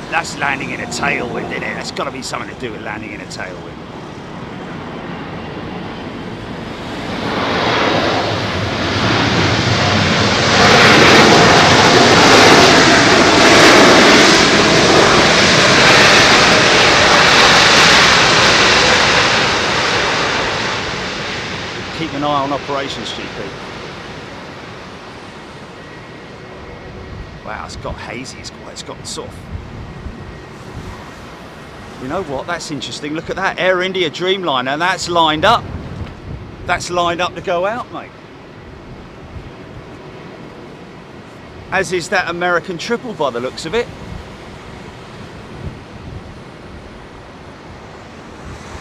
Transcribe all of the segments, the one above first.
that's landing in a tailwind, isn't it? That's got to be something to do with landing in a tailwind. Keep an eye on operations, GP. Wow, it's got hazy. It's got sort of. You know what? That's interesting. Look at that Air India Dreamliner. That's lined up. That's lined up to go out, mate. As is that American triple, by the looks of it.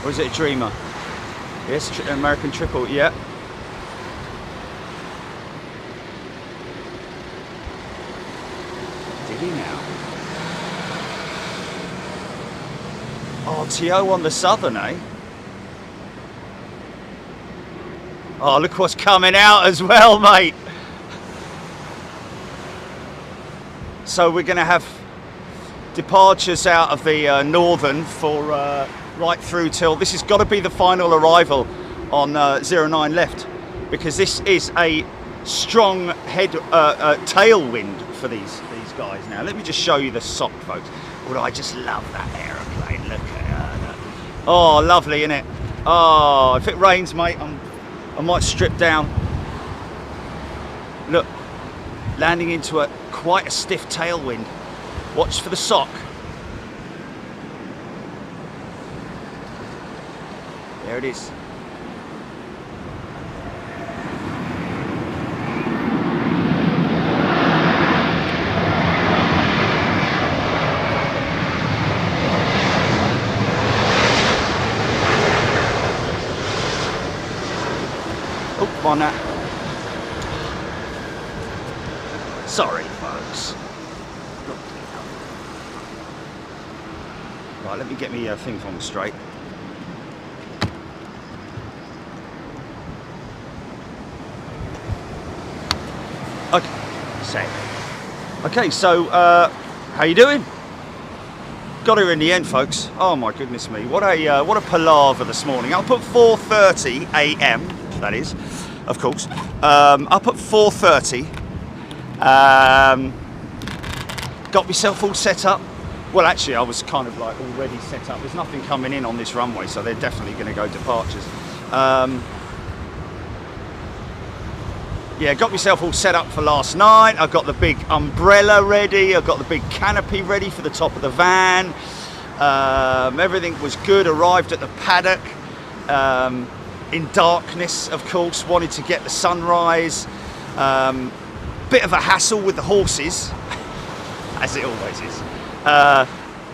Or is it a Dreamer? Yes, American triple, yeah. Did he now? Oh, TO on the Southern, eh? Oh, look what's coming out as well, mate. So we're going to have departures out of the Northern for right through till, this has got to be the final arrival on 09 left, because this is a strong tailwind for these guys. Now let me just show you the SOC, folks. Although I just love that aeroplane. Look at that. Oh, lovely, isn't it? Oh, if it rains, mate, I might strip down. Look, landing into quite a stiff tailwind. Watch for the SOC. There it is. Oh, come on now. Sorry, folks. Right, let me get me thing on straight. Okay, same. Okay, so how you doing? Got here in the end, folks. Oh my goodness me, what a palaver this morning. Up at 4:30 a.m. That is, of course. Up at 4:30. Got myself all set up. Well, actually, I was kind of like already set up. There's nothing coming in on this runway, so they're definitely going to go departures. Yeah, got myself all set up for last night. I've got the big umbrella ready. I've got the big canopy ready for the top of the van. Everything was good. Arrived at the paddock in darkness, of course. Wanted to get the sunrise. Bit of a hassle with the horses, as it always is.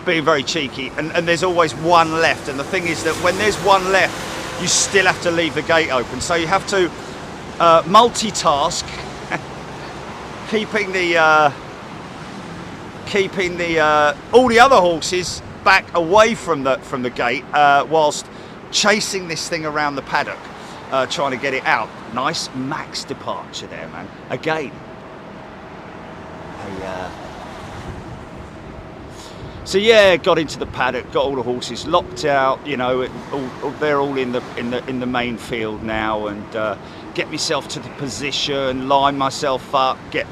Being very cheeky. And there's always one left. And the thing is that when there's one left, you still have to leave the gate open. So you have to multitask, keeping all the other horses back away from the gate, whilst chasing this thing around the paddock, trying to get it out. Nice max departure there, man. Again, so yeah, got into the paddock, got all the horses locked out. You know, they're all in the main field now, and get myself to the position, line myself up, get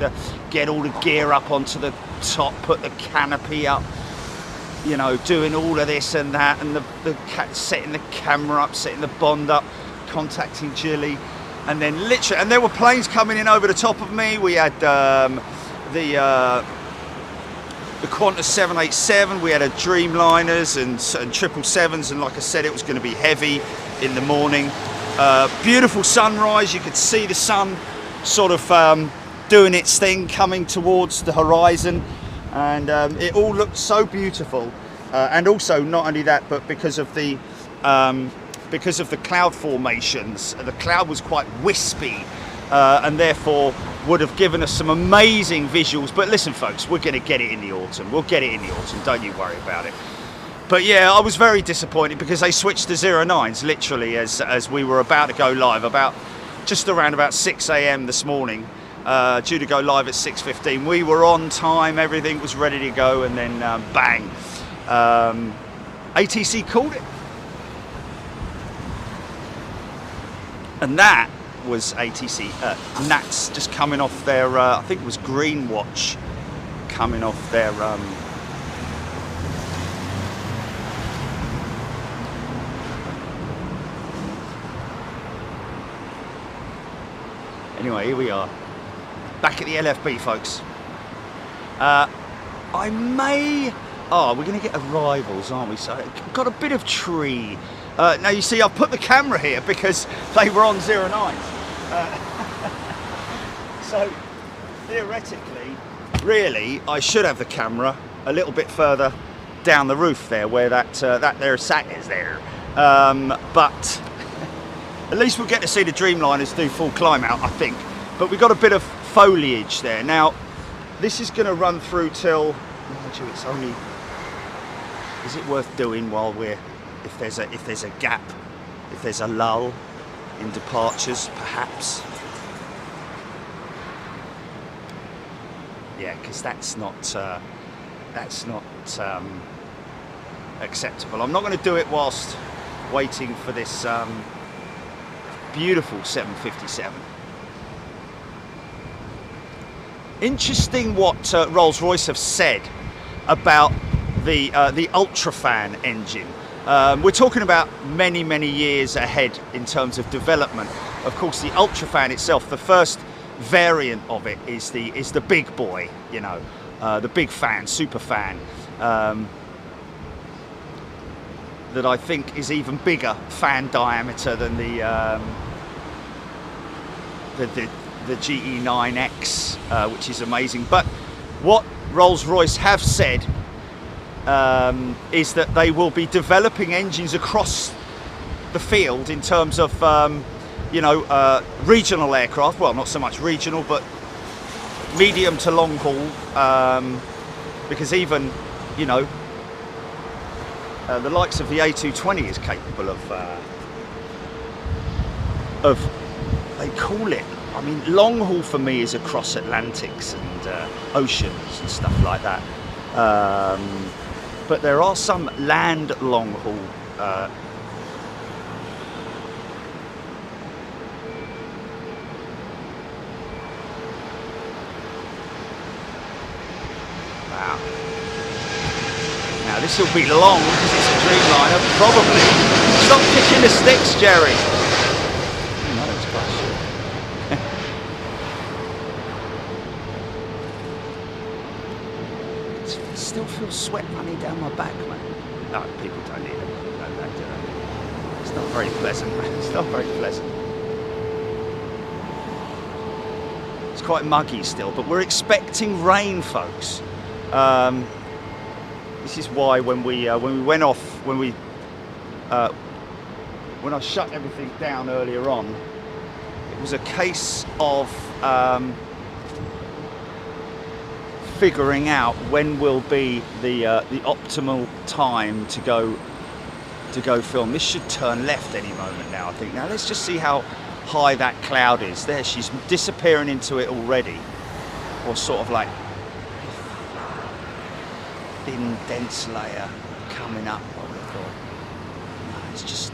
all the gear up onto the top, put the canopy up. You know, doing all of this and that, and setting the camera up, setting the bond up, contacting Jilly, and then literally, and there were planes coming in over the top of me. We had the Qantas 787, we had a Dreamliners and 777s, and like I said, it was going to be heavy in the morning. Beautiful sunrise. You could see the sun sort of doing its thing, coming towards the horizon, and it all looked so beautiful. And also, not only that, but because of the cloud formations, the cloud was quite wispy, and therefore would have given us some amazing visuals. But listen, folks, we're going to get it in the autumn. We'll get it in the autumn. Don't you worry about it. But yeah, I was very disappointed because they switched to 09s literally as we were about to go live, just around about 6 a.m. this morning. due to go live at 6:15. We were on time, everything was ready to go, and then bang, ATC called it. And that was ATC, Nats just coming off their, I think it was Greenwatch, coming off their, anyway, here we are, back at the LFB, folks. I may, we're going to get Arivals, aren't we? So I've got a bit of tree. Now you see, I've put the camera here because they were on 09s. So theoretically, really, I should have the camera a little bit further down the roof there, where that there sat is there. But at least we'll get to see the Dreamliners do full climb out, I think. But we've got a bit of foliage there. Now, this is going to run through till, it's only, is it worth doing while we're, if there's a gap, if there's a lull in departures, perhaps. Yeah, because that's not acceptable. I'm not going to do it whilst waiting for this beautiful 757. Interesting what Rolls-Royce have said about the UltraFan engine. We're talking about many, many years ahead in terms of development. Of course, the UltraFan itself, the first variant of it is the big boy, you know, the big fan, super fan, that I think is even bigger fan diameter than the GE9X, which is amazing. But what Rolls-Royce have said is that they will be developing engines across the field in terms of regional aircraft. Well, not so much regional, but medium to long haul, because even the likes of the A220 is capable of they call it, I mean, long haul for me is across Atlantics and oceans and stuff like that. But there are some land long haul wow. Now this will be long because it's a Dreamliner, probably. Stop kicking the sticks, Jerry. Still feel sweat running down my back, man. No, people don't need it. No, don't do it. It's not very pleasant, man. It's not very pleasant. It's quite muggy still, but we're expecting rain, folks. This is why when we went off, when I shut everything down earlier on, it was a case of figuring out when will be the optimal time to go film. This should turn left any moment now, I think. Now let's just see how high that cloud is. There, she's disappearing into it already, or sort of like thin, dense layer coming up. I would have thought. No, it's just.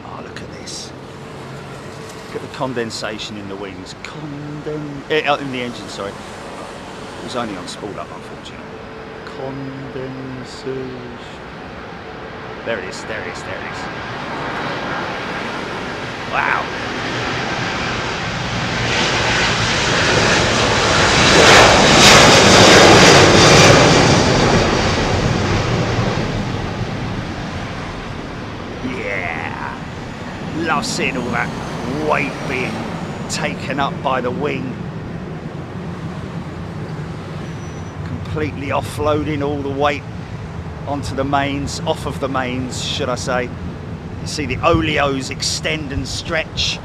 Oh, look at this. Look at the condensation in the wings. In the engine, sorry. It was only on spooled up, unfortunately. Condensation. There it is, there it is, there it is. Wow. Yeah. Love seeing all that weight being taken up by the wing, completely offloading all the weight onto the mains, off of the mains, should I say. You see the oleos extend and stretch.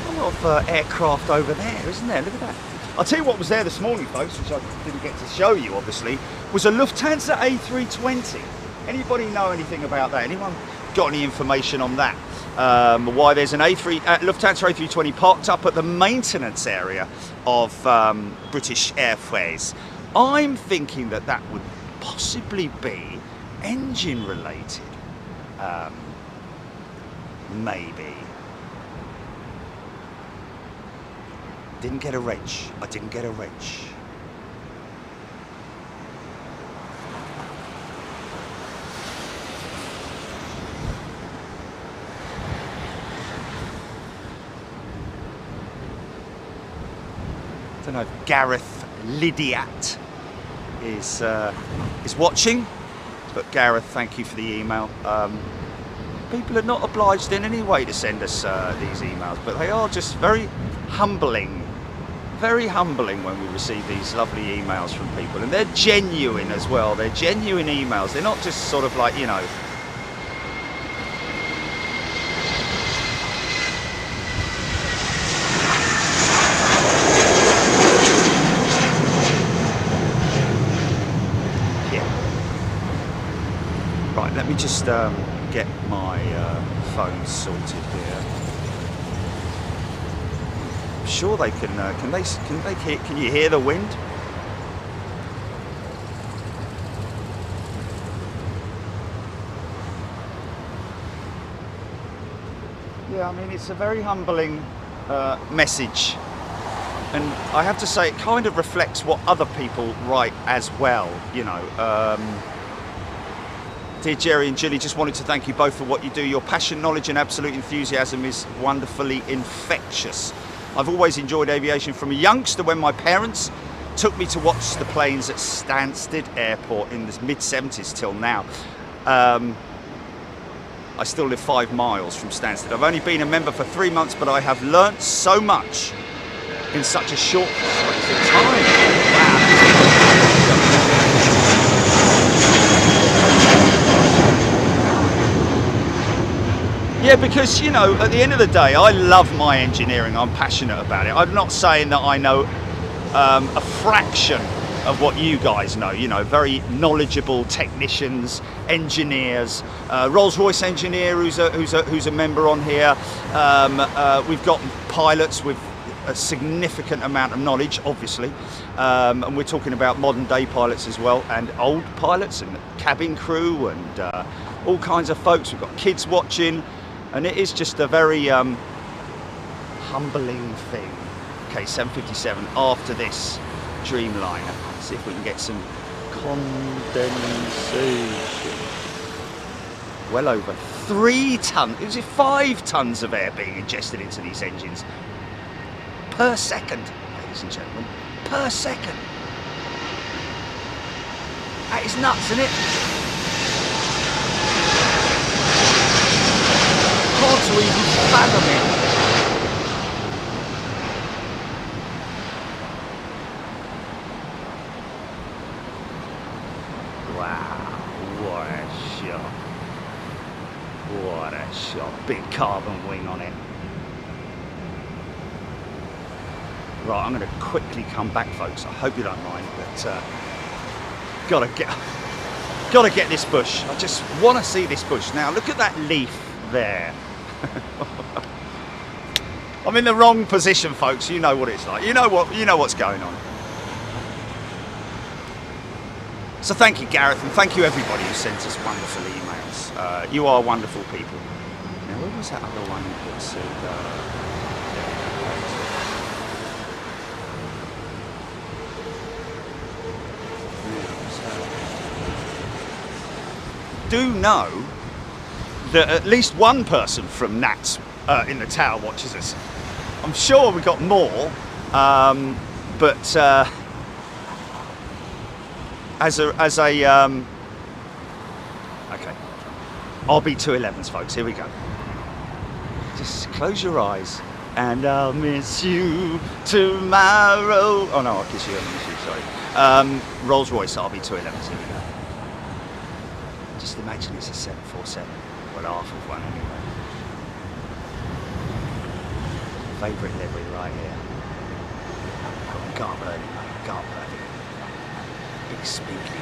A lot of aircraft over there, isn't there? Look at that. I'll tell you what was there this morning, folks, which I didn't get to show you, obviously, was a Lufthansa A320. Anybody know anything about that? Anyone got any information on that. Why there's an Lufthansa A320 parked up at the maintenance area of British Airways. I'm thinking that that would possibly be engine related. Maybe. Didn't get a wrench. I didn't get a wrench. I don't know if Gareth Lydiat is watching, but Gareth, thank you for the email. People are not obliged in any way to send us these emails, but they are just very humbling when we receive these lovely emails from people, and they're genuine as well. They're genuine emails. They're not just sort of like, you know, right, let me just get my phone sorted here. I'm sure they can you hear the wind? Yeah, I mean, it's a very humbling message, and I have to say it kind of reflects what other people write as well, you know. Dear Jerry and Gilly, just wanted to thank you both for what you do. Your passion, knowledge and absolute enthusiasm is wonderfully infectious. I've always enjoyed aviation from a youngster when my parents took me to watch the planes at Stansted Airport in the mid-70s till now. I still live 5 miles from Stansted. I've only been a member for 3 months, but I have learnt so much in such a short space of time. Wow. Yeah, because, you know, at the end of the day, I love my engineering. I'm passionate about it. I'm not saying that I know a fraction of what you guys know. You know, very knowledgeable technicians, engineers. Rolls-Royce engineer who's a member on here. We've got pilots with a significant amount of knowledge, obviously, and we're talking about modern-day pilots as well, and old pilots and cabin crew and all kinds of folks. We've got kids watching. And it is just a very humbling thing. Okay, 7:57 after this Dreamliner. See if we can get some condensation. Well over 3 tons, is it 5 tons of air being ingested into these engines per second, ladies and gentlemen, per second. That is nuts, isn't it? Hard to even fathom it. Wow, what a shot. What a shot. Big carbon wing on it. Right, I'm going to quickly come back, folks. I hope you don't mind, but gotta get this bush. I just want to see this bush. Now, look at that leaf there. I'm in the wrong position, folks. You know what it's like. You know what's going on. So thank you, Gareth, and thank you everybody who sent us wonderful emails. You are wonderful people. Now, where was that other one that said? Do know that at least one person from Nats in the tower watches us. I'm sure we got more, but as a okay, RB211s, folks. Here we go. Just close your eyes, and I'll miss you tomorrow. Oh no, I'll kiss you. I'll miss you. Sorry. Rolls-Royce RB211s. Here we go. Just imagine it's a 747. Well, half of one anyway. Favourite livery right here. Can't burn it, mate. Can't burn it. Big spindly thing.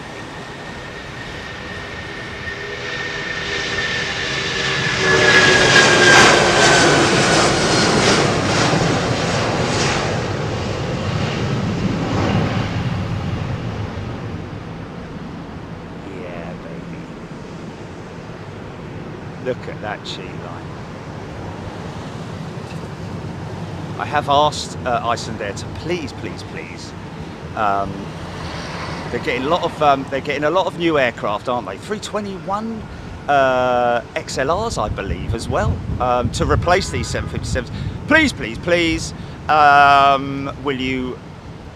Look at that G line. I have asked Icelandair to please. They're getting a lot of new aircraft, aren't they? 321 XLRs, I believe, as well, to replace these 757s. Please, will you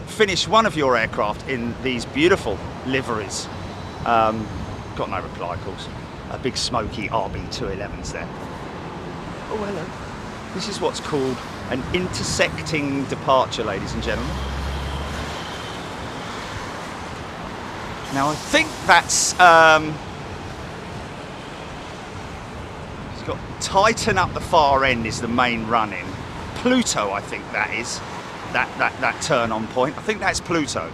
finish one of your aircraft in these beautiful liveries? Got no reply, of course. A big smoky RB211's there. Oh, hello. This is what's called an intersecting departure, ladies and gentlemen. Now I think that's it's got Titan up the far end is the main run-in. Pluto, I think that is that turn on point. I think that's Pluto.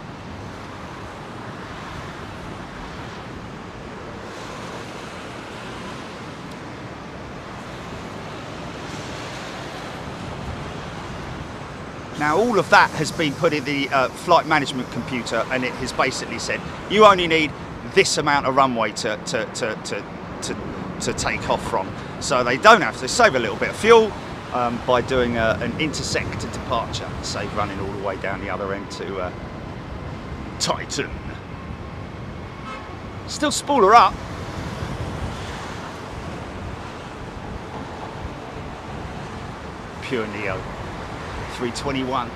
Now all of that has been put in the flight management computer, and it has basically said you only need this amount of runway to take off from. So they don't have to save a little bit of fuel by doing an intersector departure, save running all the way down the other end to Titan. Still spool her up. Pure Neo. 321.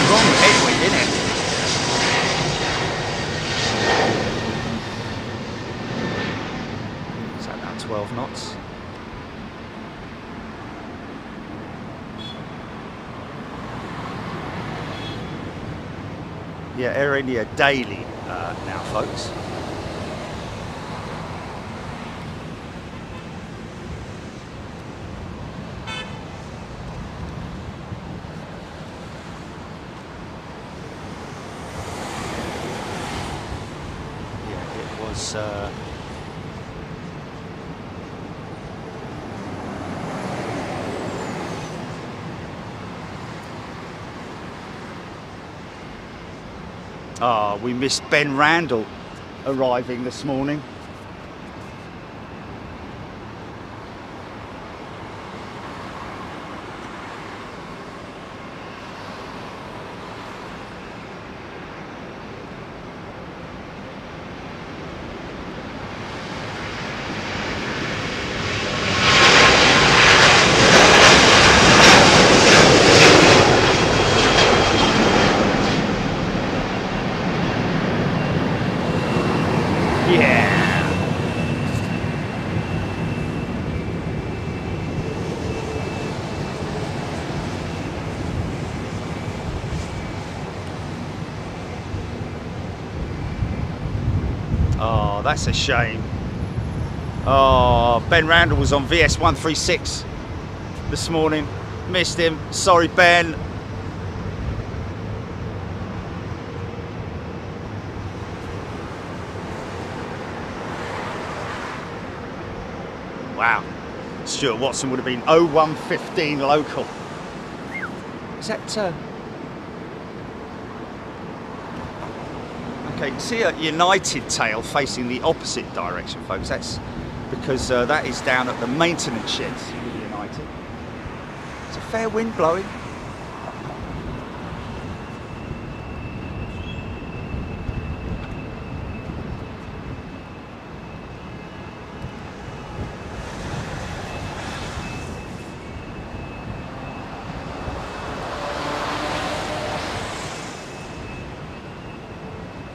Wrong headwind, isn't it? Is that now 12 knots? Yeah, Air India daily now, folks. We missed Ben Randall arriving this morning. Oh, that's a shame. Oh, Ben Randall was on VS 136 this morning. Missed him. Sorry, Ben. Wow. Stuart Watson would have been 0115 local. Is that... Okay, see a United tail facing the opposite direction, folks. That's because that is down at the maintenance sheds with United. It's a fair wind blowing.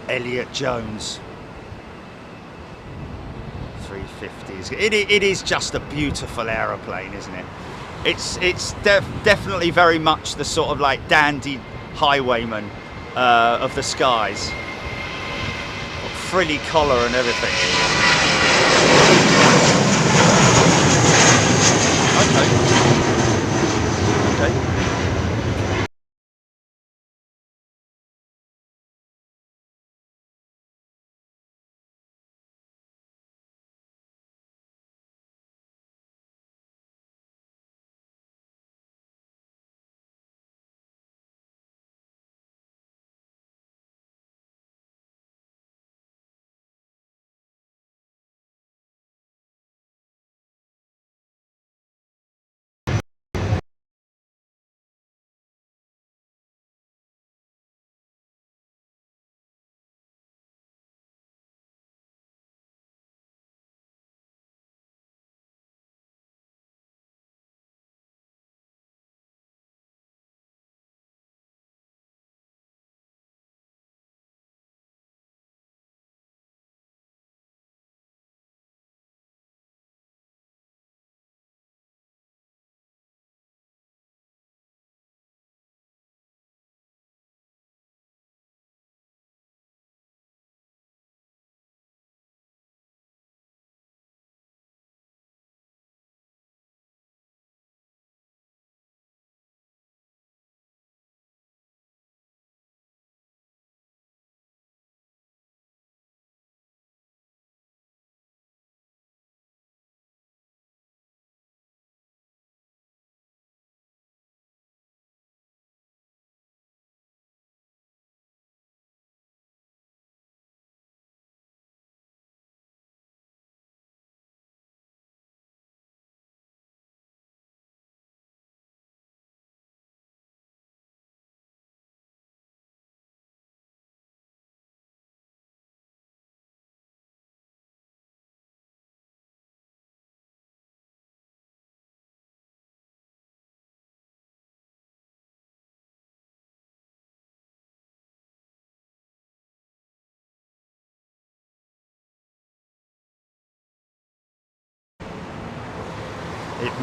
Elliot Jones 350s. It is just a beautiful aeroplane, isn't it? It's definitely very much the sort of like dandy highwayman of the skies. Got frilly collar and everything. Okay. Okay.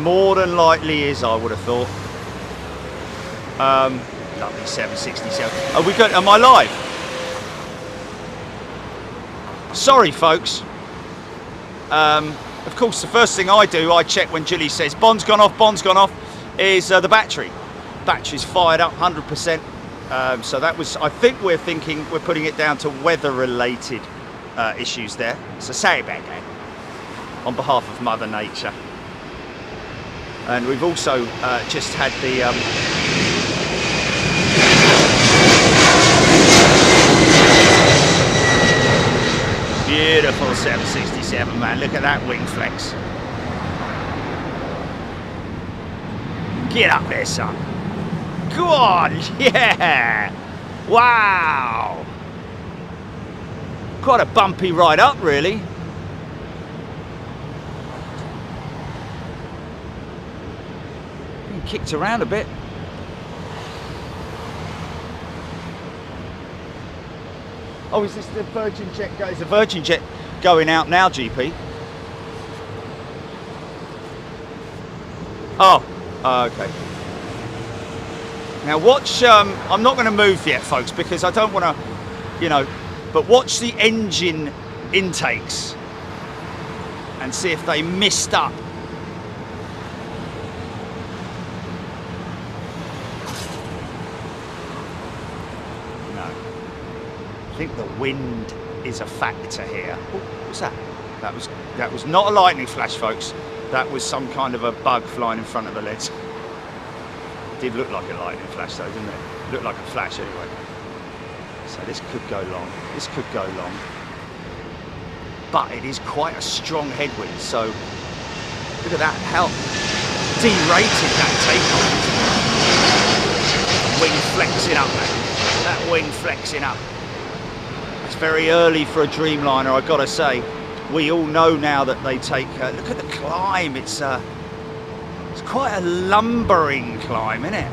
More than likely is, I would have thought. Lovely 767. Are we good? Am I live? Sorry, folks. Of course, the first thing I do, I check when Julie says Bond's gone off, is the battery. Battery's fired up 100%. So that was, I think we're putting it down to weather-related issues there. So sorry about that, on behalf of Mother Nature. And we've also just had the beautiful 767, man. Look at that wing flex. Get up there, son. Go on, yeah. Wow. Quite a bumpy ride up, really. Been kicked around a bit. Oh, is this the Virgin Jet? Is the Virgin Jet going out now, GP? Oh, okay. Now watch, I'm not going to move yet, folks, because I don't want to, you know, but watch the engine intakes and see if they missed up. I think the wind is a factor here. Oh, what's that? That was not a lightning flash, folks. That was some kind of a bug flying in front of the lids. Did look like a lightning flash though, didn't it? Looked like a flash anyway. So this could go long. This could go long. But it is quite a strong headwind. So look at that. How derated that takeoff. Wing flexing up, man. That wing flexing up. It's very early for a Dreamliner, I've got to say. We all know now that they take. Look at the climb. It's quite a lumbering climb, isn't it?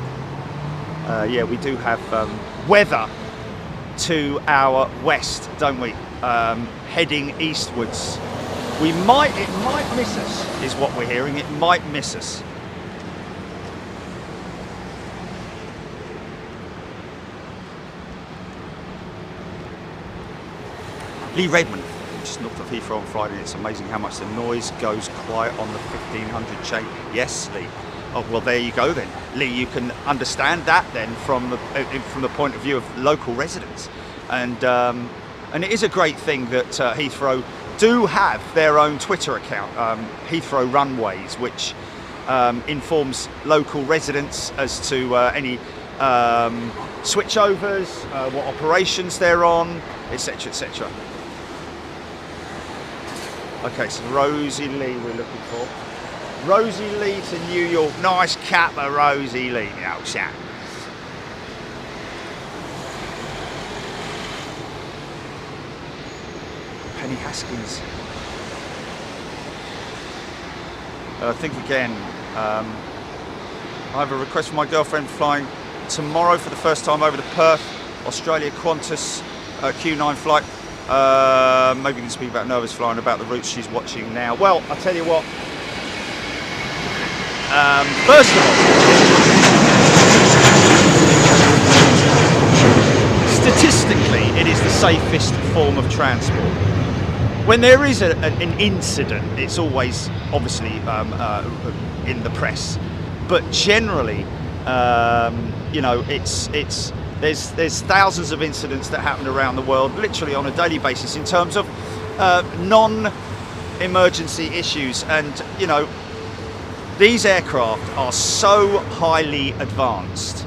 Yeah, we do have weather to our west, don't we? Heading eastwards. It might miss us, is what we're hearing. It might miss us. Lee Redmond, just north of Heathrow on Friday. It's amazing how much the noise goes quiet on the 1500 chain. Yes, Lee. Oh, well, there you go then. Lee, you can understand that then from the point of view of local residents. And it is a great thing that Heathrow do have their own Twitter account, Heathrow Runways, which informs local residents as to any switchovers, what operations they're on, etc., etc. Okay, so Rosie Lee we're looking for. Rosie Lee to New York. Nice capper, Rosie Lee. Oh, chat. Penny Haskins. I think again, I have a request from my girlfriend flying tomorrow for the first time over to Perth, Australia, Qantas Q9 flight. Maybe you can speak about nervous flying, about the routes she's watching now. Well, I'll tell you what. First of all, statistically, it is the safest form of transport. When there is an incident, it's always obviously in the press, but generally, you know, there's thousands of incidents that happen around the world, literally on a daily basis, in terms of non-emergency issues. And you know, these aircraft are so highly advanced.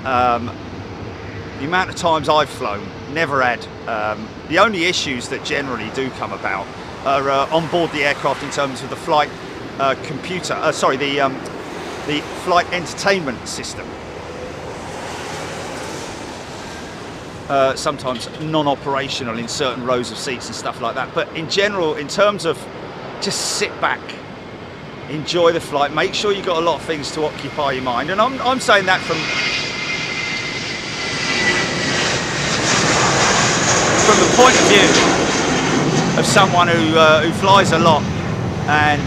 The amount of times I've flown, never had. The only issues that generally do come about are on board the aircraft in terms of the flight computer. The flight entertainment system. Sometimes non-operational in certain rows of seats and stuff like that. But in general, in terms of just sit back, enjoy the flight, make sure you've got a lot of things to occupy your mind. And I'm saying that from the point of view of someone who flies a lot, and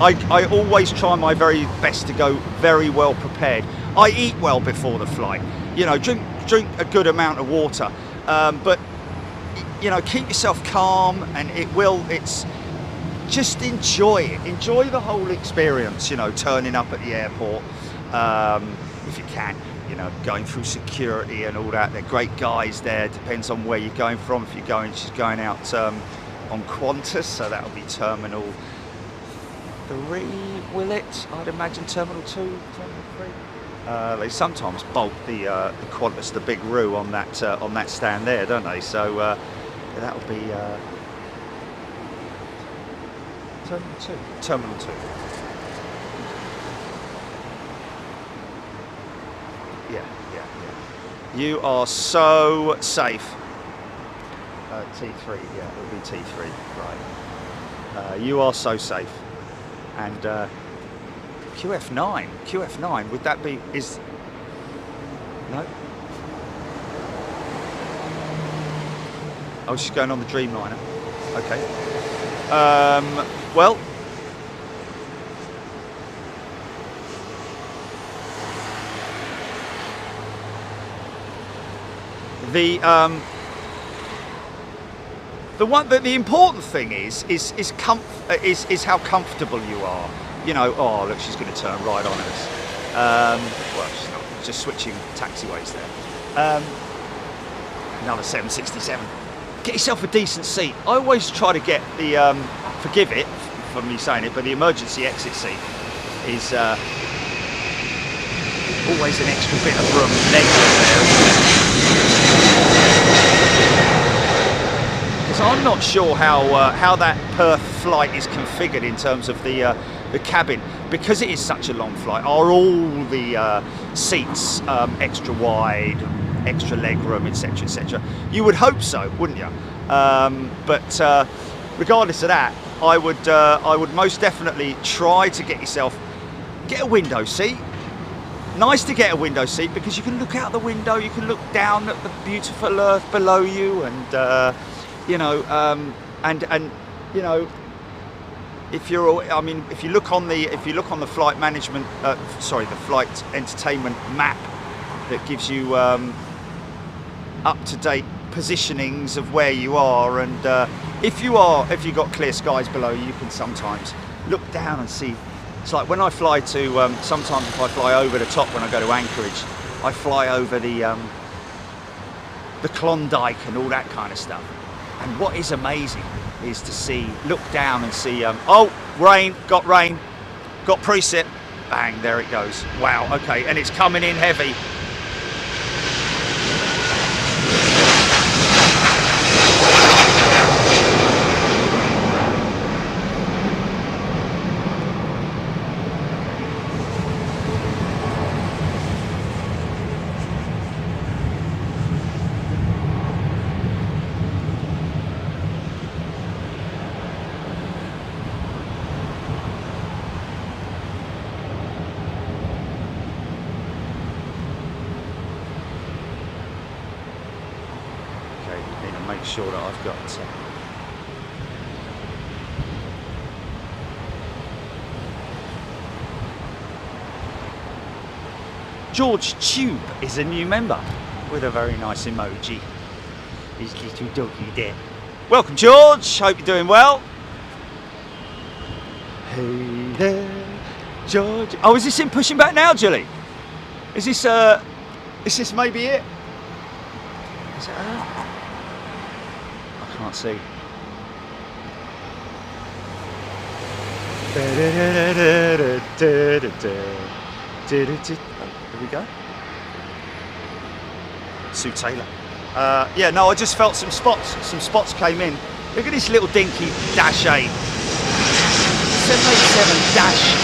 I always try my very best to go very well prepared. I eat well before the flight, you know, drink a good amount of water, but you know, keep yourself calm, and it's just enjoy it. Enjoy the whole experience, you know, turning up at the airport, if you can, you know, going through security and all that. They're great guys there. Depends on where you're going from. If she's going out on Qantas, so that'll be Terminal 3, will it? I'd imagine Terminal 2, Terminal 3. They sometimes bolt the Qantas, the big roux on that stand there, don't they? So that'll be Terminal 2. Terminal 2. Yeah. You are so safe. T3, yeah, it'll be T3, right. You are so safe. And QF9, would that be, no? Oh, she's going on the Dreamliner. Okay. Well, the important thing is how comfortable you are. You know, oh look, she's going to turn right on us. Well, she's not, just switching taxiways there. Another 767. Get yourself a decent seat. I always try to get the, forgive it for me saying it, but the emergency exit seat is always an extra bit of room, leg room there. Because I'm not sure how that Perth flight is configured in terms of the cabin, because it is such a long flight. Are all the seats extra wide, extra leg room, etc., etc.? You would hope so, wouldn't you? But regardless of that, I would most definitely try to get a window seat. Nice to get a window seat because you can look out the window, you can look down at the beautiful earth below you, and you know, and you know, if you look on the flight management, the flight entertainment map that gives you up-to-date positionings of where you are, and if you've got clear skies below you can sometimes look down and see. It's like when I fly to, sometimes if I fly over the top when I go to Anchorage, I fly over the Klondike and all that kind of stuff. And what is amazing is to look down and see, oh, rain, got precip, bang, there it goes. Wow, okay, and it's coming in heavy. Make sure that I've got George Tube is a new member with a very nice emoji. His little doggy there. Welcome, George. Hope you're doing well. Hey there, George. Oh, is this him pushing back now, Julie? Is this maybe it? Is it her? Can't see. Here we go. Sue Taylor. Yeah, no, I just felt some spots. Some spots came in. Look at this little dinky Dash 8. 787 Dash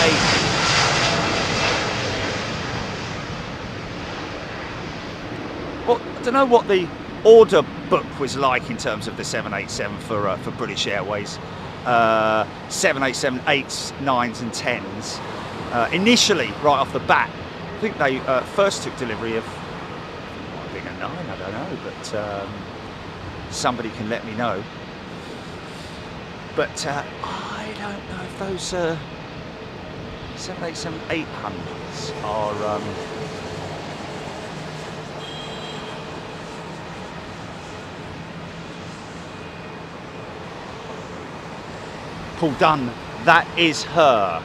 8. Well, I don't know what the order book was like in terms of the 787 for British Airways. 787 8s, 9s and 10s. Initially, right off the bat, I think they first took delivery of, I think a 9, I don't know, but somebody can let me know. But I don't know if 787-800s are Paul Dunn, that is her.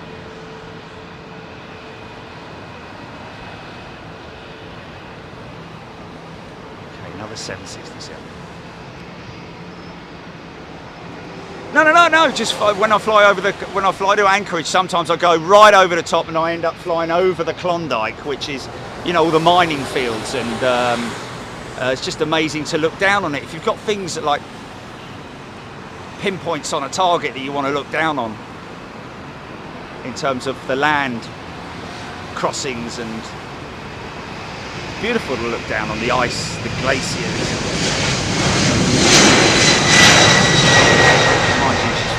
Okay, another 767. No. Just when I fly to Anchorage, sometimes I go right over the top, and I end up flying over the Klondike, which is, you know, all the mining fields, and it's just amazing to look down on it. If you've got things that like pinpoints on a target that you want to look down on, in terms of the land crossings, and beautiful to look down on the ice, the glaciers.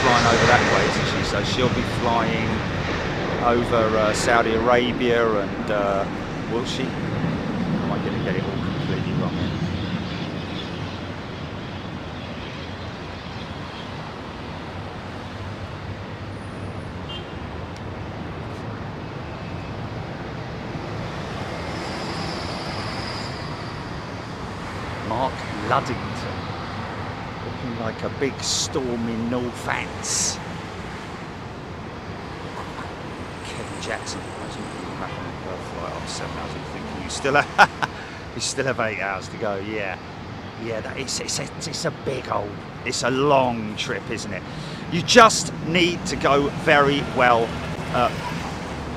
Flying over that way, isn't she? So she'll be flying over Saudi Arabia, and will she? Am I going to get it all completely wrong here? Mark Luddington. Looking like a big storm in Northants. Kevin Jackson, imagine being back on the Perth flight after 7 hours and thinking you still have 8 hours to go. Yeah, it's a big old, it's a long trip, isn't it? You just need to go very well.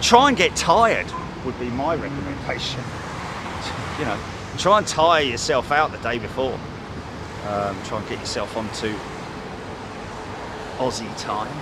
Try and get tired would be my recommendation. You know, try and tire yourself out the day before. Try and get yourself onto Aussie time.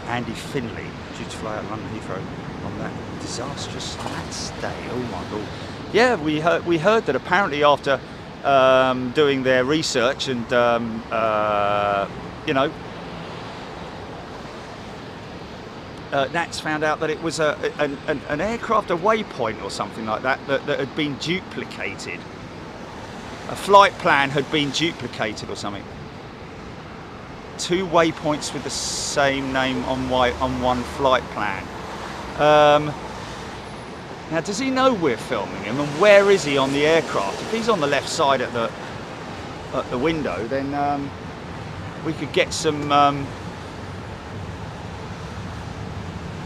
Andy Finley, due to fly out of London Heathrow on that disastrous MATS day. Oh my god! Yeah, we heard that apparently after doing their research and you know, Nats found out that it was an aircraft, a waypoint or something like that, that had been duplicated. A flight plan had been duplicated or something. 2 waypoints with the same name on one flight plan. Now, does he know we're filming him, and where is he on the aircraft? If he's on the left side at the window, then we could get some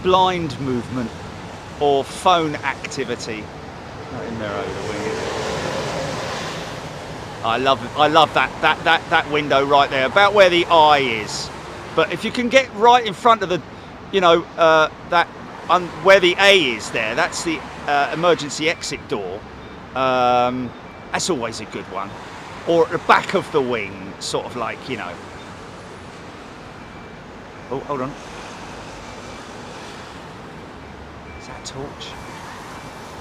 blind movement or phone activity. Not in there over the wing, is it? I love that window right there, about where the eye is. But if you can get right in front of the, you know, where the A is there, that's the emergency exit door. That's always a good one. Or at the back of the wing, sort of like, you know. Oh, hold on. Is that a torch?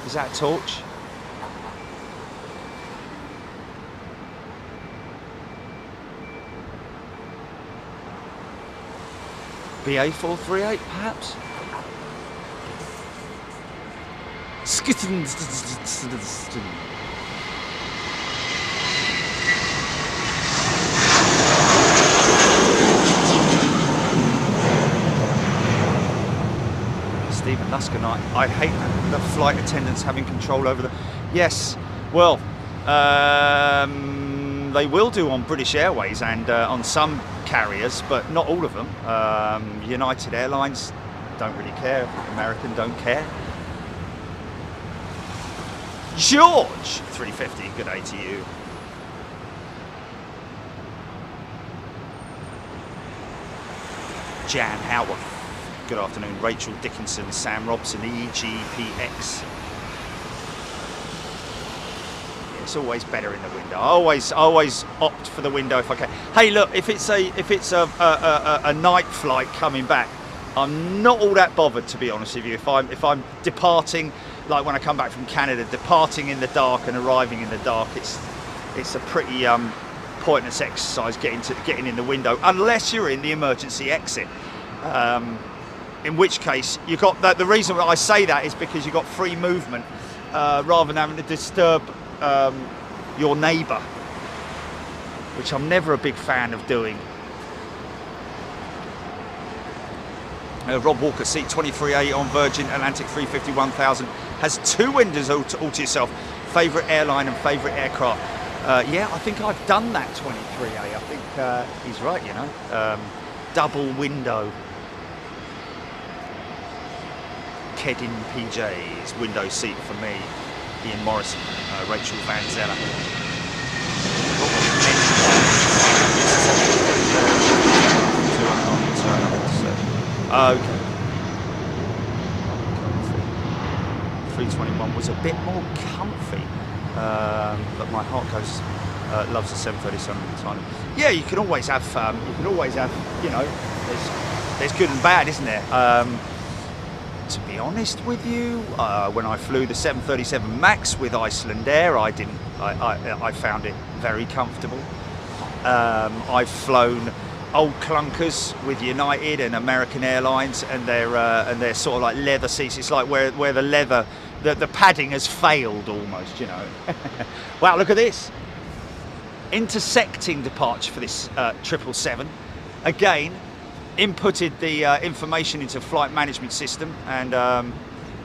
Is that a torch? BA 438, perhaps? Stephen Luskin, I hate the flight attendants having control over the... Yes, well, they will do on British Airways and on some carriers, but not all of them. United Airlines don't really care. American don't care. George 350, good day to you. Jan Howarth, good afternoon. Rachel Dickinson, Sam Robson, EGPX. It's always better in the window. I always opt for the window if I can. Hey, look, if it's a night flight coming back, I'm not all that bothered, to be honest with you. If I'm departing, like when I come back from Canada, departing in the dark and arriving in the dark, it's a pretty pointless exercise getting in the window, unless you're in the emergency exit. In which case, you got the reason why I say that is because you got free movement rather than having to disturb your neighbour, which I'm never a big fan of doing. Rob Walker, seat 23A on Virgin Atlantic 350-1000, has 2 windows all to yourself. Favourite airline and favourite aircraft? Yeah, I think I've done that 23A. I think he's right, you know. Double window. Kedin PJs, window seat for me. Ian Morrison, Rachel Van Zeller. Okay. 321 was a bit more comfy, but my heart goes loves the 737 time. Yeah, you can always have, you know, there's good and bad, isn't there? To be honest with you, when I flew the 737 MAX with Iceland Air, I found it very comfortable. I've flown old clunkers with United and American Airlines, and they're sort of like leather seats. It's like where the leather, the padding has failed almost, you know. Wow, look at this. Intersecting departure for this 777. Again, inputted the information into flight management system and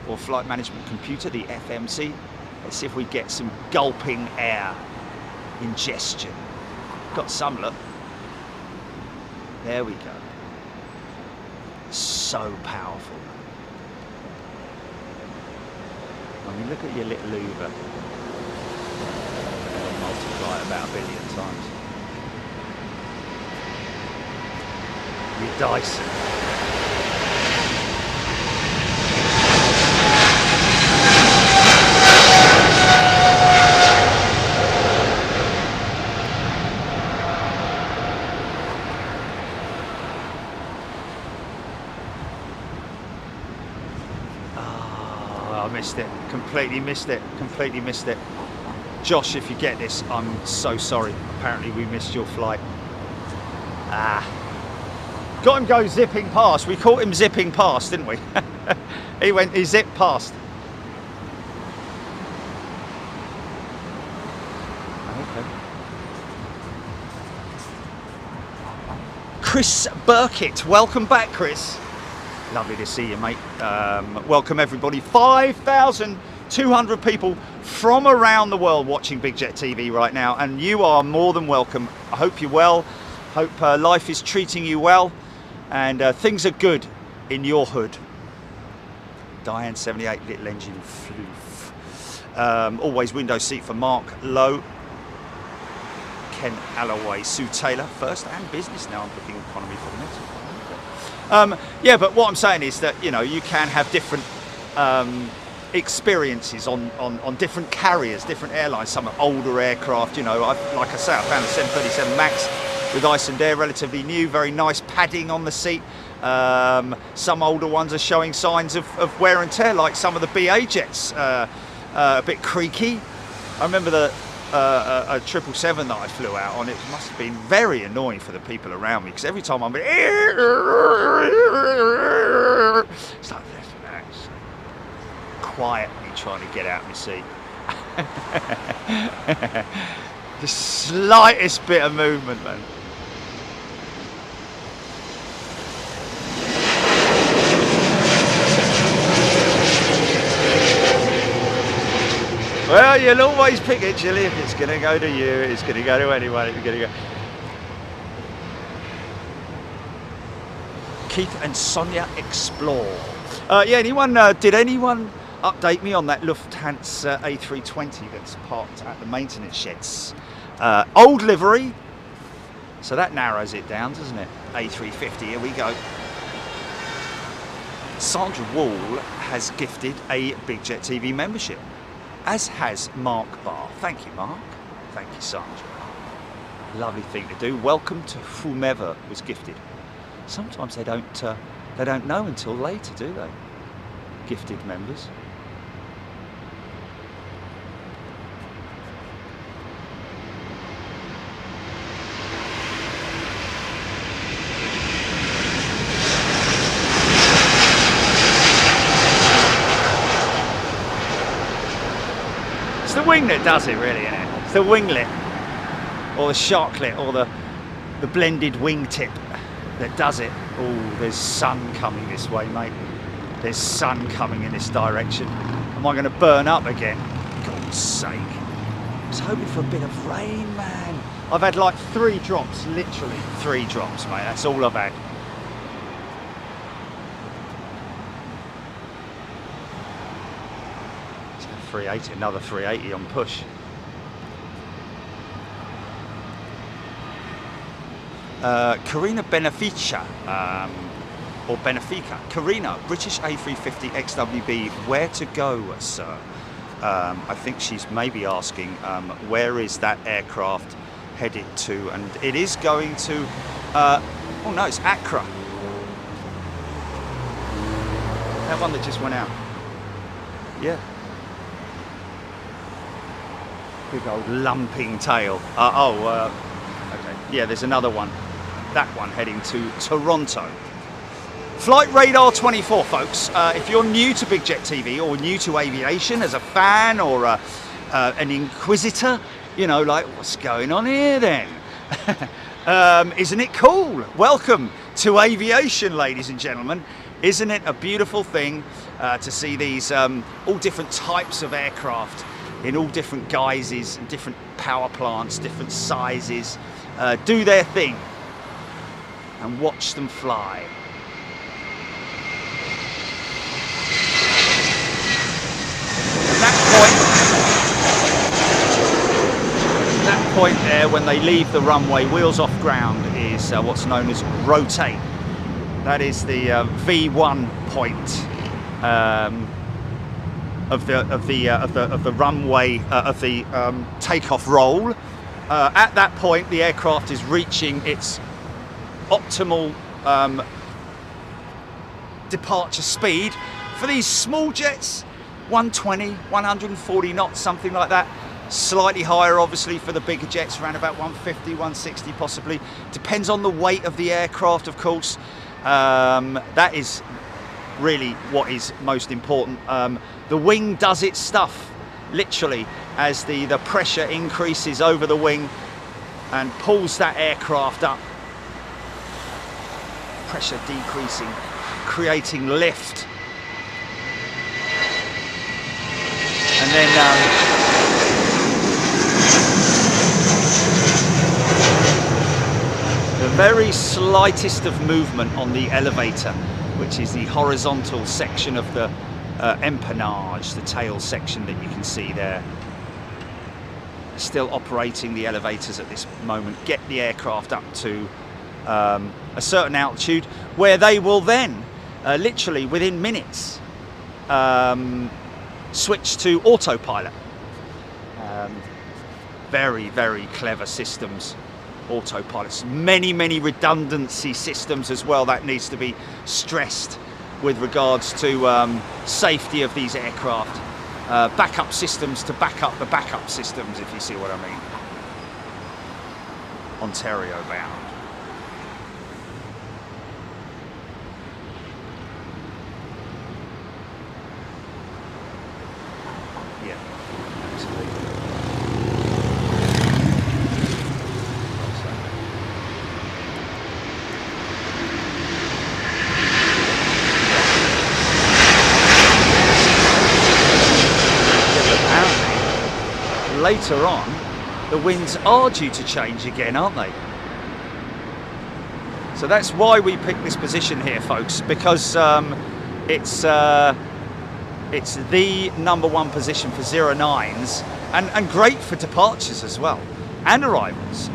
or flight management computer, the FMC. Let's see if we get some gulping air ingestion. Got some, look. There we go. So powerful. I mean, look at your little Uber. I'll multiply it about 1 billion times. Your Dyson. I missed it, completely missed it. Josh, if you get this, I'm so sorry. Apparently we missed your flight. Got him go zipping past. We caught him zipping past, didn't we? He zipped past. Okay. Chris Burkitt, welcome back, Chris. Lovely to see you, mate. Welcome everybody. 5,200 people from around the world watching Big Jet TV right now, and you are more than welcome. I hope you're well. Hope life is treating you well, and things are good in your hood. Diane 78, little engine floof. Always window seat for Mark Lowe. Ken Alloway, Sue Taylor, first and business. Now I'm booking economy for the next one. Yeah, but what I'm saying is that, you know, you can have different experiences on different carriers, different airlines. Some are older aircraft, you know. Like I say, I found the 737 MAX with Iceland Air, relatively new, very nice padding on the seat. Some older ones are showing signs of wear and tear, like some of the BA jets, a bit creaky. I remember a 777 that I flew out on, it must have been very annoying for the people around me, because every time I'm it's like quietly trying to get out of my seat. The slightest bit of movement, man. Well, you'll always pick it, Chilly. If it's going to go to you, it's going to go to anyone. It's going to go. Keith and Sonia explore. Yeah, did anyone update me on that Lufthansa A320 that's parked at the maintenance sheds? Old livery, so that narrows it down, doesn't it? A350, here we go. Sandra Wall has gifted a Big Jet TV membership, as has Mark Barr. Thank you, Mark. Thank you, Sandra. Lovely thing to do. Welcome to whomever was gifted. Sometimes they don't know until later, do they? Gifted members. the winglet does it, really, isn't it? It's the winglet, or the sharklet, or the blended wingtip that does it. Oh, there's sun coming this way, mate. There's sun coming in this direction. Am I going to burn up again? God's sake. I was hoping for a bit of rain, man. I've had like 3 drops, literally 3 drops, mate. That's all I've had. 380, another 380 on push. Karina Benefica, or Benefica. Karina, British A350 XWB, where to go, sir? I think she's maybe asking where is that aircraft headed to, and it is going to, oh no, it's Accra. That one that just went out. Yeah. Big old lumping tail. Okay. Yeah, there's another one. That one heading to Toronto. Flight Radar 24, folks. If you're new to Big Jet TV or new to aviation as a fan or an inquisitor, you know, like, what's going on here then? Isn't it cool? Welcome to aviation, ladies and gentlemen. Isn't it a beautiful thing to see these all different types of aircraft in all different guises and different power plants, different sizes, do their thing and watch them fly. That point there, when they leave the runway, wheels off ground, is what's known as rotate. That is the V1 point of the runway of the takeoff roll. At that point, the aircraft is reaching its optimal departure speed. For these small jets, 120, 140 knots, something like that. Slightly higher, obviously, for the bigger jets, around about 150, 160 possibly. Depends on the weight of the aircraft, of course. That is really what is most important. The wing does its stuff, literally, as the pressure increases over the wing and pulls that aircraft up. Pressure decreasing, creating lift. And then the very slightest of movement on the elevator, which is the horizontal section of the empennage, the tail section that you can see there. Still operating the elevators at this moment, get the aircraft up to a certain altitude where they will then, literally within minutes, switch to autopilot. Very, very clever systems, autopilots. Many, many redundancy systems as well that needs to be stressed with regards to safety of these aircraft. Backup systems to back up the backup systems, if you see what I mean. Ontario bound. Yeah, absolutely. Later on, the winds are due to change again, aren't they? So that's why we picked this position here, folks, because it's the #1 position for 09s and great for departures as well, and arrivals.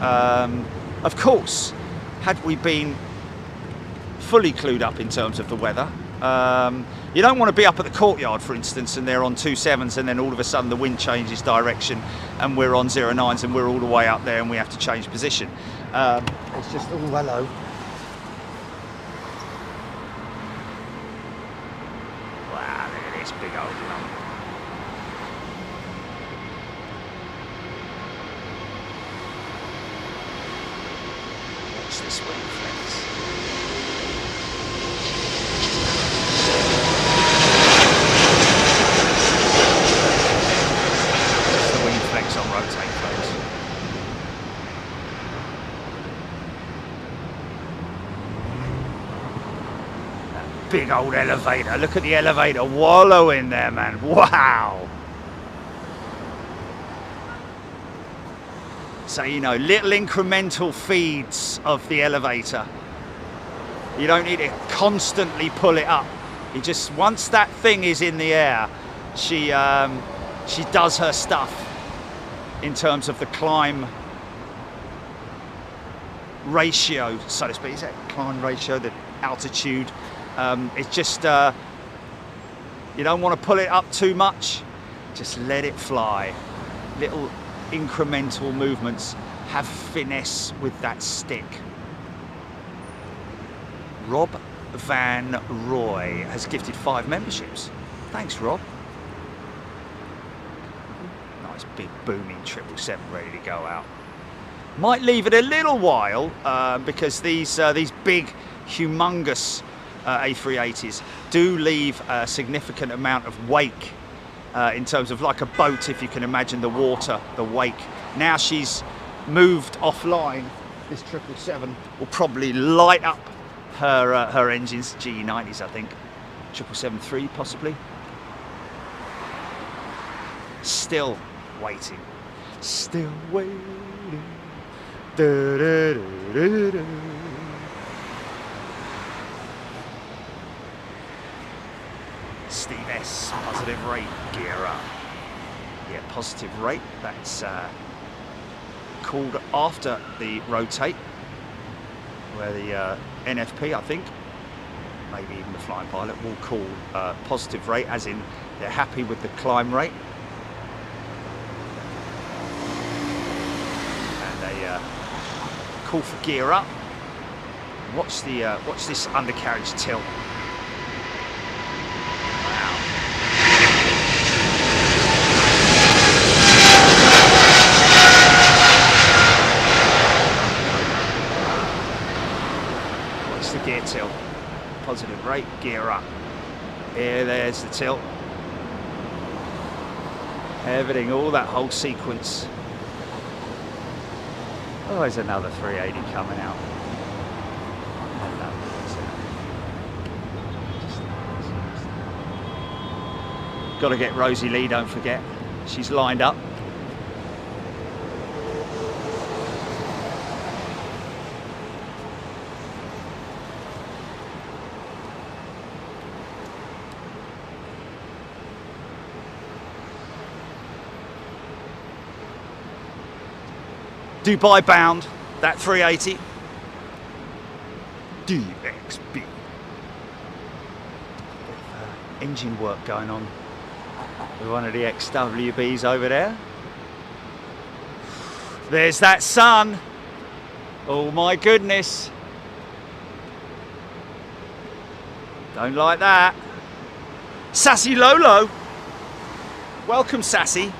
Of course, had we been fully clued up in terms of the weather, you don't want to be up at the courtyard, for instance, and they're on 27s, and then all of a sudden the wind changes direction and we're on 09s and we're all the way up there and we have to change position. It's just, oh, hello. Wow, look at this big old lump. Watch this wing flex. rotate, folks. That big old elevator. Look at the elevator wallowing there, man. Wow. So, you know, little incremental feeds of the elevator. You don't need to constantly pull it up. You just, once that thing is in the air, she does her stuff in terms of the climb ratio, so to speak. Is that climb ratio, the altitude? It's just, you don't want to pull it up too much. Just let it fly. Little incremental movements. Have finesse with that stick. Rob Van Roy has gifted 5 memberships. Thanks, Rob. Nice big booming 777 ready to go out. Might leave it a little while because these big, humongous A380s do leave a significant amount of wake in terms of like a boat, if you can imagine the water, the wake. Now she's moved offline. This 777 will probably light up her engines, GE90s I think, 777-3 possibly. Still waiting, still waiting. Da, da, da, da, da. Steve S, positive rate, gear up. Yeah, positive rate, that's called after the rotate, where the NFP, I think, maybe even the flying pilot, will call positive rate, as in they're happy with the climb rate. And they call for gear up. Watch this undercarriage tilt. Gear tilt, positive rate, gear up. Here, there's the tilt. Everything, all that whole sequence. Oh, there's another 380 coming out. Got to get Rosie Lee, don't forget. She's lined up. Dubai bound, that 380. DXB. Engine work going on with one of the XWBs over there. There's that sun. Oh my goodness. Don't like that. Sassy Lolo. Welcome, Sassy.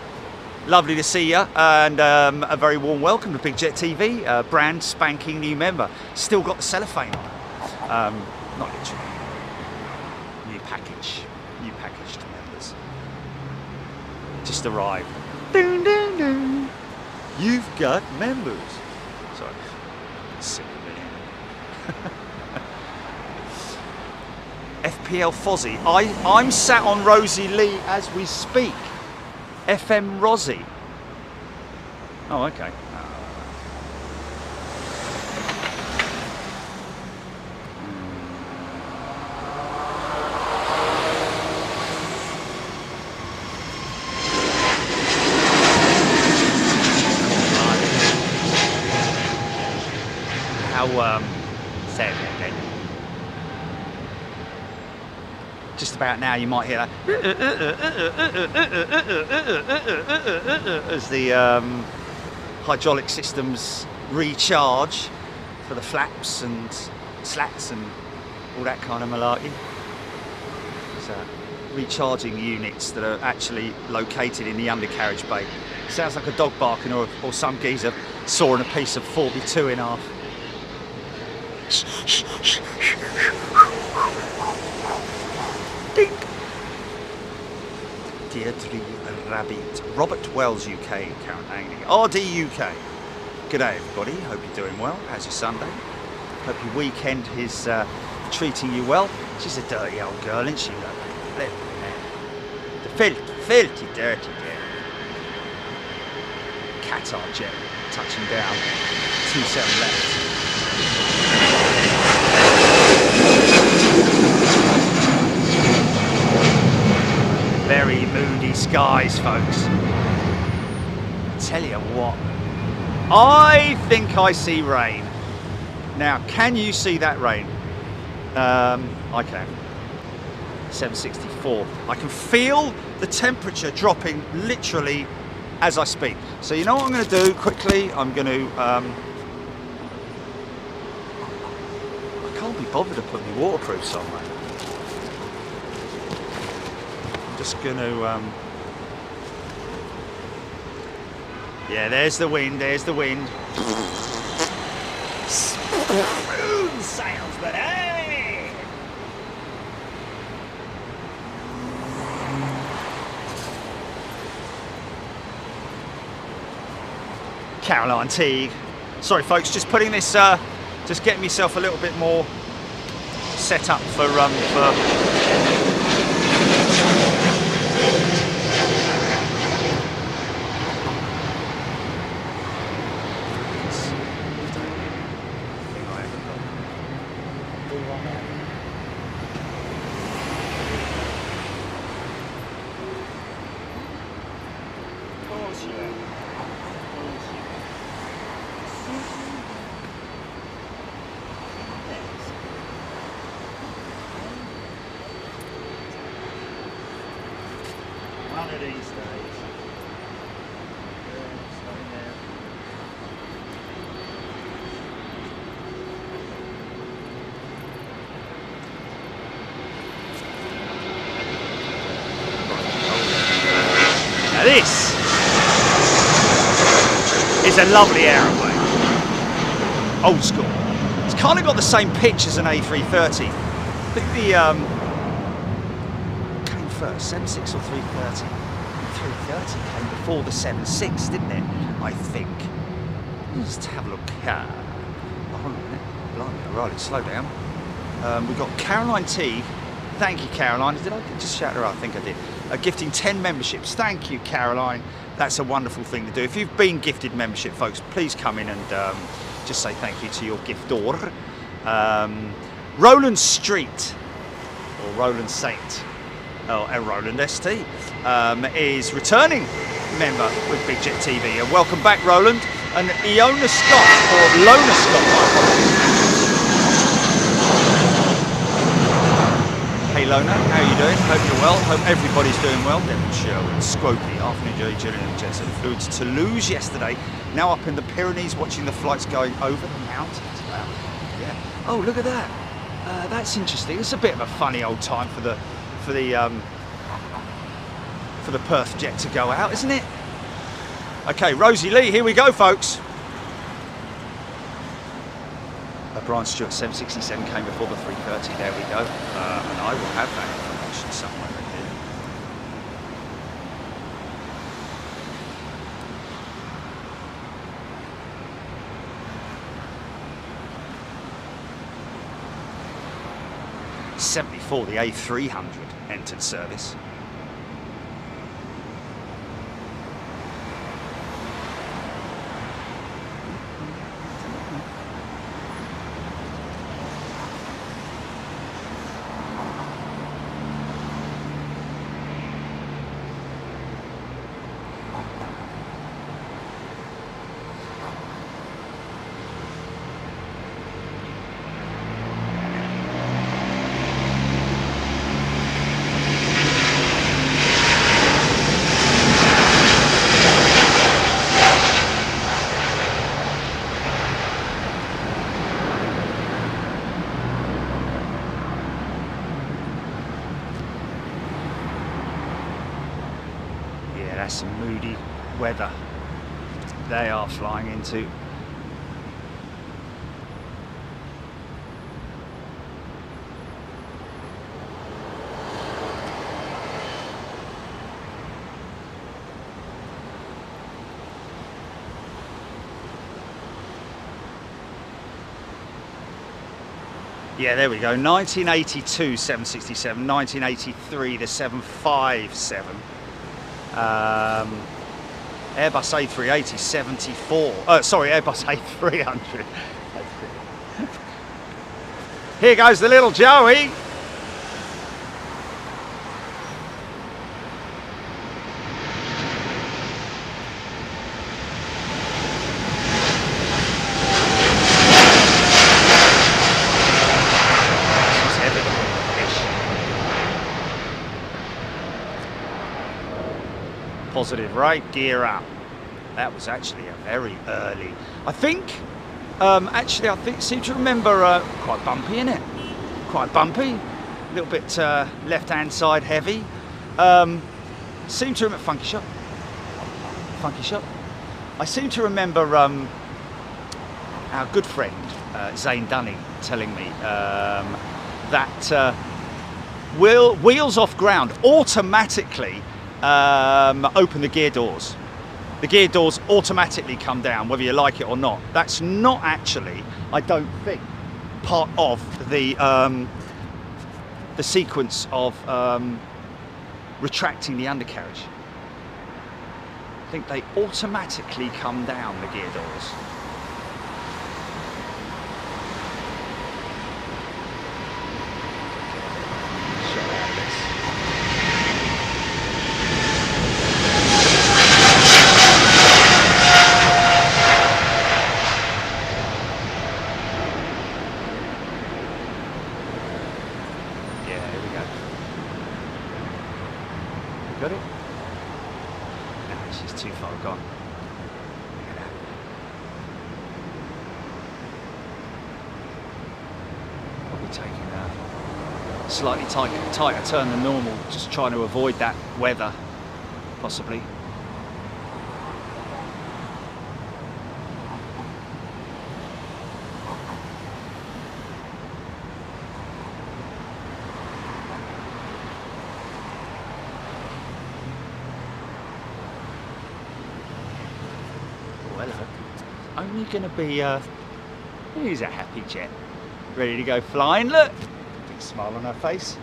Lovely to see you, and a very warm welcome to Big Jet TV, brand spanking new member. Still got the cellophane on. Not literally. New package to members. Just arrived. Dun, dun, dun. You've got members. Sorry, sick of it. FPL Fozzie. I'm sat on Rosie Lee as we speak. FM Rosie. Oh, okay. How say it again. Just about now you might hear that as the hydraulic systems recharge for the flaps and slats and all that kind of malarkey. So recharging units that are actually located in the undercarriage bay. Sounds like a dog barking or some geezer sawing a piece of 4x2 in half. Dink. Deirdre Rabbit, Robert Wells UK, Karen Angley, RD UK. G'day everybody, hope you're doing well. How's your Sunday? Hope your weekend is treating you well. She's a dirty old girl, isn't she? The filthy, dirty girl. Qatar jet touching down, 27 left. Very moody skies, folks. Tell you what, I think I see rain. Now, can you see that rain? I can. 764. I can feel the temperature dropping literally as I speak. So you know what I'm going to do quickly? I'm going to... I can't be bothered to put my waterproofs on, mate. I'm just going to... Yeah, there's the wind, there's the wind. Smooth sails, but hey! Caroline Teague. Sorry folks, just putting this, just getting myself a little bit more set up for one of these days. Now this is a lovely aeroplane. Old school. It's kind of got the same pitch as an A330. I think the came first, 76 or 330. 330 came before the 76, didn't it? I think. Let's just have a look here. Oh, hold on a minute. Blimey, right, slow down. We've got Caroline Teague. Thank you, Caroline. Did I just shout her out? I think I did. Gifting 10 memberships. Thank you, Caroline. That's a wonderful thing to do. If you've been gifted membership, folks, please come in and just say thank you to your giftor. Roland Street, or Roland Saint, and Roland ST, is returning member with Big Jet TV. And welcome back, Roland. And Iona Scott, or Lona Scott, my apologies. Hey Lona, how are you doing? Hope you're well. Hope everybody's doing well. Devon Sherwood, Scropey, afternoon Jerry, Gillian, Jetson flew to Toulouse yesterday. Now up in the Pyrenees, watching the flights going over the mountains. Wow. Yeah. Oh, look at that. That's interesting. It's a bit of a funny old time for the Perth jet to go out, isn't it? Okay, Rosie Lee, here we go, folks. Brian Stewart 767 came before the 330. There we go. And I will have that information somewhere in here. 74, the A300 entered service. Some moody weather they are flying into. Yeah, there we go. 1982 767, 1983 the 757. Airbus A380 74. Sorry, Airbus A300. Here goes the little Joey. Positive, right? Gear up. That was actually a very early. I think, seem to remember quite bumpy, innit? Quite bumpy. A little bit left-hand side heavy. Seem to remember funky shot. Funky shot. I seem to remember our good friend Zane Dunning telling me that wheels off ground automatically open the gear doors. The gear doors automatically come down, whether you like it or not. That's not actually, I don't think, part of the sequence of retracting the undercarriage. I think they automatically come down, the gear doors. Got it? No, she's too far gone. Look at that. Probably taking a slightly tighter turn than normal, just trying to avoid that weather, possibly. Only going to be, here's a happy jet, ready to go flying, look, big smile on her face.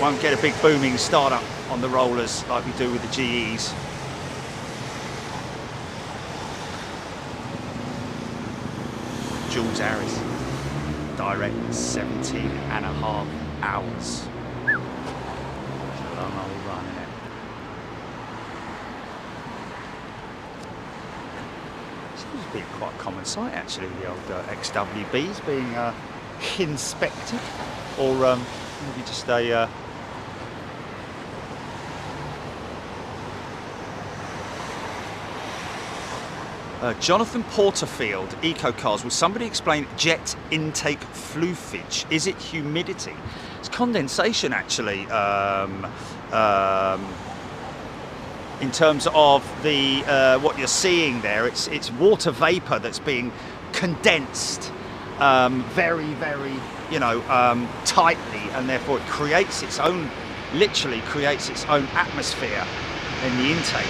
Won't get a big booming start up on the rollers like we do with the GEs. Jules Harris, direct 17.5 hours. It's a long old run, isn't it? Seems to be quite a common sight actually, the old XWBs being inspected, or maybe just a Jonathan Porterfield, Eco Cars. Will somebody explain jet intake fluffage? Is it humidity? It's condensation actually. In terms of the what you're seeing there, it's water vapor that's being condensed very, you know, tightly, and therefore it creates its own, literally creates its own atmosphere in the intake.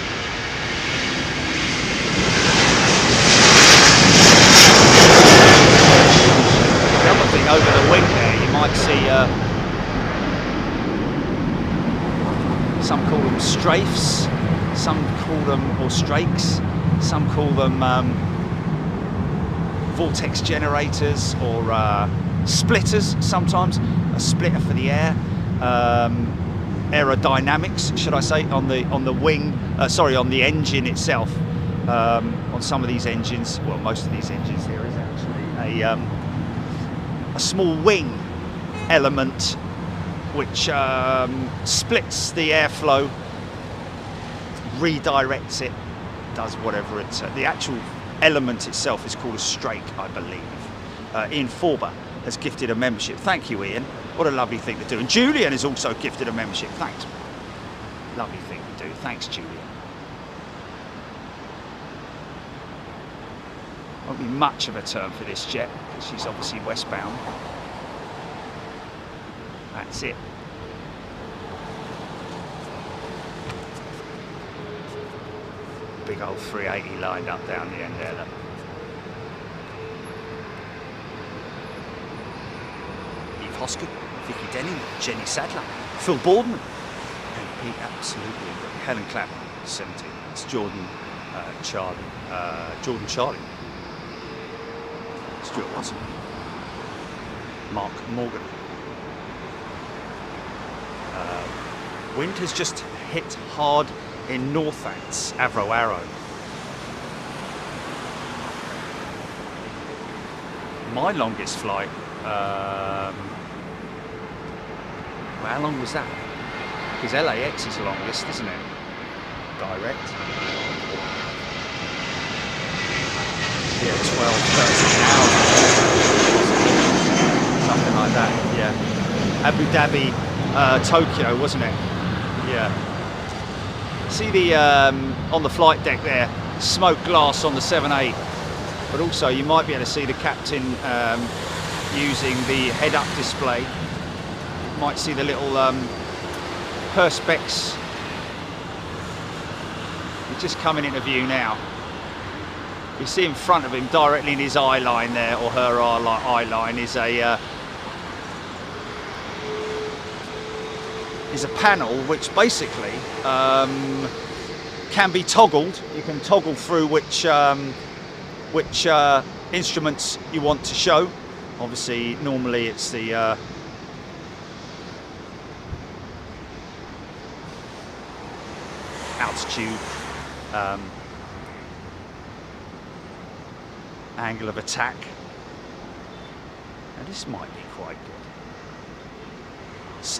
The other thing over the wing there, you might see some call them strafes, some call them, or strakes, some call them vortex generators, or splitters sometimes, a splitter for the air, aerodynamics, should I say, on the wing, sorry, on the engine itself. On some of these engines, well, most of these engines, there is actually a small wing element which splits the airflow, redirects it, does whatever it's. The actual element itself is called a strake, I believe. Ian Forber has gifted a membership. Thank you, Ian. What a lovely thing to do. And Julian has also gifted a membership. Thanks. Lovely thing to do. Thanks, Julian. Won't be much of a turn for this jet because she's obviously westbound. That's it. Big old 380 lined up down the end there. Look. Hoskin, Vicky Denning, Jenny Sadler, Phil Boardman, and Pete absolutely, Helen Clapp, 17. It's Jordan Charlie, Stuart Watson, Mark Morgan. Wind has just hit hard in Northants, Avro Arrow. My longest flight, well, how long was that? Because LAX is the longest, isn't it? Direct. Yeah, 12, 13 hours. Something like that, yeah. Abu Dhabi, Tokyo, wasn't it? Yeah. See the, on the flight deck there, smoked glass on the 7-8. But also you might be able to see the captain using the head-up display. You might see the little perspex. He's just coming into view now. You see in front of him, directly in his eye line there, or her eye line, is a panel which basically can be toggled. You can toggle through which instruments you want to show. Obviously, normally it's the altitude, angle of attack. Now this might be quite good.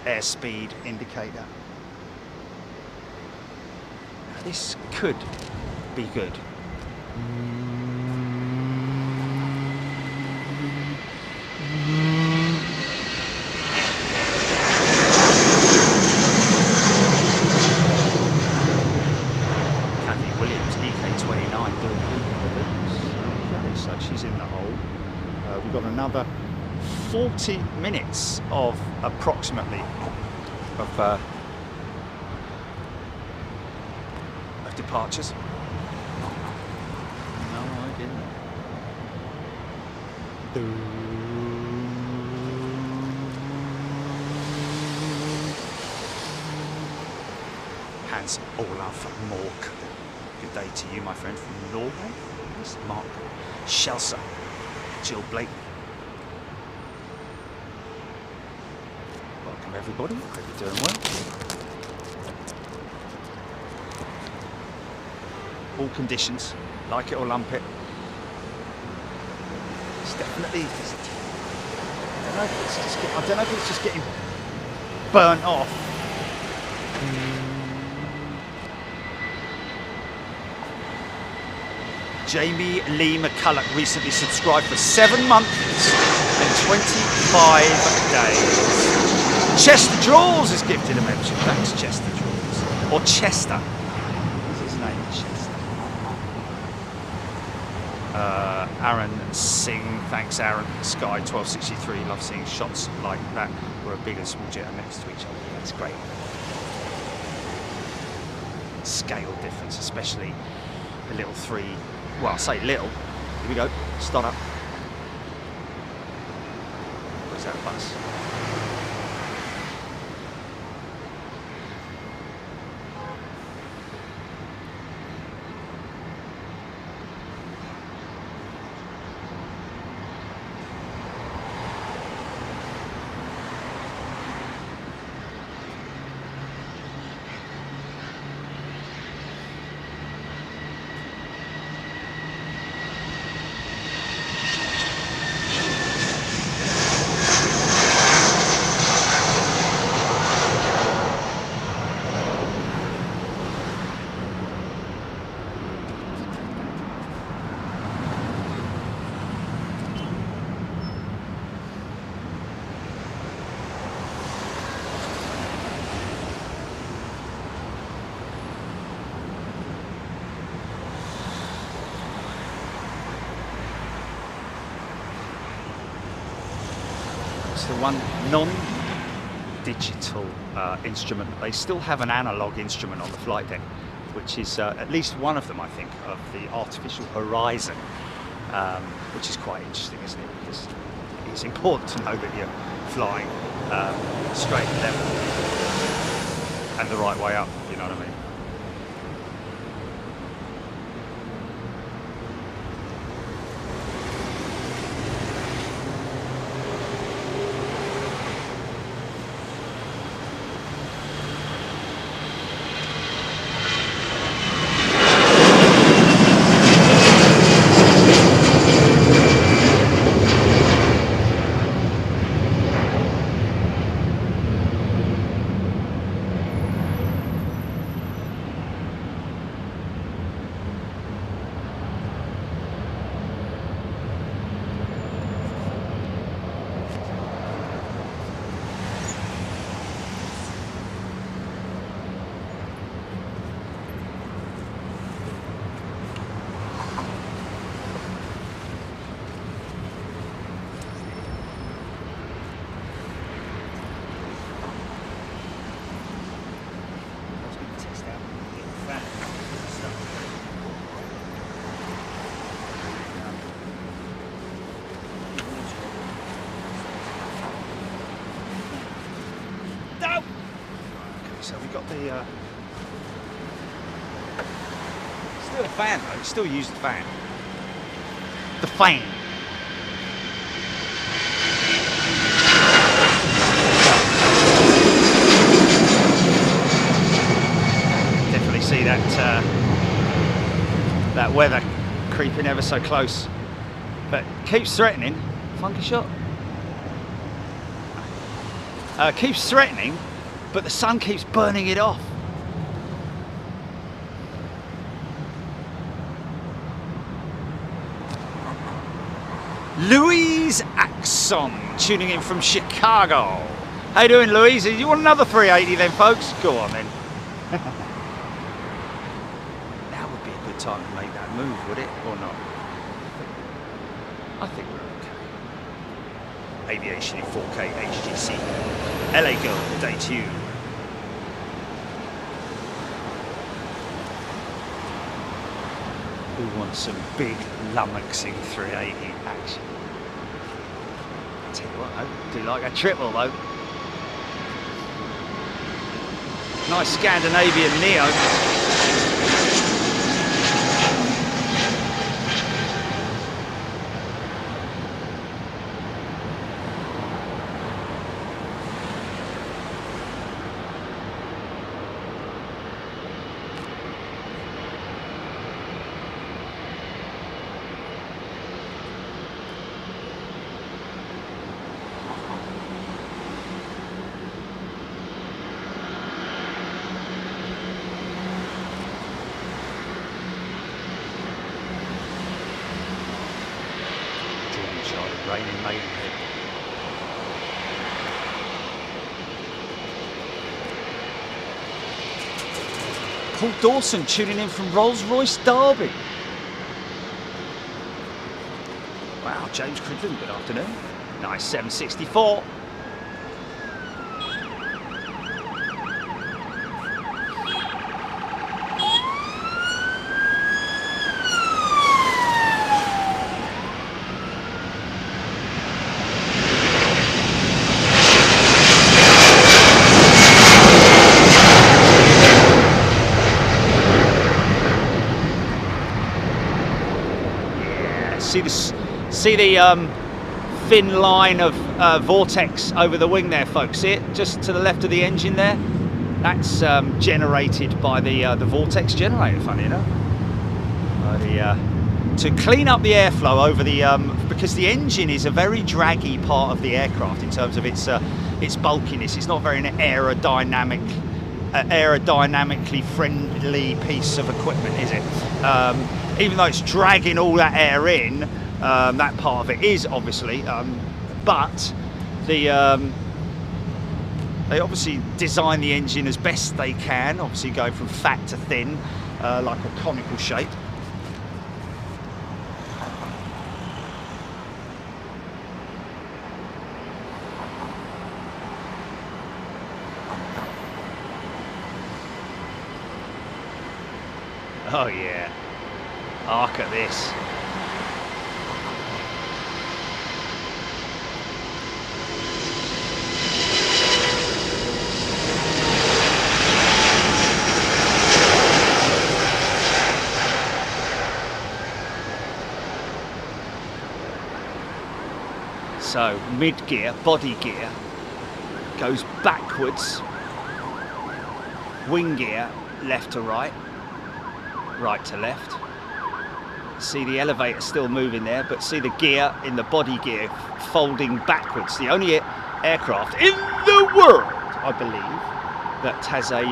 Airspeed indicator. Now this could be good. So she's in the hole. We've got another 40 minutes of approximately of departures. No, I didn't. Hans Olaf Mork. Good day to you, my friend, from Norway. Yes, Mark Shelser, Jill Blake. Welcome everybody, hope you're doing well. All conditions, like it or lump it. It's definitely, I don't know if it's just getting burnt off. Jamie Lee McCulloch recently subscribed for 7 months and 25 days. Chester Draws is gifted a membership. Thanks, Chester Draws. Or Chester. What's his name? Chester. Aaron Singh. Thanks, Aaron. Sky 1263. Love seeing shots like that where a big and small jet are next to each other. That's great. Scale difference, especially the little 3. Well, I say little. Here we go. Start up. Where's that bus? The one non-digital instrument. They still have an analog instrument on the flight deck, which is at least one of them, I think, of the artificial horizon, which is quite interesting, isn't it? Because it's important to know that you're flying straight and level and the right way up, you know what I mean. So we've got the still a fan though, still use the fan. The fan. Definitely see that that weather creeping ever so close, but keeps threatening. Funky shot. Keeps threatening, but the sun keeps burning it off. Louise Axon tuning in from Chicago. How you doing, Louise? You want another 380 then, folks? Go on then. Now would be a good time to make that move, would it? Or not? I think we're okay. Aviation in 4K HGC. LA Girl, day 2. Who wants some big lummoxing 380 action? I tell you what, I do like a triple though. Nice Scandinavian neo. Raining Maidenhead. Paul Dawson tuning in from Rolls-Royce Derby. Wow, James Cridlin, good afternoon. Nice 764. See the thin line of vortex over the wing there, folks. See it just to the left of the engine there? That's generated by the vortex generator, funny enough. To clean up the airflow over the because the engine is a very draggy part of the aircraft in terms of its bulkiness. It's not very an aerodynamically friendly piece of equipment, is it? Even though it's dragging all that air in, that part of it is obviously, but they obviously design the engine as best they can, obviously going from fat to thin, like a conical shape. Oh yeah, look at this. So mid-gear, body gear, goes backwards, wing gear, left to right, right to left. See the elevator still moving there, but see the gear in the body gear folding backwards. The only aircraft in the world, I believe, that has an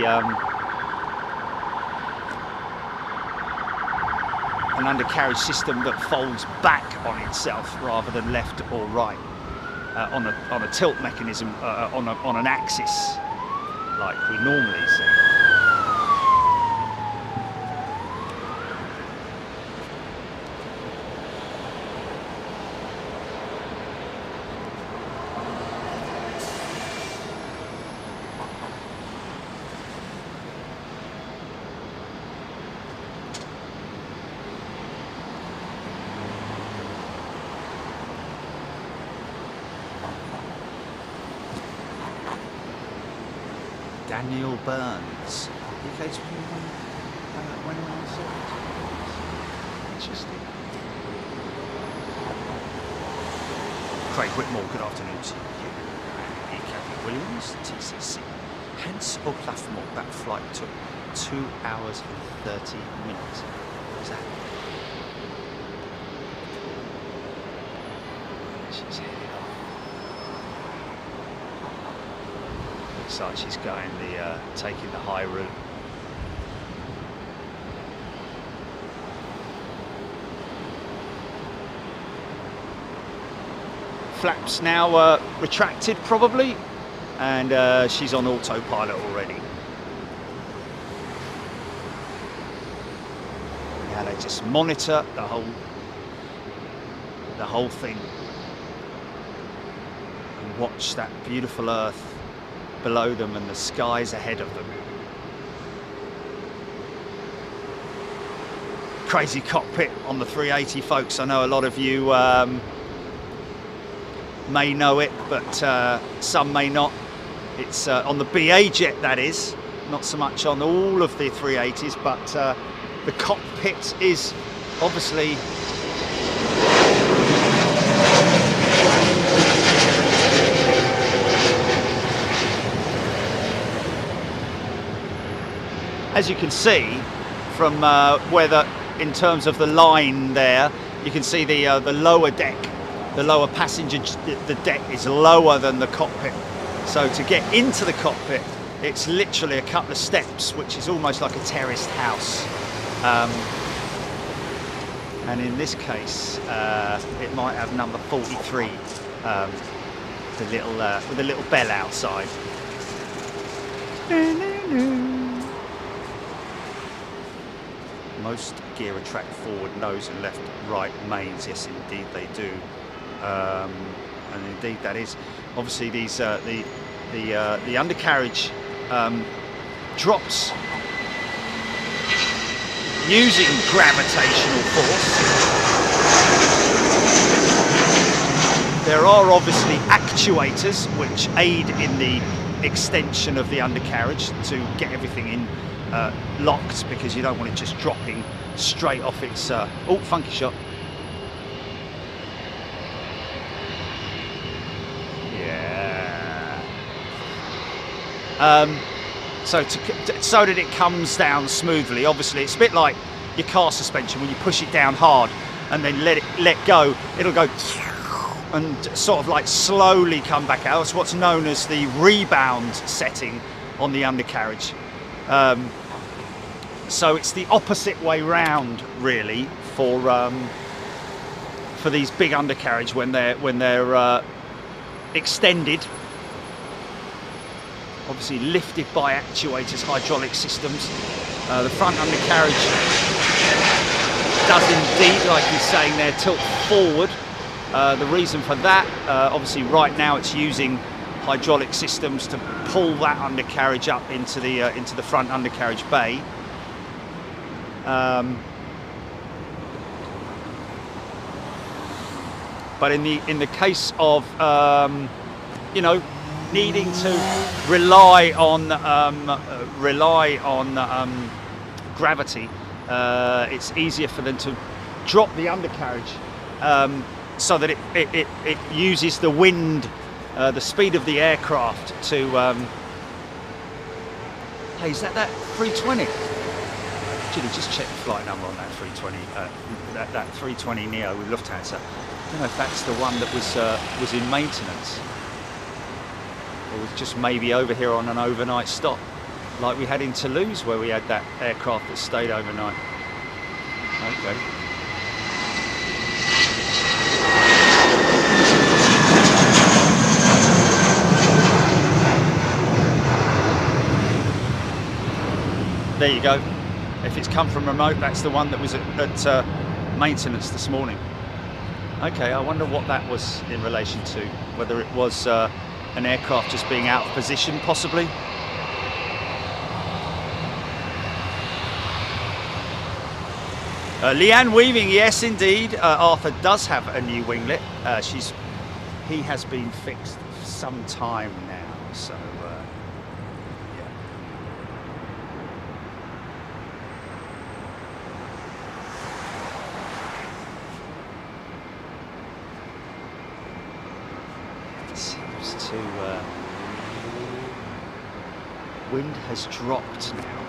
undercarriage system that folds back on itself rather than left or right, on a tilt mechanism, on an axis like we normally see. Daniel Burns. UK when I saw it. Interesting. Craig Whitmore, good afternoon to you. Kathy Williams, TCC. Hence or Plathmore, that flight took 2 hours and 30 minutes. What was that? She's headed off. Looks like she's going taking the high route. Flaps now retracted probably, and she's on autopilot already. Yeah, they just monitor the whole thing and watch that beautiful Earth below them and the skies ahead of them. Crazy cockpit on the 380, folks. I know a lot of you may know it, but some may not. It's on the BA jet, that is, not so much on all of the 380s, but the cockpit is obviously as you can see from in terms of the line there, you can see the lower deck, the lower passenger, the deck is lower than the cockpit. So to get into the cockpit, it's literally a couple of steps, which is almost like a terraced house. And in this case, it might have number 43, with a little bell outside. Most gear retract forward, nose and left, right mains. Yes, indeed they do. And indeed that is obviously these the undercarriage drops using gravitational force. There are obviously actuators which aid in the extension of the undercarriage to get everything in locked, because you don't want it just dropping straight off its oh, funky shot. Yeah. So that it comes down smoothly. Obviously it's a bit like your car suspension. When you push it down hard and then let go, it'll go and sort of like slowly come back out. That's what's known as the rebound setting on the undercarriage. So it's the opposite way round, really, for these big undercarriage when they're extended. Obviously lifted by actuators, hydraulic systems. The front undercarriage does indeed, like he's saying there, tilt forward. The reason for that, obviously right now it's using hydraulic systems to pull that undercarriage up into the front undercarriage bay. But in the case of you know, needing to rely on gravity, it's easier for them to drop the undercarriage so that it uses the wind, the speed of the aircraft to. Hey, is that 320? Actually, just check the flight number on that 320. That 320 Neo with Lufthansa. I don't know if that's the one that was in maintenance, or was just maybe over here on an overnight stop, like we had in Toulouse, where we had that aircraft that stayed overnight. Okay. There you go. If it's come from remote, that's the one that was at maintenance this morning. Okay, I wonder what that was in relation to. Whether it was an aircraft just being out of position, possibly. Leanne Weaving, yes indeed. Arthur does have a new winglet. He has been fixed for some time now, so yeah. It seems to wind has dropped now.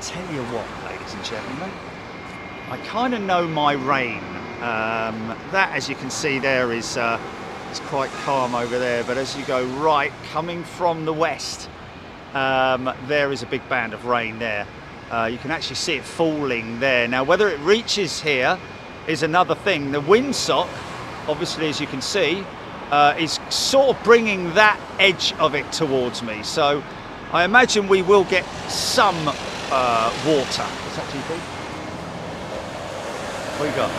Tell you what, ladies and gentlemen, I kind of know my rain. That, as you can see there, is quite calm over there, but as you go right, coming from the west, there is a big band of rain there. You can actually see it falling there. Now, whether it reaches here is another thing. The windsock, obviously, as you can see, is sort of bringing that edge of it towards me. So I imagine we will get some water. What's that, GP? What you got?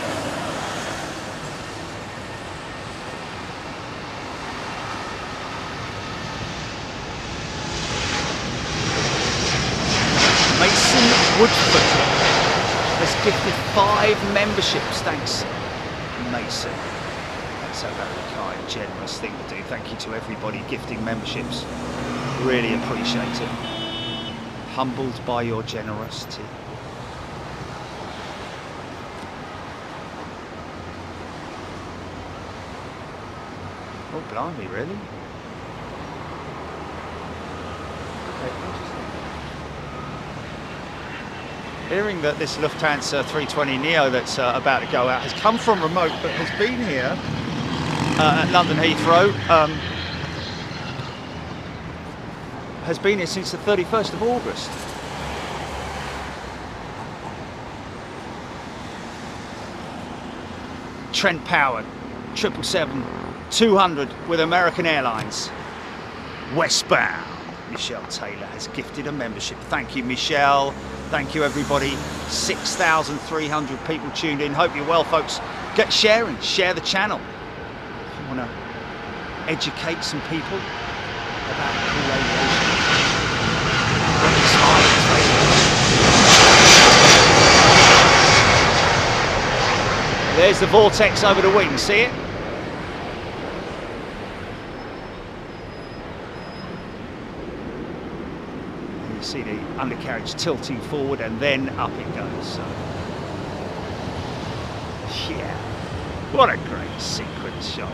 Mason Woodford has gifted 5 memberships. Thanks, Mason. That's a very kind, generous thing to do. Thank you to everybody gifting memberships. Really appreciate it. Humbled by your generosity. Oh, blimey, really? Okay, interesting. Hearing that this Lufthansa 320 Neo that's about to go out has come from remote, but has been here at London Heathrow. Has been here since the 31st of August. Trent Power, 777-200 with American Airlines. Westbound. Michelle Taylor has gifted a membership. Thank you, Michelle. Thank you, everybody. 6,300 people tuned in. Hope you're well, folks. Get sharing, share the channel. If you want to educate some people about cool aviation. There's the vortex over the wing, see it? And you see the undercarriage tilting forward and then up it goes. So, yeah, what a great sequence shot.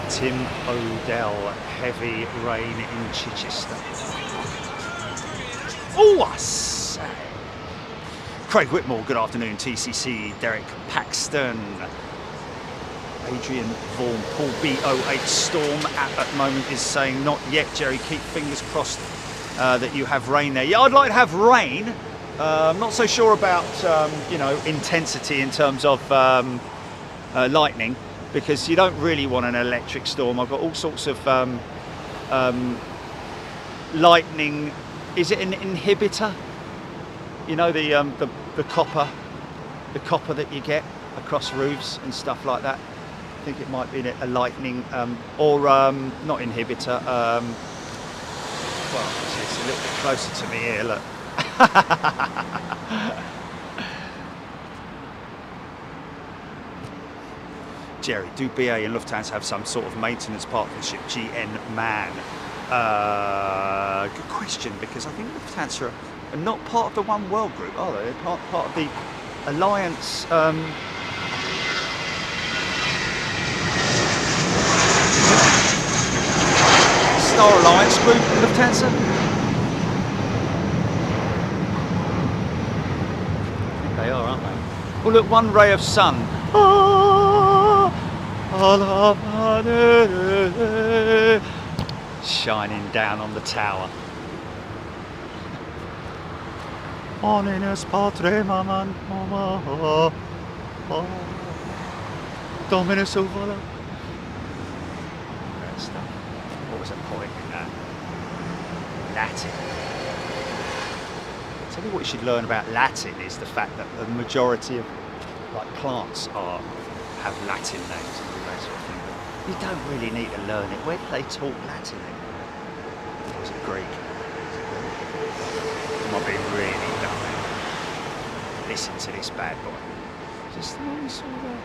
Tim O'Dell, heavy rain in Chichester. Oh, I say. Craig Whitmore, good afternoon. TCC, Derek Paxton, Adrian Vaughan, Paul B08 Storm at that moment is saying not yet, Jerry. Keep fingers crossed that you have rain there. Yeah, I'd like to have rain. I'm not so sure about, you know, intensity in terms of lightning, because you don't really want an electric storm. I've got all sorts of lightning. Is it an inhibitor? You know, the copper that you get across roofs and stuff like that. I think it might be a lightning or not inhibitor. Well, it's a little bit closer to me here. Look. Jerry, do BA and Lufthansa have some sort of maintenance partnership? GN Man. Good question, because I think Lufthansa are not part of the One World group, are they? They're part of the Alliance. Star Alliance group, Lufthansa. I think they are, aren't they? Oh look, one ray of sun. Shining down on the tower. Dominus Patrem Dominus Uvala. What was the point in that? Latin. I'll tell you what you should learn about Latin is the fact that the majority of like plants have Latin names and all that sort of thing. But you don't really need to learn it. Where do they talk Latin in? Or was it Greek? Am I being really dumb? Listen to this bad boy. Just nice all that.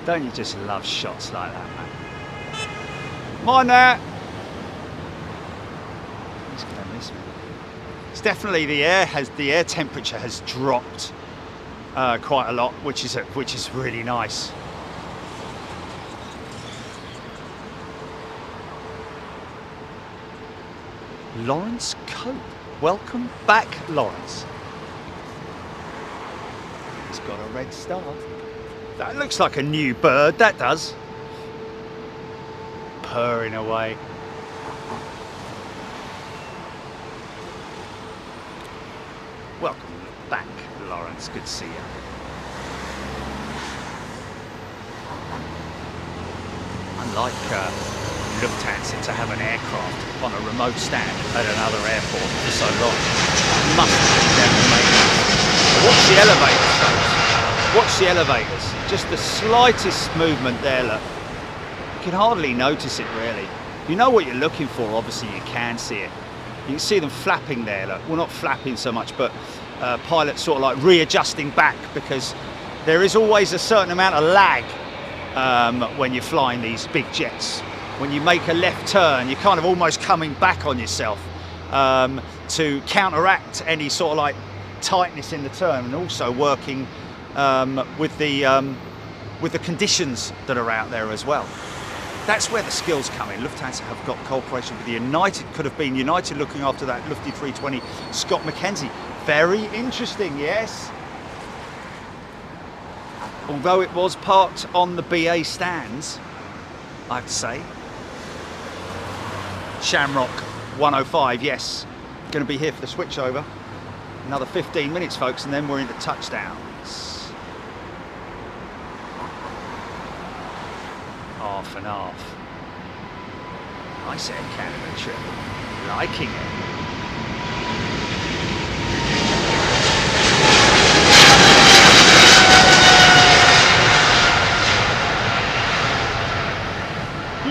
Don't you just love shots like that, man? Come on now! He's gonna miss me. It's definitely the air temperature has dropped quite a lot, which is really nice. Lawrence Cope, welcome back, Lawrence. He's got a red star. That looks like a new bird, that does. Purring away. Welcome back, Lawrence. Good to see you. Unlike Lufthansa to have an aircraft on a remote stand at another airport for so long, must have been down the maintenance. Watch the elevators, folks. Watch the elevators. Just the slightest movement there, look. You can hardly notice it, really. You know what you're looking for, obviously you can see it. You can see them flapping there, look. Well, not flapping so much, but pilots sort of like readjusting back, because there is always a certain amount of lag when you're flying these big jets. When you make a left turn, you're kind of almost coming back on yourself to counteract any sort of like tightness in the turn, and also working with the conditions that are out there as well. That's where the skills come in. Lufthansa have got cooperation with the United, could have been United looking after that Lufty 320 Scott McKenzie. Very interesting, yes. Although it was parked on the BA stands, I have to say. Shamrock 105, yes. Going to be here for the switchover. Another 15 minutes, folks, and then we're into touchdowns. Half and half. Nice Air Canada trip. Liking it.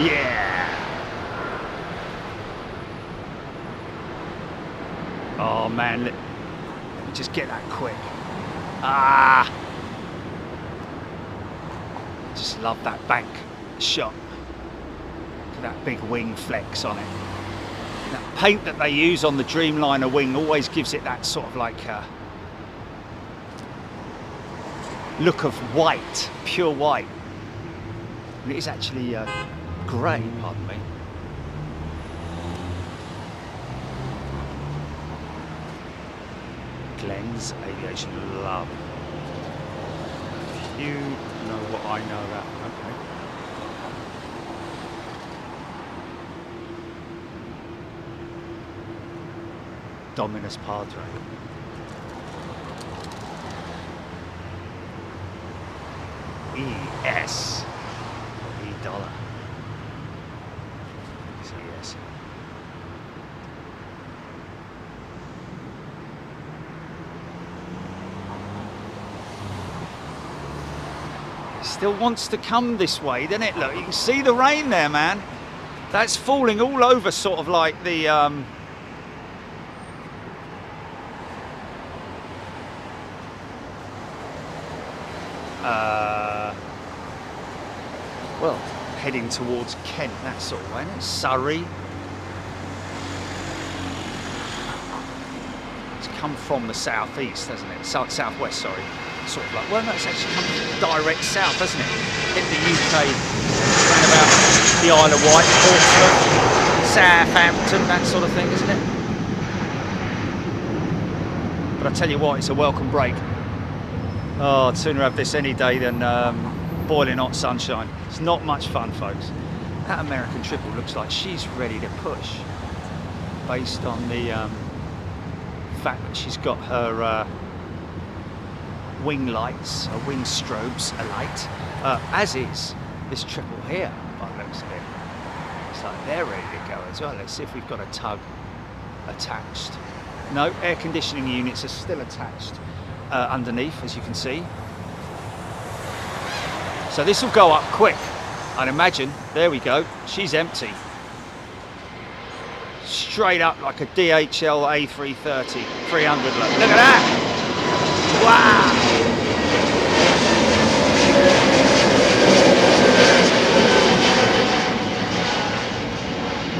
Yeah. Oh man, let me just get that quick. Ah. Just love that bank shot. Look at that big wing flex on it. That paint that they use on the Dreamliner wing always gives it that sort of like look of white, pure white. And it is actually grey, pardon me. Glenn's Aviation Love. You know what I know about. Okay. Dominus Padre. ES. $E. Yes. still wants to come this way, doesn't it? Look, you can see the rain there, man. That's falling all over, sort of like the well, heading towards Kent, that sort of way, isn't it? Surrey. It's come from the southeast, hasn't it? Southwest, sorry. Sort of like, well, no, it's actually come direct south, hasn't it? In the UK, around about the Isle of Wight, Portsmouth, Southampton, that sort of thing, isn't it? But I tell you what, it's a welcome break. Oh, I'd sooner have this any day than boiling hot sunshine. It's not much fun, folks. That American triple looks like she's ready to push, based on the fact that she's got her wing lights, her wing strobes alight, as is this triple here, by the looks of it. It's like they're ready to go as well. Let's see if we've got a tug attached. No, air conditioning units are still attached underneath, as you can see. So this will go up quick, I'd imagine. There we go, she's empty. Straight up like a DHL A330, 300, look at that! Wow!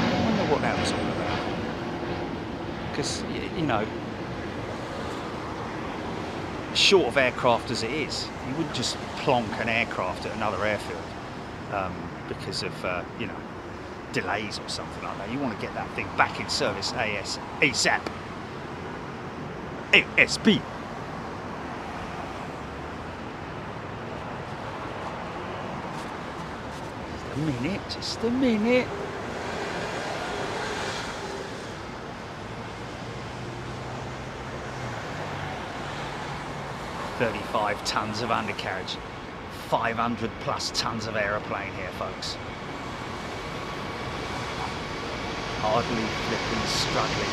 I wonder what that was all about. Because, you know, short of aircraft as it is, you wouldn't just plonk an aircraft at another airfield because of, you know, delays or something like that. You want to get that thing back in service ASAP. ASP. Just a minute. $35 tons of undercarriage, 500 plus tons of aeroplane here, folks. Hardly flipping struggling.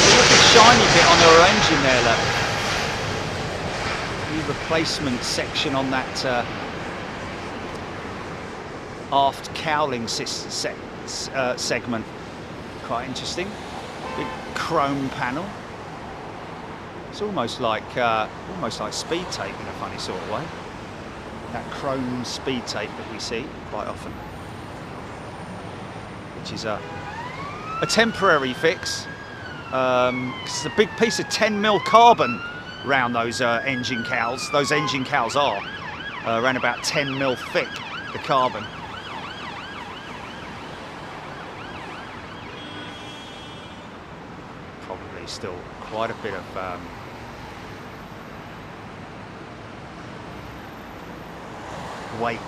Look at the shiny bit on her engine there, look. The replacement section on that aft cowling segment. Quite interesting. Big chrome panel. It's almost like speed tape in a funny sort of way. That chrome speed tape that we see quite often, which is a temporary fix. It's a big piece of 10mm carbon around those engine cowls. Those engine cowls are around about 10mm thick, the carbon. Probably still quite a bit of wake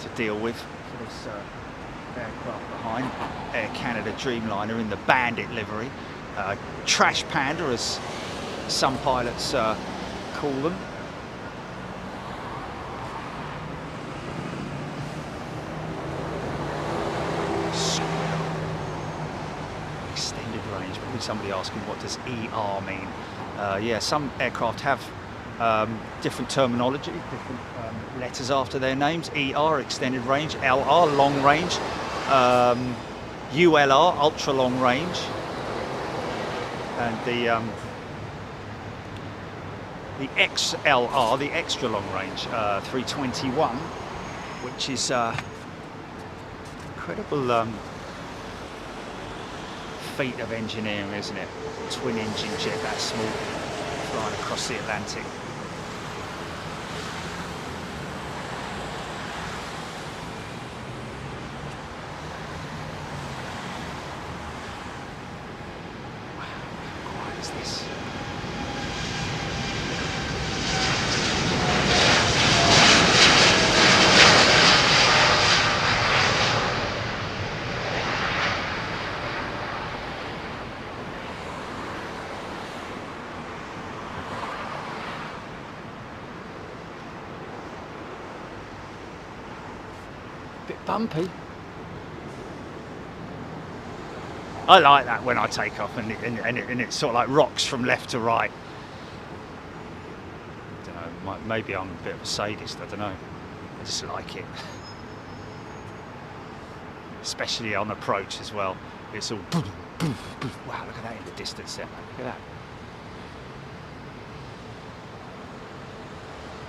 to deal with for this aircraft behind. Air Canada Dreamliner in the Bandit livery. Trash panda, as some pilots call them. Extended range. Probably somebody asking, what does ER mean? Yeah, some aircraft have different terminology, different letters after their names. ER, extended range. LR, long range. ULR, ultra long range. And the XLR, the extra long range, 321, which is incredible feat of engineering, isn't it? Twin engine jet that small, flying across the Atlantic. Bit bumpy. I like that when I take off and it sort of like rocks from left to right. I don't know, maybe I'm a bit of a sadist, I don't know. I just like it. Especially on approach as well. It's all boom, boom, boom. Wow, look at that in the distance there, man. Look at that.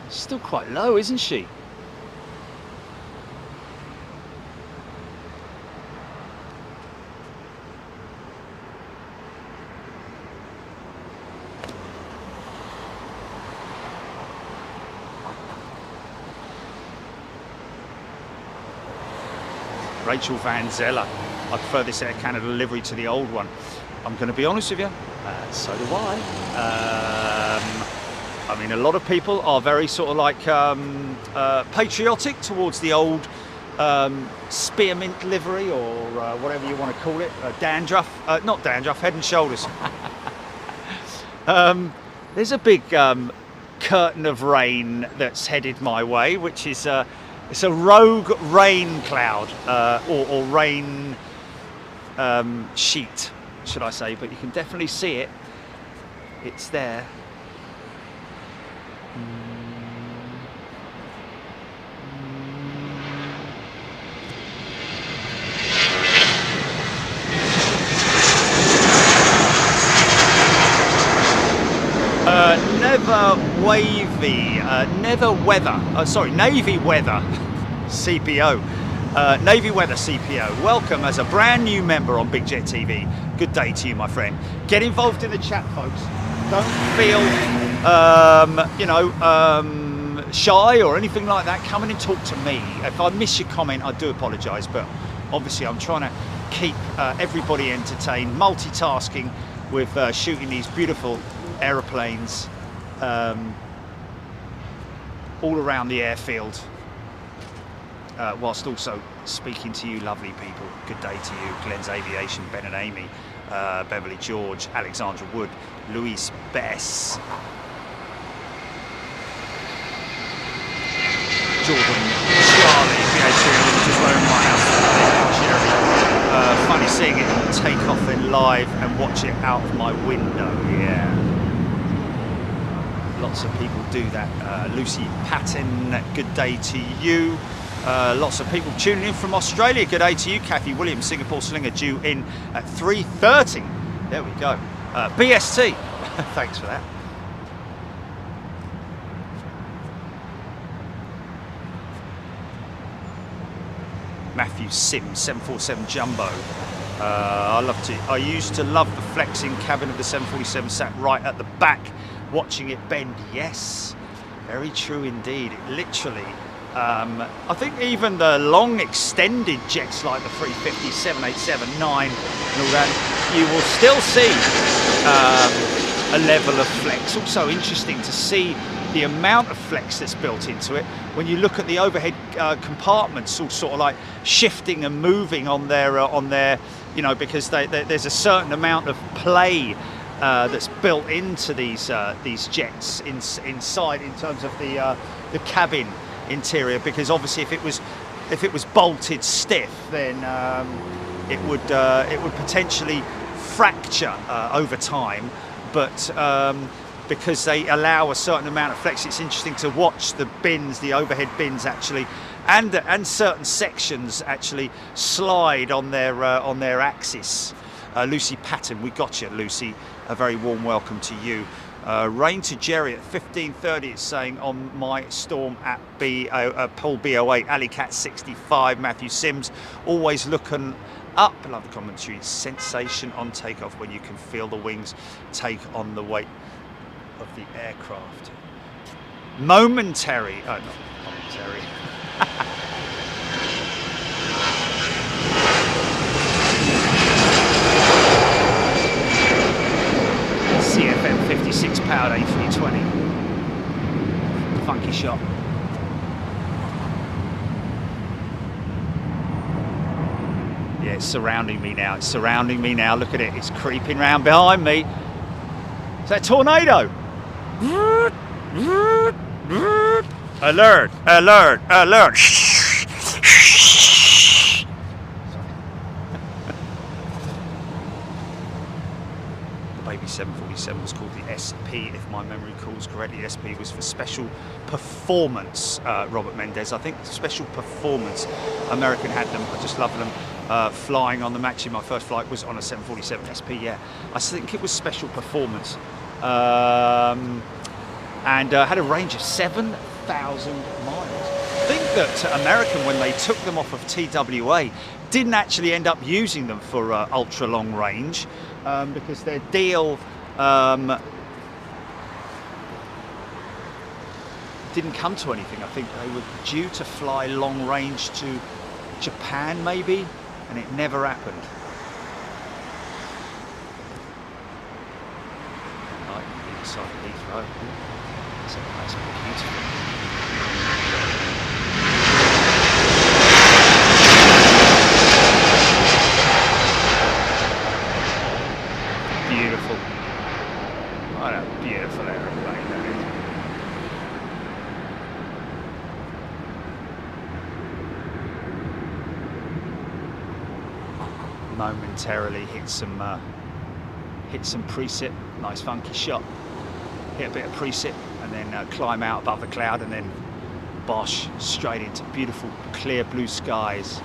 She's still quite low, isn't she? Rachel Van Zeller. I prefer this Air Canada livery to the old one. I'm going to be honest with you, so do I. I mean, a lot of people are very sort of like patriotic towards the old spearmint livery, or whatever you want to call it, dandruff, not dandruff, Head and Shoulders. There's a big curtain of rain that's headed my way, which is it's a rogue rain cloud, or rain sheet, should I say, but you can definitely see it. It's there. Never wavy, never weather, Navy weather CPO. Navy weather CPO, welcome as a brand new member on Big Jet TV. Good day to you, my friend. Get involved in the chat, folks. Don't feel shy or anything like that. Come in and talk to me. If I miss your comment, I do apologise, but obviously I'm trying to keep everybody entertained, multitasking with shooting these beautiful aeroplanes all around the airfield, whilst also speaking to you lovely people. Good day to you. Glenn's Aviation, Ben and Amy, Beverly George, Alexandra Wood, Louise Bess, Jordan, Charlie, just wearing my house. Funny seeing it take off in live and watch it out of my window. Yeah. Lots of people do that. Lucy Patton, good day to you. Lots of people tuning in from Australia. Good day to you. Kathy Williams, Singapore Slinger, due in at 3:30. There we go. BST. Thanks for that. Matthew Sims, 747 Jumbo. I used to love the flexing cabin of the 747, sat right at the back watching it bend. Yes, very true indeed. It literally, I think even the long extended jets like the 350, 787, 9 and all that, you will still see a level of flex. Also interesting to see the amount of flex that's built into it when you look at the overhead compartments all sort of like shifting and moving on their because there's a certain amount of play that's built into these jets inside in terms of the cabin interior, because obviously if it was bolted stiff, then it would potentially fracture over time, but because they allow a certain amount of flex, it's interesting to watch the bins, the overhead bins actually, and certain sections actually slide on their axis. Lucy Patton, we got you, Lucy. A very warm welcome to you. Rain to Jerry at 15:30. It's saying on my Storm at Paul B08, Alicat 65, Matthew Sims, always looking up. I love the commentary. Sensation on takeoff when you can feel the wings take on the weight of the aircraft. Momentary. Oh, not momentary. CFM 56 powered A320. Funky shot. Yeah, it's surrounding me now. It's surrounding me now. Look at it. It's creeping round behind me. Is that a tornado? Alert! Alert! Alert! 747 was called the SP, if my memory calls correctly. The SP was for Special Performance, Robert Mendez. I think Special Performance. American had them. I just love them. Flying on them. Actually, my first flight was on a 747 SP, yeah. I think it was Special Performance. And had a range of 7,000 miles. I think that American, when they took them off of TWA, didn't actually end up using them for ultra long range because their deal didn't come to anything. I think they were due to fly long range to Japan maybe, and it never happened. Like inside Heathrow, it's beautiful. Beautiful. What a beautiful aeroplane that is. Momentarily hit some precip, nice funky shot. Hit a bit of precip and then climb out above the cloud and then bosh, straight into beautiful clear blue skies.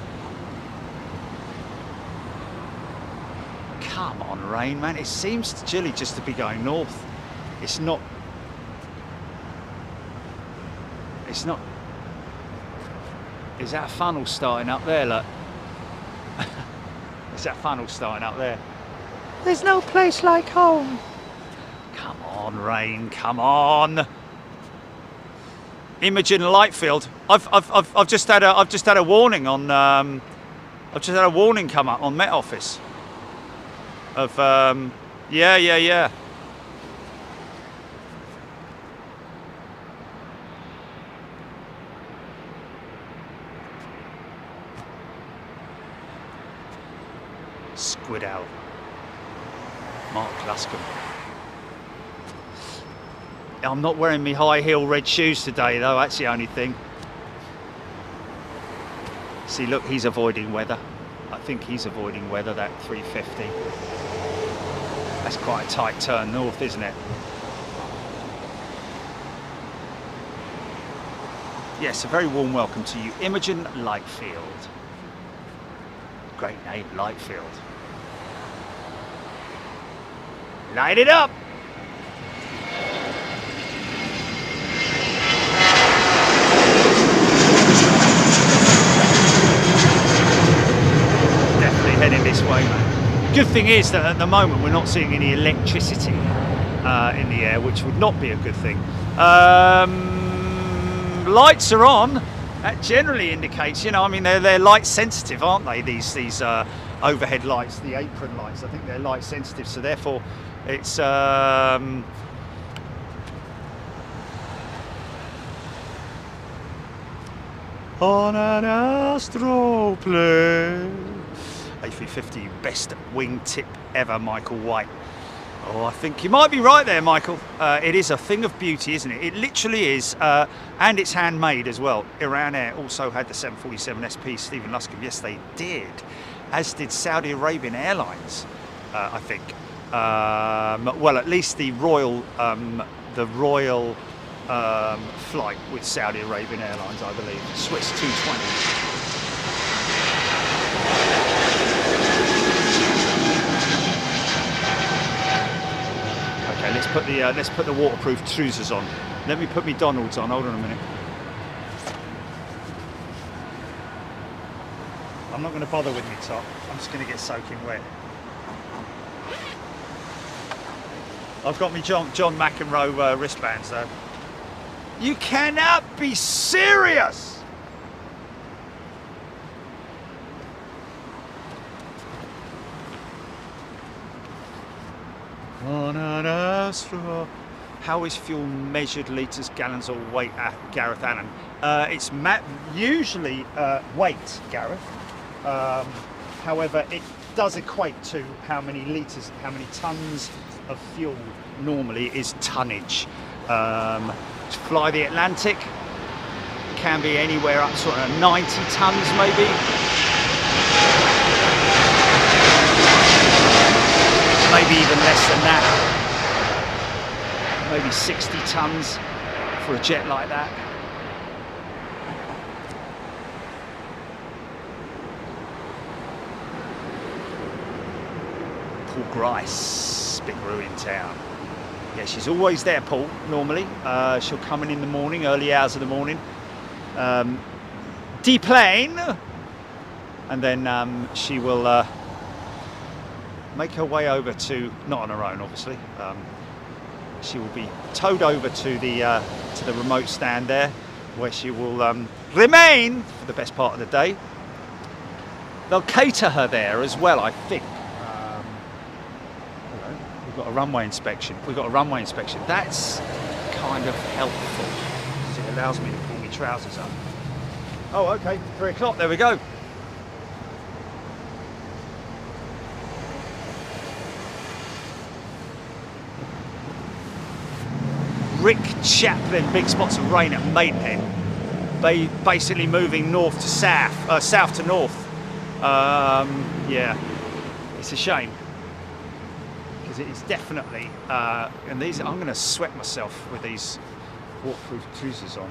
Come on, rain, man. It seems chilly just to be going north. It's not. Is that a funnel starting up there, look? Is that funnel starting up there? There's no place like home. Come on, rain, come on. Imogen Lightfield. I've just had a warning on I've just had a warning come up on Met Office. Of yeah. Squid Owl. Mark Luscombe. I'm not wearing my high heel red shoes today though, that's the only thing. See, look, he's avoiding weather. I think he's avoiding weather, that 350. That's quite a tight turn north, isn't it? Yes, a very warm welcome to you, Imogen Lightfield. Great name, Lightfield. Light it up! Definitely heading this way, man. Good thing is that at the moment we're not seeing any electricity in the air, which would not be a good thing. Lights are on. That generally indicates, you know, I mean, they're light sensitive, aren't they? These overhead lights, the apron lights. I think they're light sensitive, so therefore it's on an astroplane. A350, best wingtip ever, Michael White. Oh, I think you might be right there, Michael. It is a thing of beauty, isn't it? It literally is, and it's handmade as well. Iran Air also had the 747 SP, Stephen Luscombe. Yes, they did, as did Saudi Arabian Airlines, I think. Well, at least the royal flight with Saudi Arabian Airlines, I believe. Swiss 220. Let's put the waterproof trousers on. Let me put me Donalds on. Hold on a minute. I'm not going to bother with my top. I'm just going to get soaking wet. I've got me John McEnroe wristbands though. You cannot be serious! On an Astro. How is fuel measured, litres, gallons or weight at Gareth Allen? It's usually weight, Gareth. However, it does equate to how many litres, how many tonnes of fuel normally is tonnage. To fly the Atlantic can be anywhere up to 90 tonnes maybe. Maybe even less than that. maybe 60 tons for a jet like that. Paul Grice, Bickeroo in town. Yeah, she's always there, Paul, normally. She'll come in the morning, early hours of the morning. Deplane, and then she will make her way over to, not on her own obviously, she will be towed over to the remote stand there, where she will remain for the best part of the day. They'll cater her there as well, I think. We've got a runway inspection. That's kind of helpful, because it allows me to pull my trousers up. Oh, okay, 3 o'clock, there we go. Rick Chaplin, big spots of rain at Maidenhead. Basically moving north to south, south to north. Yeah, it's a shame. Because it is definitely, and these, I'm going to sweat myself with these waterproof trousers on.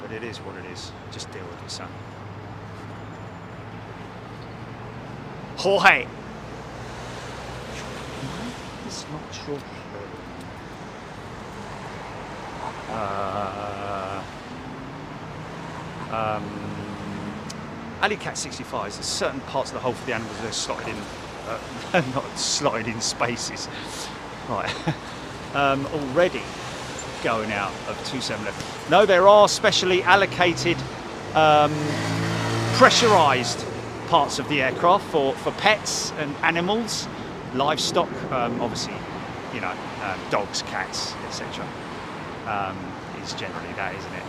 But it is what it is. Just deal with it, son. Jorge. It's not short. Alicat 65. There's certain parts of the hull for the animals that are slotted in, not slotted in spaces. Right. Already going out of 2711. No, there are specially allocated pressurized parts of the aircraft for pets and animals, livestock, obviously, you know, dogs, cats, etc. Is generally that, isn't it?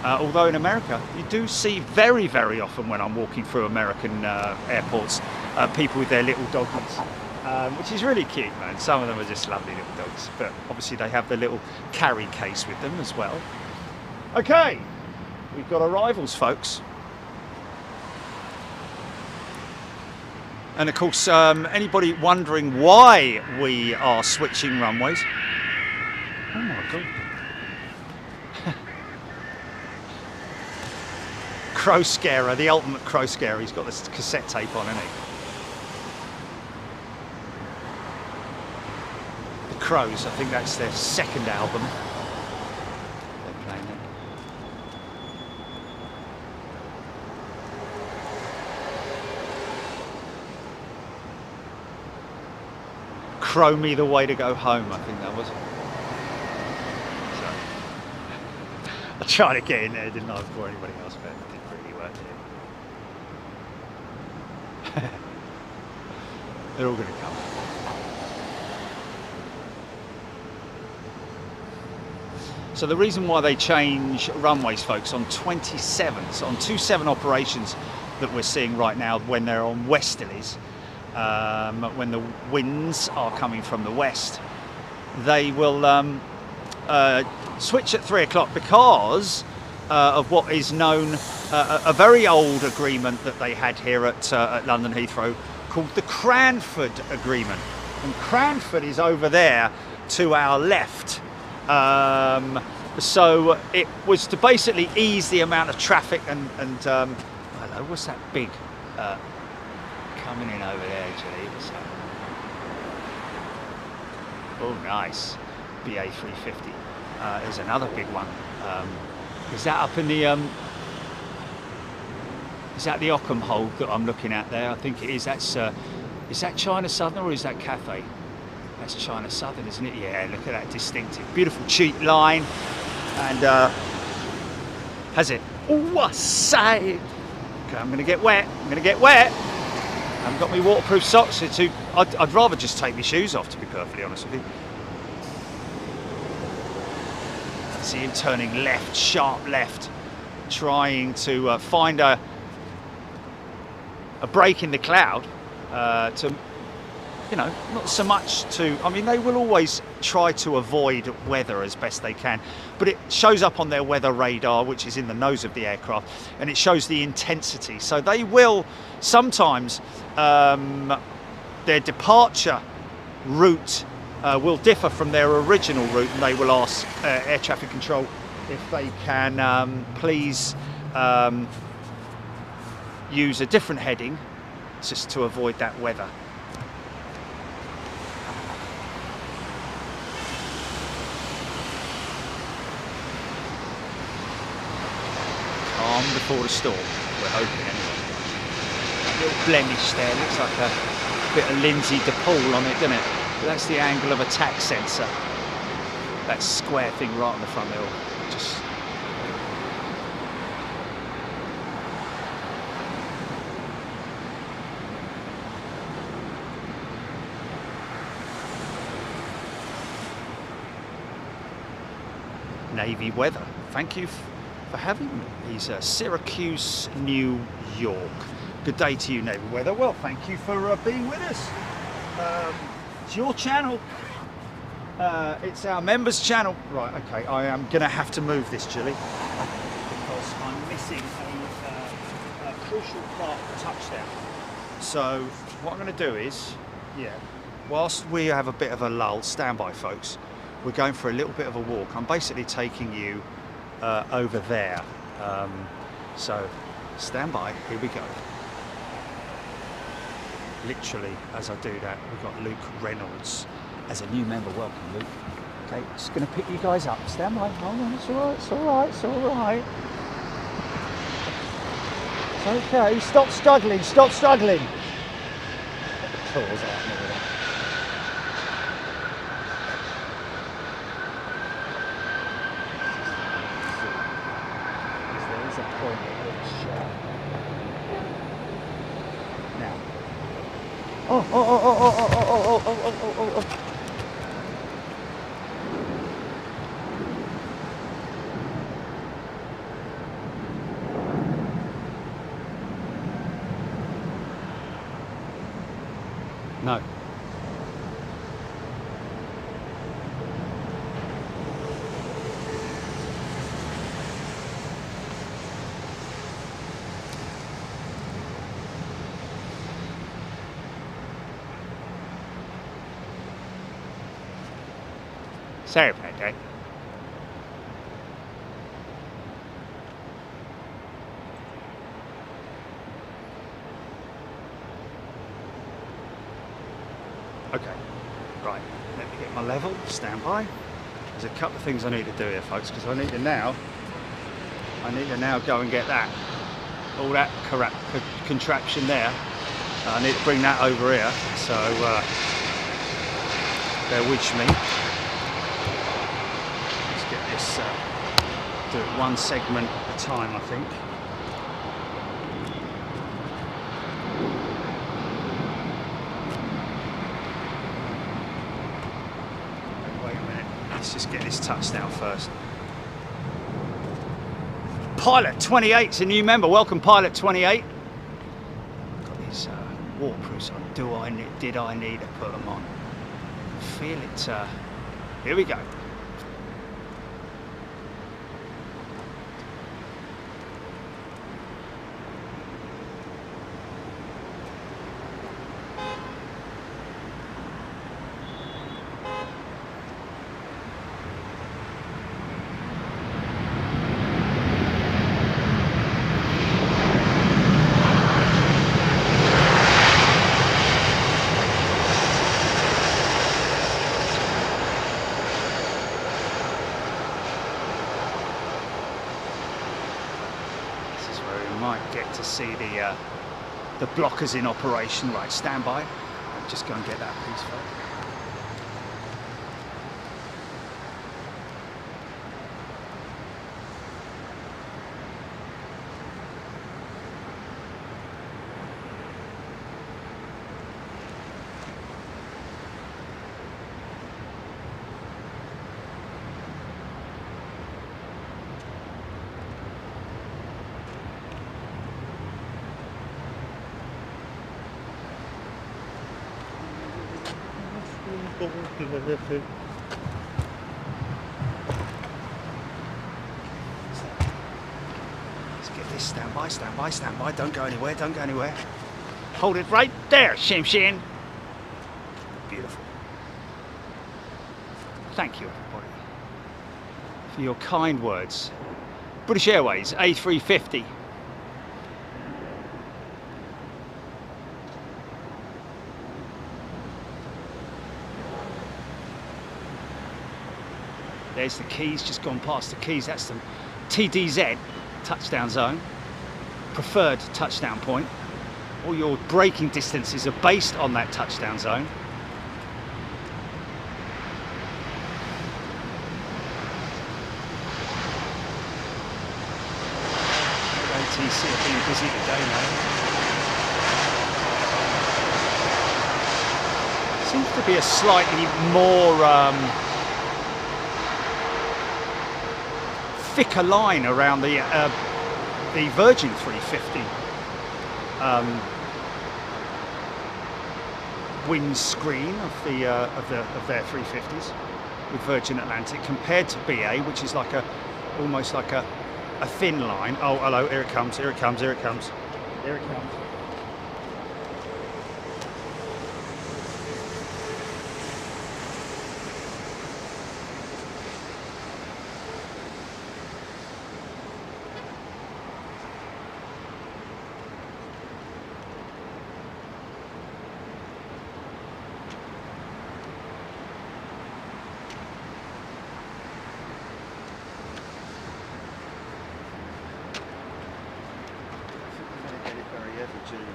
Although in America, you do see very, very often when I'm walking through American airports, people with their little doggies. Which is really cute, man. Some of them are just lovely little dogs, but obviously they have the little carry case with them as well. Okay, we've got arrivals, folks. And of course, anybody wondering why we are switching runways? Oh my God. Crow scarer, the ultimate crow scarer. He's got this cassette tape on, hasn't he? Crows, I think that's their second album. They're playing it. Crow Me the Way to Go Home, I think that was. So, I tried to get in there, didn't I, before anybody else, but it didn't really work, did it? They're all going to come. So the reason why they change runways, folks, on 27s, on 27 operations that we're seeing right now when they're on westerlies, when the winds are coming from the west, they will switch at 3 o'clock because of what is known, a very old agreement that they had here at London Heathrow called the Cranford Agreement. And Cranford is over there to our left. So it was to basically ease the amount of traffic and hello, what's that big coming in over there actually? What's that? Oh, nice. BA 350. There's another big one. Is that up in the is that the Ockham hold that I'm looking at there? I think it is. That's is that China Southern or is that Cathay? That's China Southern, isn't it? Yeah, look at that distinctive, beautiful cheat line, and has it? Oh, I say, okay, I'm going to get wet. I haven't got my waterproof socks. I'd rather just take my shoes off, to be perfectly honest with you. I see him turning left, sharp left, trying to find a break in the cloud to. You know, not so much to, I mean, they will always try to avoid weather as best they can, but it shows up on their weather radar, which is in the nose of the aircraft, and it shows the intensity. So they will sometimes, their departure route will differ from their original route, and they will ask air traffic control if they can please use a different heading just to avoid that weather. Calm before the storm, we're hoping anyway. That little blemish there looks like a bit of Lindsay DePaul on it, doesn't it? But that's the angle of attack sensor. That square thing right on the front there. Just Navy weather. Thank you for having me. He's Syracuse, New York. Good day to you, Navy weather. Well, thank you for being with us. It's your channel. It's our members' channel. Right, okay, I am going to have to move this, Julie, because I'm missing a crucial part of the touchdown. So what I'm going to do is, whilst we have a bit of a lull, stand by, folks. We're going for a little bit of a walk. I'm basically taking you over there. So stand by, here we go. Literally, as I do that, we've got Luke Reynolds as a new member. Welcome, Luke. Okay, just going to pick you guys up. Stand by. Hold on, it's all right, it's all right, it's all right. It's okay, stop struggling, stop struggling. Get the claws out and everything. There is a point at which now. Oh. No. Sorry about that. Okay, right, let me get my level, stand by. There's a couple of things I need to do here, folks, because I need to now go and get that, all that contraption there. I need to bring that over here, so bear with me. Let's get this, do it one segment at a time, I think. Let's just get this touchdown first. Pilot 28's a new member. Welcome, Pilot 28. Got these waterproofs on. Did I need to put them on? Feel it. Here we go. Get to see the blockers in operation. Right, stand by. I'll just go and get that piece first. Let's get this, stand by, stand by, stand by, don't go anywhere, don't go anywhere. Hold it right there, Shim Shin. Beautiful. Thank you, everybody, for your kind words. British Airways A350. There's the Keys, just gone past the Keys. That's the TDZ, touchdown zone, preferred touchdown point. All your braking distances are based on that touchdown zone. ATC have been busy today, mate. Seems to be a slightly more thicker line around the Virgin 350 windscreen of their 350s with Virgin Atlantic compared to BA, which is like almost like a thin line. Oh, hello, here it comes, here it comes, here it comes, here it comes.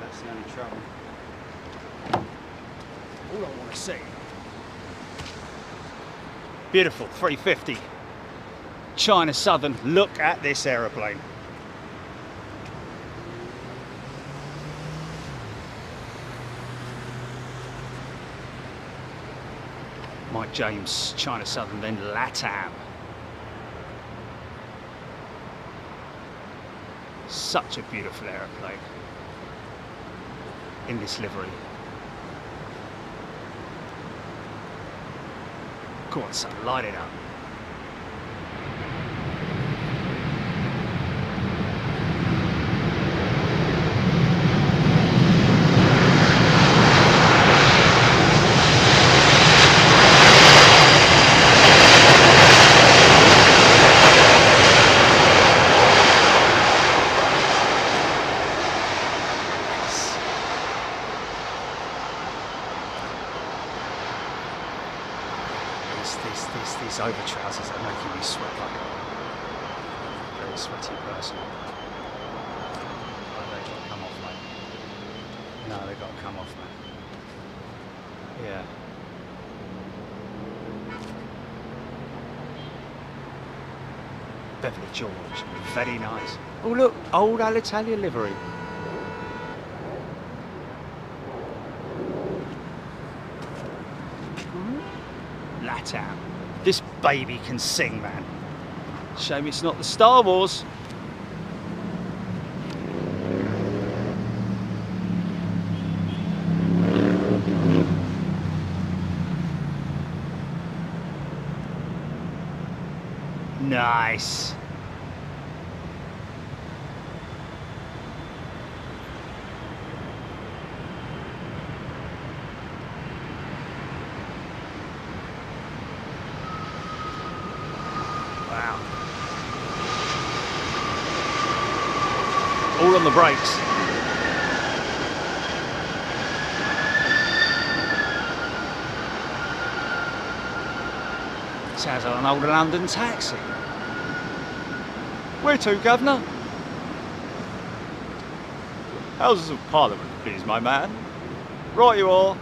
That's the only trouble. All I want to see. Beautiful 350. China Southern. Look at this aeroplane. Mike James, China Southern, then LATAM. Such a beautiful aeroplane in this livery. Go on, son, light it up. These over trousers are making me sweat like a very sweaty person. Oh, they've got to come off, mate. No, they've got to come off, mate. Yeah. Beverly George, very nice. Oh look, old Alitalia livery. LATAM. This baby can sing, man. Shame it's not the Star Wars. Nice. Wow. All on the brakes. Sounds like an old London taxi. Where to, Governor? Houses of Parliament, please, my man. Right you are.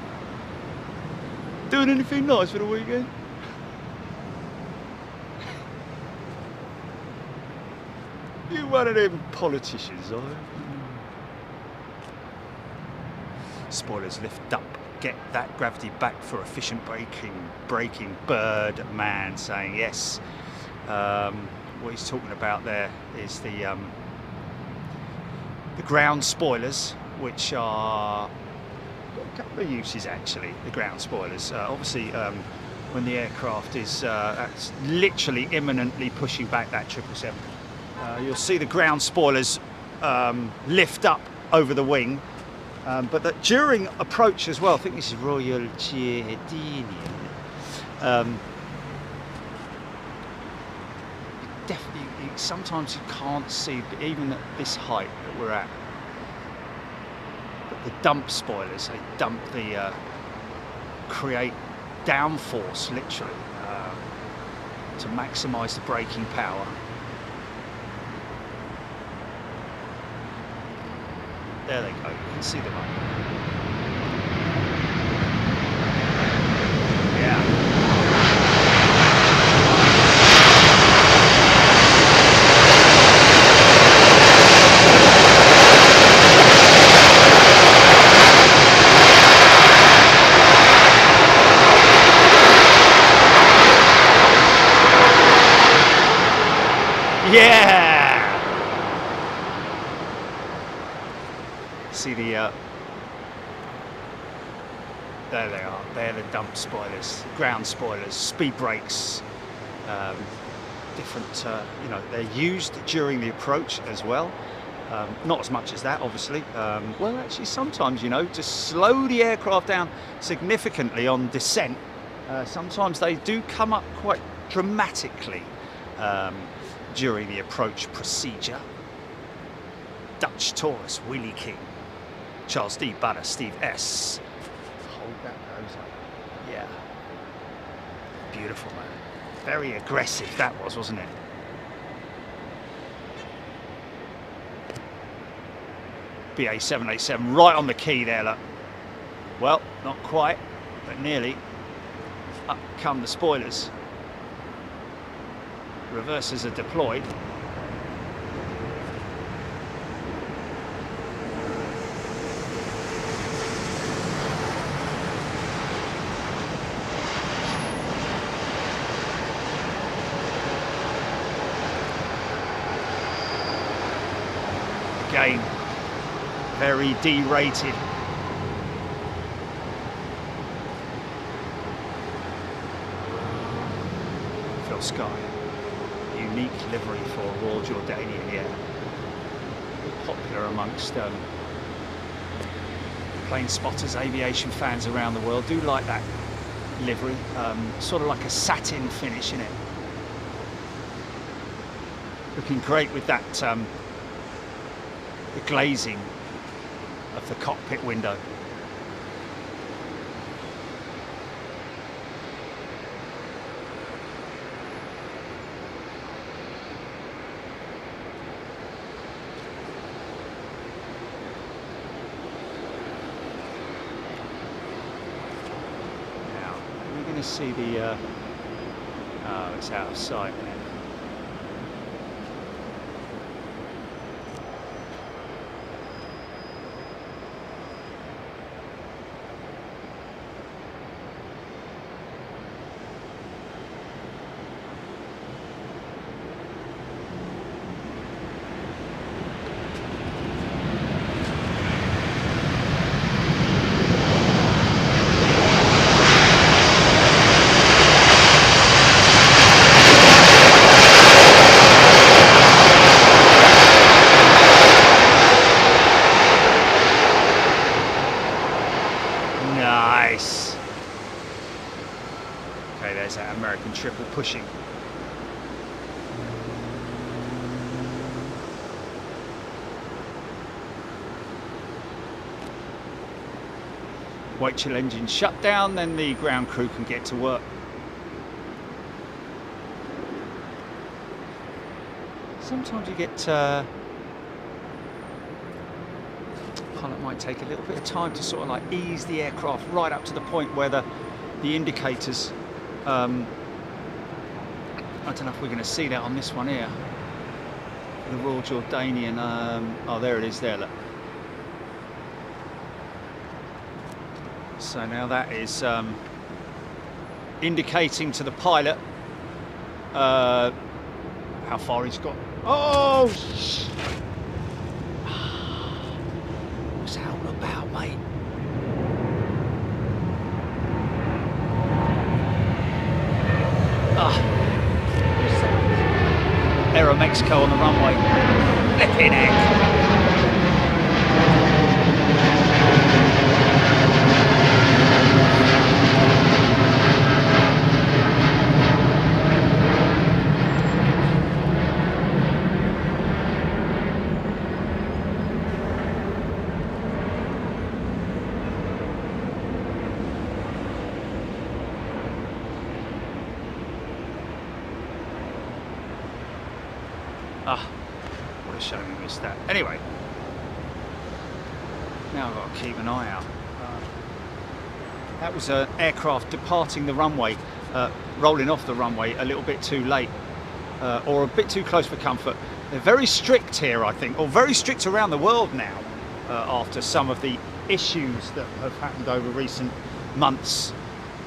Doing anything nice for the weekend? You one of them politicians, are you? Spoilers, lift up. Get that gravity back for efficient braking. Bird man saying yes. What he's talking about there is the ground spoilers, which are got a couple of uses actually. The ground spoilers, obviously, when the aircraft is that's literally imminently pushing back that 777, you'll see the ground spoilers lift up over the wing. But that during approach as well, I think this is Royal Jordanian, definitely, sometimes you can't see, even at this height that we're at. But the dump spoilers, they dump the, create downforce literally to maximise the braking power. There they go, you can see them. Yeah. Yeah! See the, there they are, they're the dump spoilers, ground spoilers, speed brakes, different, you know, they're used during the approach as well. Not as much as that, obviously. Well, actually, sometimes, you know, to slow the aircraft down significantly on descent, sometimes they do come up quite dramatically during the approach procedure. Dutch Taurus, Willie King, Charles D. Butter, Steve S. Hold that nose up. Yeah. Beautiful, man. Very aggressive that was, wasn't it? BA 787 right on the key there, look. Well, not quite, but nearly. Up come the spoilers. Reversers are deployed. Again, very D-rated. Phil Sky. Unique livery for Royal Jordanian, yeah. Popular amongst plane spotters, aviation fans around the world. Do like that livery, sort of like a satin finish in it. Looking great with that, the glazing of the cockpit window. To see the oh, it's out of sight now. Nice. Okay, there's that American triple pushing. Wait till engine shut down, then the ground crew can get to work. Sometimes you get pilot might take a little bit of time to sort of like ease the aircraft right up to the point where the indicators, I don't know if we're going to see that on this one here, the Royal Jordanian, oh there it is there, look. So now that is indicating to the pilot how far he's got. Oh! What's that all about, mate? Ah. Aero Mexico on the runway. Flipping heck. Ah, what a shame we missed that. Anyway, now I've got to keep an eye out. That was an aircraft departing the runway, rolling off the runway a little bit too late, or a bit too close for comfort. They're very strict here, I think, or very strict around the world now, after some of the issues that have happened over recent months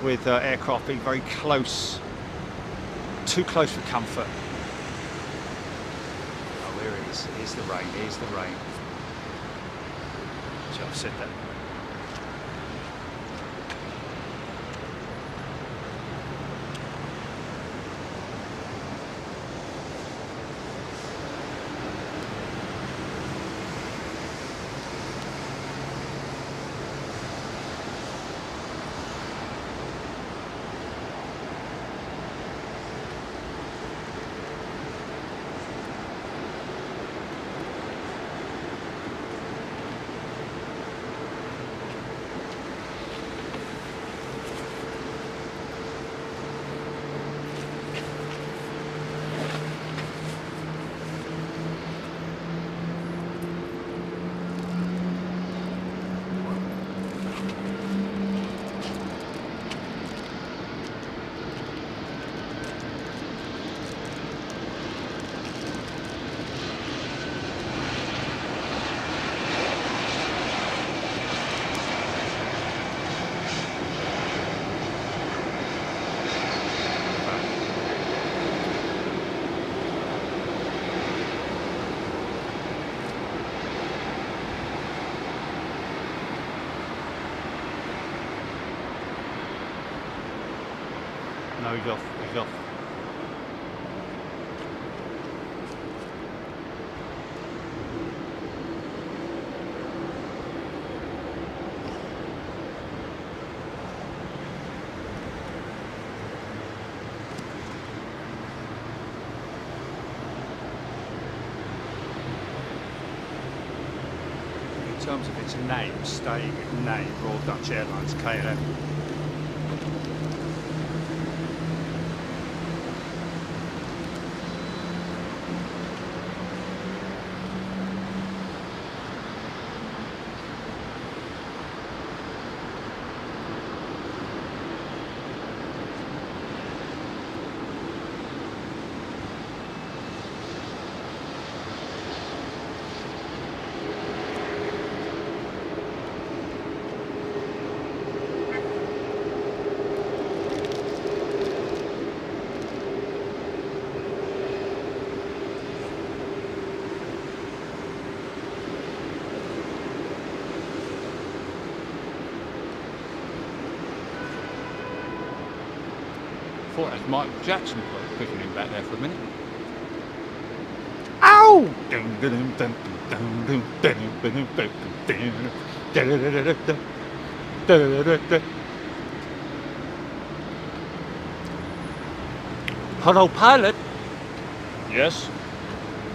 with aircraft being very close, too close for comfort. Oh, there it is. Here's the rain. Here's the rain. So I've said that. No, he's off. He's off. In terms of its name, staying with name, Royal Dutch Airlines, KLM. Thought it was Michael Jackson picking him back there for a minute. Ow! Hello, pilot. Yes?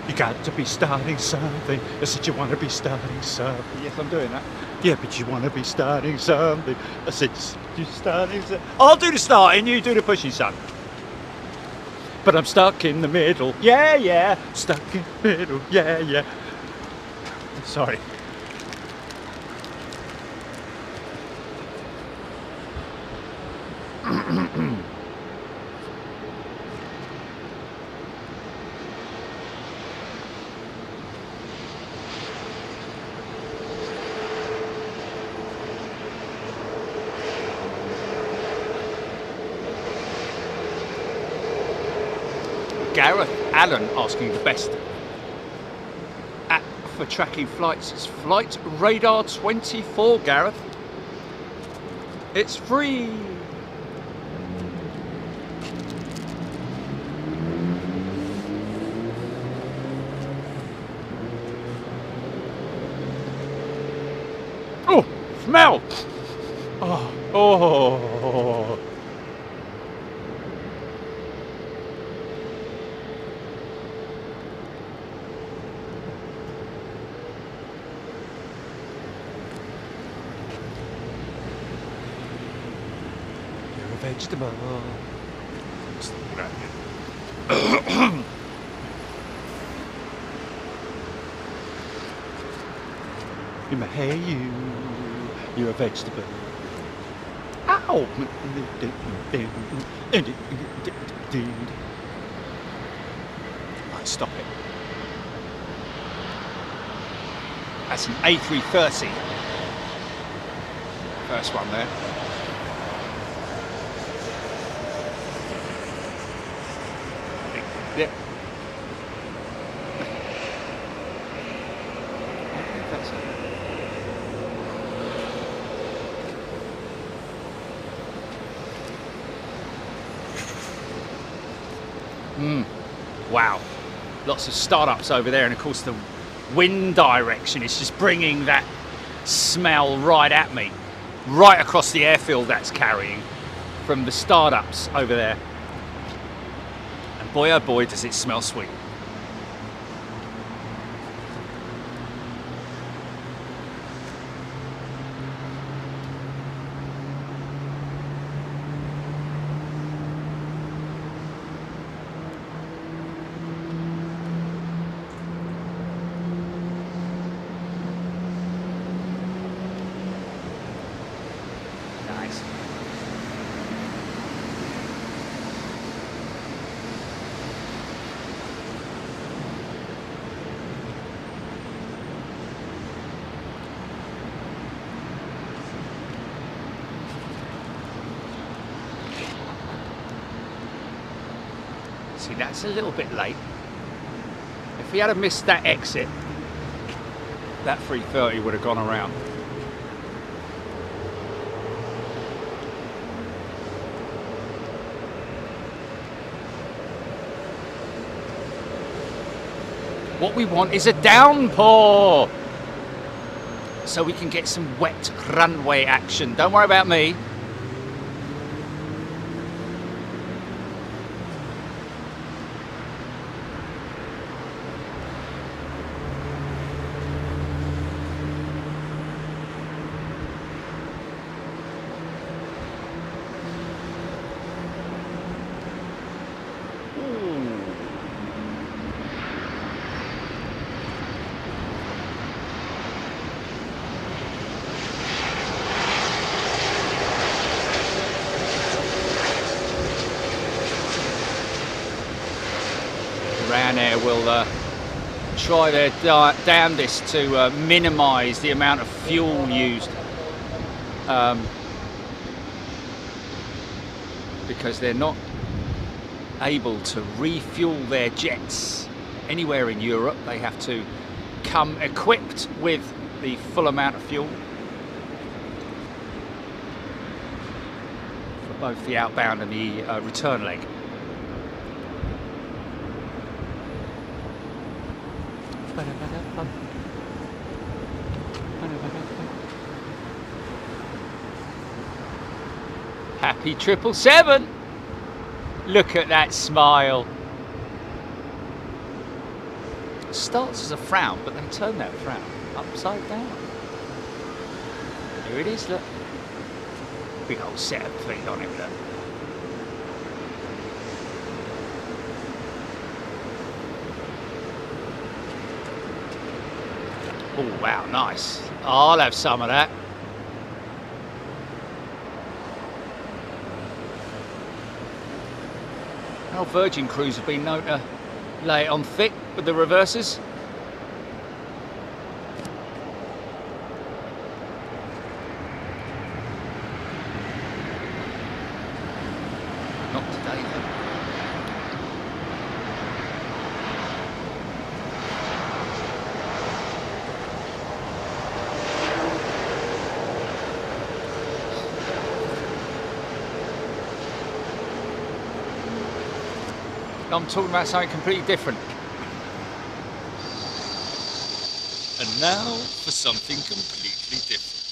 You got to be starting something. I said you want to be starting something. Yes, I'm doing that. Yeah, but you want to be starting something. I said you're starting something. I'll do the starting, you do the pushing, son. But I'm stuck in the middle. Yeah, yeah. Stuck in the middle. Yeah, yeah. Sorry. Gareth Allen asking the best app for tracking flights is Flight Radar 24, Gareth. It's free. Oh, smell. Oh, oh. Vegetable. in my hair, you're a vegetable. Ow! Right, stop it. That's an A330. First one there. Yep. Wow, lots of startups over there, and of course the wind direction is just bringing that smell right at me, right across the airfield that's carrying from the startups over there. And boy oh boy does it smell sweet. See, that's a little bit late. If we had missed that exit, that 330 would have gone around. What we want is a downpour, so we can get some wet runway action. Don't worry about me. Ryanair will try their damnedest to minimise the amount of fuel used, because they're not able to refuel their jets anywhere in Europe. They have to come equipped with the full amount of fuel for both the outbound and the return leg. Happy 777. Look at that smile. It starts as a frown, but they turn that frown upside down. Here it is, look. Big old set of feet on him, look. Oh wow, nice. I'll have some of that. Our Virgin crews have been known to lay it on thick with the reversers. Not today though. I'm talking about something completely different. And now for something completely different.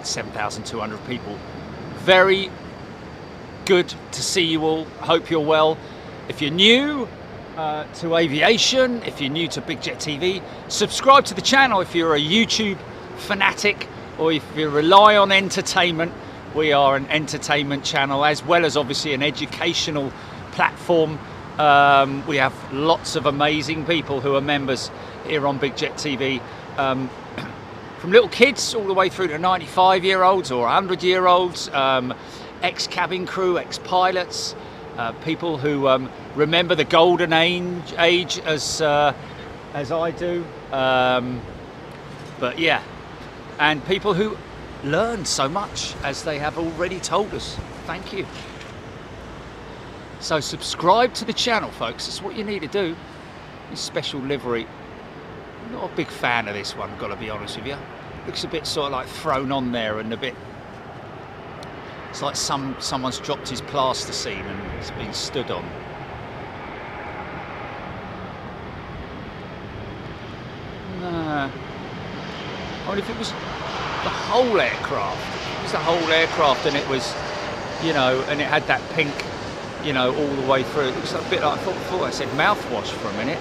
$7,200 people. Very good to see you all. Hope you're well. If you're new to aviation, if you're new to Big Jet TV, subscribe to the channel if you're a YouTube fanatic, or if you rely on entertainment. We are an entertainment channel as well as obviously an educational platform. We have lots of amazing people who are members here on Big Jet TV, from little kids all the way through to 95-year-olds or 100-year-olds, ex-cabin crew, ex-pilots, people who remember the golden age as I do. But yeah, and people who learn so much, as they have already told us. Thank you. So subscribe to the channel, folks. That's what you need to do. This special livery, not a big fan of this one, got to be honest with you. Looks a bit sort of like thrown on there and a bit, it's like someone's dropped his plasticine and it's been stood on. Nah. I mean, if it was the whole aircraft, if it was the whole aircraft and it was, you know, and it had that pink, you know, all the way through, it looks a bit like, I thought I said mouthwash for a minute.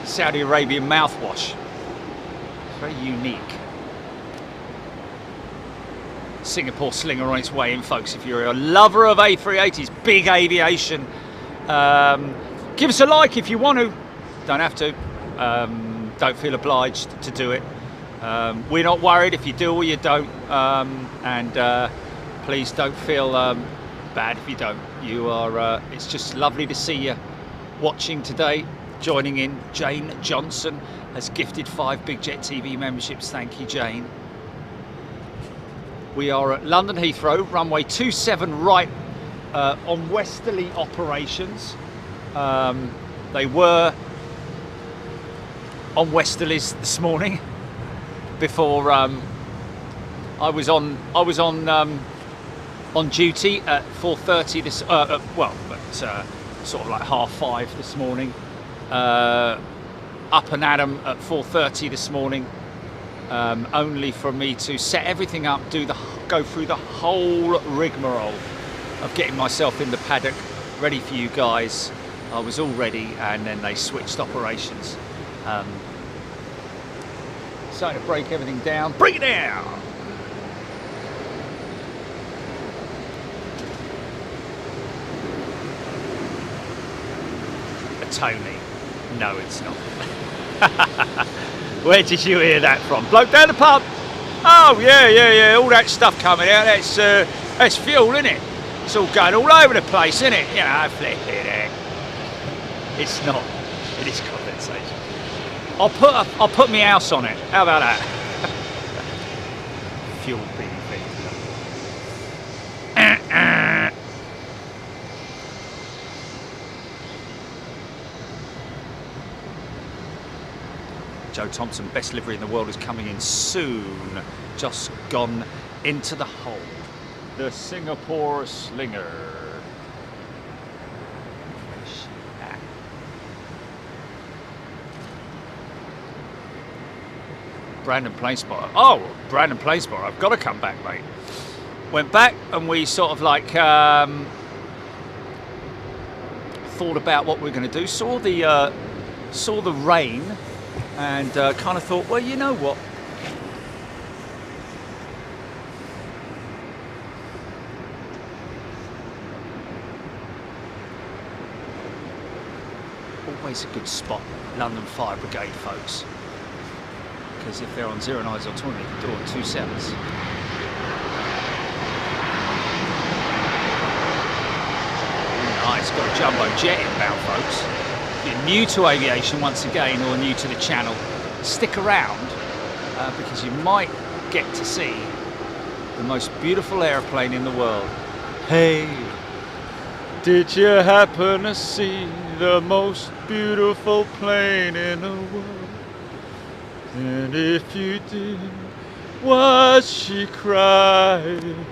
Saudi Arabian mouthwash. It's very unique. Singapore Slinger on its way in, folks. If you're a lover of A380s, big aviation, give us a like if you want to. Don't have to. Don't feel obliged to do it. We're not worried if you do or you don't. And please don't feel bad if you don't. You are. It's just lovely to see you watching today. Joining in, Jane Johnson has gifted 5 Big Jet TV memberships. Thank you, Jane. We are at London Heathrow, runway 27 right, on westerly operations. They were on westerlies this morning before I was on duty at 4:30 this sort of like 5:30 this morning. Up and at 'em at 4:30 this morning, only for me to set everything up, go through the whole rigmarole of getting myself in the paddock ready for you guys. I was all ready, and then they switched operations. So to break everything down, bring it down. A Tony. No, it's not. Where did you hear that from? Bloke down the pub? Oh, yeah. All that stuff coming out. That's fuel, isn't it? It's all going all over the place, isn't it? You know, flip it. It's not. It is condensation. I'll put my house on it. How about that? Fuel being Joe Thompson, best livery in the world, is coming in soon. Just gone into the hold. The Singapore Slinger. Brandon Planespotting. Oh, Brandon Planespotting, I've got to come back, mate. Went back and we sort of like thought about what we're going to do. Saw the rain. And kind of thought, well, you know what? Always a good spot, London Fire Brigade, folks. Because if they're on 09s or 20, they can do it on 27s. Nice, got a jumbo jet inbound, folks. If you're new to aviation once again, or new to the channel, stick around because you might get to see the most beautiful airplane in the world. Hey, did you happen to see the most beautiful plane in the world? And if you did, was she crying?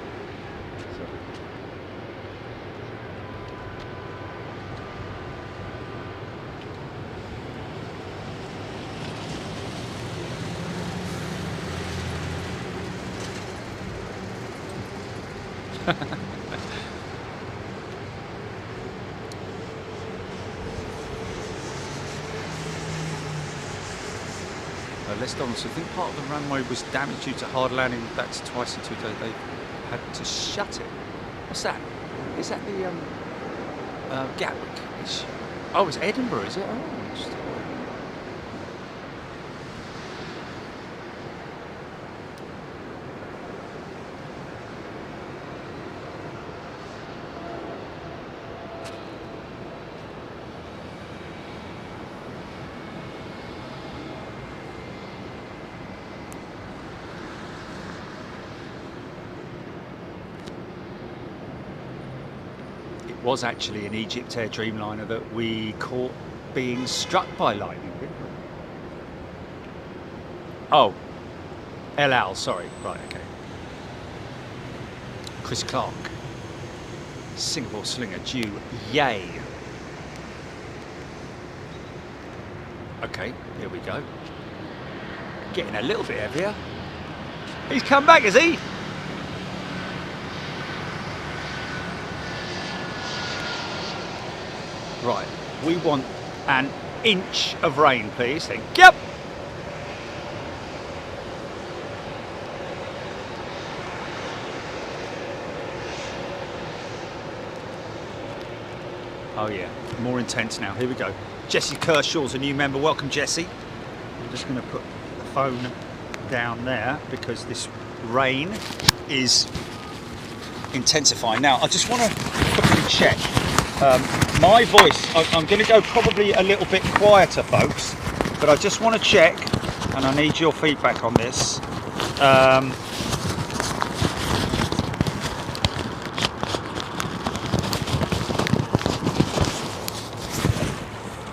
less dominant. So I think part of the runway was damaged due to hard landing. That's twice in 2 days. They had to shut it. What's that? Is that the Gatwick? Oh, it's Edinburgh, is it? Oh, interesting. Was actually an Egypt Air Dreamliner that we caught being struck by lightning. Oh, El Al, sorry. Right, okay. Chris Clark. Singapore Slinger due. Yay. Okay, here we go. Getting a little bit heavier. He's come back, is he? Right, we want an inch of rain, please. Thank you. Oh yeah, more intense now. Here we go. Jesse Kershaw's a new member. Welcome, Jesse. I'm just going to put the phone down there because this rain is intensifying. Now, I just want to quickly check. My voice, I'm going to go probably a little bit quieter, folks, but I just want to check, and I need your feedback on this.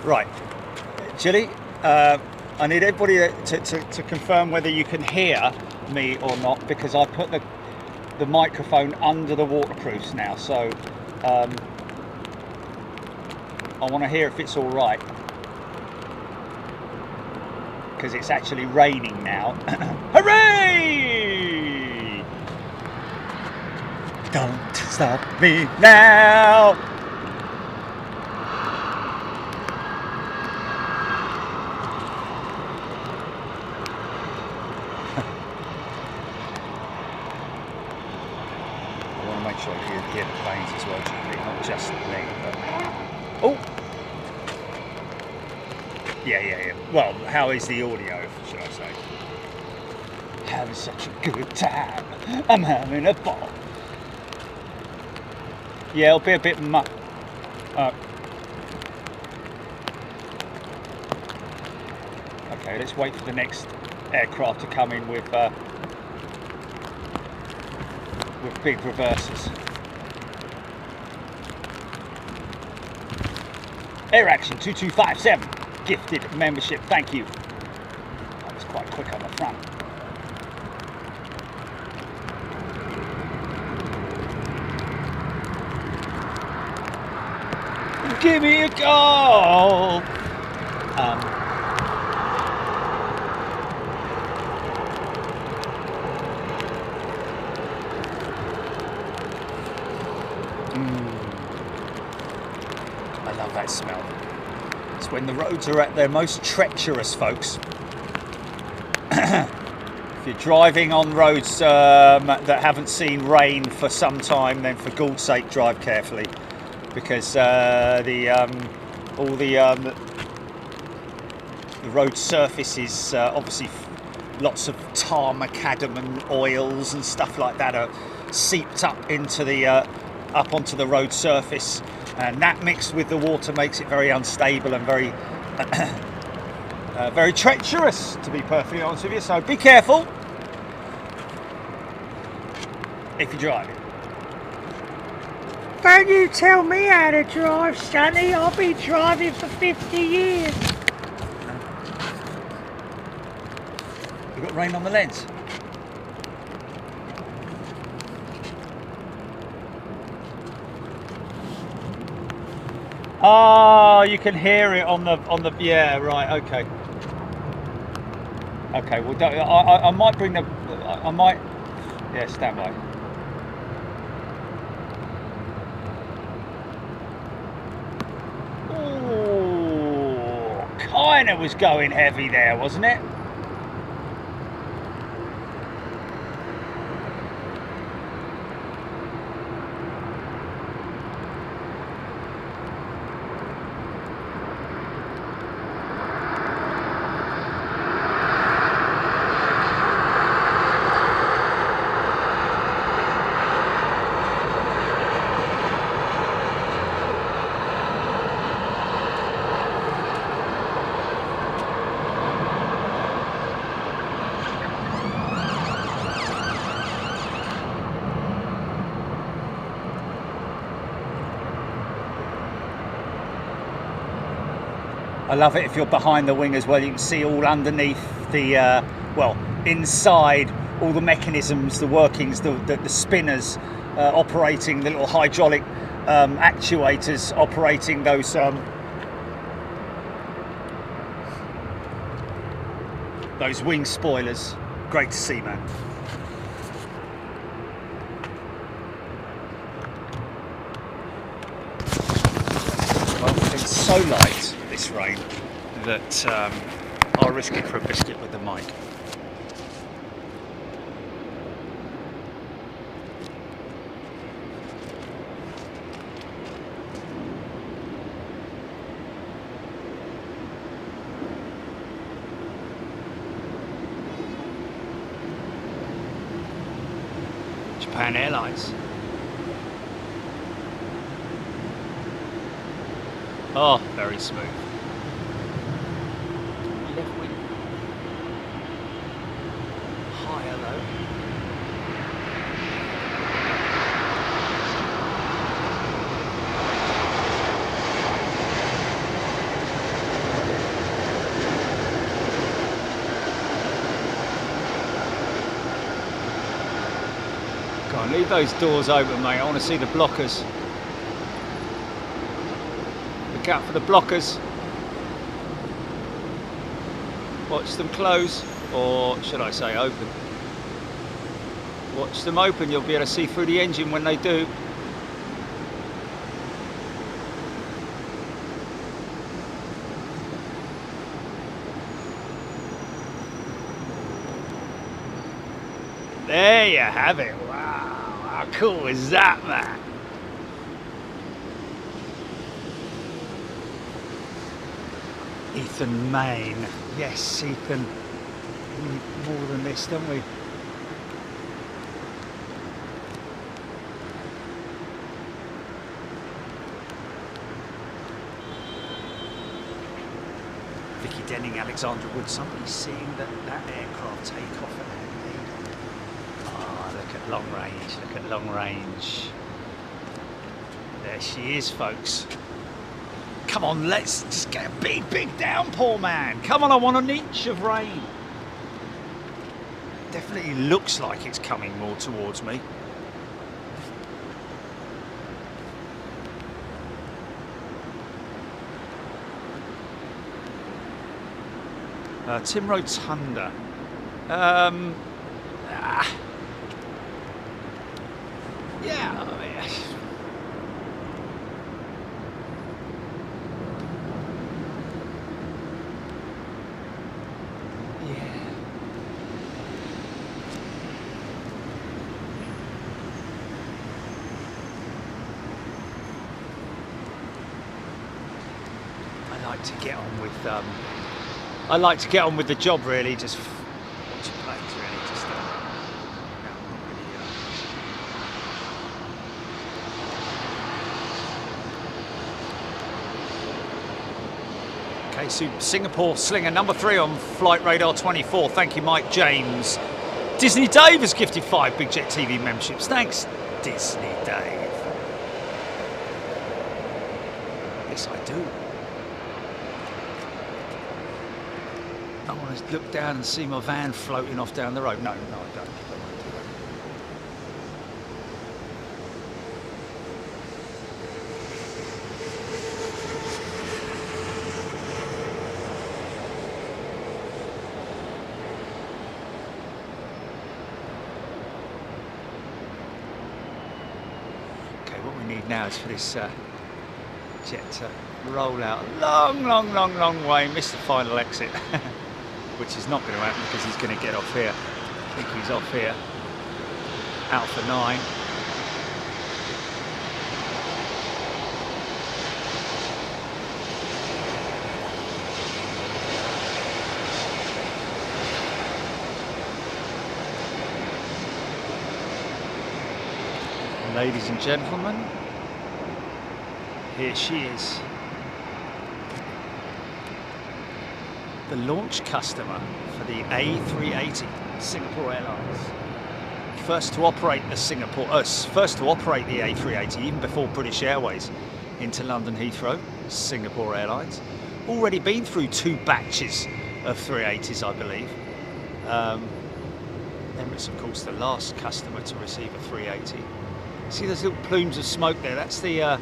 Right, Jilly, I need everybody to confirm whether you can hear me or not, because I put the microphone under the waterproofs now, so I want to hear if it's all right, because it's actually raining now. Hooray! Don't stop me now. I want to make sure you hear the planes as well, Julie, not just me. But... Oh! Yeah. Well, how is the audio, should I say? Having such a good time. I'm having a ball. Yeah, it'll be a bit okay, let's wait for the next aircraft to come in with big reversers. Air Action 2257. Gifted membership, thank you. That was quite quick on the front. Give me a call. I love that smell. It's when the roads are at their most treacherous, folks. If you're driving on roads that haven't seen rain for some time, then for God's sake, drive carefully, because all the road surface is obviously lots of tar, macadam, and oils and stuff like that are seeped up into the up onto the road surface. And that mixed with the water makes it very unstable and very very treacherous, to be perfectly honest with you. So be careful if you're driving. Don't you tell me how to drive, Sonny. I've been driving for 50 years. You've got rain on the lens. Oh, you can hear it on the yeah, right, okay. Okay, well, I might bring yeah, stand by. Ooh, kind of was going heavy there, wasn't it? I love it if you're behind the wing as well. You can see all underneath the, well, inside all the mechanisms, the workings, the spinners operating, the little hydraulic actuators operating those wing spoilers. Great to see, man. Well, it's so light, this rain, that I'll risk it for a biscuit with the mic. Japan Airlines. Oh, very smooth. Left wing. Higher low. Go on, leave those doors open, mate. I want to see the blockers. Look out for the blockers. Watch them close, or should I say open. Watch them open, you'll be able to see through the engine when they do. There you have it. Wow, how cool is that, man? Ethan, Maine. Yes, Ethan. We need more than this, don't we? Vicky Denning, Alexandra Wood. Somebody's seeing that aircraft take off at Adelaide. Ah, look at long range. Look at long range. There she is, folks. Come on, let's just get a big downpour, man. Come on, I want an inch of rain. Definitely looks like it's coming more towards me. Tim Rotunda. Yeah, I mean, I like to get on with the job, really. Just watching planes, really. Just okay, so Singapore Slinger number 3 on Flight Radar 24. Thank you, Mike James. Disney Dave has gifted 5 Big Jet TV memberships. Thanks, Disney Dave. Yes, I do. I want to look down and see my van floating off down the road. No, I don't. Okay, what we need now is for this jet to roll out a long way, miss the final exit. Which is not going to happen because he's going to get off here. I think he's off here. Out for 9. Ladies and gentlemen, here she is. The launch customer for the A380, Singapore Airlines. First to operate the A380 even before British Airways into London Heathrow, Singapore Airlines. already been through 2 batches of 380s, I believe. Emirates, of course, the last customer to receive a 380. See those little plumes of smoke there? That's the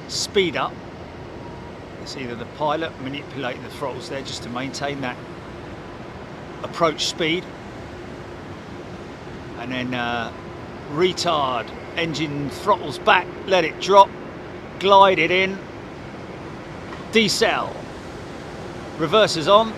speed up. It's either the pilot manipulating the throttles there just to maintain that approach speed, and then retard, engine throttles back, let it drop, glide it in, decel, reverses on.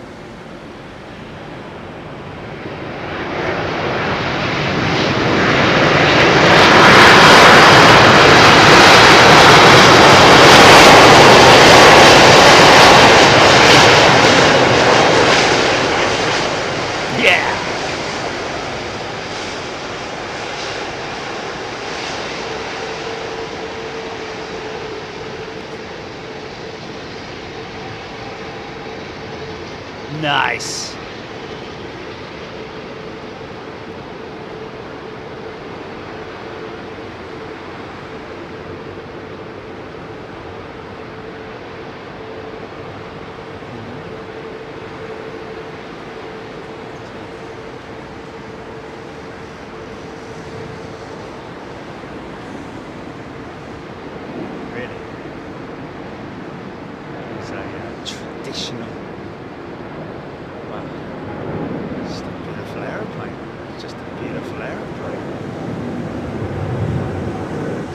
Nice. Really? It's a traditional. Just a beautiful aeroplane. Just a beautiful aeroplane.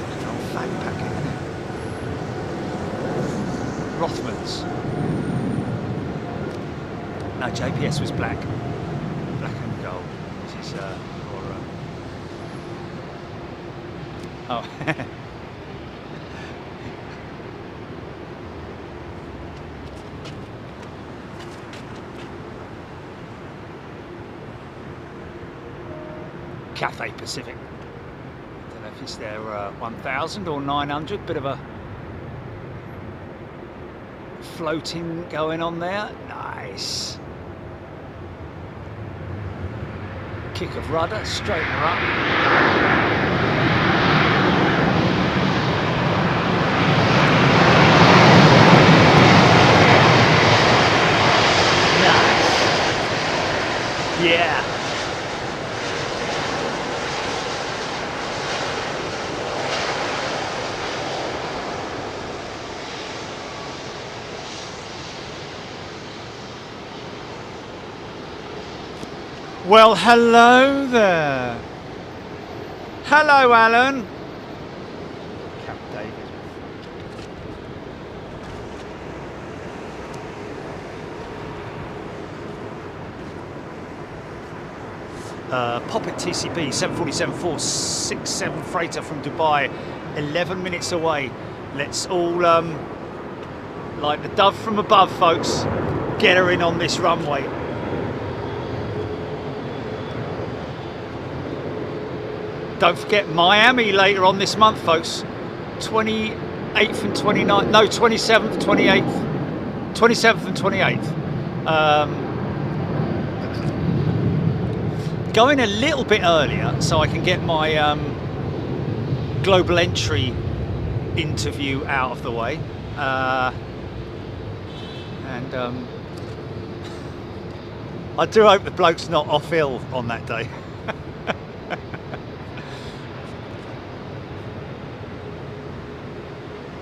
It's an old fag packet, isn't it? Rothmans. No, JPS was black. Black and gold. This is oh. Cathay Pacific. I don't know if it's their 1000 or 900. Bit of a floating going on there. Nice. Kick of rudder, straighten her up. Nice. Yeah. Well, hello there. Hello, Alan. Cap David. Poppet TCB 747-467 freighter from Dubai, 11 minutes away. Let's all, like the dove from above, folks, get her in on this runway. Don't forget Miami later on this month, folks. 28th and 29th, no, 27th, 28th, 27th and 28th. Going a little bit earlier so I can get my global entry interview out of the way. And I do hope the bloke's not off ill on that day.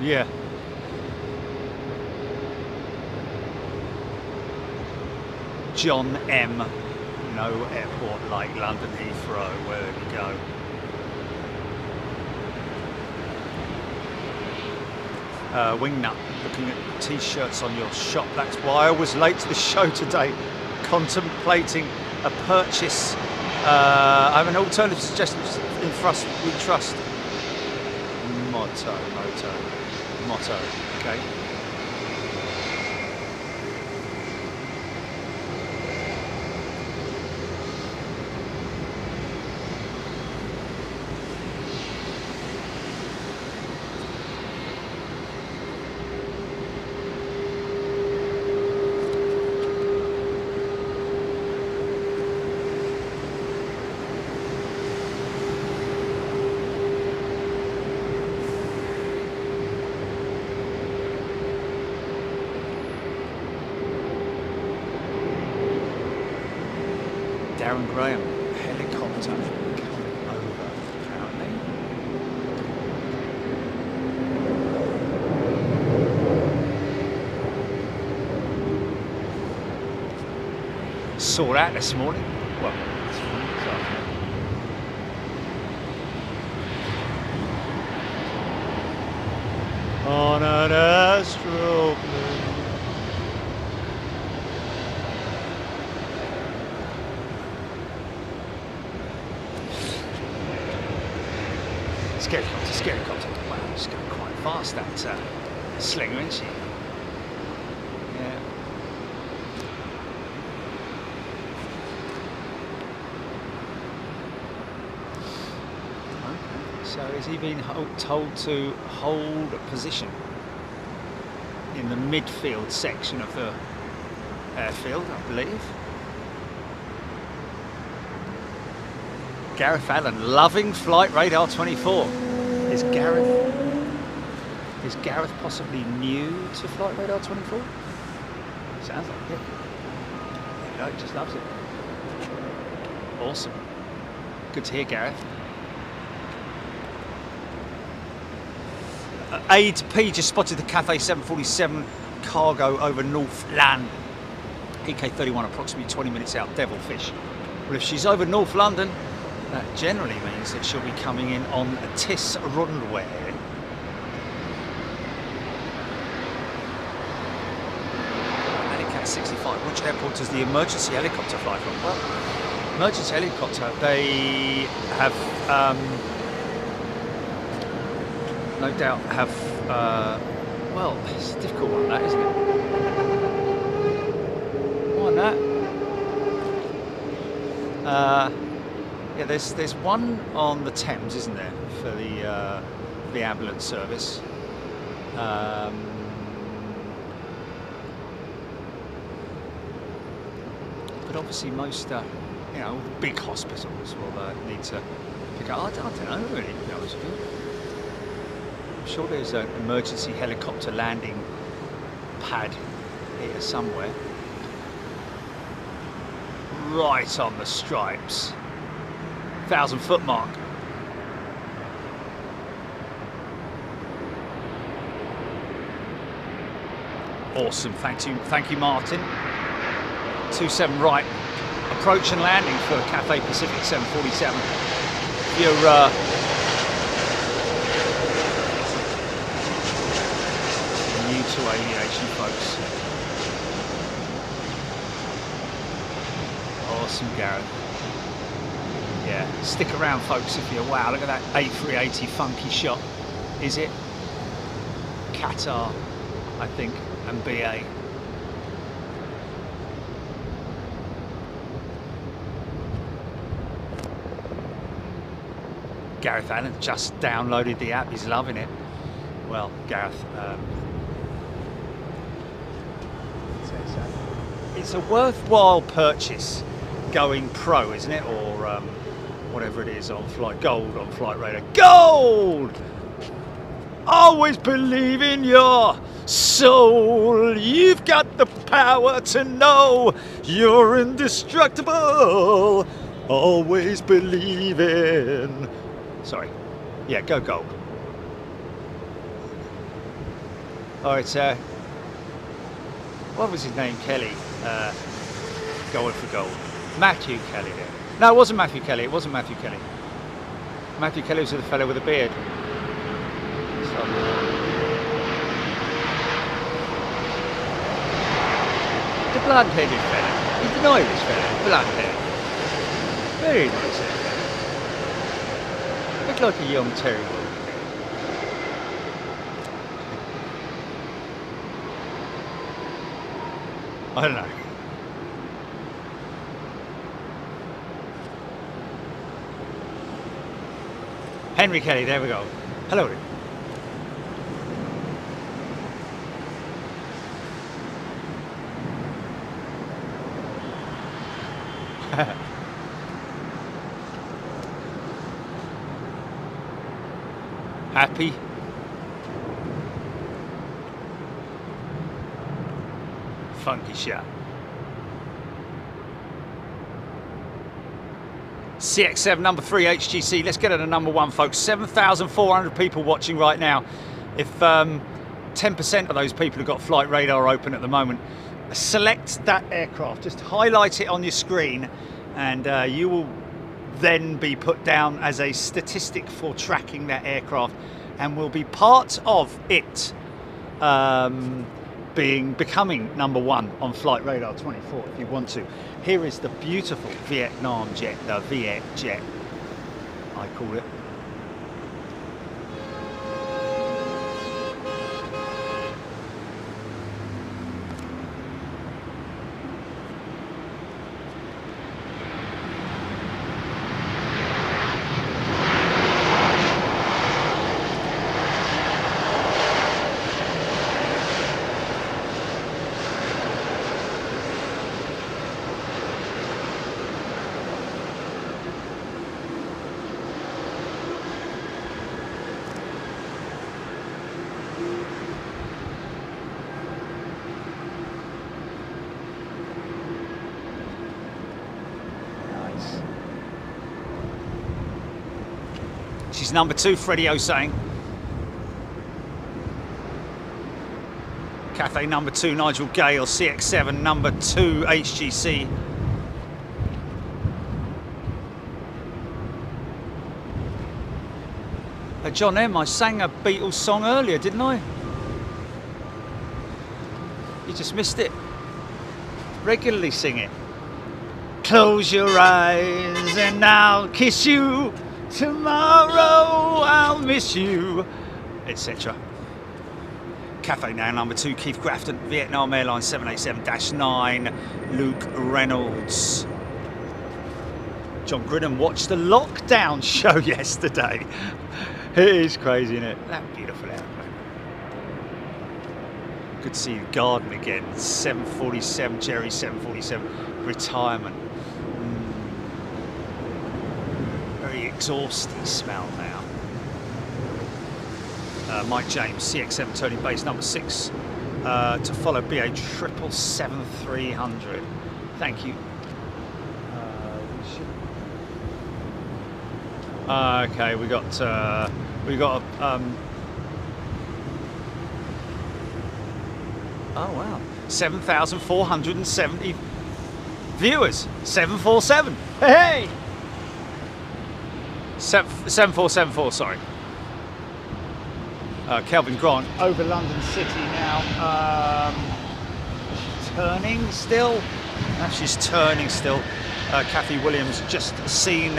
Yeah. John M. No airport like London Heathrow. Where we go? Wingnut, looking at t-shirts on your shop. That's why I was late to the show today. Contemplating a purchase. I have an alternative suggestion in Trust. We trust. Motto. Okay. Darren Graham helicopter coming over, apparently. Saw that this morning. Well, this morning, this afternoon. On an astral plane. Scary helicopter. Wow, she's going quite fast, that slinger, isn't she? Yeah. Okay. So is he being told to hold a position in the midfield section of the airfield, I believe? Gareth Allen, loving Flight Radar 24. Is Gareth possibly new to Flight Radar 24? Sounds like it. No, he just loves it. Awesome. Good to hear, Gareth. A to P just spotted the Cathay 747 cargo over North Land. EK31 approximately 20 minutes out, Devilfish. Well, if she's over North London, that generally means that she'll be coming in on Tis Runway. Medicat 65. Which airport does the emergency helicopter fly from? Well, emergency helicopter, they have no doubt have. Well, it's a difficult one, that, isn't it? More on that. Yeah, there's one on the Thames, isn't there, for the ambulance service. But obviously most, you know, big hospitals will need to pick up. I don't know, really, to be honest with you. I'm sure there's an emergency helicopter landing pad here somewhere. Right on the stripes. 1,000-foot mark. Awesome, thank you, Martin. 27 right, approach and landing for Cathay Pacific 747. If you're new to aviation, folks. Awesome, Gareth. Yeah, stick around, folks, if you're... Wow, look at that A380 funky shot. Is it? Qatar, I think, and BA. Gareth Allen just downloaded the app. He's loving it. Well, Gareth, it's a worthwhile purchase going pro, isn't it? Or whatever it is on Flight Gold, on Flight Radar. Gold! Always believe in your soul. You've got the power to know you're indestructible. Always believe in... Sorry. Yeah, go gold. All right, what was his name? Kelly. Going for gold. Matthew Kelly there. No, it wasn't Matthew Kelly. It wasn't Matthew Kelly. Matthew Kelly was the fellow with the beard. So, the blonde-headed fella. He's an Irish fella. Blonde-headed. Very nice fella. Looked like a young terrible. I don't know. Henry Kelly, there we go. Hello. Happy? Funky shot. CX7 number 3 HGC. Let's get it to number 1, folks. 7,400 people watching right now. If 10% of those people have got flight radar open at the moment, select that aircraft. Just highlight it on your screen, and you will then be put down as a statistic for tracking that aircraft, and will be part of it becoming number 1 on Flight Radar 24 if you want to. Here is the beautiful Vietnam jet, the Viet jet, I call it. She's number 2, Freddie O saying. Cathay number 2, Nigel Gale, CX7 number 2, HGC. John M, I sang a Beatles song earlier, didn't I? You just missed it. Regularly sing it. Close your eyes and I'll kiss you. Tomorrow I'll miss you, etc. Cathay now, number 2, Keith Grafton, Vietnam Airlines 787-9, Luke Reynolds. John Grinham watched the lockdown show yesterday. It is crazy, isn't it? That beautiful airplane. Good to see the garden again. 747, Jerry 747, retirement. Exhausting smell now. Mike James, CX7 turning base number 6 to follow BA 777-300. Thank you. Okay, we got oh wow, 7,470 viewers. 747. Hey. 7474, sorry. Kelvin Grant over London City now. Turning still. She's turning still. Kathy Williams just seen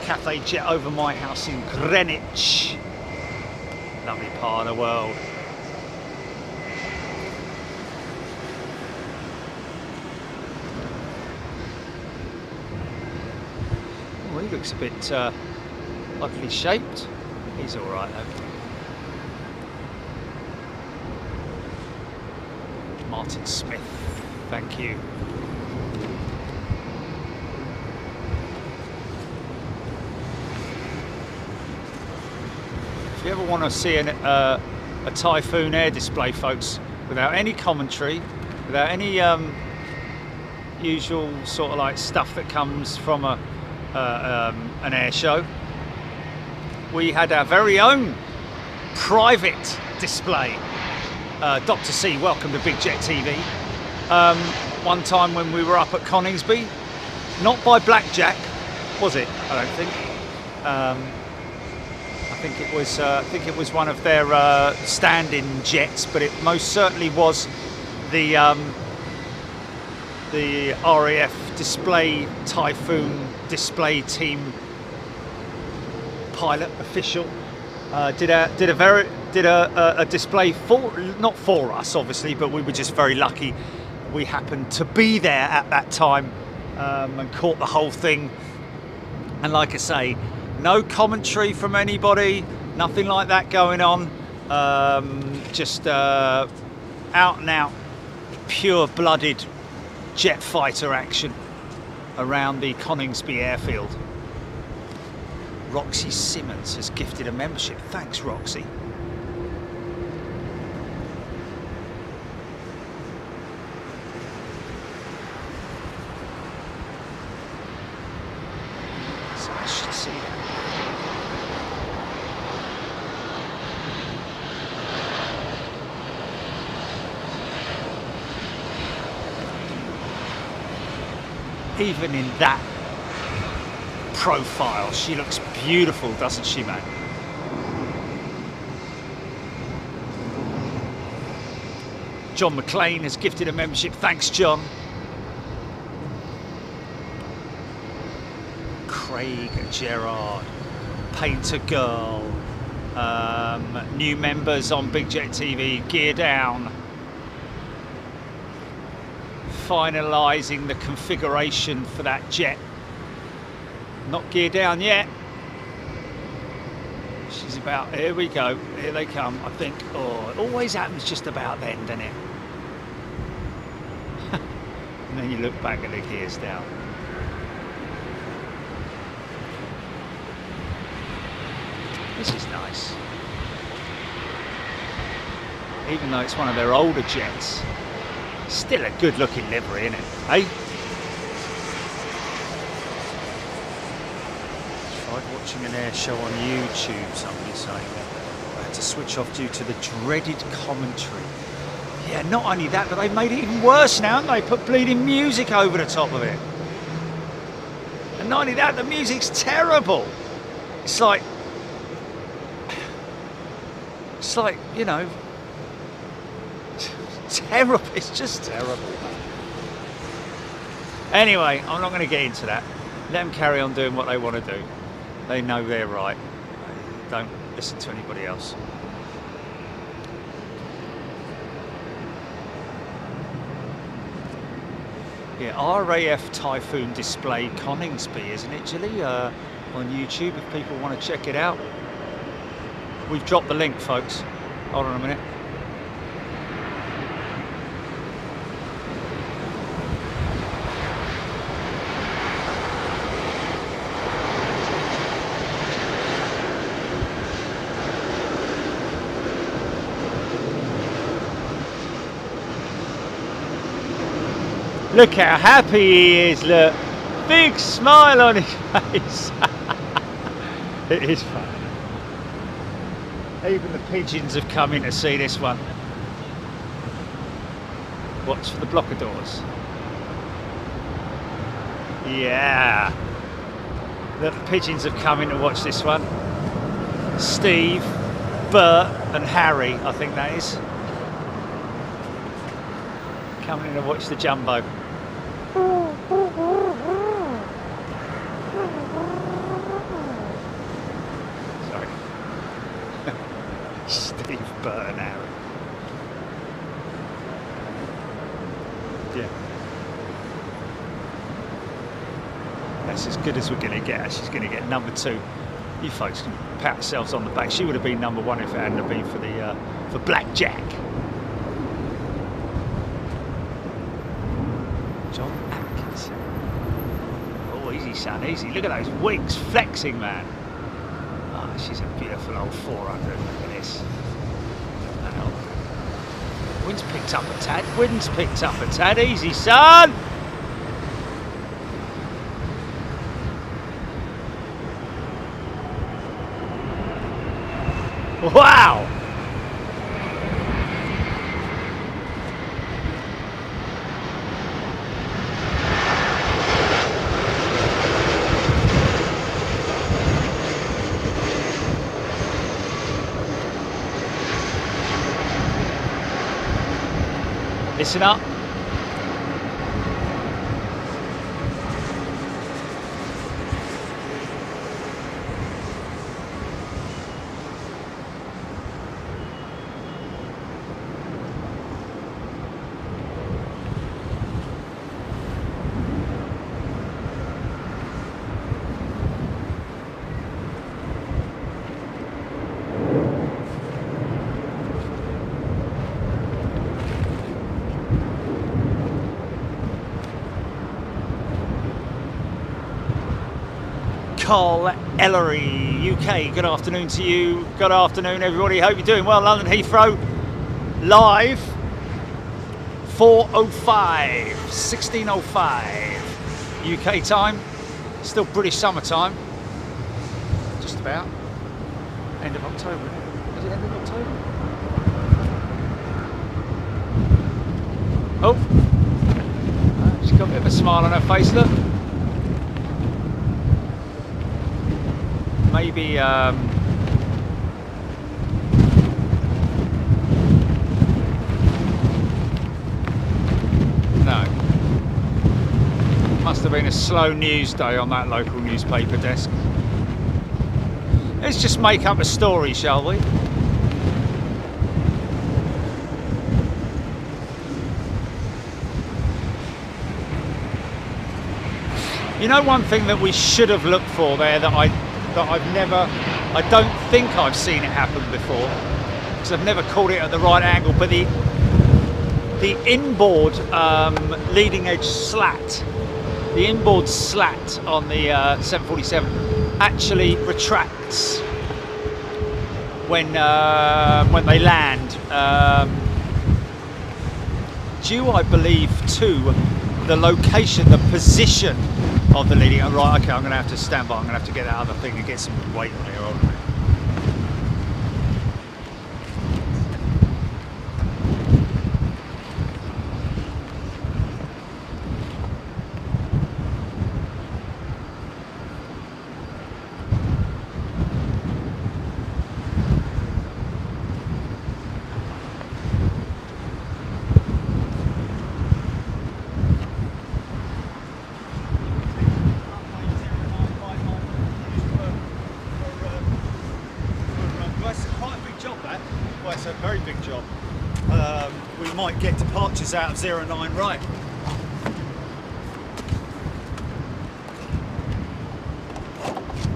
Cathay jet over my house in Greenwich. Lovely part of the world. Oh, he looks a bit oddly shaped. He's all right though. Martin Smith, thank you. If you ever want to see a Typhoon air display, folks, without any commentary, without any usual sort of like stuff that comes from an air show, we had our very own private display. Dr. C, welcome to Big Jet TV. One time when we were up at Coningsby, not by Blackjack, was it? I don't think. I think it was one of their stand-in jets, but it most certainly was the RAF display Typhoon display team pilot official did a display not for us obviously, but we were just very lucky we happened to be there at that time and caught the whole thing. And like I say, no commentary from anybody, nothing like that going on, just out and out pure blooded jet fighter action around the Coningsby airfield. Roxy Simmons has gifted a membership. Thanks, Roxy. even in that profile, she looks beautiful, doesn't she, man? John McLean has gifted a membership. Thanks, John. Craig Gerard, Painter Girl, new members on Big Jet TV, Gear Down. Finalising the configuration for that jet. Not gear down yet. She's about, here we go, here they come, I think. Oh, it always happens just about then, doesn't it? And then you look back and the gear's down. This is nice. Even though it's one of their older jets, still a good looking livery, isn't it? Hey? Tried watching an air show on YouTube, somebody saying that I had to switch off due to the dreaded commentary. Yeah, not only that, but they've made it even worse now, haven't they? Put bleeding music over the top of it. And not only that, the music's terrible. It's like, you know, terrible. It's just terrible. Anyway, I'm not going to get into that. Let them carry on doing what they want to do. They know they're right. Don't listen to anybody else. Yeah, RAF Typhoon display Coningsby, isn't it, Gilly? On YouTube, if people want to check it out. We've dropped the link, folks. Hold on a minute. Look how happy he is, look. Big smile on his face. It is fun. Even the pigeons have come in to see this one. Watch for the blocker doors. Yeah. Look, the pigeons have come in to watch this one. Steve, Bert and Harry, I think that is. Coming in to watch the jumbo. Sorry. Steve, Bert and Harry. Yeah. That's as good as we're going to get. She's going to get number 2. You folks can pat yourselves on the back. She would have been number 1 if it hadn't been for Blackjack. John Atkinson. Oh, easy, son, easy. Look at those wings flexing, man. Oh, she's a beautiful old 400. Look at this. Wind's picked up a tad. Wind's picked up a tad. Easy, son. Wow. Listen up. Carl Ellery, UK, good afternoon to you. Good afternoon, everybody. Hope you're doing well. London Heathrow, live, 4:05, 16:05 UK time. Still British summertime. Just about. End of October. Is it end of October? Oh, she's got a bit of a smile on her face, look. maybe no. Must have been a slow news day on that local newspaper desk. Let's just make up a story, shall we? You know, one thing that we should have looked for there that I don't think I've seen it happen before, because I've never caught it at the right angle, but the inboard leading edge slat, the inboard slat on the 747 actually retracts when they land, due, I believe, to the location, the position of the leading. Right, okay, I'm going to have to stand by. I'm going to have to get that other thing and get some weight on here. Right? A very big job. We might get departures out of 09 right.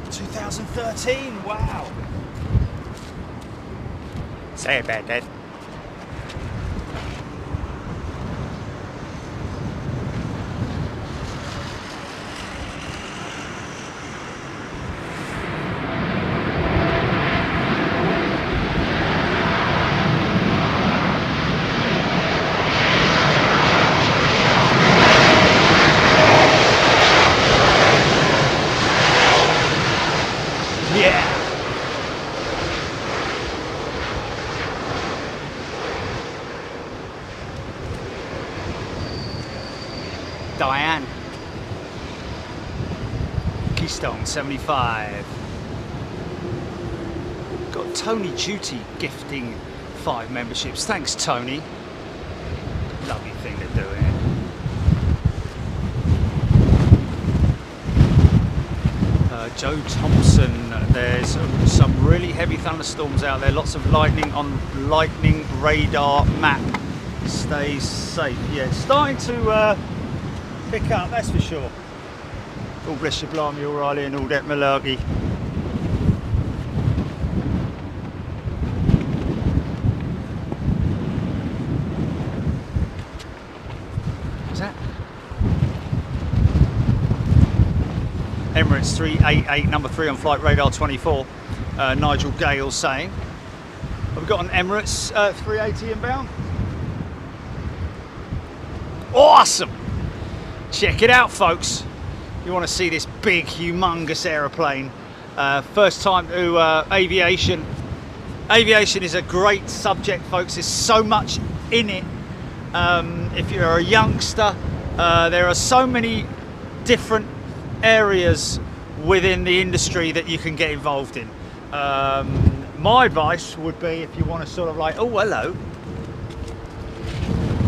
$2013, wow. Say it bad, Dad. Diane. Keystone 75. Got Tony Duty gifting 5 memberships. Thanks, Tony. Lovely thing to do, eh? Joe Thompson, there's some really heavy thunderstorms out there. Lots of lightning on lightning radar map. Stay safe. Yeah, it's starting to pick up, that's for sure. God bless you, blimey, O'Reilly, and all that malarkey. What's that? Emirates 388, number 3 on flight radar 24. Nigel Gale saying. We've got an Emirates 380 inbound. Awesome! Check it out, folks. You want to see this big, humongous aeroplane. First time to aviation. Aviation is a great subject, folks. There's so much in it. If you're a youngster, there are so many different areas within the industry that you can get involved in. My advice would be, if you want to sort of like, oh, hello,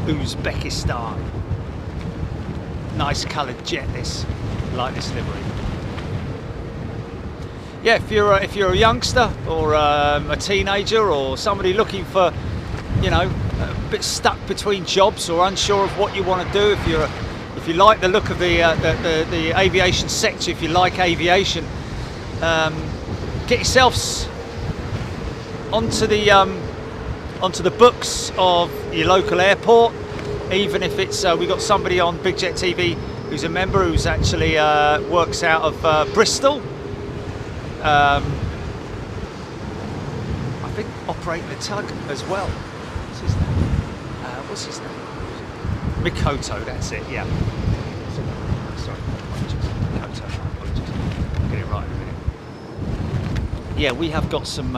Uzbekistan. Nice coloured jet, this, like this livery. Yeah, if you're a youngster or a teenager or somebody looking for, you know, a bit stuck between jobs or unsure of what you want to do, if you like the look of the aviation sector, if you like aviation, get yourselves onto the books of your local airport. Even if it's, we got somebody on Big Jet TV who's a member, who's actually works out of Bristol. I think operating the tug as well. What's his name? Mikoto, that's it, yeah. Sorry, apologies. Mikoto, apologies. I'll get it right in a minute. Yeah, we have got some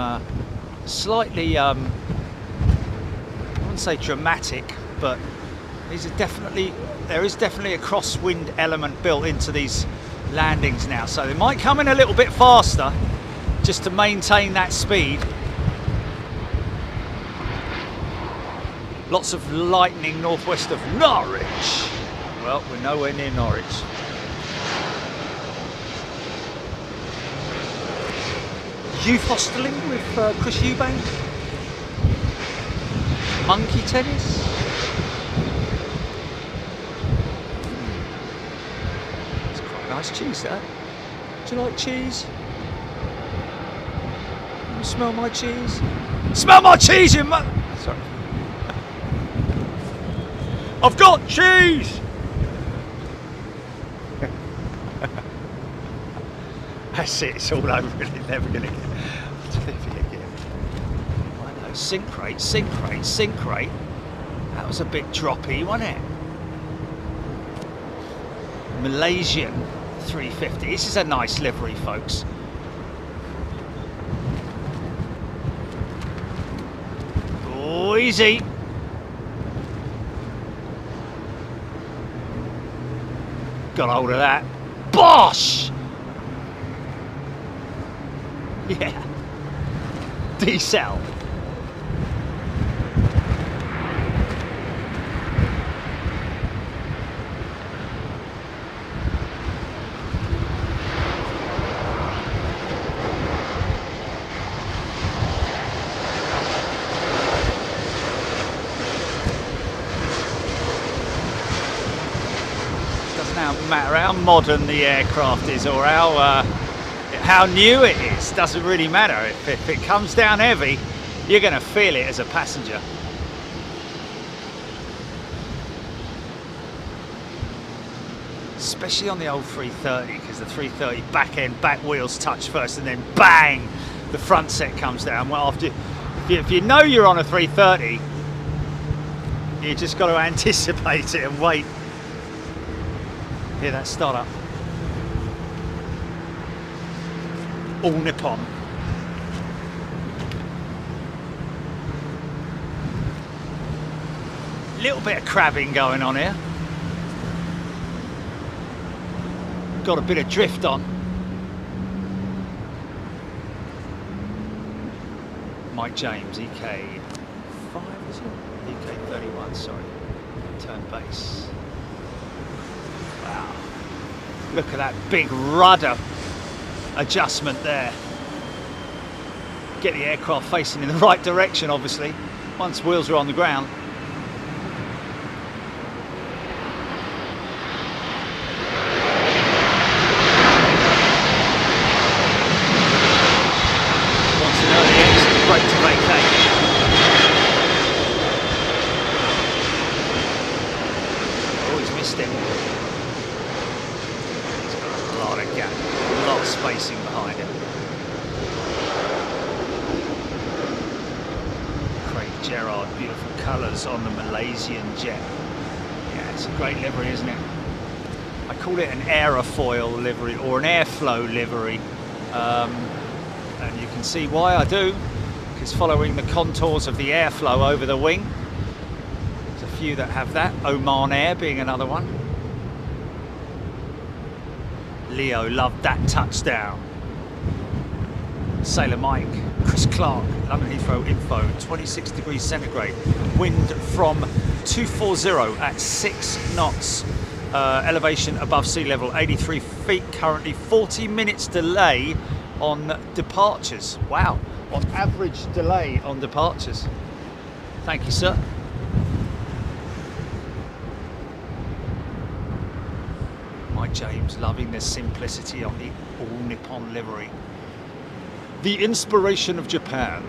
slightly, I wouldn't say dramatic, but these are definitely, there is definitely a crosswind element built into these landings now, so they might come in a little bit faster, just to maintain that speed. Lots of lightning northwest of Norwich. Well, we're nowhere near Norwich. Youth hosteling with Chris Eubank. Monkey tennis. It's quite nice cheese, that. Do you like cheese? You smell my cheese? Smell my cheese, you Sorry. I've got cheese! That's it, it's all over, really. Never gonna get again. I know, sink rate. That was a bit droppy, wasn't it? Malaysian 350. This is a nice livery, folks. Oh, easy. Got hold of that. Bosh! Yeah. D-cell. Doesn't matter how modern the aircraft is or how new it is, doesn't really matter. If it comes down heavy, you're going to feel it as a passenger. Especially on the old 330, because the 330 back wheels touch first and then bang, the front set comes down. Well, if you know you're on a 330, you just got to anticipate it and wait. Hear that start up. All Nippon. Little bit of crabbing going on here. Got a bit of drift on. Mike James, EK5 is it? EK31, sorry. Turn base. Wow. Look at that big rudder adjustment there. Get the aircraft facing in the right direction, obviously, once wheels are on the ground. Once an early exit, brake to vacate. Oh, he's missed it. He's got a lot of gap. A lot of spacing behind him. Craig Gerard, beautiful colours on the Malaysian jet. Yeah, it's a great livery, isn't it? I call it an aerofoil livery or an airflow livery. And you can see why I do, because following the contours of the airflow over the wing. There's a few that have that, Oman Air being another one. Leo loved that touchdown. Sailor Mike, Chris Clark, London Heathrow info, 26 degrees centigrade. Wind from 240 at 6 knots. Elevation above sea level, 83 feet currently. 40 minutes delay on departures. Wow, on average delay on departures. Thank you, sir. Mike James loving the simplicity on the all Nippon livery. The inspiration of Japan.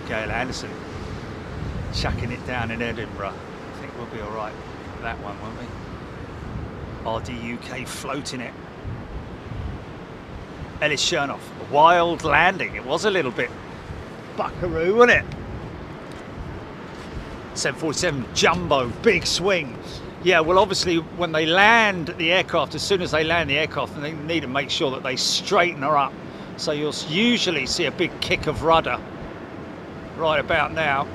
Gail Anderson chucking it down in Edinburgh. I think we'll be all right for that one, won't we? RDUK floating it. Ellis Chernoff, a wild landing. It was a little bit buckaroo, wasn't it? 747 Jumbo, big swing. Yeah, well, obviously, when they land the aircraft, as soon as they land the aircraft, they need to make sure that they straighten her up. So you'll usually see a big kick of rudder right about now.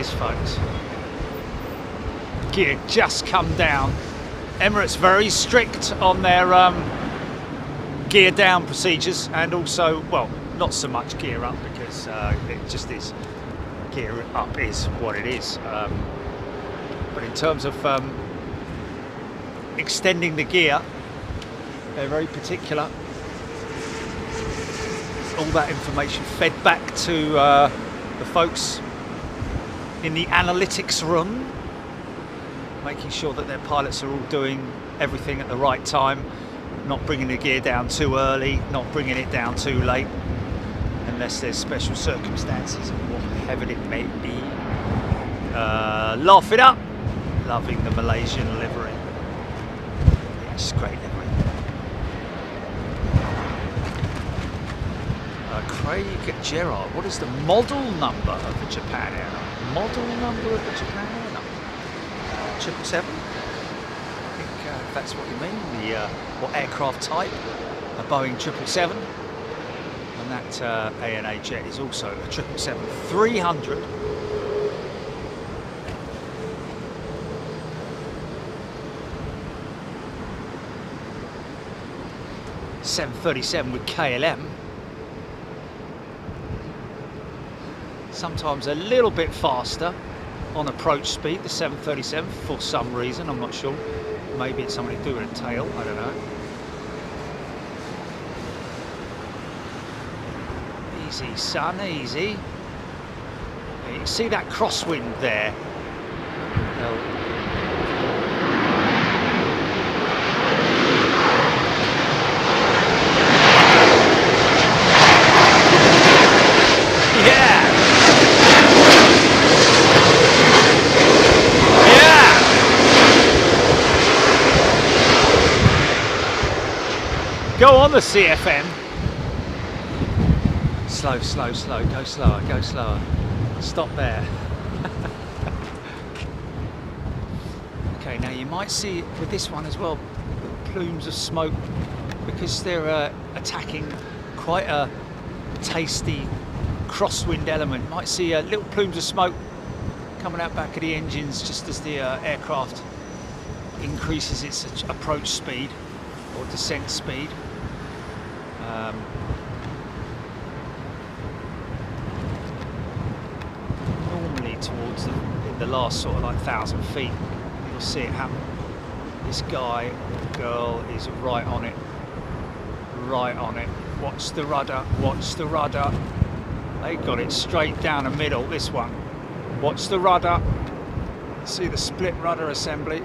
this, folks. Gear just come down. Emirates very strict on their gear down procedures, and also, well, not so much gear up, because it just is, gear up is what it is. But in terms of extending the gear, they're very particular. All that information fed back to the folks in the analytics room, making sure that their pilots are all doing everything at the right time, not bringing the gear down too early, not bringing it down too late, unless there's special circumstances, whatever it may be. Laugh it up. Loving the Malaysian livery. Yeah, it's great livery. Craig Gerard, what is the model number of the Japan airline? Model number of the Japan airline? 777? I think that's what you mean. The what aircraft type? A Boeing 777. And that ANA jet is also a 777-300. .737 with KLM. Sometimes a little bit faster on approach speed, the 737, for some reason, I'm not sure. Maybe it's something to do with a tail, I don't know. Easy, son, easy. You can see that crosswind there. Go on the CFM. Slow, slow, slow. Go slower, go slower. Stop there. Okay, now you might see with this one as well, plumes of smoke, because they're attacking quite a tasty crosswind element. You might see little plumes of smoke coming out back of the engines just as the aircraft increases its approach speed or descent speed. Normally towards the last sort of like 1,000 feet, you'll see it happen. This guy or girl is right on it, right on it. Watch the rudder, watch the rudder. They got it straight down the middle, this one. Watch the rudder. See the split rudder assembly.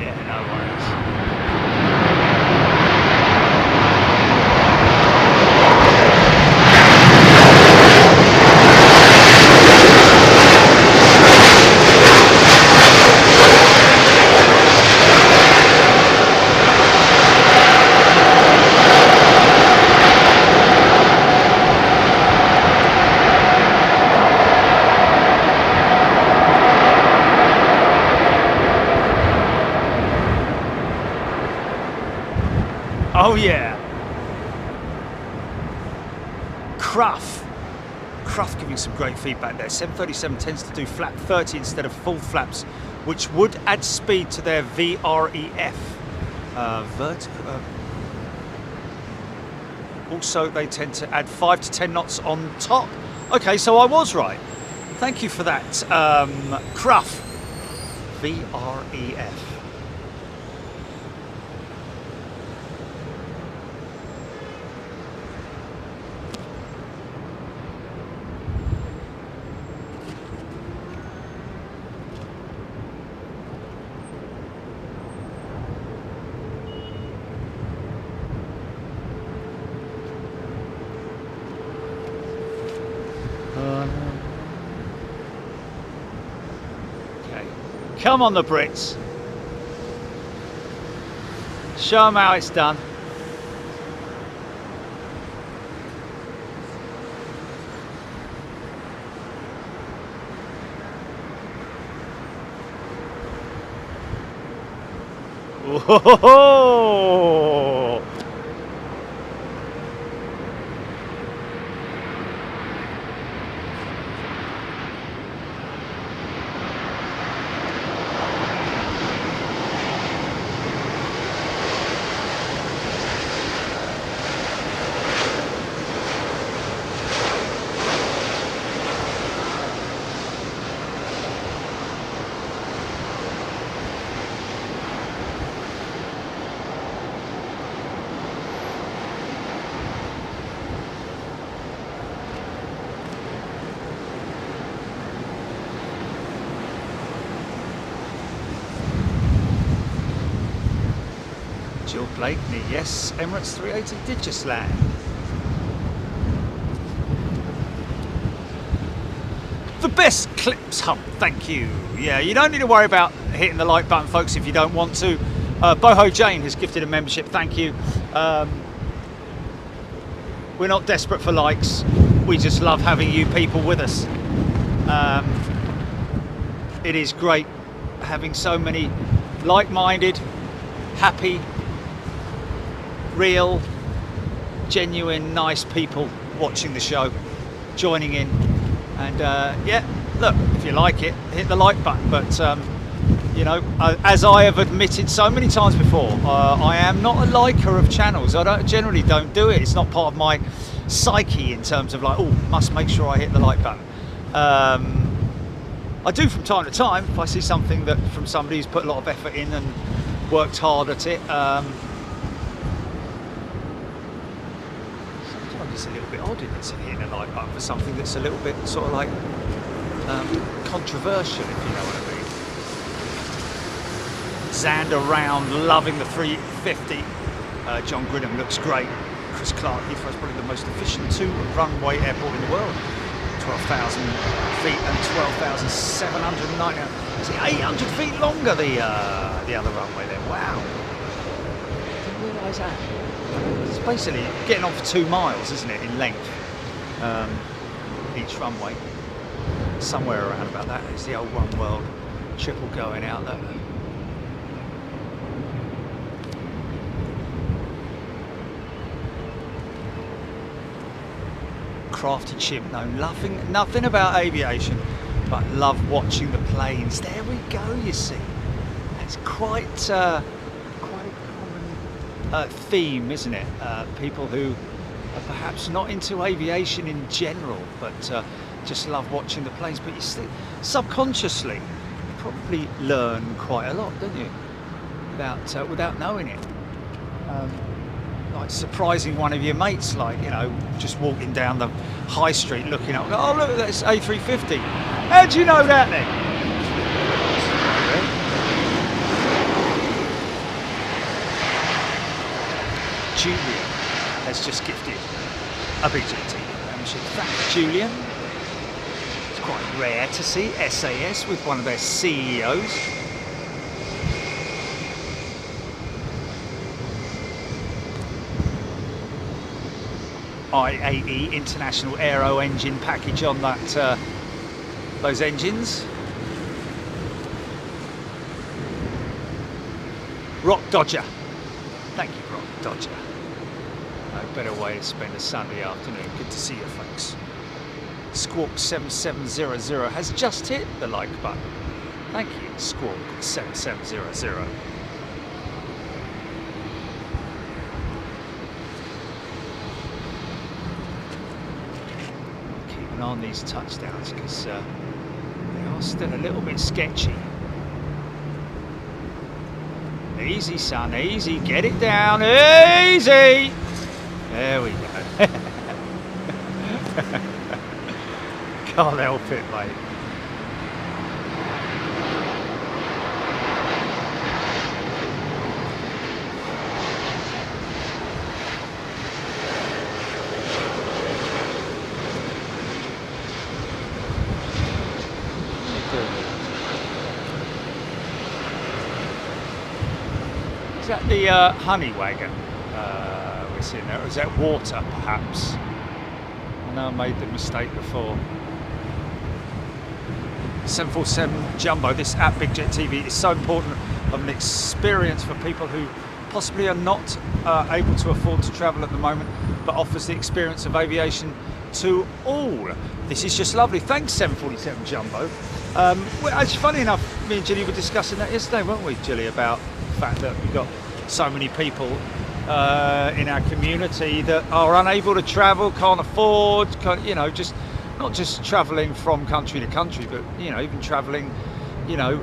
Yeah, no worries. Oh yeah. Cruff giving some great feedback there. 737 tends to do flap 30 instead of full flaps, which would add speed to their VREF. Also, they tend to add 5 to 10 knots on top. Okay, so I was right. Thank you for that, Cruff. VREF. Come on, the Brits. Show them how it's done. Whoa! Jill Blakeney, yes, Emirates 380 did just land. The best clips hump, thank you. Yeah, you don't need to worry about hitting the like button, folks, if you don't want to. Boho Jane has gifted a membership, thank you. We're not desperate for likes, we just love having you people with us. It is great having so many like-minded, happy, real, genuine, nice people watching the show, joining in. And yeah, look, if you like it, hit the like button. But you know, as I have admitted so many times before, I am not a liker of channels. I generally don't do it. It's not part of my psyche in terms of like, oh, must make sure I hit the like button. I do from time to time if I see something that from somebody who's put a lot of effort in and worked hard at it. It's a little bit odd in it to hit a like button for something that's a little bit sort of like controversial, if you know what I mean. Xander Round, loving the 350. John Grinham looks great. Chris Clark, Heathrow is probably the most efficient two-runway airport in the world. 12,000 feet and 12,790. Is it 800 feet longer, the other runway there? Wow. Didn't realise that. It's basically getting on for 2 miles, isn't it, in length, each runway. Somewhere around about that. It's the old One World triple going out there. Crafty chimp, no, nothing about aviation, but love watching the planes. There we go, you see. That's quite a common theme, isn't it? People who are perhaps not into aviation in general, but just love watching the planes. But you see, subconsciously, you probably learn quite a lot, don't you? Without knowing it. Like surprising one of your mates, like, you know, just walking down the high street looking up, oh look, that's A350. How do you know that then? Julian has just gifted a big GT membership. Thanks, Julian. It's quite rare to see SAS with one of their CEOs. IAE International Aero Engine package on that those engines. Rock Dodger. Thank you, Rock Dodger. No better way to spend a Sunday afternoon. Good to see you, folks. Squawk 7700 has just hit the like button. Thank you, Squawk 7700. On these touchdowns because they are still a little bit sketchy. Easy, son, easy, get it down, easy. There we go. Can't help it, mate. Is that the honey wagon we're seeing there? Or is that water, perhaps? I know I made the mistake before. 747 Jumbo, this at Big Jet TV is so important of an experience for people who possibly are not able to afford to travel at the moment, but offers the experience of aviation to all. This is just lovely. Thanks, 747 Jumbo. Well, actually, funny enough, me and Gilly were discussing that yesterday, weren't we, Gilly, about the fact that we've got so many people in our community that are unable to travel, can't afford, you know, just not just travelling from country to country, but, you know, even travelling, you know,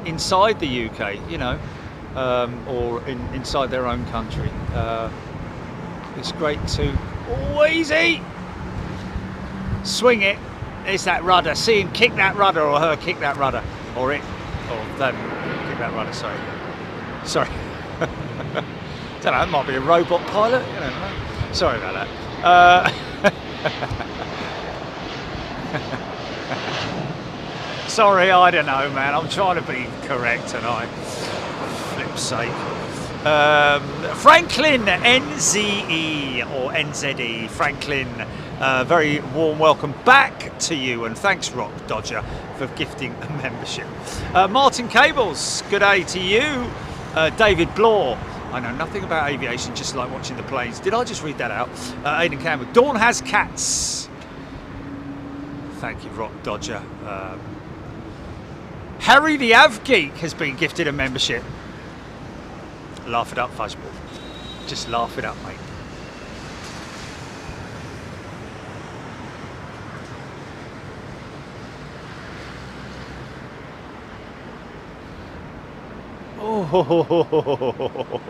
inside the UK, you know, or inside their own country. It's great to easy swing it. It's that rudder. See him kick that rudder, or her kick that rudder, or it, or them kick that rudder. Sorry. Don't know, it might be a robot pilot, you know. Sorry about that. Sorry, I don't know, man. I'm trying to be correct tonight. Flip's sake. Franklin NZE or NZE. Franklin, very warm welcome back to you, and thanks, Rock Dodger, for gifting a membership. Martin Cables, good day to you. David Blore. I know nothing about aviation, just like watching the planes. Did I just read that out? Aidan Campbell. Dawn has cats. Thank you, Rock Dodger. Harry the Av Geek has been gifted a membership. Laugh it up, Fuzzball. Just laugh it up, mate. Oh.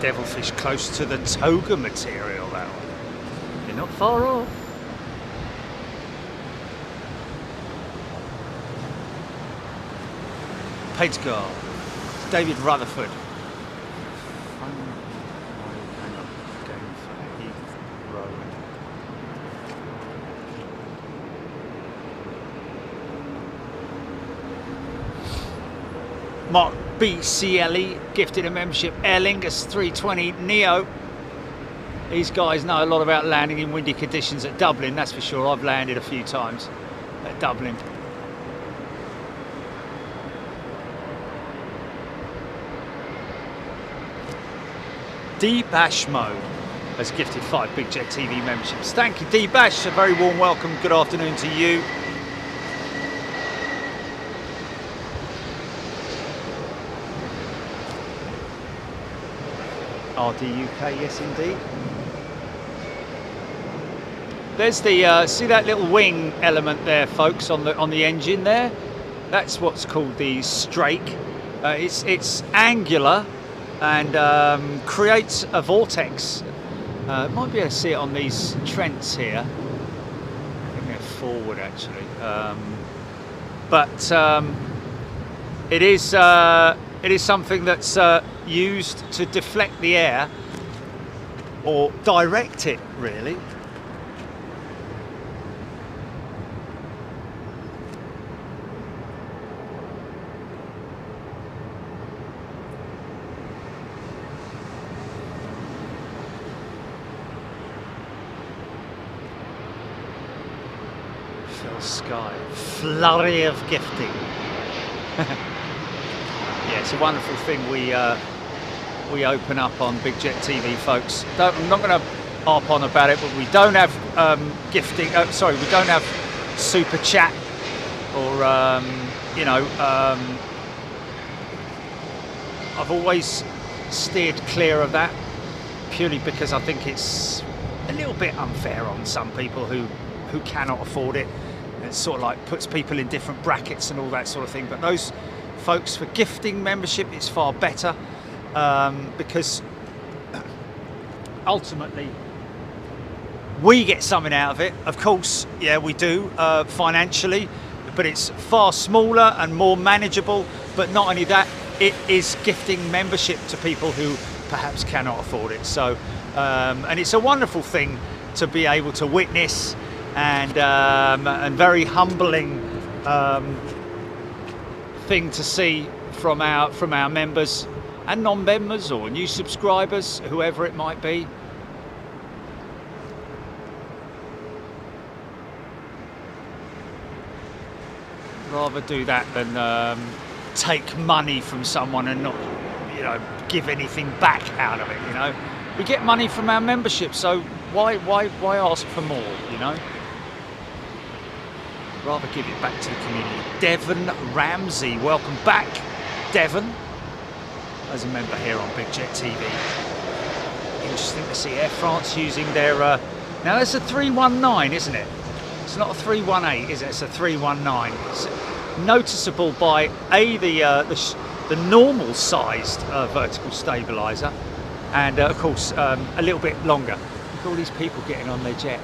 Devilfish close to the toga material, that one. You're not far off. Pagegar, David Rutherford. Mark BCLE gifted a membership. Aer Lingus 320 Neo. These guys know a lot about landing in windy conditions at Dublin, that's for sure. I've landed a few times at Dublin. D-Bashmo has gifted 5 Big Jet TV memberships. Thank you, D-Bash. A very warm welcome. Good afternoon to you. RDUK, yes indeed. There's the see that little wing element there, folks, on the engine there. That's what's called the strake. It's angular and creates a vortex. Might be able to see it on these Trents here. I think they're forward actually, but it is something that's used to deflect the air or direct it, really. Phil Sky, flurry of gifting. Yeah, it's a wonderful thing we open up on Big Jet TV, folks. I'm not going to harp on about it, but we don't have gifting. Sorry, we don't have super chat or you know. I've always steered clear of that purely because I think it's a little bit unfair on some people who cannot afford it. It sort of like puts people in different brackets and all that sort of thing. But those folks, for gifting membership, it's far better because ultimately we get something out of it. Of course, yeah, we do financially, but it's far smaller and more manageable. But not only that, it is gifting membership to people who perhaps cannot afford it. So, and it's a wonderful thing to be able to witness, and very humbling thing to see from our members and non-members or new subscribers, whoever it might be. Rather do that than take money from someone and not, you know, give anything back out of it. You know, we get money from our membership, so why ask for more? You know. rather give it back to the community. Devon Ramsey, welcome back, Devon, as a member here on Big Jet TV. Interesting to see Air France using their, now that's a 319, isn't it? It's not a 318, is it? It's a 319. It's noticeable by the normal sized vertical stabilizer, and of course a little bit longer. Look at all these people getting on their jet.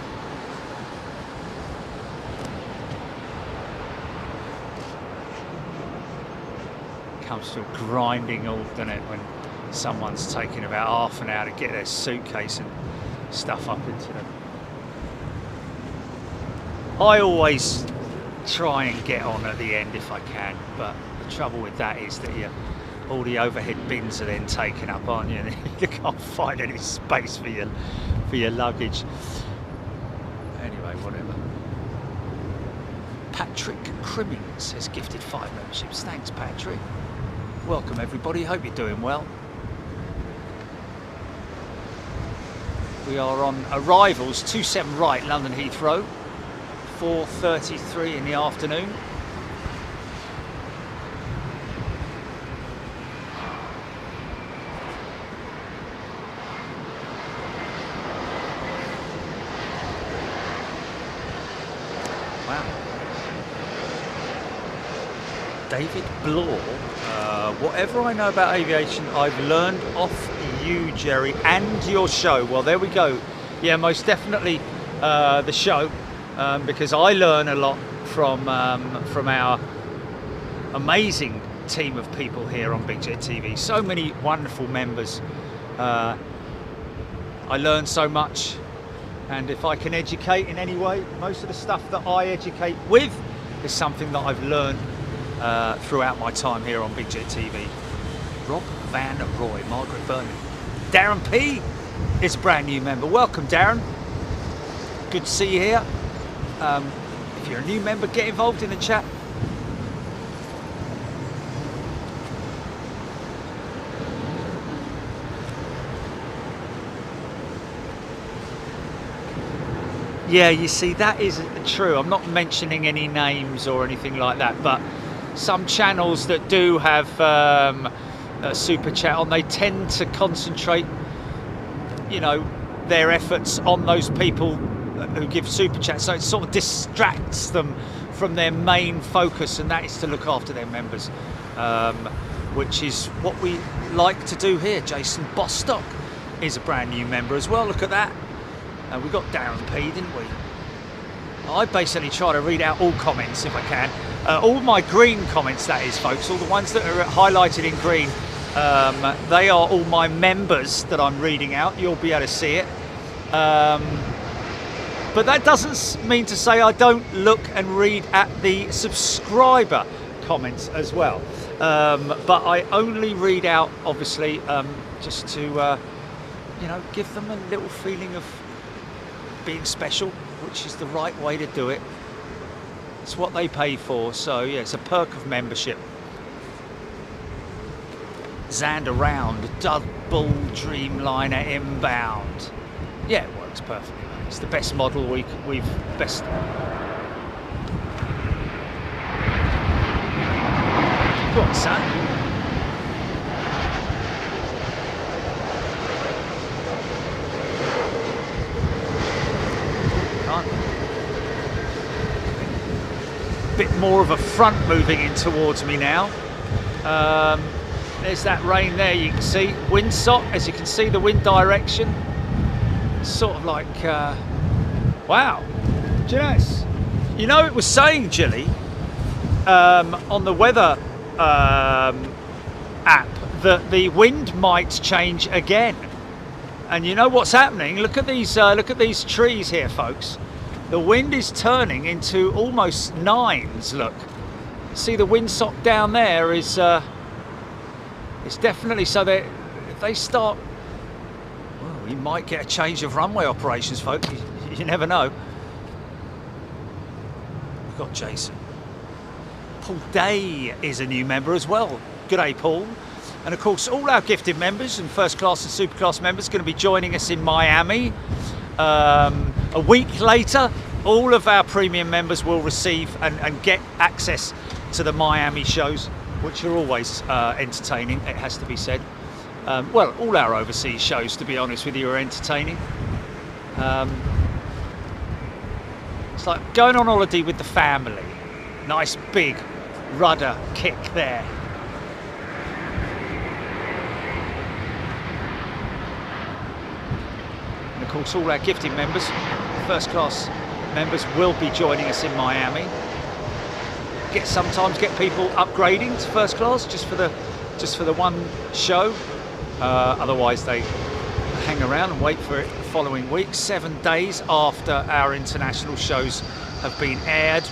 Comes to a grinding halt, doesn't it, when someone's taking about half an hour to get their suitcase and stuff up into them. I always try and get on at the end if I can, but the trouble with that is that all the overhead bins are then taken up, aren't you? And you can't find any space for your luggage. Anyway, whatever. Patrick Crimmings has gifted 5 memberships. Thanks, Patrick. Welcome, everybody. Hope you're doing well. We are on Arivals 27 right, London Heathrow, 4:33 in the afternoon. Wow. David Blore. Whatever I know about aviation, I've learned off you, Jerry, and your show. Well, there we go. Yeah, most definitely the show, because I learn a lot from our amazing team of people here on Big Jet TV. So many wonderful members. I learn so much, and if I can educate in any way, most of the stuff that I educate with is something that I've learned throughout my time here on Big Jet TV. Rob Van Roy, Margaret Burney. Darren P is a brand new member. Welcome, Darren. Good to see you here. If you're a new member, get involved in the chat. Yeah, you see, that isn't true. I'm not mentioning any names or anything like that, but some channels that do have super chat on, they tend to concentrate, you know, their efforts on those people who give super chat, so it sort of distracts them from their main focus, and that is to look after their members, which is what we like to do here. Jason Bostock is a brand new member as well. Look at that. We got Darren P, didn't we? I basically try to read out all comments if I can. All my green comments, that is, folks, all the ones that are highlighted in green, they are all my members that I'm reading out. You'll be able to see it. But that doesn't mean to say I don't look and read at the subscriber comments as well. But I only read out, obviously, just to, you know, give them a little feeling of being special, which is the right way to do it. It's what they pay for, so yeah, it's a perk of membership. Xander Round, double Dreamliner inbound. Yeah, it works perfectly. It's the best model we've best. Go on, son. Bit more of a front moving in towards me now. There's that rain there, you can see. Windsock, as you can see, the wind direction. It's sort of like, wow. Do you know, it was saying, Jilly, on the weather app, that the wind might change again. And you know what's happening? Look at these trees here, folks. The wind is turning into almost 9s, look. See the windsock down there is, it's definitely, so that if they start, well, we might get a change of runway operations, folks. You never know. We've got Jason. Paul Day is a new member as well. Good day, Paul. And of course, all our gifted members and first class and super class members are going to be joining us in Miami. A week later, all of our premium members will receive and get access to the Miami shows, which are always entertaining, it has to be said. Well, all our overseas shows, to be honest with you, are entertaining. It's like going on holiday with the family. Nice big rudder kick there. And of course, all our gifted members, first class members, will be joining us in Miami. Sometimes get people upgrading to first class just for the one show. Otherwise, they hang around and wait for it the following week. 7 days after our international shows have been aired,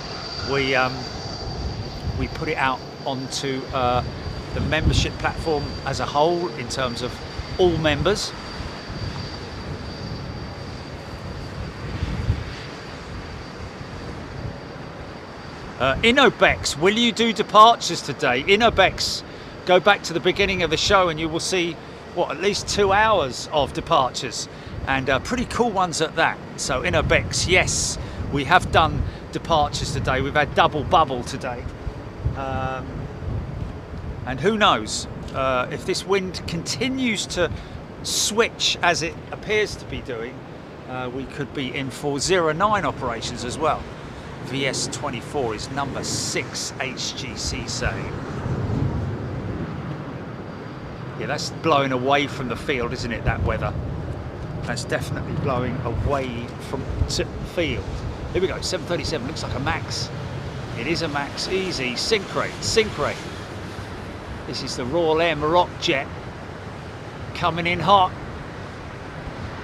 we put it out onto the membership platform as a whole in terms of all members. Innobex, will you do departures today? Innobex, go back to the beginning of the show and you will see, what, at least 2 hours of departures, and pretty cool ones at that. So Innobex, yes, we have done departures today. We've had double bubble today. And who knows, if this wind continues to switch as it appears to be doing, we could be in for 09 operations as well. VS24 is number 6 HGC saying. Yeah, that's blowing away from the field, isn't it, that weather? That's definitely blowing away from the field. Here we go, 737, looks like a Max. It is a Max, easy, sync rate. This is the Royal Air Maroc jet coming in hot.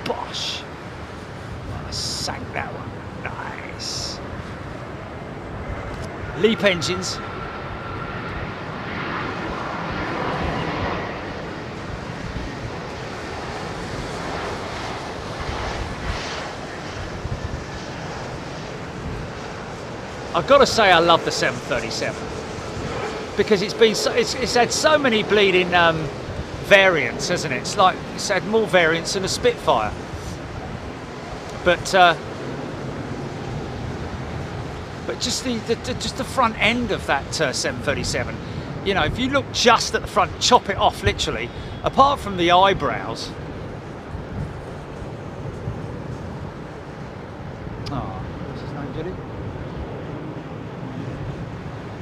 Bosh. Oh, I sank that one, nice. Leap engines. I've got to say I love the 737 because it's had so many bleeding variants, hasn't it? It's had more variants than a Spitfire. But just the front end of that 737, you know, if you look just at the front, chop it off literally, apart from the eyebrows. Oh, what's his name, Judy?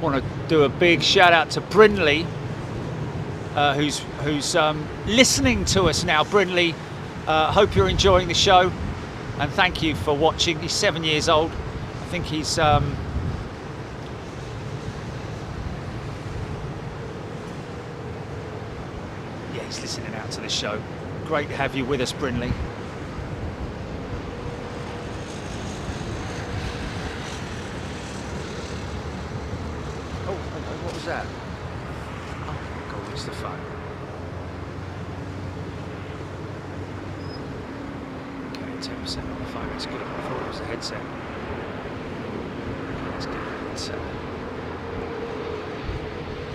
Want to do a big shout out to Brindley, who's listening to us now. Brindley, hope you're enjoying the show, and thank you for watching. He's 7 years old. I think he's yeah, he's listening out to the show. Great to have you with us, Brindley. Oh, what was that? Oh God, it's the phone. Okay, 10% on the phone. That's good. I thought it was the headset. Let's get it.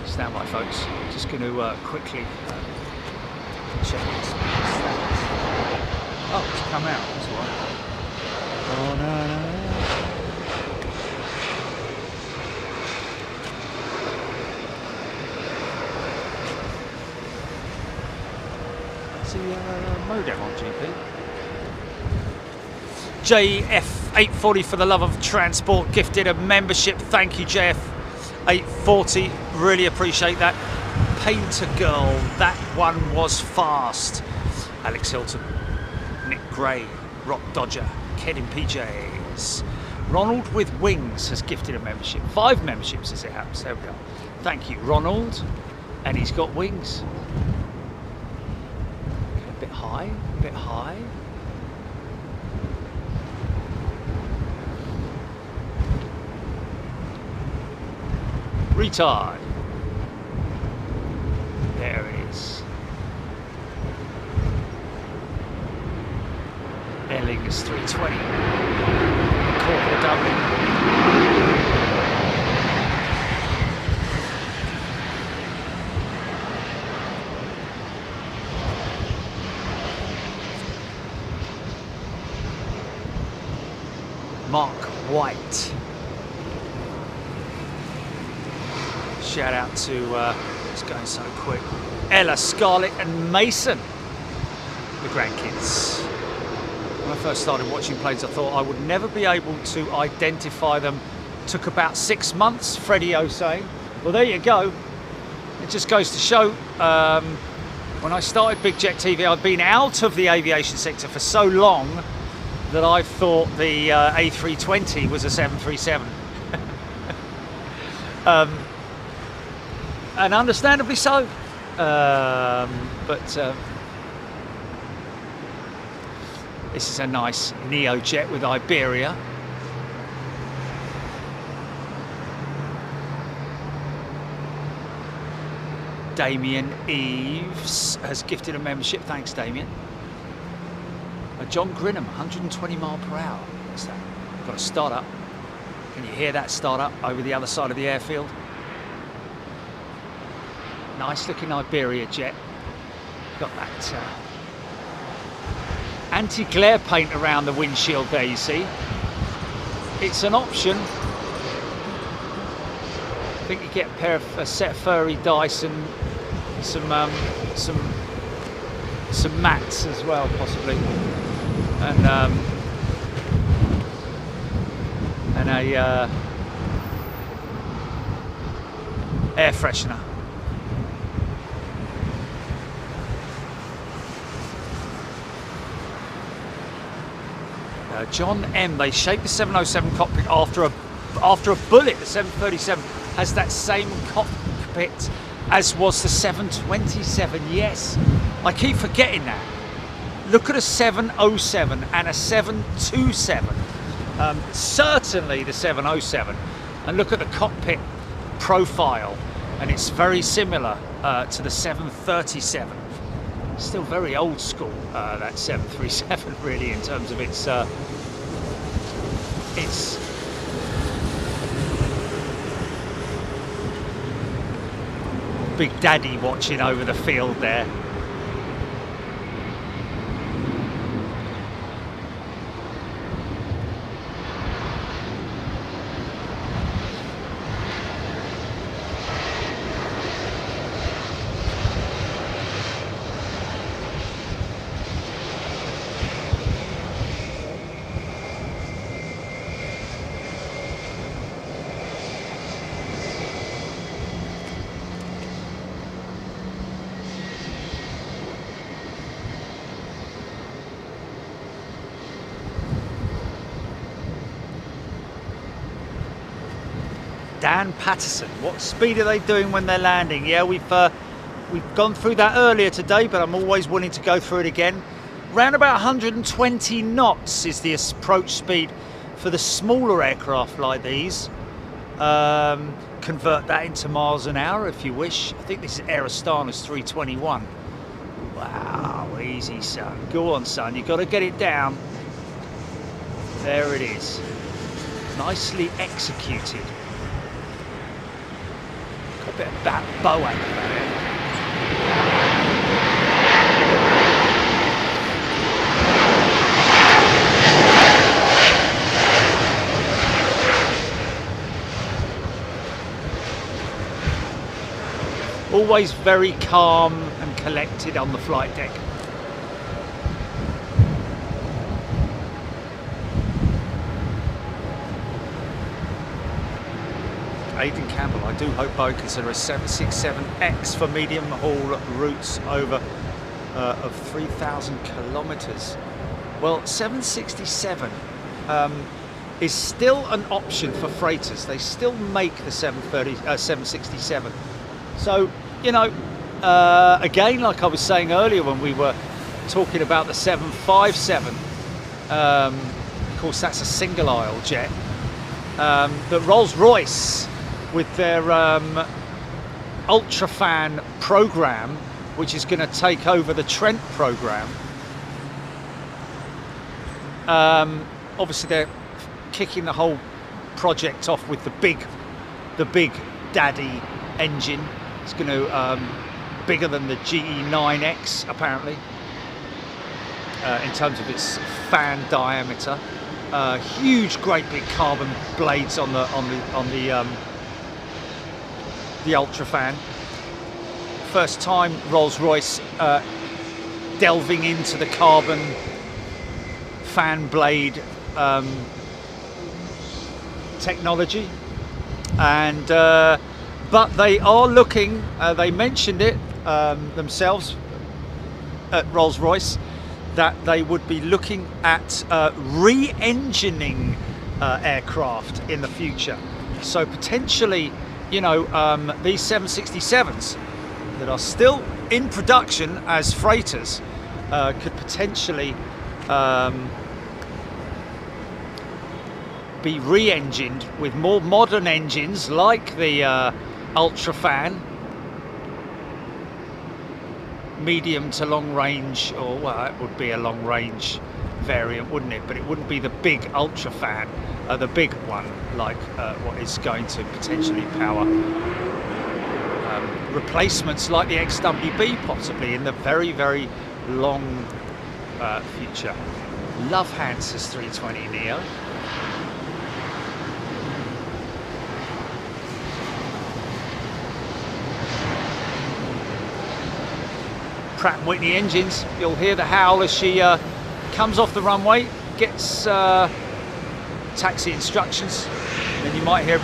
Stand by, folks. Just going to quickly check this. Oh, it's come out. That's why. Oh no. Modem on GP. JF840 for the love of transport gifted a membership. Thank you, JF840. Really appreciate that. Painter Girl, that one was fast. Alex Hilton, Nick Gray, Rock Dodger, Ked in PJs. Ronald with Wings has gifted a membership. 5 memberships as it happens. There we go. Thank you, Ronald. And he's got wings. A bit high, a bit high. Retard. There it is. Airling is 320. Corporal Dublin. Mark white. Shout out to, it's going so quick, Ella, Scarlett and Mason, the grandkids. When I first started watching planes, I thought I would never be able to identify them. Took about 6 months, Freddie O saying. Well, there you go. It just goes to show, when I started Big Jet TV, I'd been out of the aviation sector for so long that I thought the A320 was a 737. And understandably so. This is a nice Neo jet with Iberia. Damien Eves has gifted a membership. Thanks, Damien. John Grinham, 120 mile per hour. What's that? Got a start up. Can you hear that start up over the other side of the airfield? Nice looking Iberia jet. Got that anti-glare paint around the windshield there, you see. It's an option. I think you get a set of furry dice and some mats as well, possibly, and a air freshener. John M. They shaped the 707 cockpit after a bullet. The 737 has that same cockpit as was the 727. Yes, I keep forgetting that. Look at a 707 and a 727. Certainly the 707. And look at the cockpit profile, and it's very similar to the 737. Still very old school, that 737, really, in terms of its Big Daddy watching over the field there. Dan Patterson, what speed are they doing when they're landing? Yeah, we've gone through that earlier today, but I'm always willing to go through it again. Round about 120 knots is the approach speed for the smaller aircraft like these. Convert that into miles an hour if you wish. I think this is Aristana's 321. Wow, easy, son. Go on, son, you've got to get it down. There it is. Nicely executed. A bit of Boeing about it. Always very calm and collected on the flight deck. Aidan Campbell, I do hope Boeing consider a 767X for medium haul routes over of 3,000 kilometres. Well, 767 is still an option for freighters. They still make the 767. So, you know, again, like I was saying earlier when we were talking about the 757, of course that's a single aisle jet, that Rolls-Royce with their UltraFan program, which is going to take over the Trent program. Obviously they're kicking the whole project off with the big daddy engine. It's going to bigger than the GE9X apparently, in terms of its fan diameter. huge, great big carbon blades on the ultrafan. First time Rolls-Royce delving into the carbon fan blade technology, and but they are looking. They mentioned it themselves at Rolls-Royce, that they would be looking at re-engining aircraft in the future. So potentially, you know, these 767s that are still in production as freighters could potentially be re-engined with more modern engines like the ultrafan, medium to long range, or well, it would be a long range variant, wouldn't it? But it wouldn't be the big ultrafan, the big one like what is going to potentially power replacements like the XWB, possibly in the very, very long future. Love Hansa's 320 Neo. Pratt & Whitney engines. You'll hear the howl as she comes off the runway, gets taxi instructions, and then you might hear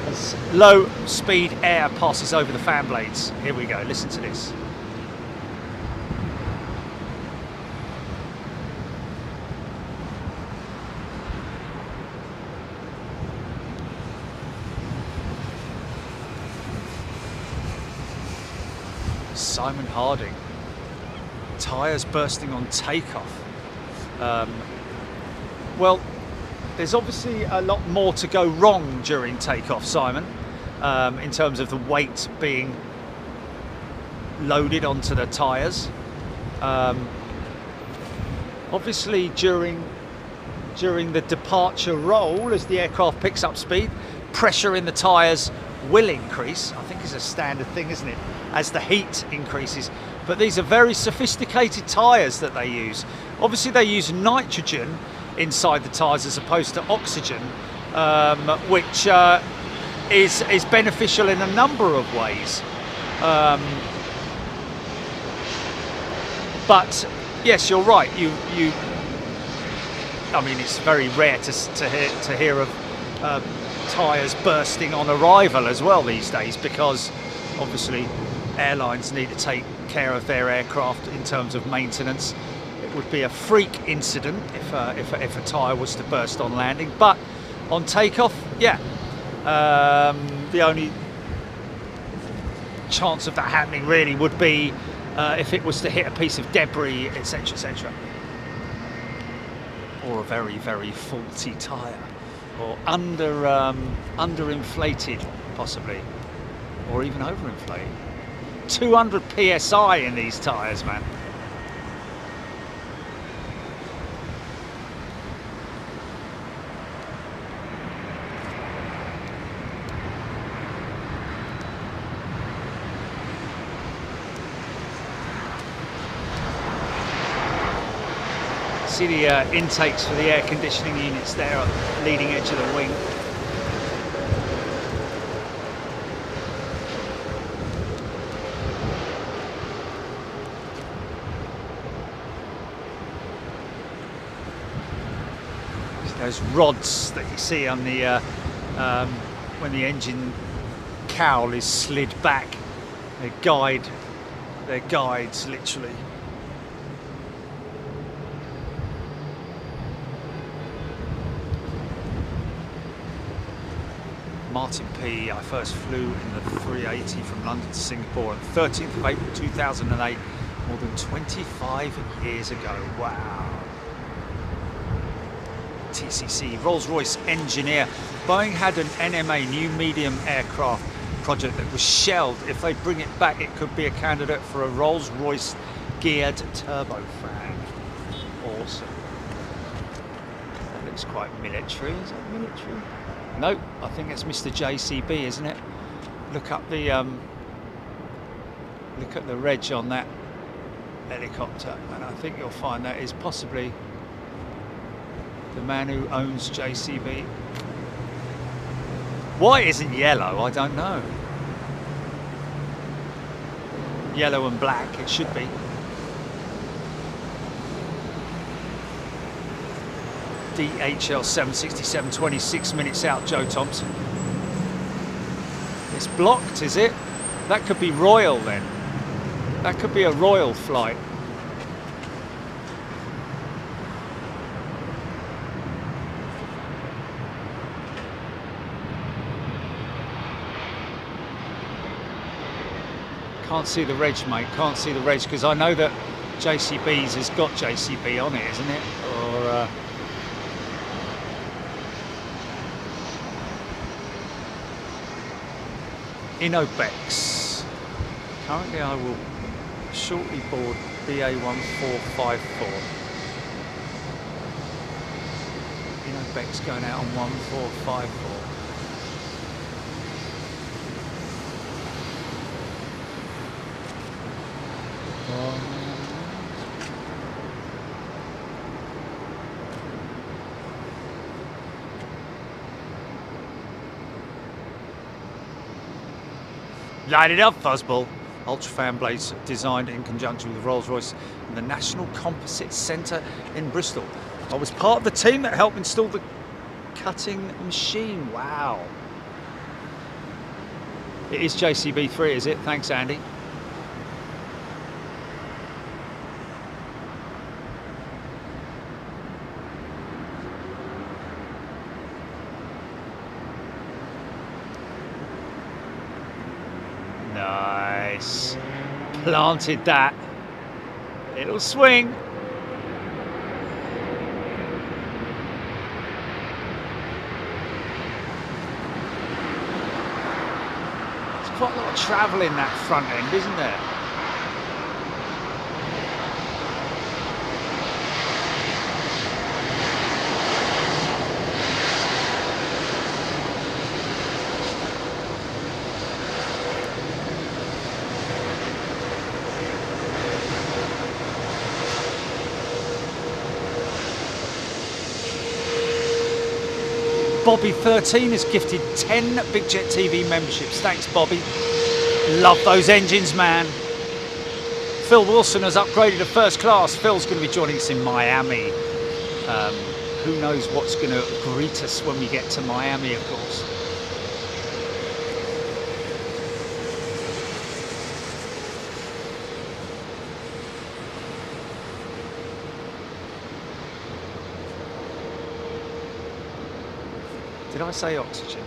as low speed air passes over the fan blades. Here we go, listen to this. Simon Harding. Tyres bursting on takeoff. Well, there's obviously a lot more to go wrong during takeoff, Simon, in terms of the weight being loaded onto the tyres. Obviously, during the departure roll, as the aircraft picks up speed, pressure in the tyres will increase. I think it's a standard thing, isn't it, as the heat increases. But these are very sophisticated tyres that they use. Obviously they use nitrogen inside the tyres as opposed to oxygen, which is beneficial in a number of ways. But yes, you're right. I mean, it's very rare to hear of tyres bursting on arrival as well these days, because obviously airlines need to take care of their aircraft in terms of maintenance. It would be a freak incident if a tyre was to burst on landing, but on takeoff, yeah, the only chance of that happening really would be if it was to hit a piece of debris, etc., etc., or a very, very faulty tyre, or underinflated possibly, or even overinflated. 200 psi in these tyres, man. See the intakes for the air conditioning units there on the leading edge of the wing. Those rods that you see on the when the engine cowl is slid back, their guides literally. Martin P. I first flew in the 380 from London to Singapore on 13th of April 2008, more than 25 years ago. Wow. TCC, Rolls-Royce engineer. Boeing had an NMA, new medium aircraft project, that was shelved. If they bring it back, it could be a candidate for a Rolls-Royce geared turbofan. Awesome. That looks quite military. Is that military? No, I think it's Mr. JCB, isn't it? Look up the reg on that helicopter, and I think you'll find that is possibly The man who owns JCB. Why isn't yellow? I don't know. Yellow and black, it should be. DHL 767, 26 minutes out, Joe Thompson. It's blocked, is it? That could be Royal then. That could be a Royal flight. Can't see the reg, mate. Can't see the reg because I know that JCB's has got JCB on it, isn't it? Or Inobex. Currently, I will shortly board BA1454. Inobex going out on 1454. Light it up, Fuzzball. Ultra fan blades designed in conjunction with Rolls-Royce and the National Composite Centre in Bristol. I was part of the team that helped install the cutting machine. Wow. It is JCB3, is it? Thanks, Andy. Nice. Planted that. It'll swing. There's quite a lot of travel in that front end, isn't there? Bobby13 has gifted 10 Big Jet TV memberships. Thanks, Bobby. Love those engines, man. Phil Wilson has upgraded to first class. Phil's going to be joining us in Miami. Who knows what's going to greet us when we get to Miami, of course. Did I say oxygen?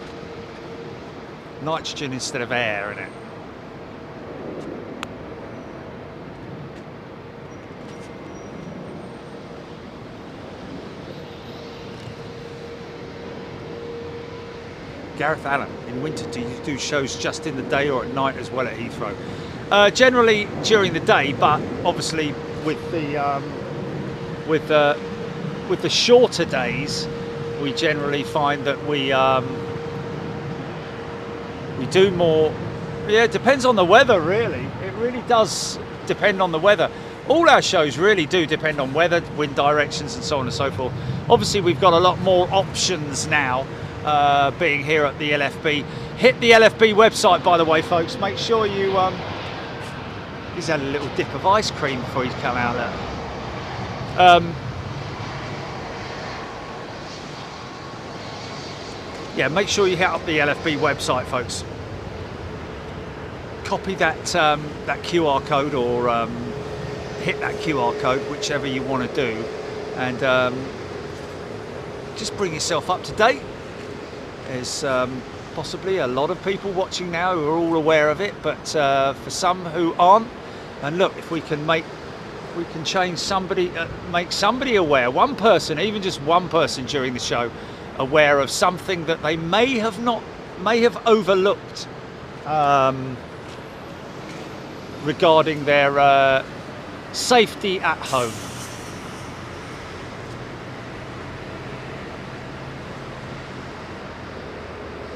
Nitrogen instead of air, isn't it? Gareth Allen, in winter, do you do shows just in the day or at night as well at Heathrow? Generally during the day, but obviously with the shorter days, we generally find that we do more. Yeah, it depends on the weather, really. It really does depend on the weather. All our shows really do depend on weather, wind directions, and so on and so forth. Obviously, we've got a lot more options now, being here at the LFB. Hit the LFB website, by the way, folks. Make sure you. He's had a little dip of ice cream before he's come out there. Yeah, make sure you hit up the LFB website, folks. Copy that that QR code or hit that QR code, whichever you want to do, and just bring yourself up to date. There's possibly a lot of people watching now who are all aware of it, but for some who aren't, and look, if we can change somebody, make somebody aware, one person, even just one person during the show, aware of something that they may have overlooked regarding their safety at home.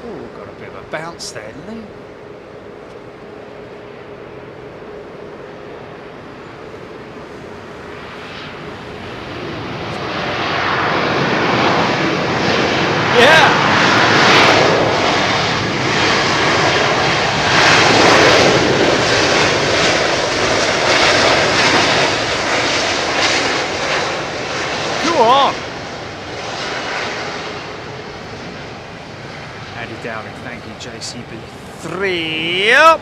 Oh, got a bit of a bounce there, didn't he? clear.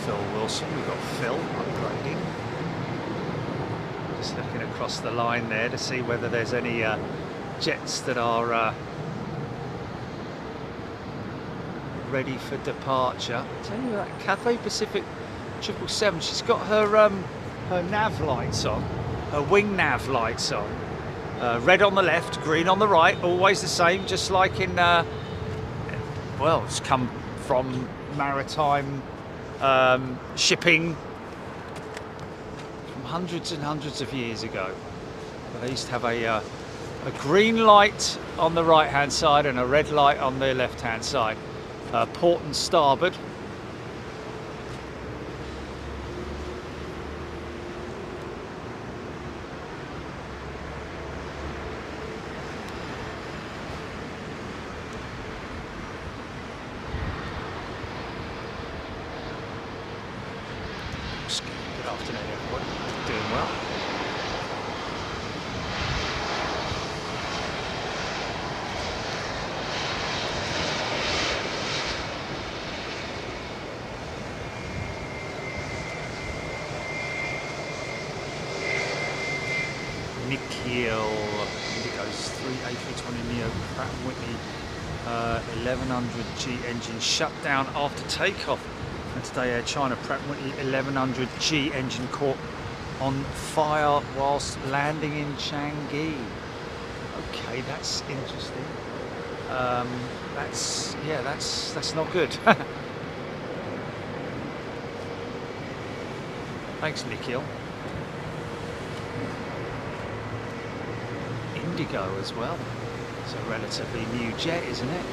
Phil Wilson, we've got Phil upgrading. Just looking across the line there to see whether there's any jets that are ready for departure. I tell you that Cathay Pacific 777, she's got her her nav lights on, her wing nav lights on. Red on the left, green on the right, always the same, just like in, well, it's come from maritime shipping from hundreds and hundreds of years ago. They used to have a green light on the right hand side and a red light on the left hand side. Port and starboard. Good afternoon, everyone. Doing well. Nikhil, Indigo's 3A320 Neo Pratt & Whitney 1100G engine shut down after takeoff. And today Air China Pratt & Whitney 1100G engine caught on fire whilst landing in Changi. Okay, that's interesting. That's not good. Thanks, Nikhil. Indigo as well. It's a relatively new jet, isn't it?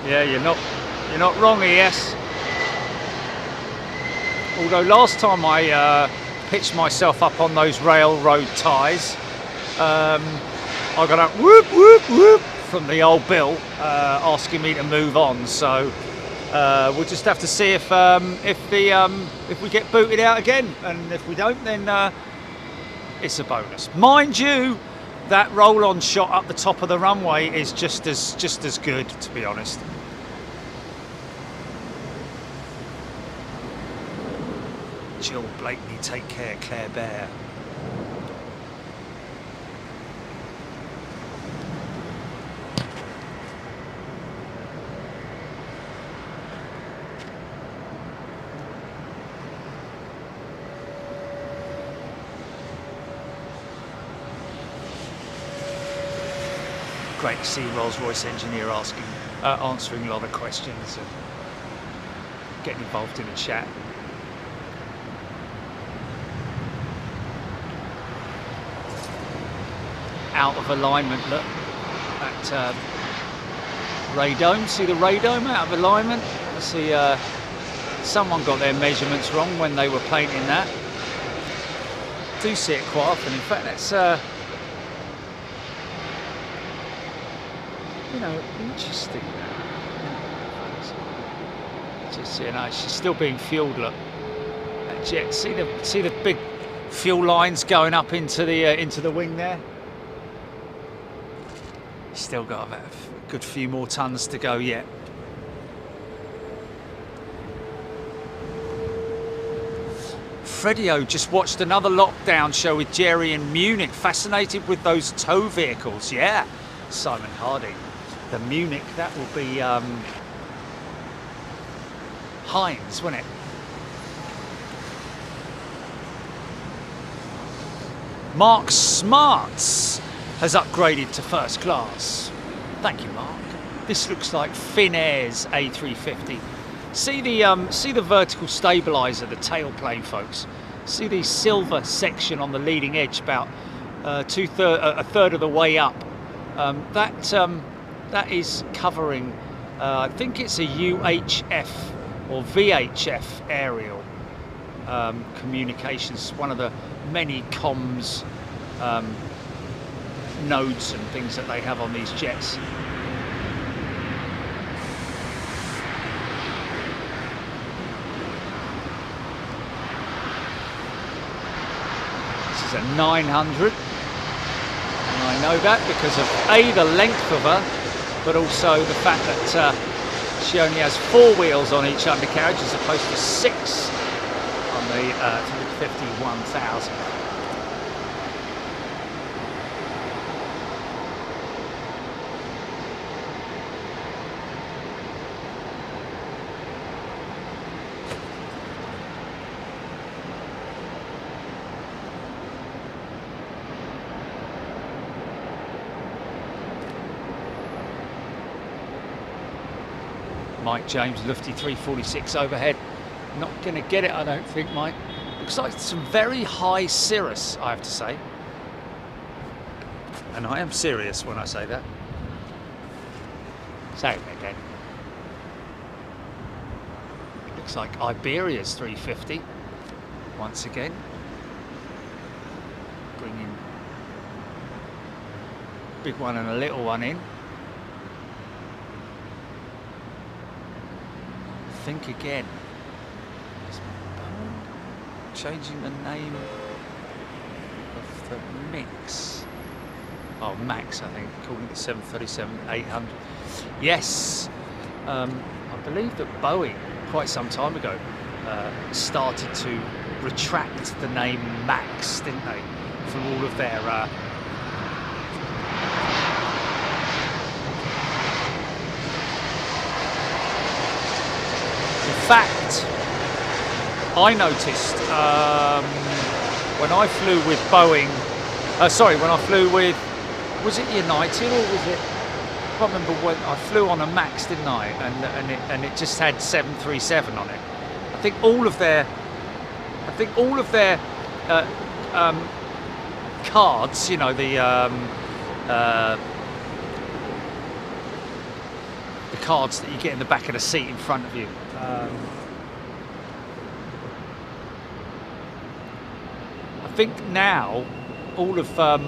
Yeah, you're not wrong, ES. Although last time I pitched myself up on those railroad ties, I got a whoop whoop whoop from the old Bill asking me to move on. So we'll just have to see if we get booted out again, and if we don't, then it's a bonus. Mind you, that roll-on shot up the top of the runway is just as good, to be honest. Jill Blakeney, take care, Claire Bear. Great to see Rolls-Royce engineer answering a lot of questions and getting involved in the chat. Out of alignment, look at radome. See the radome out of alignment? I see someone got their measurements wrong when they were painting that. Do see it quite often. In fact, that's you know, interesting. Just, you know, she's still being fueled. Look, that jet. See the big fuel lines going up into the wing there. Still got about a good few more tons to go yet. Fredio just watched another lockdown show with Jerry in Munich. Fascinated with those tow vehicles. Yeah, Simon Hardy. The Munich, that will be Heinz, won't it? Mark Smarts has upgraded to first class. Thank you, Mark. This looks like Finnair's A350. See the vertical stabilizer, the tailplane, folks. See the silver section on the leading edge, about a third of the way up. That is covering, I think it's a UHF or VHF aerial. communications, one of the many comms nodes and things that they have on these jets. This is a 900, and I know that because of A, the length of her, but also the fact that she only has 4 wheels on each undercarriage as opposed to 6 on the 350-1000. Mike James, Lufty 346 overhead. Not going to get it, I don't think, Mike. Looks like some very high cirrus, I have to say. And I am serious when I say that. Say it again. Looks like Iberia's 350 once again. Bringing big one and a little one in. Think again. Is Boeing changing the name of the mix? Oh, Max, I think, calling it 737-800. Yes, I believe that Boeing, quite some time ago, started to retract the name Max, didn't they, from all of their In fact, I noticed when I flew with Boeing, when I flew with, was it United or was it, I can't remember when, I flew on a Max, didn't I? And it just had 737 on it. I think all of their cards, you know, the cards that you get in the back of the seat in front of you. I think now all of the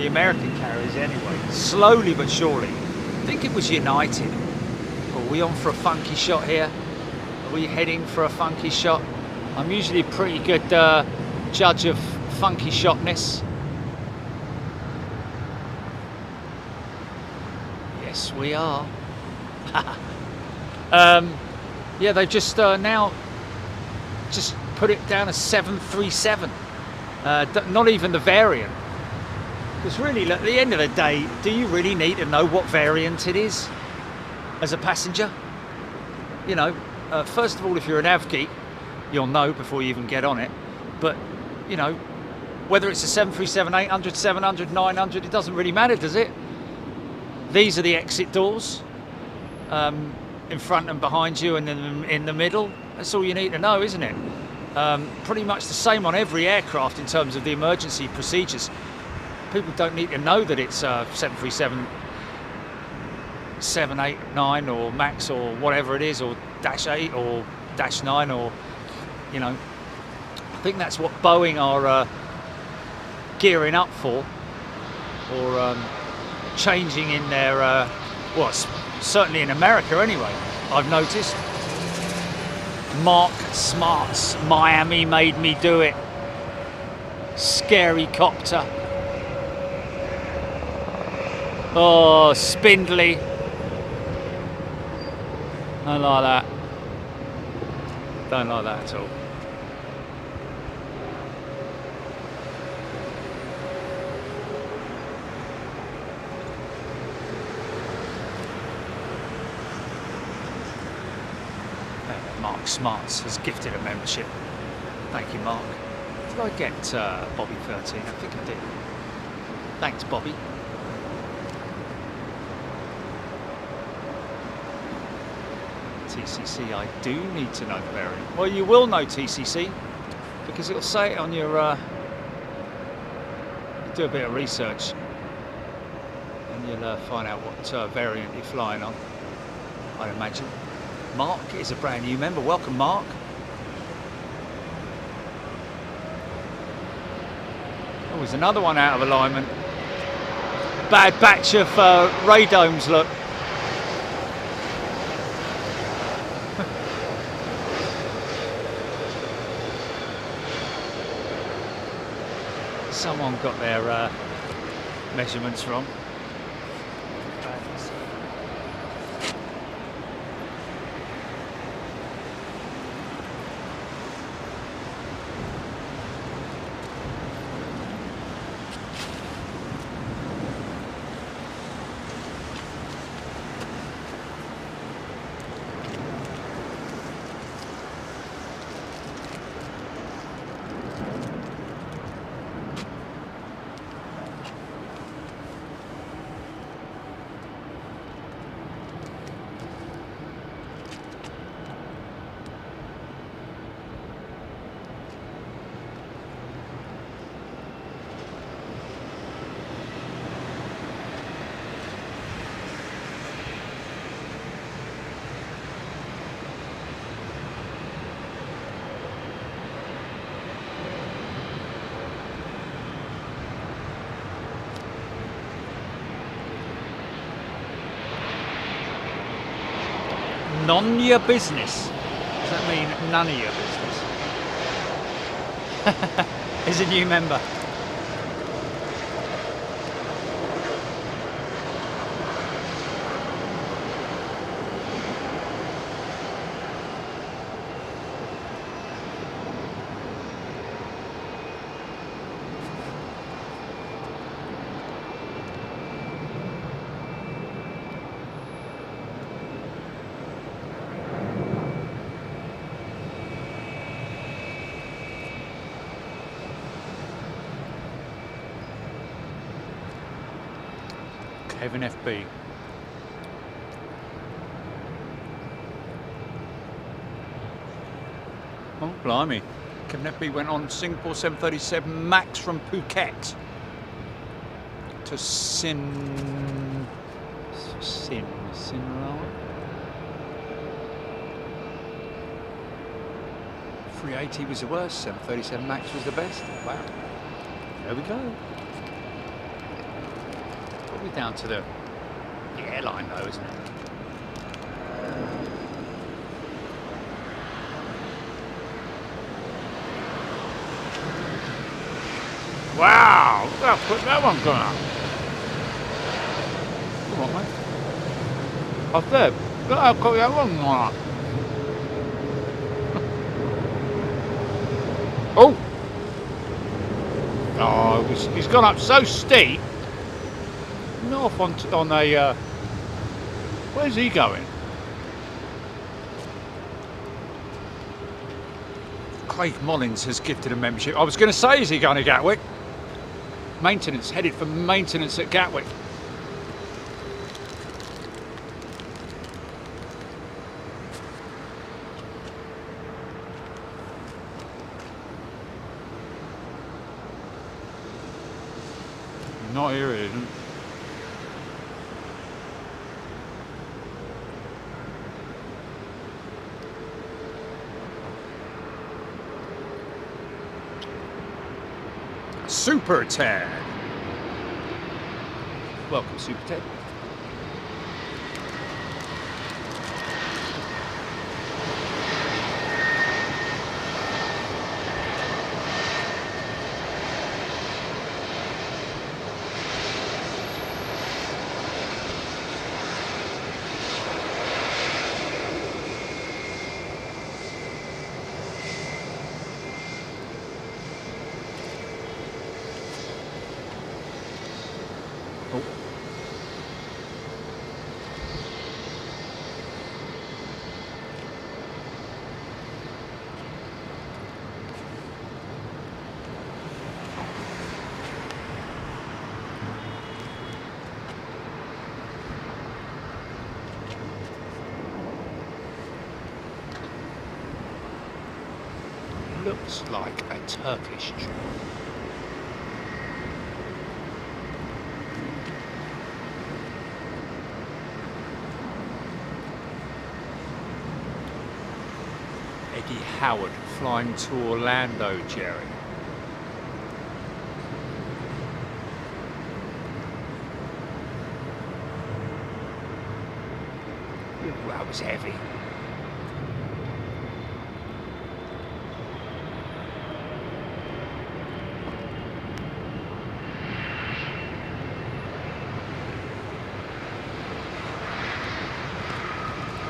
American carriers anyway, slowly but surely, I think it was United. Are we on for a funky shot here? Are we heading for a funky shot? I'm usually a pretty good judge of funky shotness. Yes, we are. Yeah, they've just now just put it down as 737. Not even the variant. Because really, at the end of the day, do you really need to know what variant it is as a passenger? You know, first of all, if you're an av geek, you'll know before you even get on it. But, you know, whether it's a 737, 800, 700, 900, it doesn't really matter, does it? These are the exit doors, in front and behind you, and then in the middle. That's all you need to know, isn't it? Pretty much the same on every aircraft in terms of the emergency procedures. People don't need to know that it's 737, 789 or Max or whatever it is, or -8 or -9, or, you know. I think that's what Boeing are gearing up for, or changing in their, well, certainly in America anyway, I've noticed. Mark Smart's Miami made me do it. Scary copter. Oh, spindly. Don't like that. Don't like that at all. Mark Smarts has gifted a membership. Thank you, Mark. Did I get Bobby 13? I think I did. Thanks, Bobby. TCC, I do need to know the variant. Well, you will know TCC because it'll say it on your. You do a bit of research and you'll find out what variant you're flying on, I'd imagine. Mark is a brand new member. Welcome, Mark. Oh, there's another one out of alignment. Bad batch of radomes, look. Someone got their measurements wrong. None your business. Does that mean none of your business? He's a new member. Kevin FB. Oh, blimey. Kevin FB went on Singapore 737 MAX from Phuket to Sinrai. 380 was the worst, 737 MAX was the best. Wow. There we go. Probably down to the airline though, isn't it? Wow, look how quick that one's gone up. Come on, mate. I said, look how quick that one's gone up. Oh! Oh, he's gone up so steep. North on a, where's he going? Craig Mullins has gifted a membership. I was going to say, is he going to Gatwick? Maintenance, headed for maintenance at Gatwick. Not here, it isn't. Super Ted. Welcome, Super Ted. Looks like a Turkish tree. Maggie Howard flying to Orlando, Jerry. Ooh, that was heavy.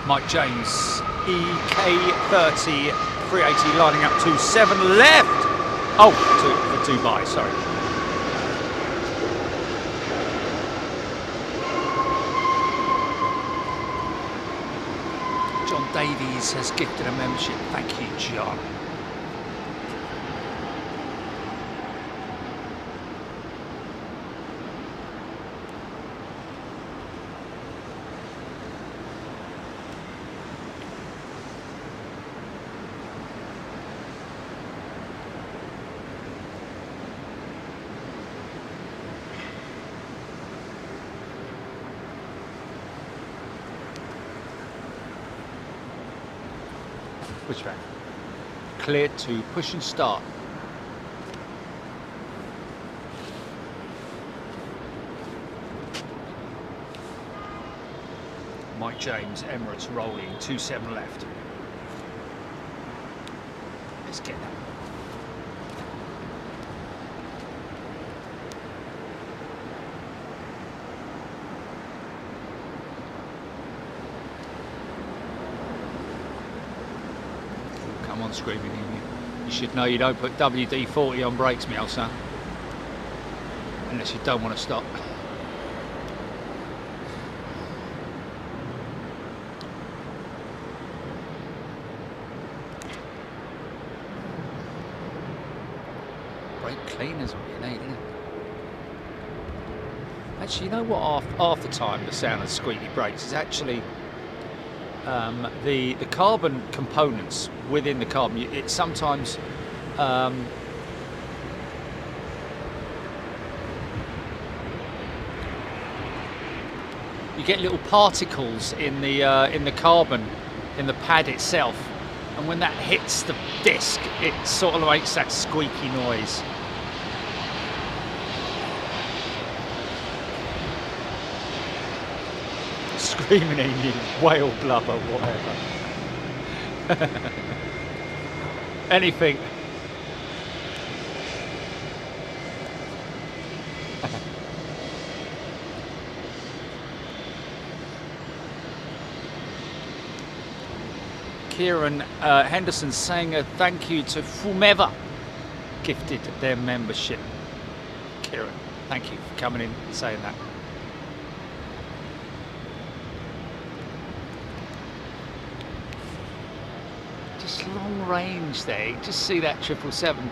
Mike James, EK30, 380 lining up to 7 left. Oh, for Dubai, sorry. John Davies has gifted a membership. Thank you, John. Which way? Cleared to push and start. Mike James, Emirates rolling, 27 left. Let's get that. Come on, screaming in you. You should know you don't put WD-40 on brakes, me old son. Unless you don't want to stop. Brake cleaners what you need, isn't it? Actually, you know what? Half the time, the sound of squeaky brakes is actually the carbon components within the carbon. It sometimes you get little particles in the carbon in the pad itself, and when that hits the disc, it sort of makes that squeaky noise. Screaming in you, whale blubber, whatever. Anything. Kieran Henderson saying a thank you to whomever gifted their membership. Kieran, thank you for coming in and saying that. Long range there, you just see that 777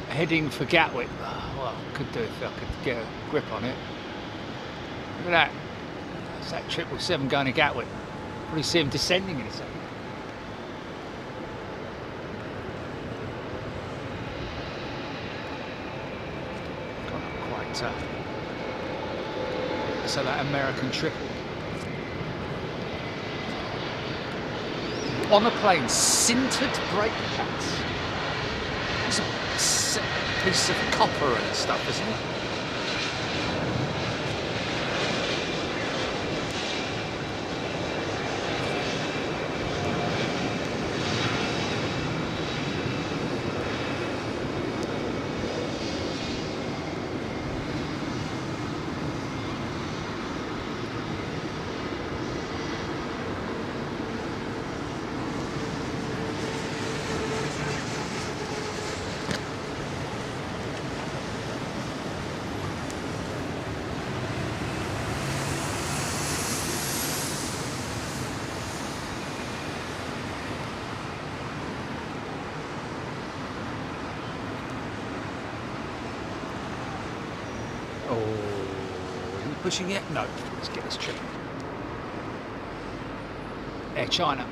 heading for Gatwick. Oh, well, could do if I could get a grip on it. Look at that. That's that 777 going to Gatwick. Probably see him descending in a second. Got quite so that American triple. On a plane, sintered brake pads. It's a piece of copper and stuff, isn't it? Pushing it? No. Let's get this trip. Air China.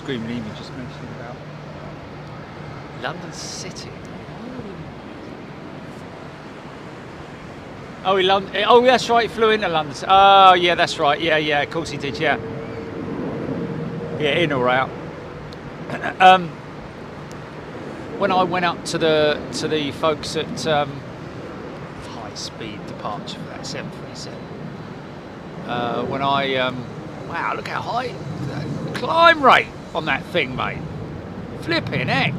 Screaming Emu just mentioned about London City. Oh, oh, that's right. He flew into London. Oh, yeah, that's right. Yeah, yeah. Of course he did. Yeah. Yeah, in or out. When I went up to the folks at high speed departure for that 737, when I wow, look how high the climb rate on that thing, mate. Flipping heck.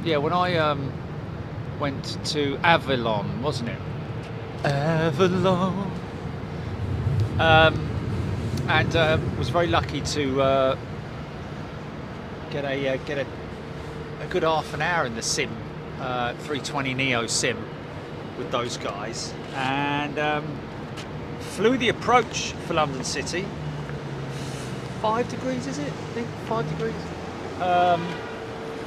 Yeah, when I went to Avalon, wasn't it? Avalon. And was very lucky to get a good half an hour in the sim, 320 Neo sim with those guys, and flew the approach for London City. 5 degrees, is it? I think 5 degrees.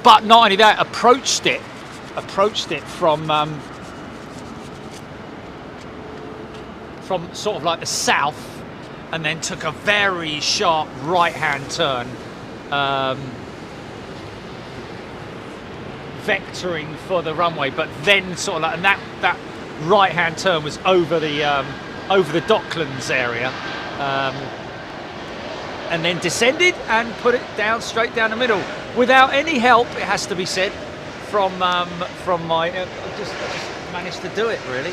But not only that, approached it from sort of like the south, and then took a very sharp right-hand turn, vectoring for the runway. But then sort of like, and that right-hand turn was over the Docklands area, and then descended and put it down straight down the middle without any help, it has to be said, from my. I just managed to do it really,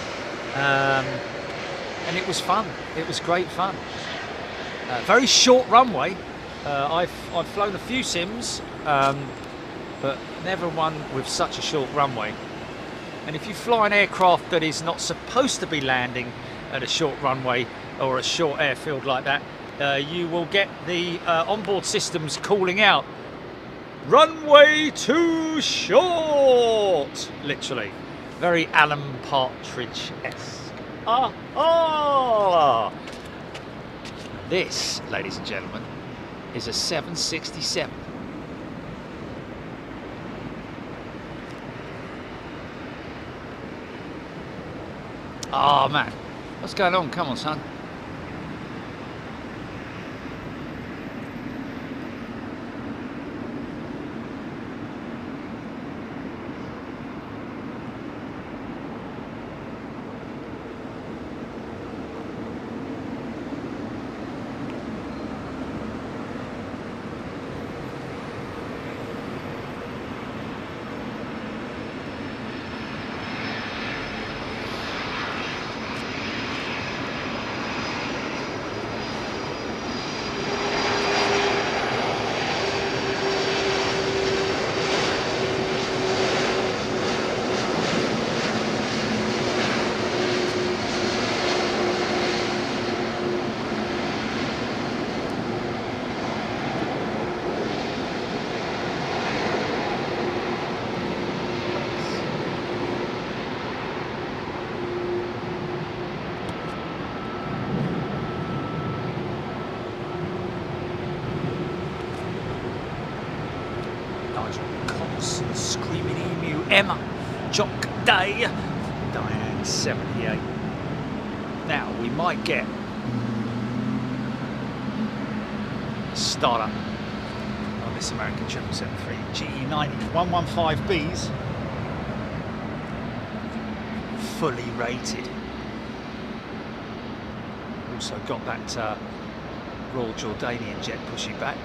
and it was fun. It was great fun. Very short runway. I've flown a few sims, but never one with such a short runway. And if you fly an aircraft that is not supposed to be landing at a short runway or a short airfield like that, you will get the onboard systems calling out, "Runway too short!" Literally. Very Alan Partridge-esque. Ah! This, ladies and gentlemen, is a 767. Oh man, what's going on? Come on, son. Screaming Emu, Emma, Jock Day, Diane 78. Now we might get a startup on this American 773 GE90 115Bs, fully rated. Also got that Royal Jordanian jet pushing back.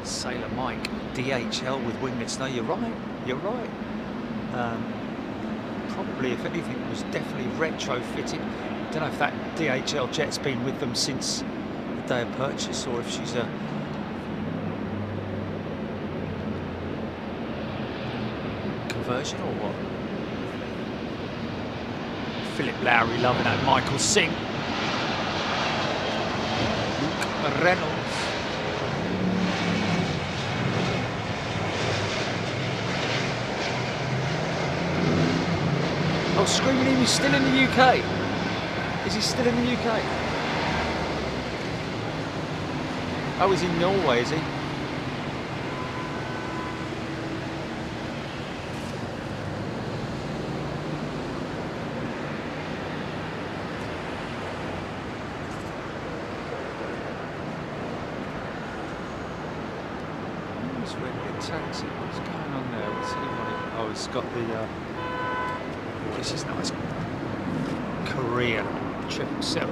Sailor Mike, DHL with winglets. No, you're right. You're right. Probably, if anything, it was definitely retrofitted. Don't know if that DHL jet's been with them since the day of purchase, or if she's a conversion or what. Philip Lowry loving that. Michael Singh. Luke Reynolds. Oh, Screaming Emu's still in the UK. Is he still in the UK? Oh, he's in Norway, is he? taxi. What's going on there? What's he wanting? Oh, it's got the. This is nice. Korean 777.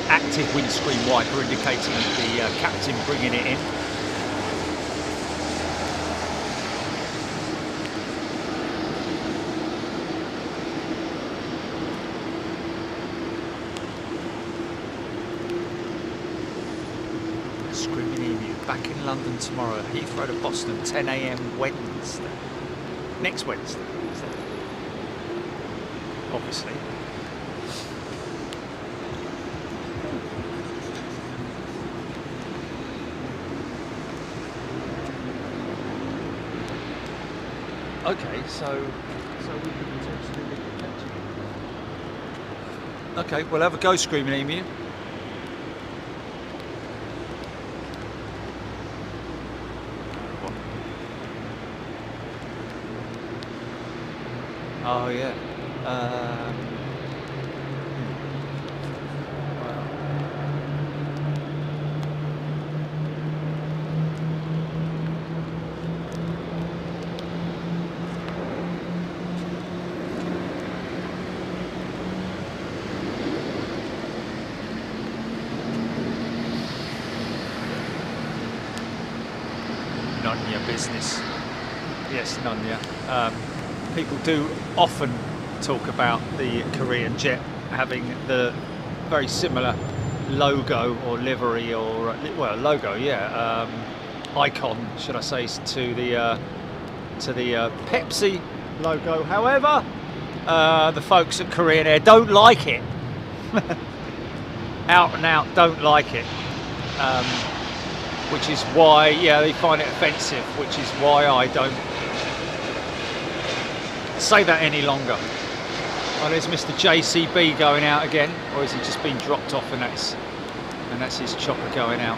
Active windscreen wiper indicating the captain bringing it in. Screaming Emu back in London tomorrow. Heathrow to Boston 10 AM Wednesday. Next Wednesday. Obviously. Okay, so we could potentially be catching. Okay, we'll have a go, Screaming Emu. Oh yeah. None of your business. Yes, none, yeah. People do often talk about the Korean jet having the very similar logo or livery or, well, logo, yeah, icon, should I say, to the Pepsi logo. However, the folks at Korean Air don't like it. Out and out don't like it. Which is why, yeah, they find it offensive, which is why I don't say that any longer. Oh, there's Mr. JCB going out again, or has he just been dropped off and that's his chopper going out?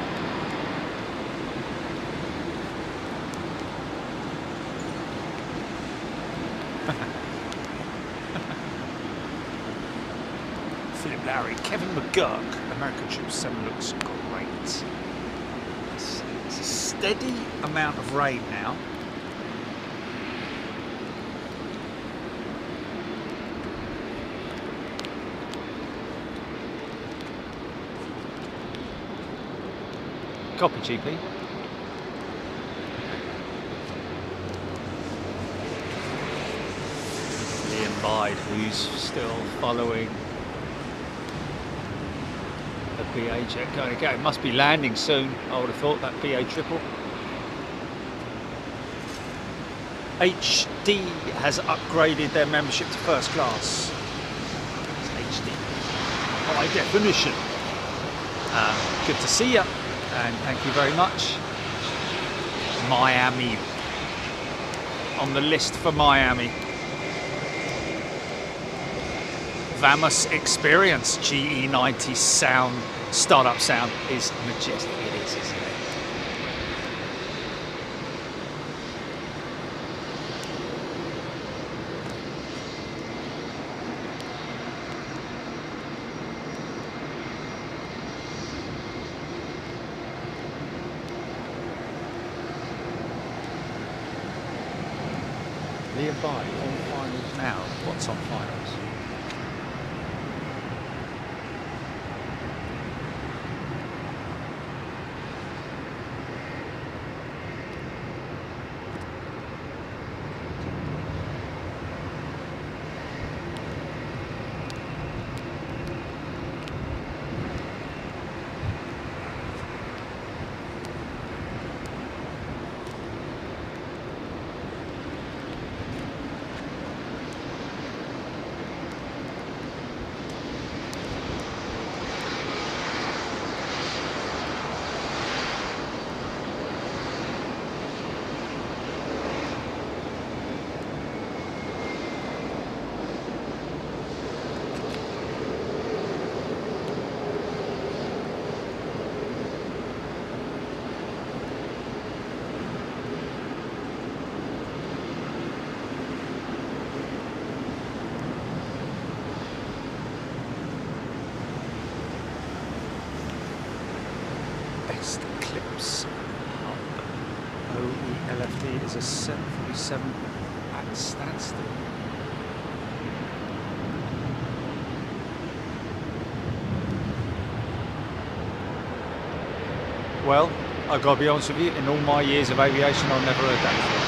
Philip Lowry, Kevin McGurk, American Troop 7 looks great. It's a steady amount of rain now. Copy, GP. Liam Bide, who's still following the BA jet going to go. It must be landing soon, I would have thought, that BA triple. HD has upgraded their membership to first class. It's HD. High definition. Good to see you. And thank you very much. Miami. On the list for Miami. Vamos Experience GE90 sound, startup sound is majestic. It is, isn't it? Liam Bide on finals now. What's on finals? LFD is a 747 at standstill. Well, I've got to be honest with you, in all my years of aviation, I've never heard that before.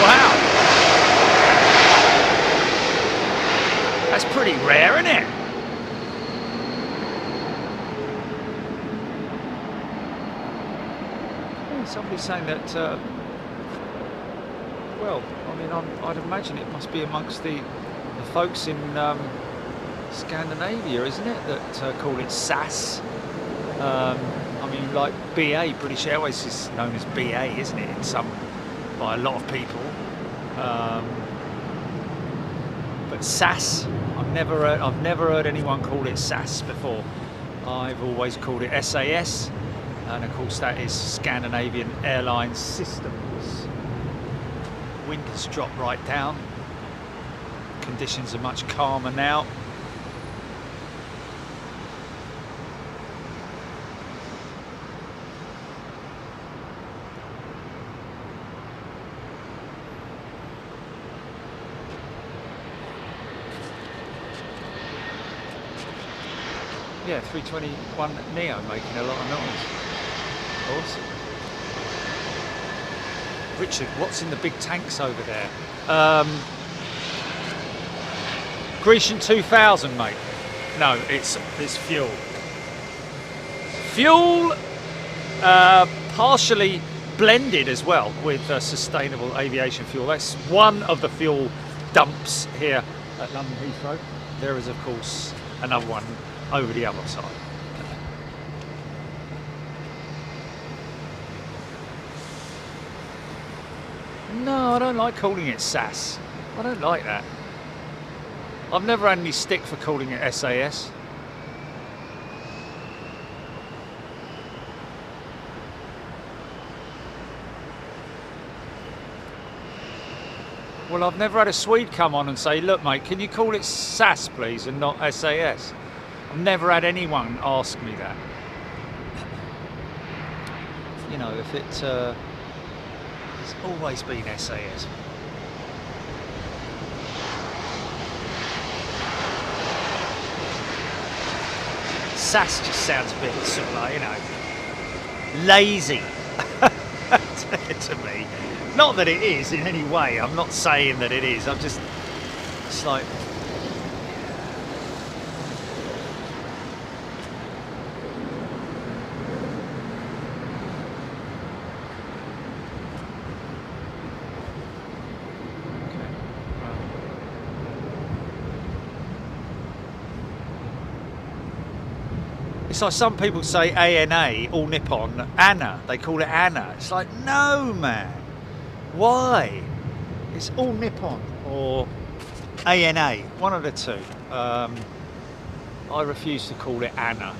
Wow! That's pretty rare, isn't it? Yeah, somebody's saying that, well, I mean, I'd imagine it must be amongst the folks in Scandinavia, isn't it, that call it SAS. I mean, like BA, British Airways is known as BA, isn't it, by a lot of people. But SAS, I've never heard anyone call it SAS before. I've always called it SAS, and of course that is Scandinavian Airlines Systems. Wind has dropped right down. Conditions are much calmer now. Yeah, 321 Neo making a lot of noise. Awesome. Richard, what's in the big tanks over there? Grecian 2000, mate. No, it's fuel. Fuel, partially blended as well with sustainable aviation fuel. That's one of the fuel dumps here at London Heathrow. There is, of course, another one over the other side. No, I don't like calling it SAS. I don't like that. I've never had any stick for calling it SAS. Well, I've never had a Swede come on and say, look mate, can you call it SAS please and not SAS? I've never had anyone ask me that. You know, if it's always been SAS. SAS just sounds a bit sort of like, you know, lazy to me. Not that it is in any way, I'm not saying that it is, I'm just, it's like, it's like some people say ANA, all Nippon, ANA, they call it ANA. It's like, no man, why? It's all Nippon or ANA, one of the two. I refuse to call it ANA.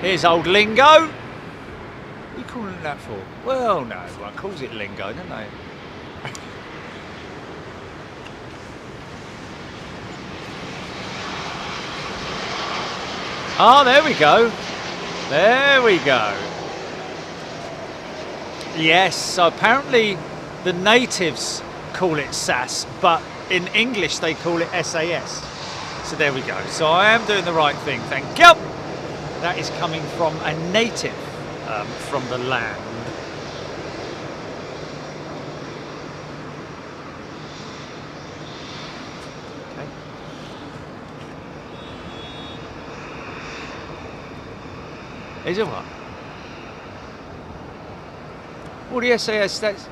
Here's old lingo. What are you calling it that for? Well, no, everyone calls it lingo, don't they? Oh, there we go. There we go. Yes, so apparently the natives call it SAS, but in English they call it SAS. So there we go. So I am doing the right thing, thank you. That is coming from a native from the land. Is it what? Well, the SAS, that's...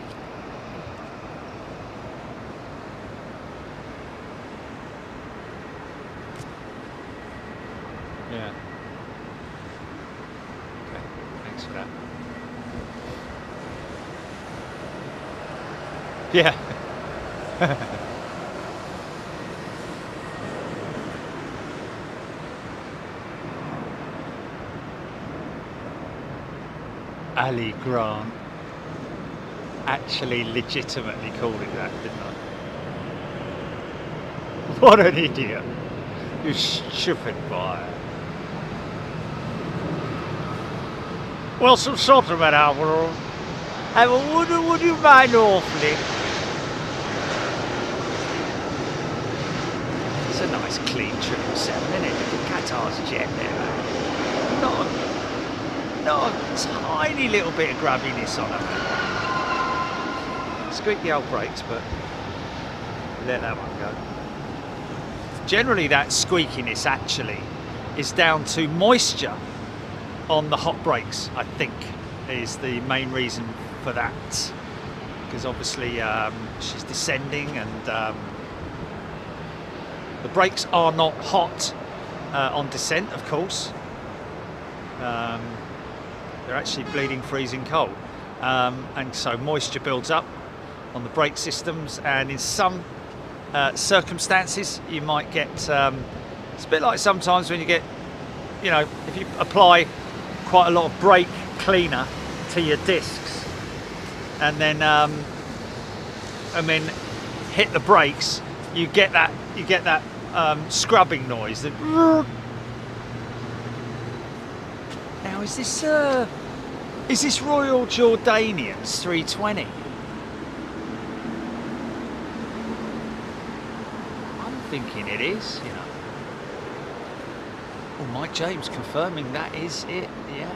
Yeah. Okay, thanks for that. Yeah. Ali Grant actually legitimately called it that, didn't I? What an idiot. You stupid boy. Well, some sort of an hour. Would you mind awfully? It's a nice clean 777, isn't it? The Qatar's jet there. Not a tiny little bit of grabbiness on it. Squeak the old brakes, but let that one go. Generally, that squeakiness actually is down to moisture on the hot brakes, I think, is the main reason for that. Because obviously she's descending and the brakes are not hot on descent, of course. They're actually bleeding freezing cold. And so moisture builds up on the brake systems, and in some circumstances you might get, it's a bit like sometimes when you get, you know, if you apply quite a lot of brake cleaner to your discs and then hit the brakes, you get that scrubbing noise. Now is this Royal Jordanian's 320? I'm thinking it is, you know. Oh, Mike James confirming that is it, yeah.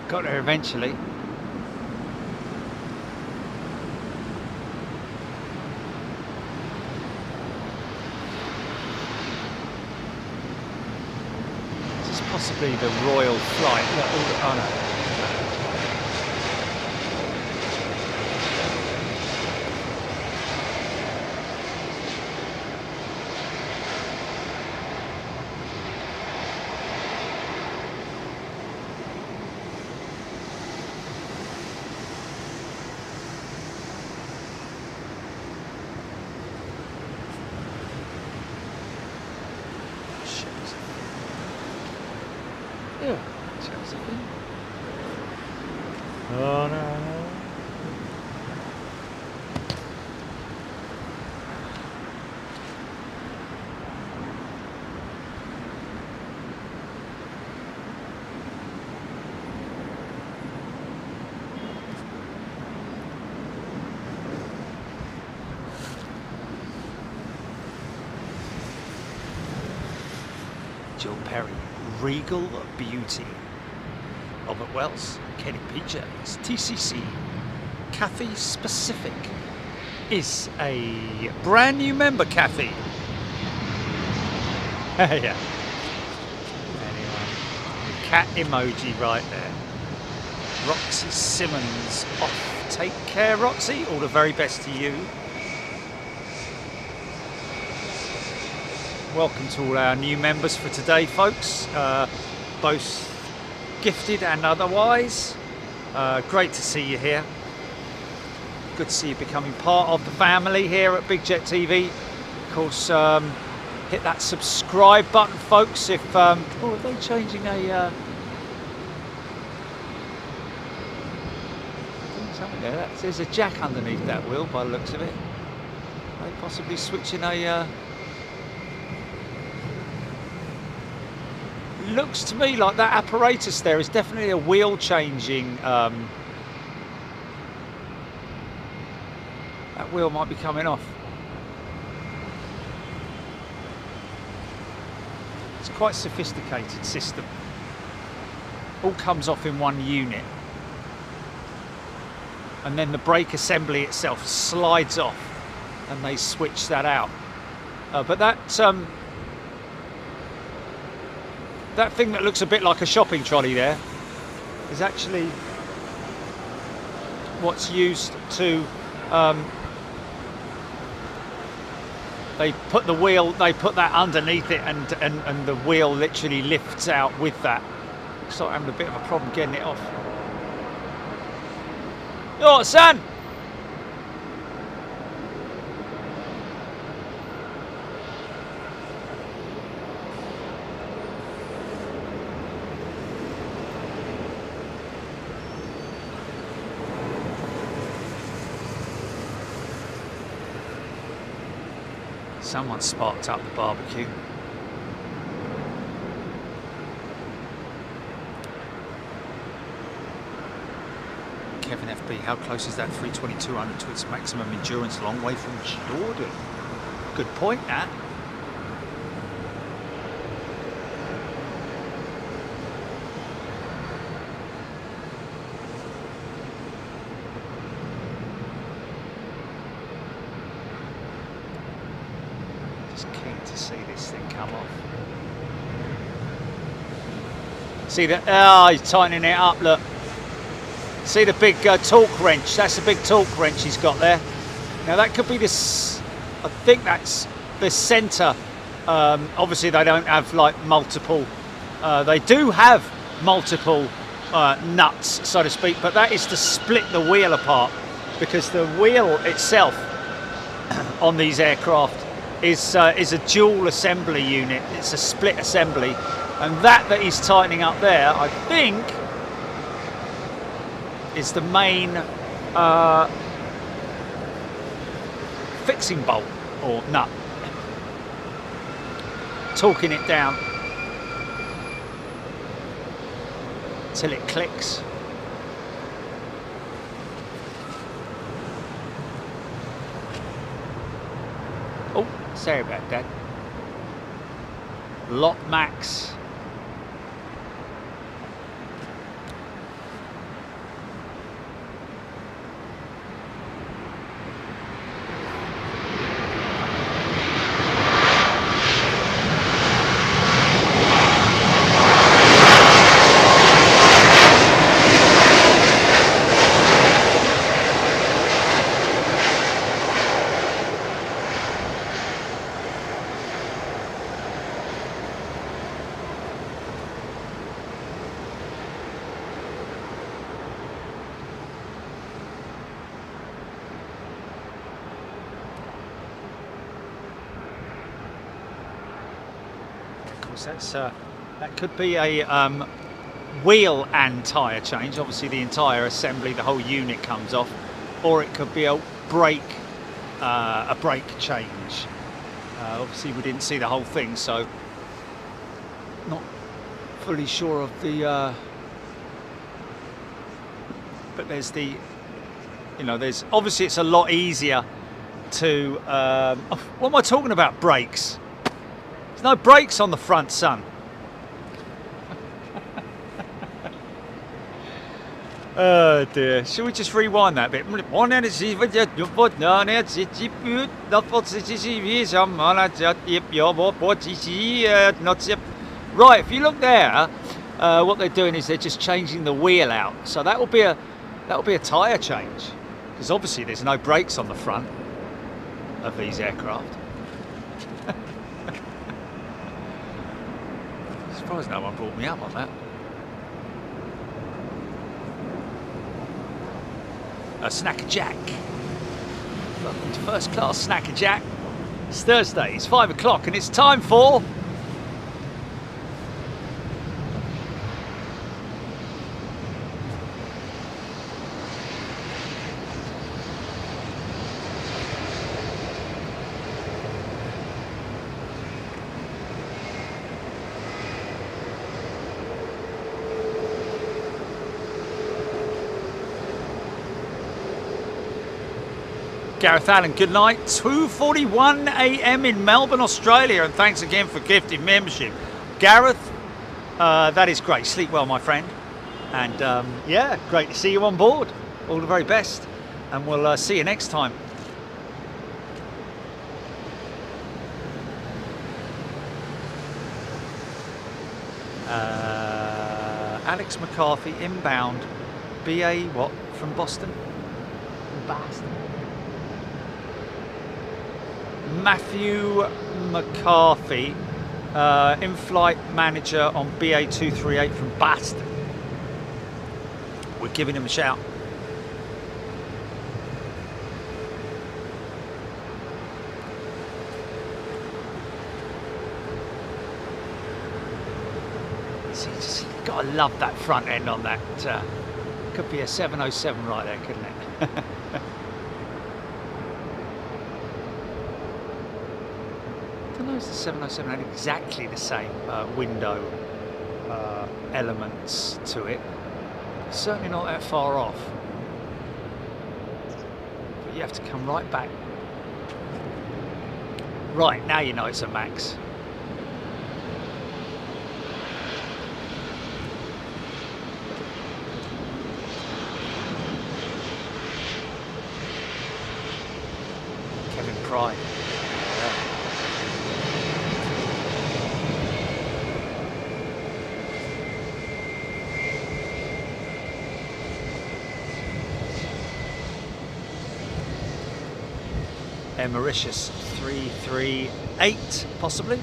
Got there eventually. This is possibly the Royal flight. Look, oh no. Yeah, Josephine. Oh no. Jill Perry, Regal Beauty. Robert Wells, Kenny Peaches, TCC, Kathy Specific is a brand new member, Kathy. Yeah. Anyway, cat emoji right there. Roxy Simmons off. Take care, Roxy. All the very best to you. Welcome to all our new members for today, folks, both gifted and otherwise. Great to see you here. Good to see you becoming part of the family here at Big Jet TV. Of course, hit that subscribe button, folks. If oh, are they changing a something there? There's a jack underneath that wheel by the looks of it. Are they possibly switching a looks to me like that apparatus there is definitely a wheel changing. That wheel might be coming off. It's quite a sophisticated system. All comes off in one unit. And then the brake assembly itself slides off and they switch that out. But that thing that looks a bit like a shopping trolley there is actually what's used to they put the wheel, they put that underneath it, and the wheel literally lifts out with that. Looks like I'm having a bit of a problem getting it off. Oh, son! Someone sparked up the barbecue. Kevin FB, how close is that 320-200 to its maximum endurance? Long way from Jordan. Good point, that. See this thing come off. See that? Oh, he's tightening it up. Look. See the big torque wrench? That's the big torque wrench he's got there. Now that could be this. I think that's the centre. Obviously, they don't have like multiple. They do have multiple nuts, so to speak, but that is to split the wheel apart, because the wheel itself on these aircraft is a dual assembly unit. It's a split assembly, and that he's tightening up there, I think, is the main fixing bolt or nut, torquing it down till it clicks. Oh, sorry about that. Lot max. That could be a wheel and tyre change. Obviously the entire assembly, the whole unit comes off, or it could be a brake change. Obviously we didn't see the whole thing, so not fully sure of the but there's the, you know, there's obviously, it's a lot easier to what am I talking about? Brakes. No brakes on the front, son. Oh dear. Should we just rewind that bit? Right, if you look there, what they're doing is they're just changing the wheel out. So that will be a tyre change, because obviously there's no brakes on the front of these aircraft. Surprised no one brought me up on that. Snacker Jack. Welcome to First Class Snacker Jack. It's Thursday, it's 5 o'clock, and it's time for... Gareth Allen, good night. 2:41 a.m. in Melbourne, Australia, and thanks again for gifting membership. Gareth, that is great. Sleep well, my friend. And yeah, great to see you on board. All the very best, and we'll see you next time. Alex McCarthy, inbound. BA what, from Boston? Boston. Matthew McCarthy, in-flight manager on BA238 from Bast. We're giving him a shout. See, just gotta love that front end on that. Could be a 707 right there, couldn't it? I don't know if the 707 had exactly the same window elements to it. Certainly not that far off. But you have to come right back. Right, now you know it's a Max. Kevin Pride. Mauritius 338 possibly.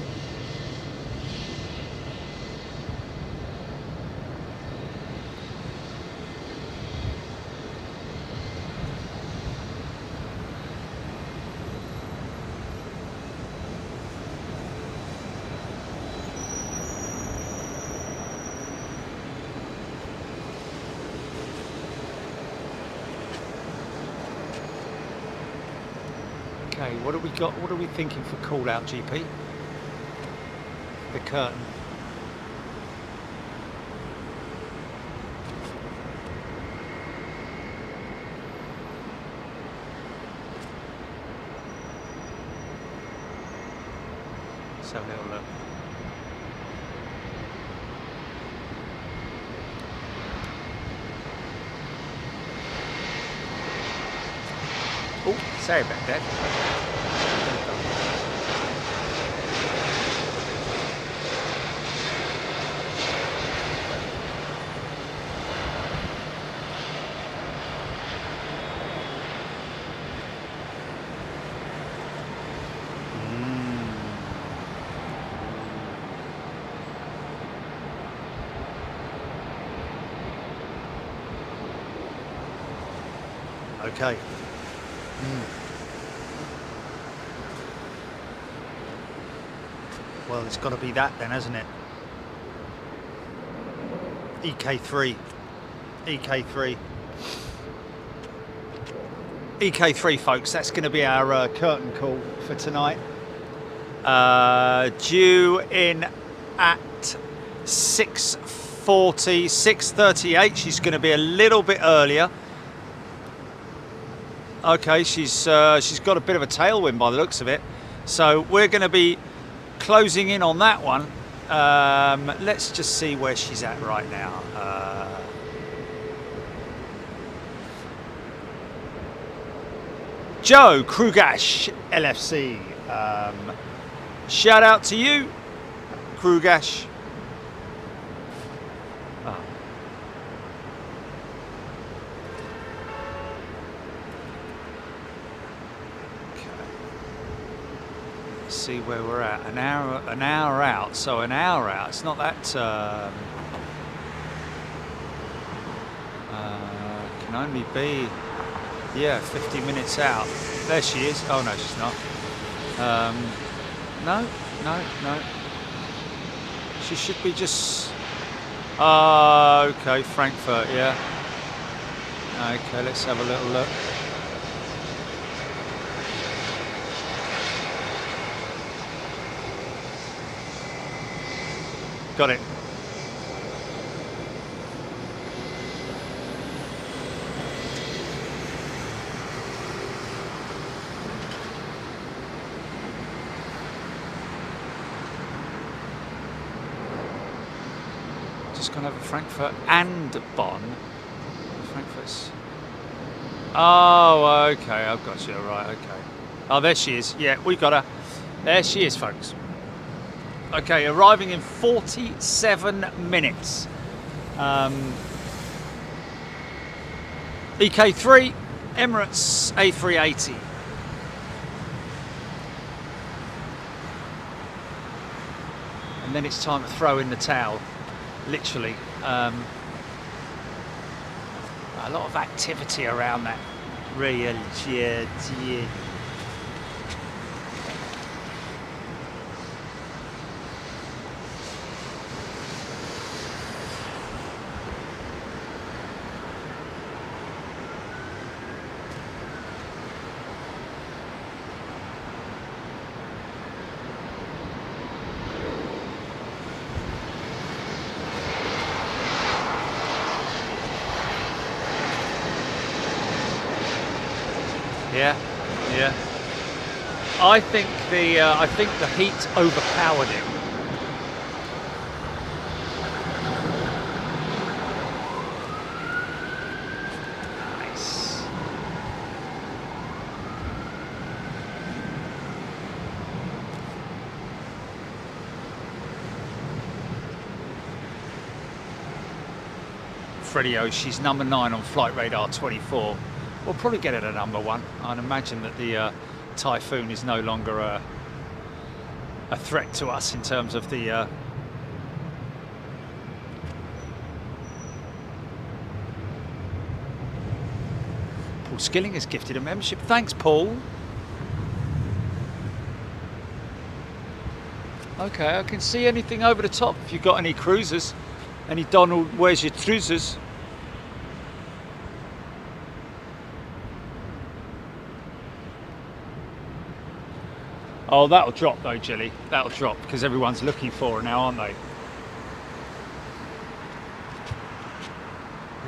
Okay, what have we got? What are we thinking for call out, GP? The curtain. Let's have a little look. Oh, sorry about that. Okay. Well, it's got to be that then, hasn't it? EK3. EK3. EK3, folks. That's going to be our curtain call for tonight. Due in at 6:40, 6:38. She's going to be a little bit earlier. Okay, she's got a bit of a tailwind by the looks of it. So we're going to be closing in on that one. Let's just see where she's at right now. Joe Krugash, LFC. Shout out to you, Krugash. Oh. See where we're at. An hour out. So an hour out. It's not that can only be 50 minutes out. There she is. Oh no, she's not. No. She should be just okay, Frankfurt, yeah. Okay, let's have a little look. Got it. Just gonna have a Frankfurt and Bonn. Frankfurt's. Oh, okay. I've got you. Right. Okay. Oh, there she is. Yeah, we got her. There she is, folks. Okay, arriving in 47 minutes. EK3, Emirates A380. and then it's time to throw in the towel, literally. A lot of activity around that real jet. Yeah, yeah. I think the heat overpowered it. Nice. Freddie O, she's number 9 on Flight Radar 24. We'll probably get it at number 1. I'd imagine that the Typhoon is no longer a threat to us in terms of the Paul Skilling has gifted a membership. Thanks, Paul. Okay, I can see anything over the top if you've got any cruisers. Any Donald, where's your trousers? Oh, that'll drop though, Jilly. That'll drop because everyone's looking for her now, aren't they?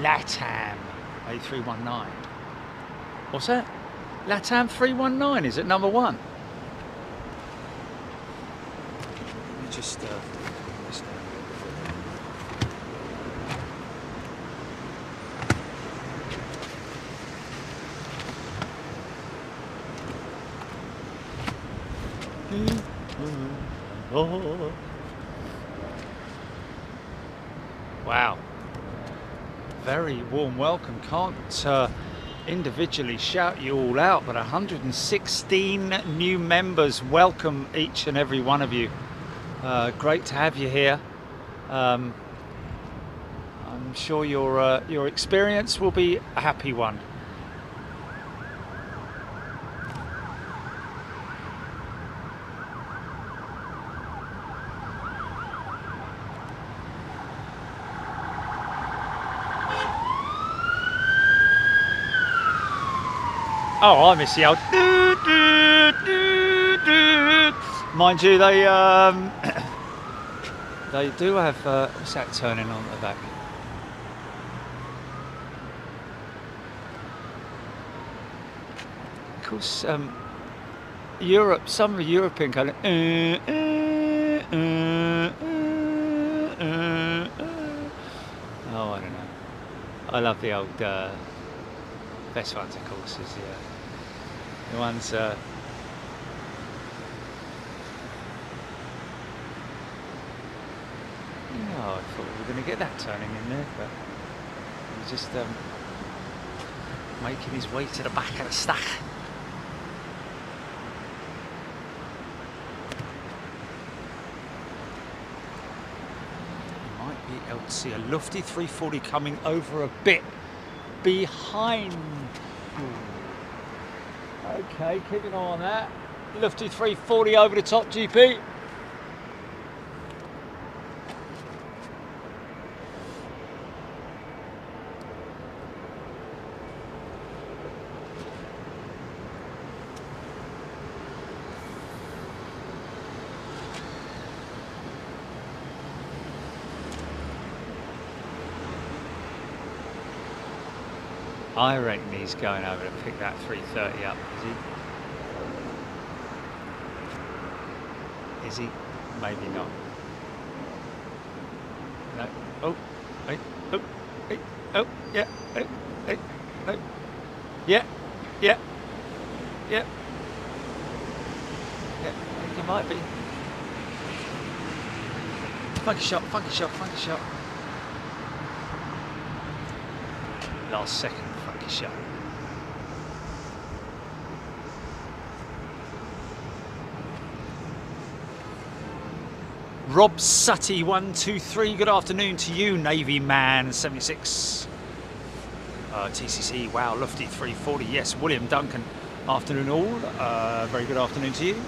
LATAM A319. What's that? LATAM 319 is at number 1. Let me just Wow, very warm welcome. Can't individually shout you all out, but 116 new members. Welcome each and every one of you. Great to have you here. I'm sure your experience will be a happy one. Oh, I miss the old mind you, they do have what's that turning on at the back? Of course, Europe, some of the European kind of oh, I don't know. I love the old best ones, of course, is the ones oh, I thought we were going to get that turning in there, but he's just making his way to the back of the stack. Might be able to see a lofty 340 coming over a bit behind. Okay, keep an eye on that. Lofty 340 over the top, GP. I reckon he's going over to pick that 330 up, is he? Is he? Maybe not. No. Oh, hey, oh, hey, oh, yeah, hey, hey, no. Yeah, yeah, yeah. Yeah, I think he might be. Funky shot, funky shot, funky shot. Last second. Shot. Rob Sutty 123. Good afternoon to you, Navy Man 76. TCC. Wow, Lufty 340. Yes, William Duncan. Afternoon all. Very good afternoon to you.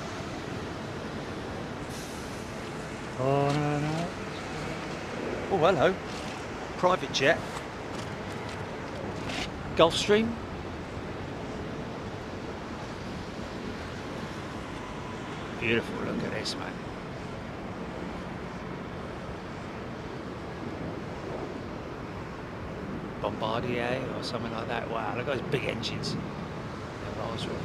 Oh, no. Oh, hello. Private jet. Gulfstream. Beautiful, look at this, man. Bombardier or something like that. Wow, look at those big engines. They're Rolls Royce.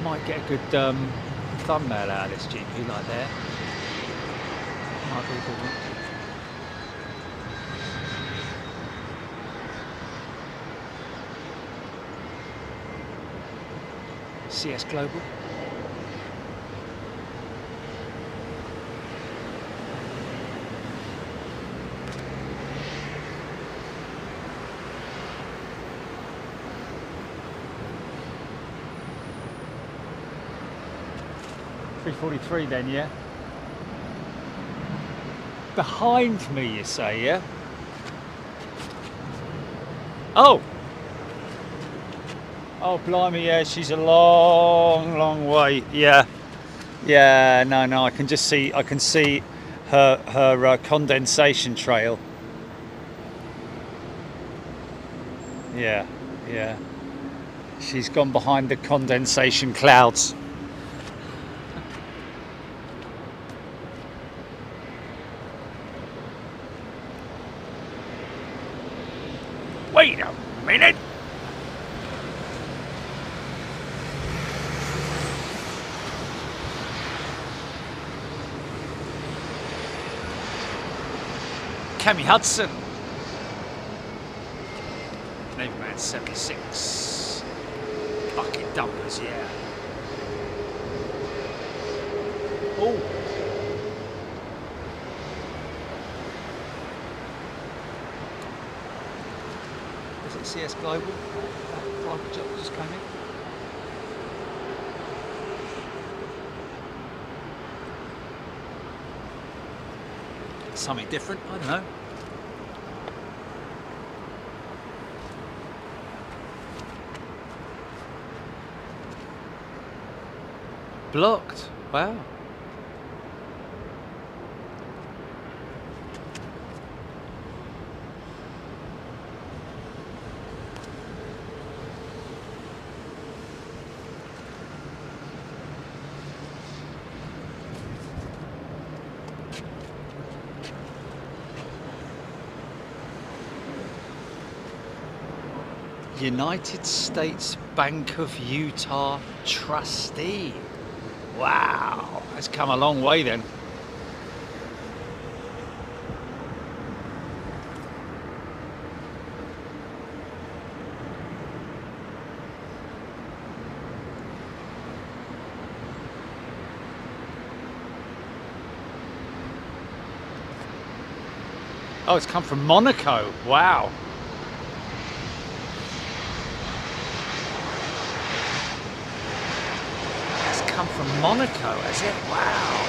Might get a good thumbnail out of this GP like that. Might be a good one. CS Global. .343 then, yeah? Behind me, you say, yeah? Oh! Oh, blimey, yeah, she's a long way, yeah. Yeah, no, I can see her condensation trail. Yeah. She's gone behind the condensation clouds. Wait a minute! Cammy Hudson. Navy Man 76. Bucket dumpers, yeah. Oh. Is it CS Global? That private jet just came in. Something different, I don't know. Blocked, wow. United States Bank of Utah trustee. Wow, that's come a long way then. Oh, it's come from Monaco. Wow. Come from Monaco, has it? Wow.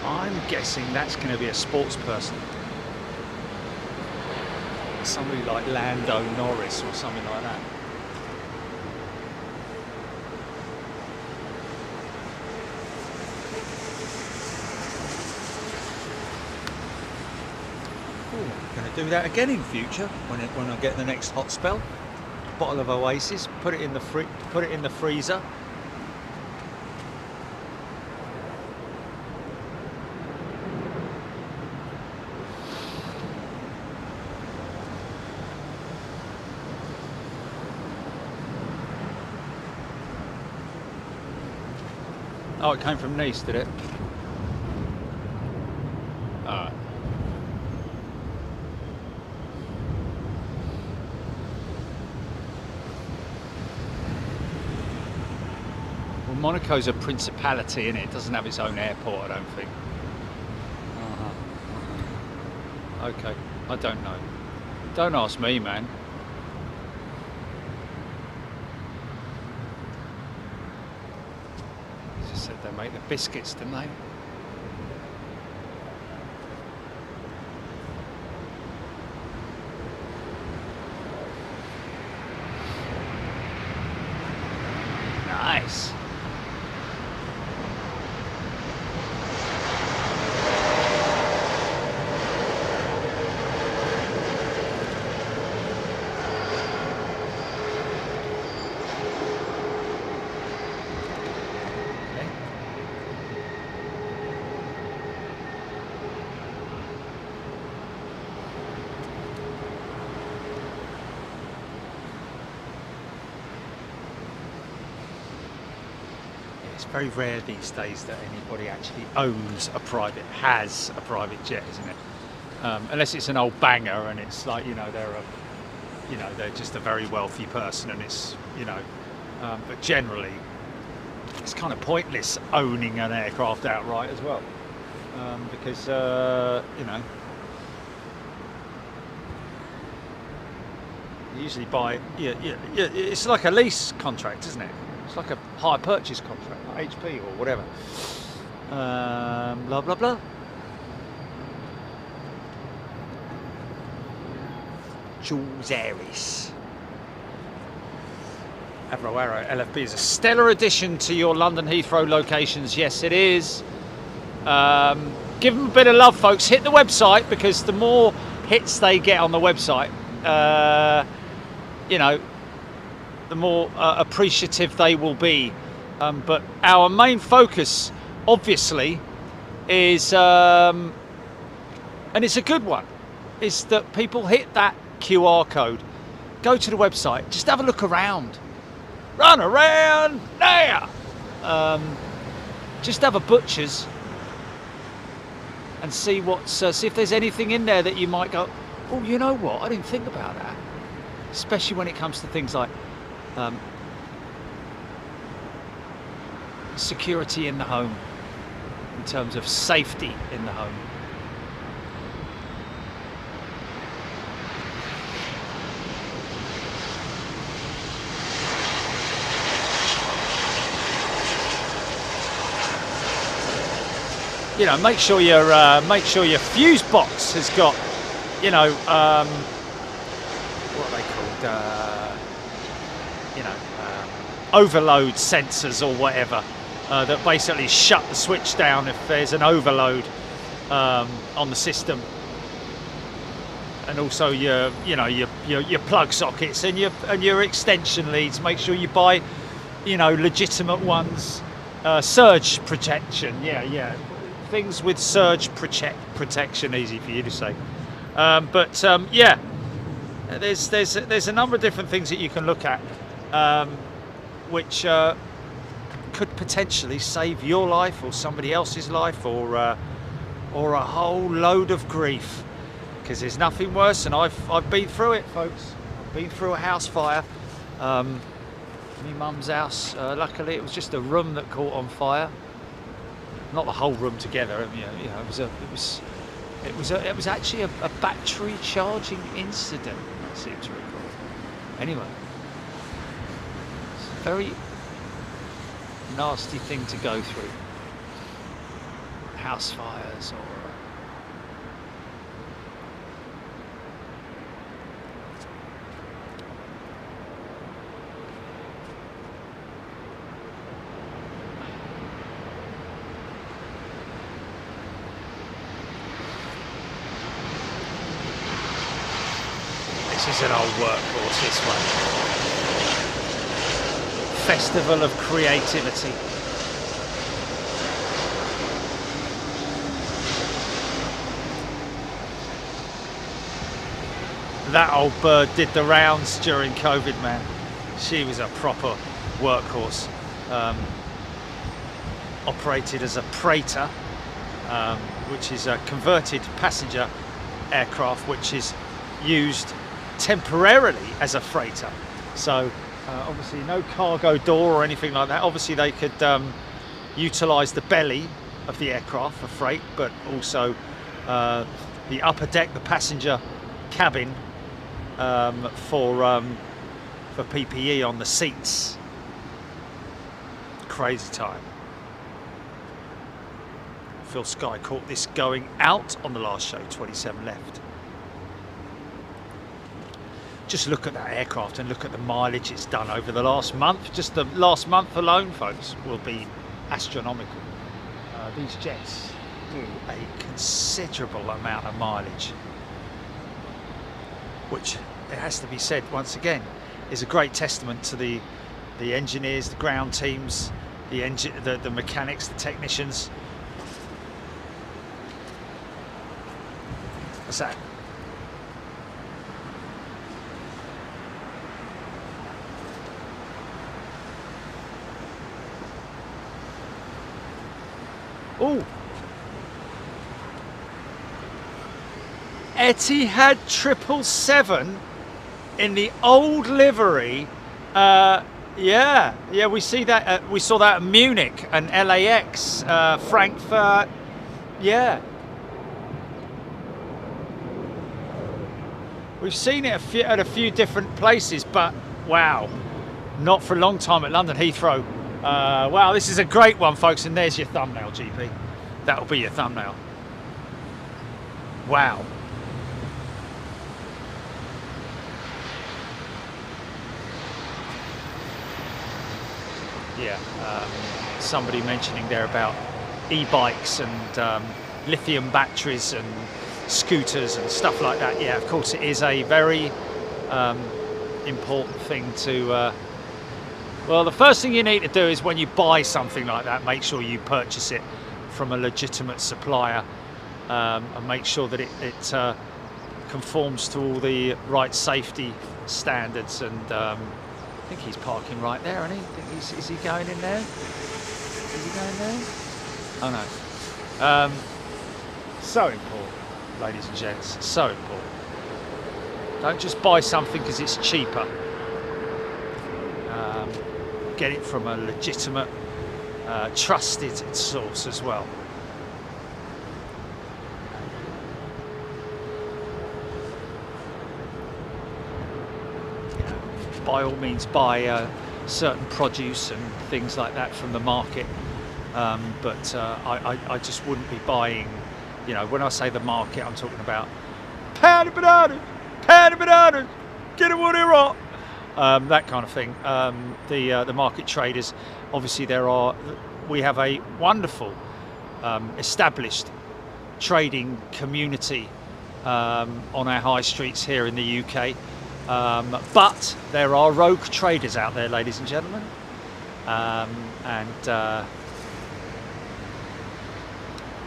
I'm guessing that's going to be a sports person. Somebody like Lando Norris or something like that. I'm going to do that again in future when I get the next hot spell. Bottle of Oasis, put it in the freezer. Oh, it came from Nice, did it? Alright. Well, Monaco's a principality, innit? It doesn't have its own airport, I don't think. Okay, I don't know. Don't ask me, man. They just said they make the biscuits, didn't they? Nice. It's very rare these days that anybody actually has a private jet, isn't it? Unless it's an old banger and it's like, you know, they're just a very wealthy person, and it's, you know, but generally it's kind of pointless owning an aircraft outright as well, because you know, you usually buy, it's like a lease contract, isn't it? It's like a hire purchase contract, like HP or whatever. Blah blah blah. Jules Aries. Avro Arrow LFB is a stellar addition to your London Heathrow locations. Yes, it is. Give them a bit of love, folks. Hit the website, because the more hits they get on the website, you know, the more appreciative they will be. But our main focus, obviously, is, and it's a good one, is that people hit that QR code, go to the website, just have a look around, run around there, just have a butcher's and see what's, see if there's anything in there that you might go, oh, you know what, I didn't think about that. Especially when it comes to things like security in the home, in terms of safety in the home. You know, make sure your fuse box has got, you know, what are they called? You know, overload sensors or whatever, that basically shut the switch down if there's an overload on the system. And also your plug sockets and your extension leads. Make sure you buy, you know, legitimate ones. Surge protection, yeah. Things with surge protection, easy for you to say. Yeah, there's a number of different things that you can look at, which could potentially save your life or somebody else's life, or a whole load of grief. Because there's nothing worse, and I've been through it, folks. I've been through a house fire. My mum's house. Luckily, it was just a room that caught on fire. Not the whole room together. You know, it was actually a battery charging incident, I seem to recall. Anyway, it's a very nasty thing to go through. House fires or this is an old workhorse, this one. Festival of Creativity. That old bird did the rounds during COVID, man. She was a proper workhorse. Operated as a Praetor, which is a converted passenger aircraft, which is used temporarily as a freighter. So Obviously no cargo door or anything like that. Obviously they could utilise the belly of the aircraft for freight, but also the upper deck, the passenger cabin, for PPE on the seats. Crazy time. Phil Sky caught this going out on the last show, 27 left. Just look at that aircraft and look at the mileage it's done over the last month. Just the last month alone, folks, will be astronomical. These jets do a considerable amount of mileage, which, it has to be said once again, is a great testament to the engineers, the ground teams, the mechanics, the technicians. What's that? Oh, Etihad 777 in the old livery. Yeah, we see that. We saw that at Munich and LAX, Frankfurt. Yeah, we've seen it at a few different places, but wow, not for a long time at London Heathrow. Wow, this is a great one, folks, and there's your thumbnail, GP. That'll be your thumbnail. Wow. Yeah, somebody mentioning there about e-bikes and lithium batteries and scooters and stuff like that. Yeah, of course, it is a very important thing to... well, the first thing you need to do is when you buy something like that, make sure you purchase it from a legitimate supplier, and make sure that it conforms to all the right safety standards. And I think he's parking right there, isn't he? Is he going in there? Is he going there? Oh no. So important, ladies and gents, so important. Don't just buy something because it's cheaper. Get it from a legitimate, trusted source as well. By all means, buy certain produce and things like that from the market, but I just wouldn't be buying, you know, when I say the market, I'm talking about pound of bananas, get them what they're hot. That kind of thing. The market traders, obviously we have a wonderful established trading community on our high streets here in the UK, but there are rogue traders out there, ladies and gentlemen,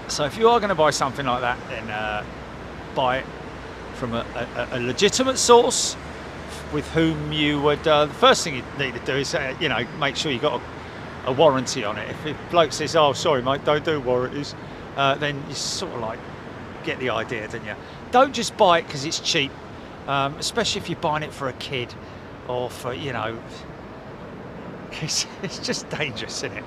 so if you are going to buy something like that, then buy it from a legitimate source, with whom you would, the first thing you need to do is, you know, make sure you got a warranty on it. If a bloke says, "Oh, sorry, mate, don't do warranties," then you sort of like get the idea, don't you? Don't just buy it because it's cheap, especially if you're buying it for a kid or for, you know, it's just dangerous, isn't it?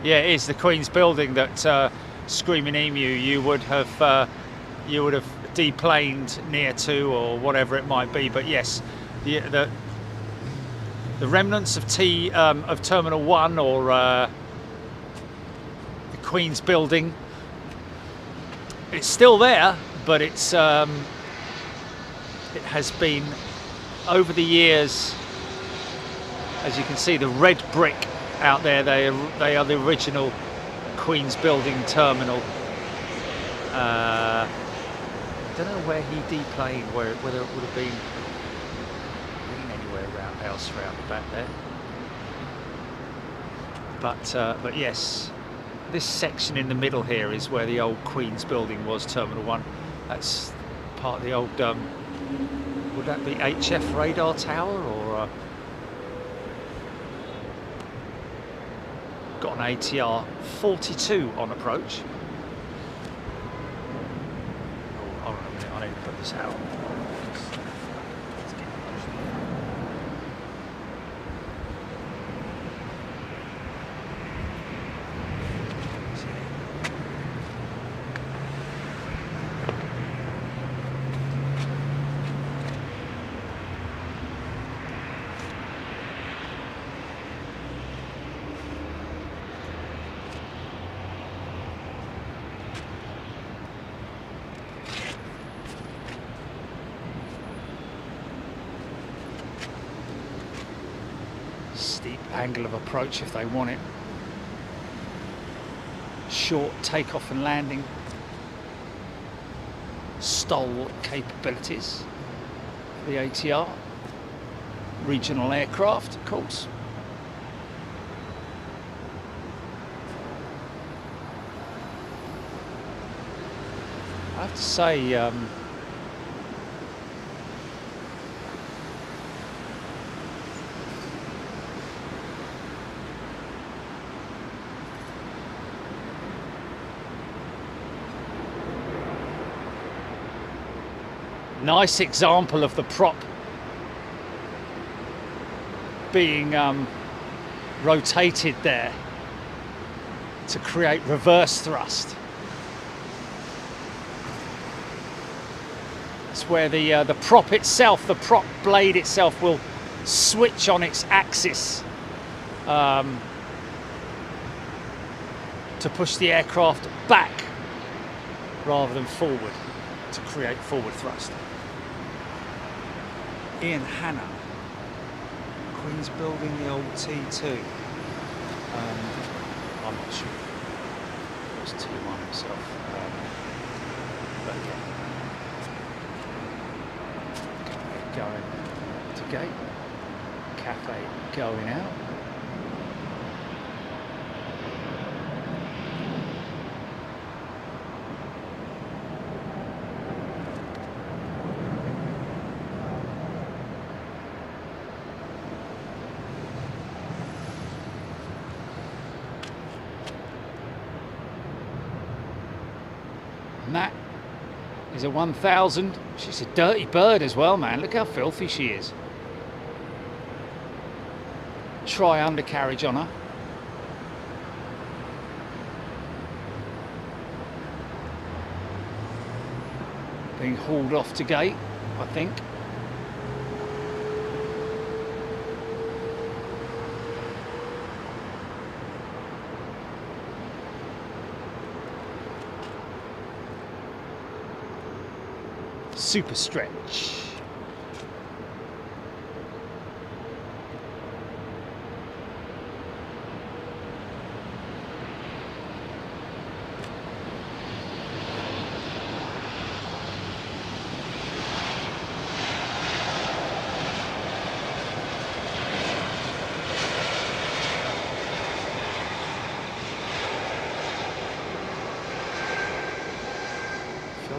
Yeah, it is the Queen's building that Screaming Emu you would have deplaned near to, or whatever it might be. But yes, the remnants of Terminal 1, or the Queen's building. It's still there, but it has been, over the years, as you can see, the red brick out there, they are the original Queen's building terminal. I don't know where he deplaned, whether it would have been anywhere else around the back there. But yes, This section in the middle here is where the old Queen's building was, Terminal 1. That's part of the old, would that be HF radar tower, or got an ATR 42 on approach. Oh, hold on a minute, I need to put this out. Steep angle of approach if they want it. Short takeoff and landing. STOL capabilities for the ATR. Regional aircraft, of course. I have to say, nice example of the prop being rotated there to create reverse thrust. It's where the prop itself, the prop blade itself, will switch on its axis to push the aircraft back rather than forward to create forward thrust. Ian Hanna, Queen's building, the old T2. I'm not sure. It was T1 himself. But yeah. Going to gate. Cafe going out. And that is a 1000. She's a dirty bird as well, man. Look how filthy she is. Try undercarriage on her. Being hauled off to gate, I think. Super stretch.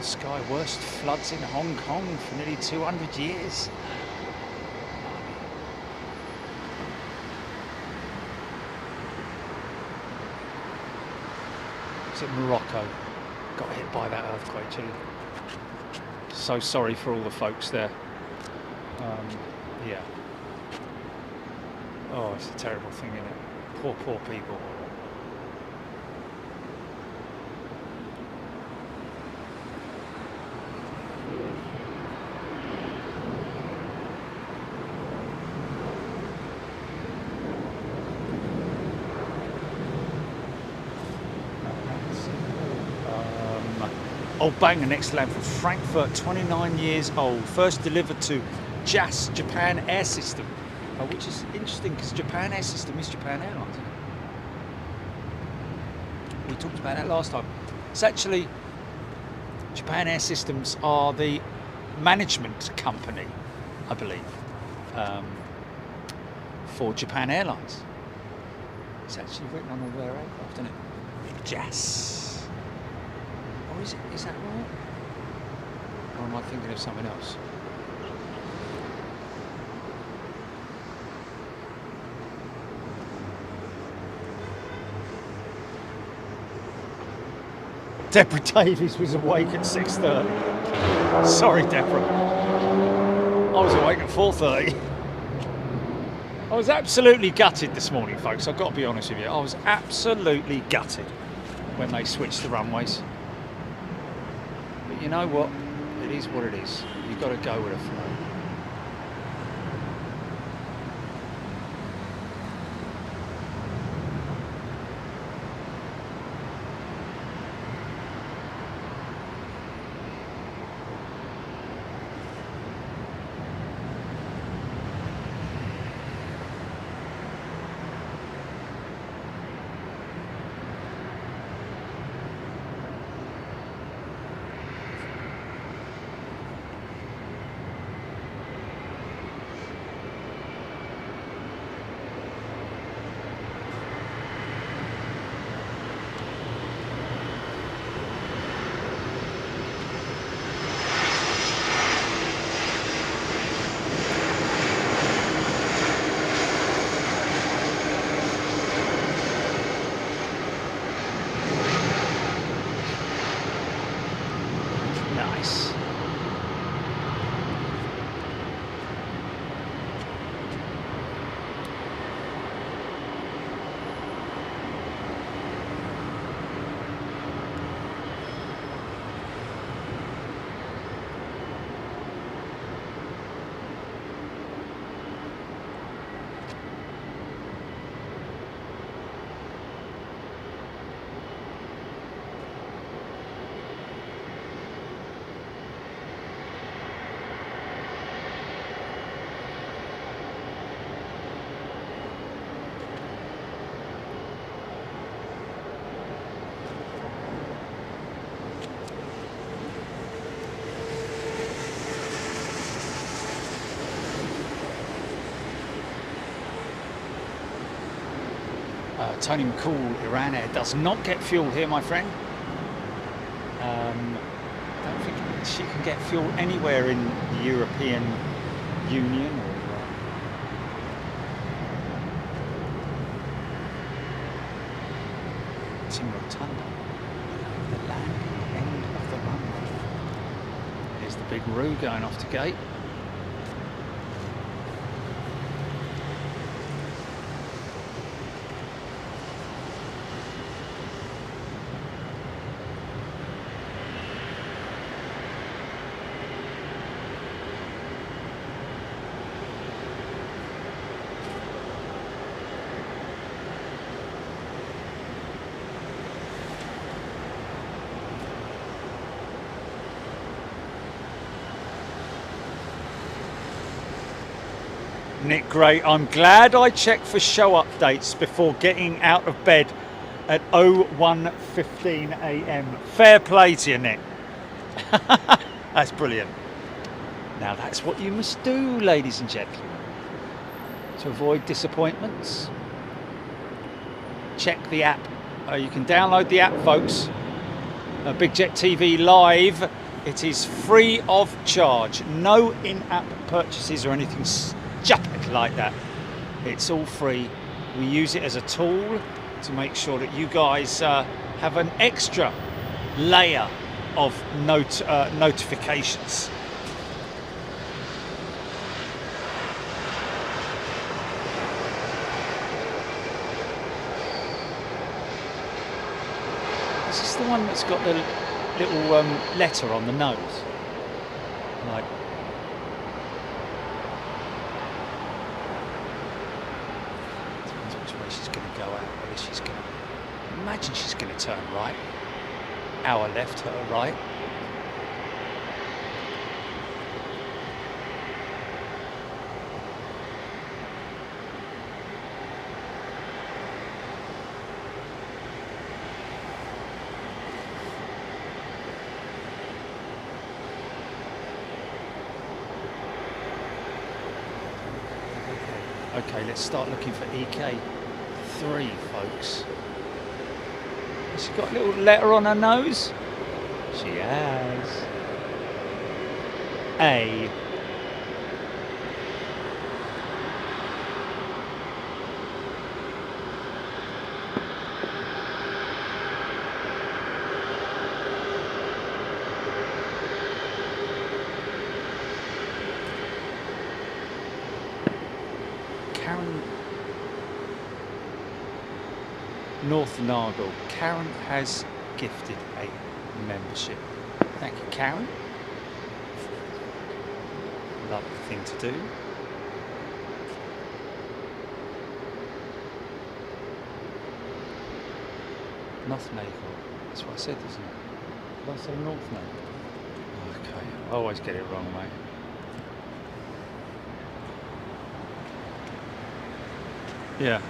Sky, worst floods in Hong Kong for nearly 200 years. It's in Morocco. Got hit by that earthquake, too. So sorry for all the folks there. Yeah. Oh, it's a terrible thing, isn't it? Poor, poor people. Old banger, next land from Frankfurt, 29 years old. First delivered to JAS, Japan Air System, which is interesting because Japan Air System is Japan Airlines, isn't it? We talked about that last time. It's actually, Japan Air Systems are the management company, I believe, for Japan Airlines. It's actually written on all their aircraft, isn't it? Jazz. Or is that right? Or am I thinking of something else? Deborah Davies was awake at 6:30. Sorry, Deborah. I was awake at 4:30. I was absolutely gutted this morning, folks. I've got to be honest with you. I was absolutely gutted when they switched the runways. But you know what? It is what it is. You've got to go with the flow. Nice. Tony McCall, Iran Air, does not get fuel here, my friend. Don't think she can get fuel anywhere in the European Union. It's in Rotunda, the landing end of the runway. There's the big Roo going off to gate. Nick Gray, I'm glad I checked for show updates before getting out of bed at 01:15 a.m. Fair play to you, Nick. That's brilliant. Now that's what you must do, ladies and gentlemen, to avoid disappointments. Check the app. You can download the app, folks. Big Jet TV Live. It is free of charge. No in-app purchases or anything stupid like that. It's all free. We use it as a tool to make sure that you guys have an extra layer of notifications. This is the one that's got the little letter on the nose. Like, depends which way she's going to go out. Whether she's going to, imagine she's going to turn right. Our left, her right. Okay, let's start looking for EK3, folks. Has she got a little letter on her nose? She has. A. Karen North Nargle. Karen has gifted a membership. Thank you, Karen. Lovely thing to do. North Nagle. That's what I said, isn't it? Did I say North Nagle? Okay, I always get it wrong, mate. Yeah.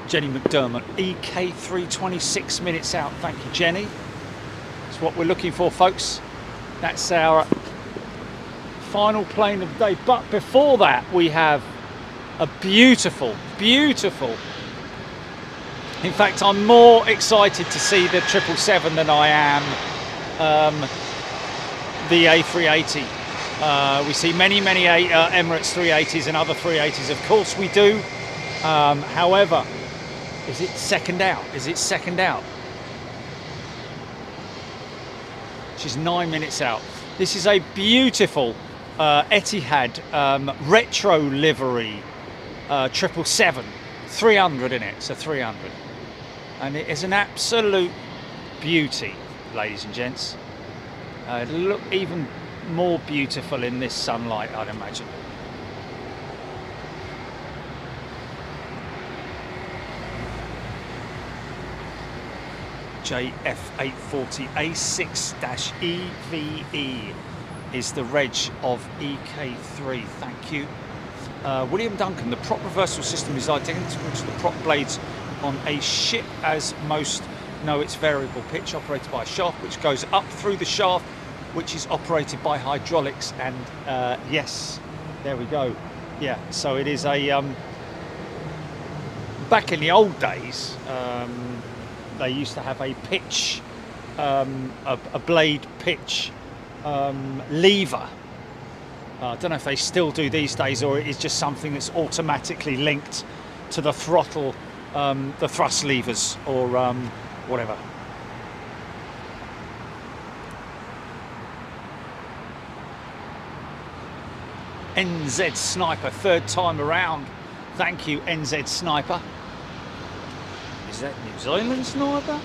Jenny McDermott, EK3 26 minutes out. Thank you, Jenny. That's what we're looking for, folks. That's our final plane of the day. But before that, we have a beautiful, beautiful. In fact, I'm more excited to see the 777 than I am the A380. We see many Emirates 380s and other 380s. Of course we do. However, is it second out? Is it second out? She's 9 minutes out. This is a beautiful Etihad retro livery 777. 300 in it, so 300. And it is an absolute beauty, ladies and gents. It'll look even more beautiful in this sunlight, I'd imagine. JF840 A6-EVE is the reg of EK3. Thank you. William Duncan, the prop reversal system is identical to the prop blades on a ship, as most know. It's variable pitch, operated by a shaft which goes up through the shaft, which is operated by hydraulics. And yes, there we go. Yeah, so it is a back in the old days, they used to have a pitch, a blade pitch lever. I don't know if they still do these days, or it is just something that's automatically linked to the throttle, the thrust levers, or whatever. NZ Sniper, third time around. Thank you, NZ Sniper. Is that New Zealand Sniper?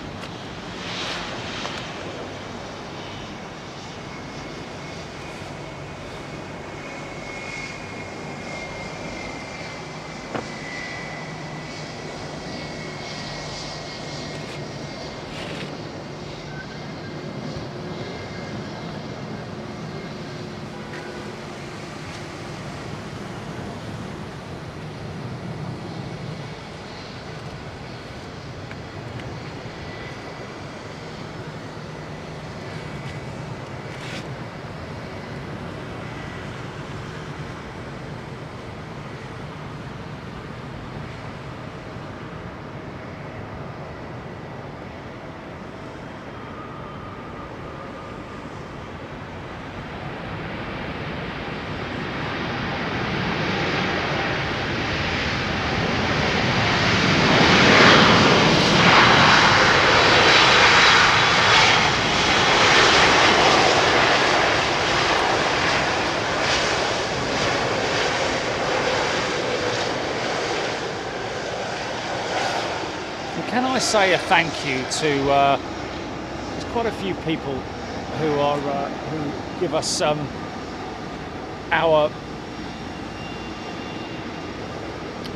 Can I say a thank you to there's quite a few people who are who give us our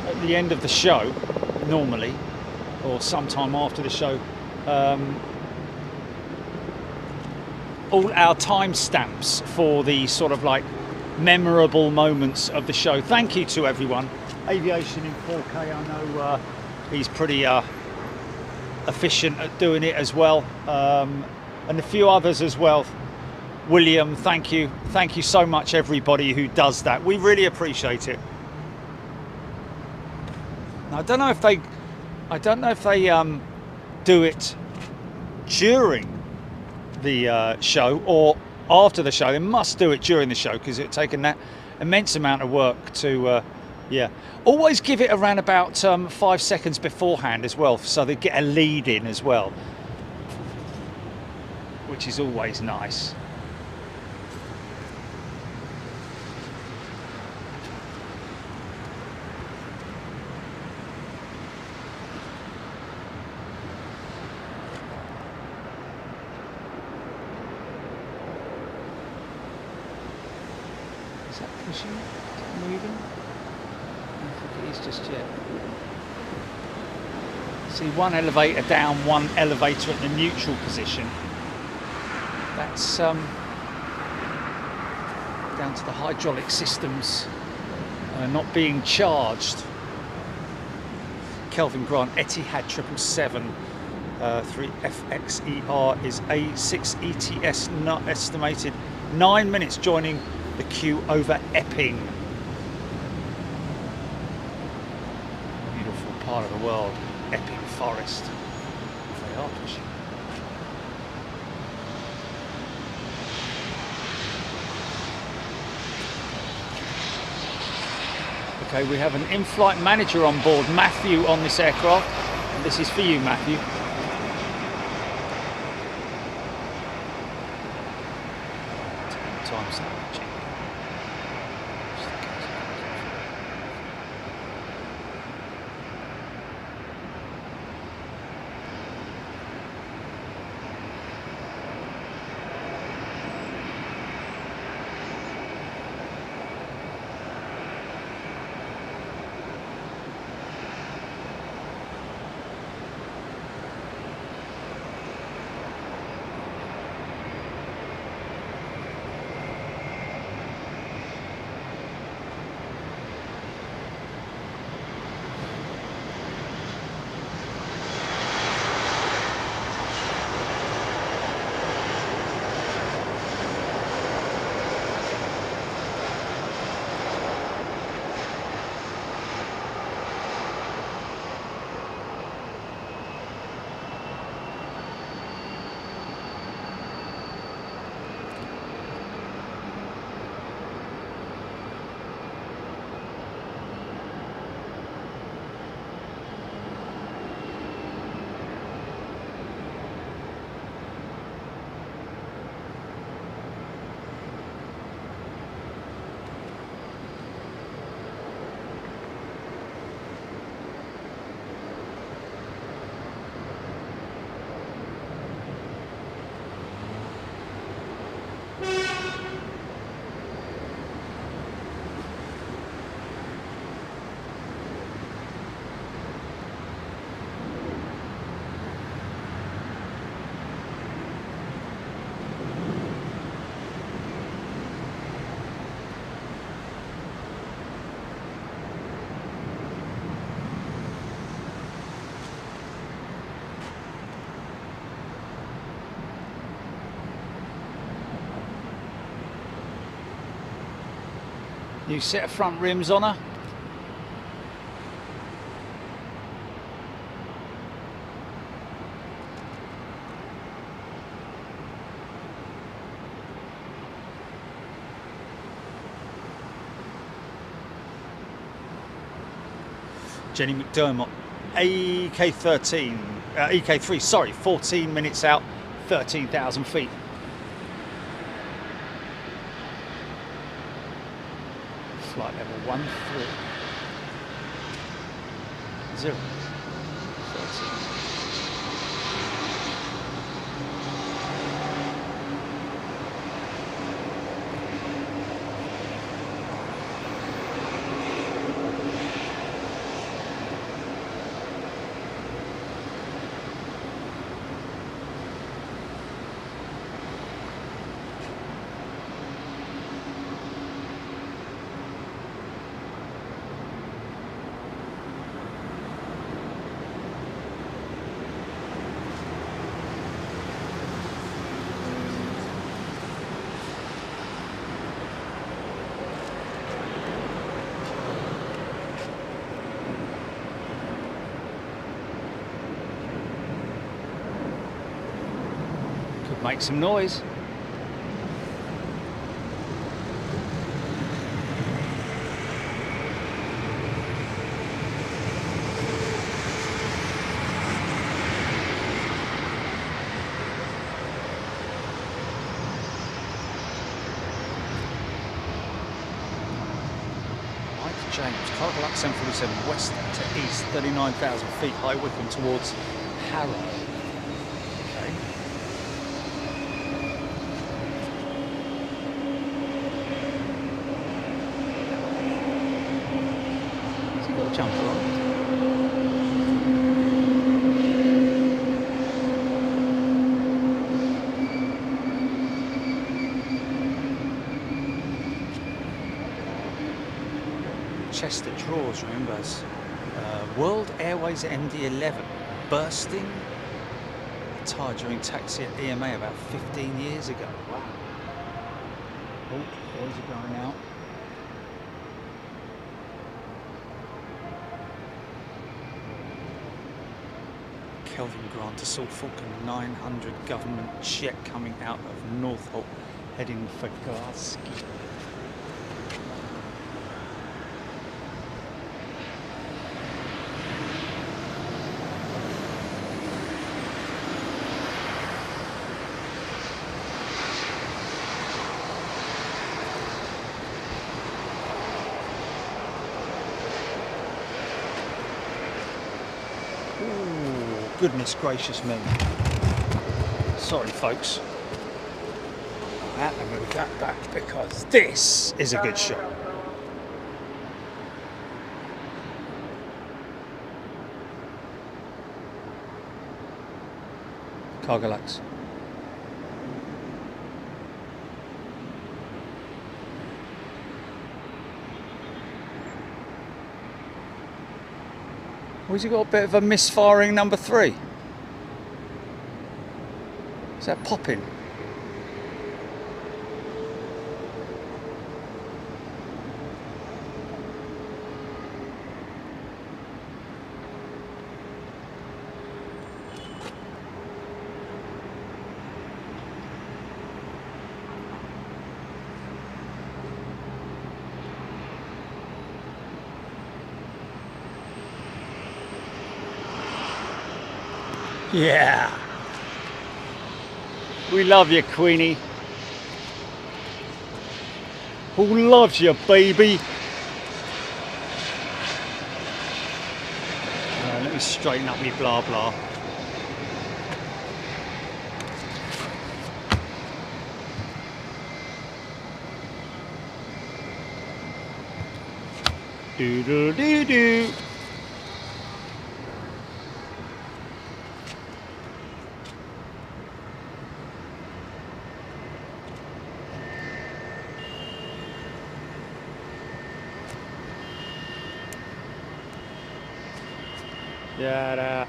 at the end of the show normally, or sometime after the show, all our timestamps for the sort of like memorable moments of the show. Thank you to everyone. Aviation in 4K, I know he's pretty efficient at doing it as well, and a few others as well. William, thank you so much, everybody who does that. We really appreciate it. Now, I don't know if they I don't know if they do it during the show or after the show. They must do it during the show because it would take an immense amount of work to yeah. Always give it around about 5 seconds beforehand as well, so they get a lead in as well, which is always nice. Is that pushing? Is that moving? I don't think it is just yet. See, one elevator down, one elevator at the neutral position. That's down to the hydraulic systems not being charged. Kelvin Grant, Etihad 777 3FXER is A6 ETS, not estimated 9 minutes, joining the queue over Epping. Beautiful part of the world, Epping Forest. They are pushing. Okay, we have an in-flight manager on board, Matthew, on this aircraft. And this is for you, Matthew. Time's that much. New set of front rims on her. Jenny McDermott, EK3, sorry, 14 minutes out, 13,000 feet. Flight level 13. 13. Make some noise. James, Cargo Lux 747 west to east, 39,000 feet, high Wickham towards Harrow. Okay. Has he got a jumper on? Chester draws, remember, as World Airways MD-11 bursting a tyre during taxi at EMA about 15 years ago. Wow. Oh, boys are going out. Kelvin Grant to Suffolk, and 900 government jet coming out of Northolt heading for Garski. Goodness gracious me. Sorry folks. I had to move that back because this is a good shot. Cargo Lux. Or has he got a bit of a misfiring number 3? Is that popping? Yeah. We love you, Queenie. Who loves you, baby? Let me straighten up me blah blah. Do do do do. Yada.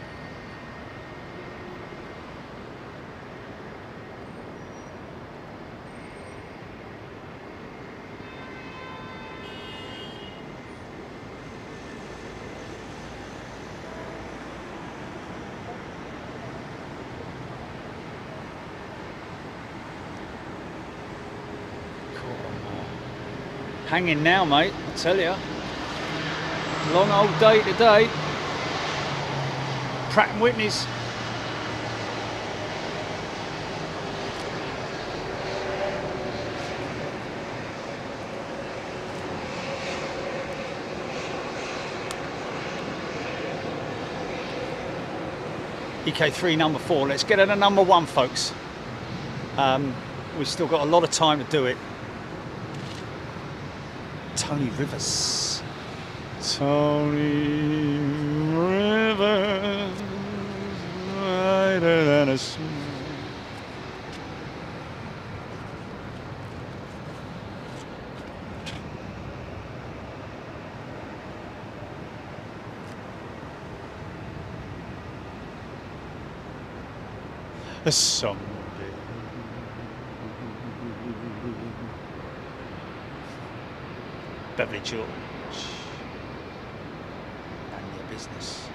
Hanging now, mate, I tell you. Long old day today. Pratt & Whitney's. EK3 number 4. Let's get at a number 1, folks. We've still got a lot of time to do it. Tony Rivers. Tony Rivers, brighter than a sun. Someday. Beverly George. None of your business.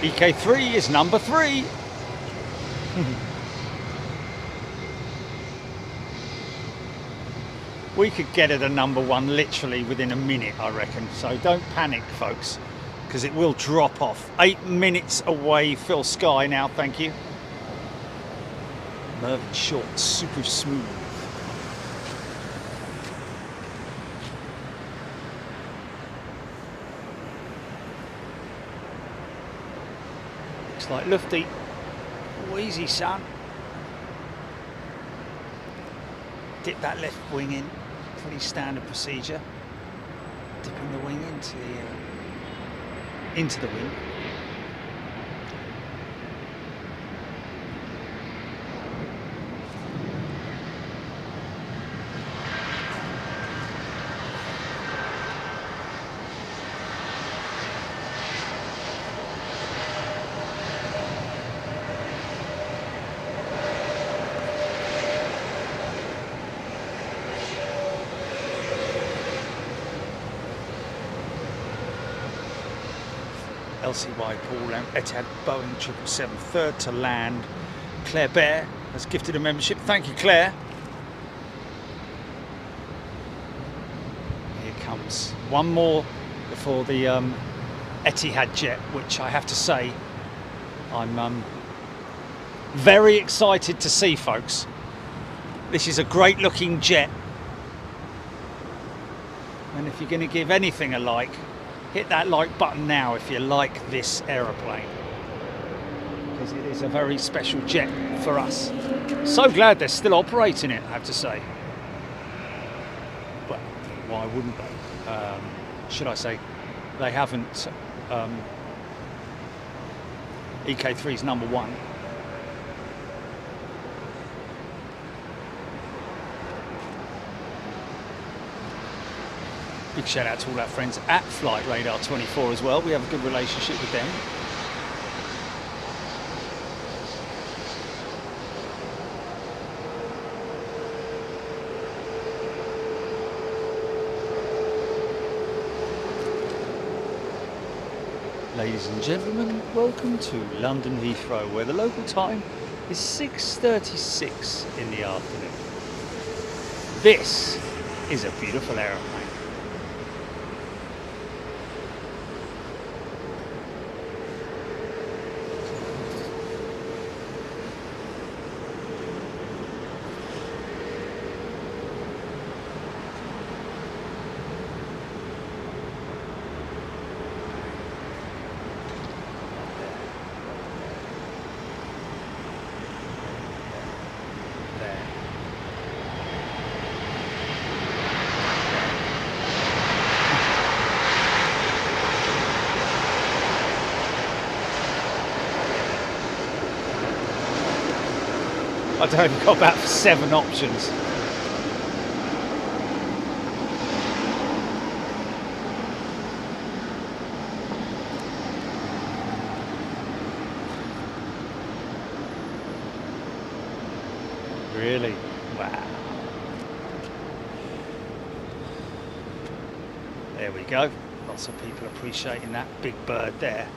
EK3 is number 3. We could get it a number 1 literally within a minute, I reckon. So don't panic, folks, because it will drop off. 8 minutes away, Phil Sky now, thank you. Mervyn Short, super smooth. Looks like Lufty. Oh, easy, son. Dip that left wing in. Pretty standard procedure. Dipping the wing into the wing. LCY Paul Etihad Boeing 777, third to land. Claire Bear has gifted a membership. Thank you, Claire. Here comes one more before the Etihad jet, which I have to say I'm very excited to see, folks. This is a great looking jet, and if you're going to give anything a like, hit that like button now if you like this aeroplane, because it is a very special jet for us. So glad they're still operating it, I have to say. But why wouldn't they? Should I say, they haven't. EK3 is number 1. Big shout out to all our friends at Flight Radar 24 as well. We have a good relationship with them. Ladies and gentlemen, welcome to London Heathrow, where the local time is 6:36 in the afternoon. This is a beautiful aeroplane. I don't know, got about 7 options. Really? Wow. There we go. Lots of people appreciating that big bird there.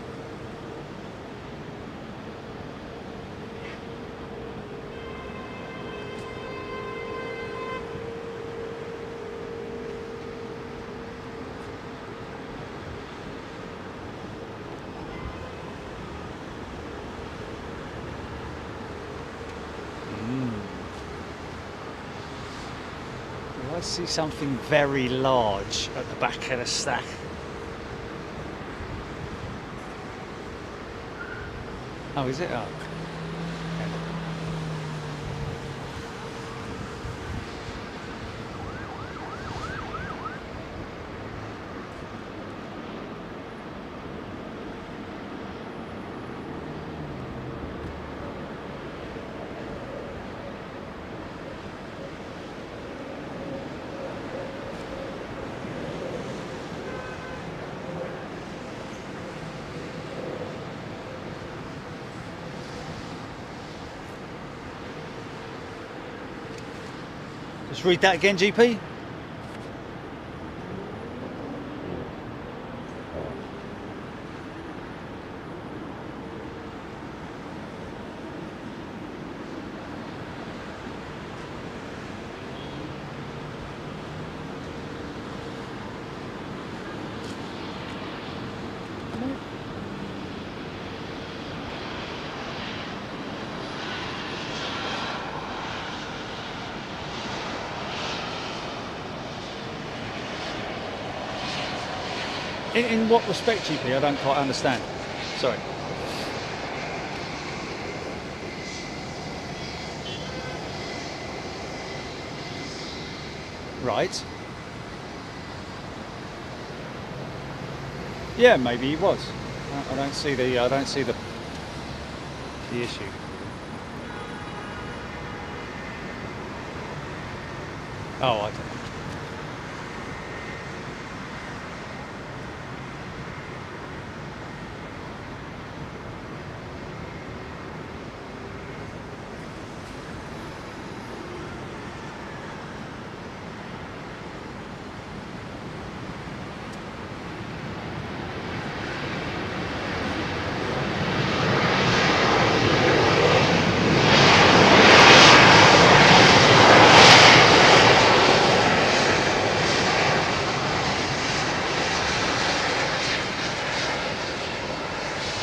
I see something very large at the back of the stack. Oh, is it? Oh. Just read that again, GP. In what respect, GP? I don't quite understand. Sorry. Right. Yeah, maybe he was. I don't see the issue. Oh, I don't know.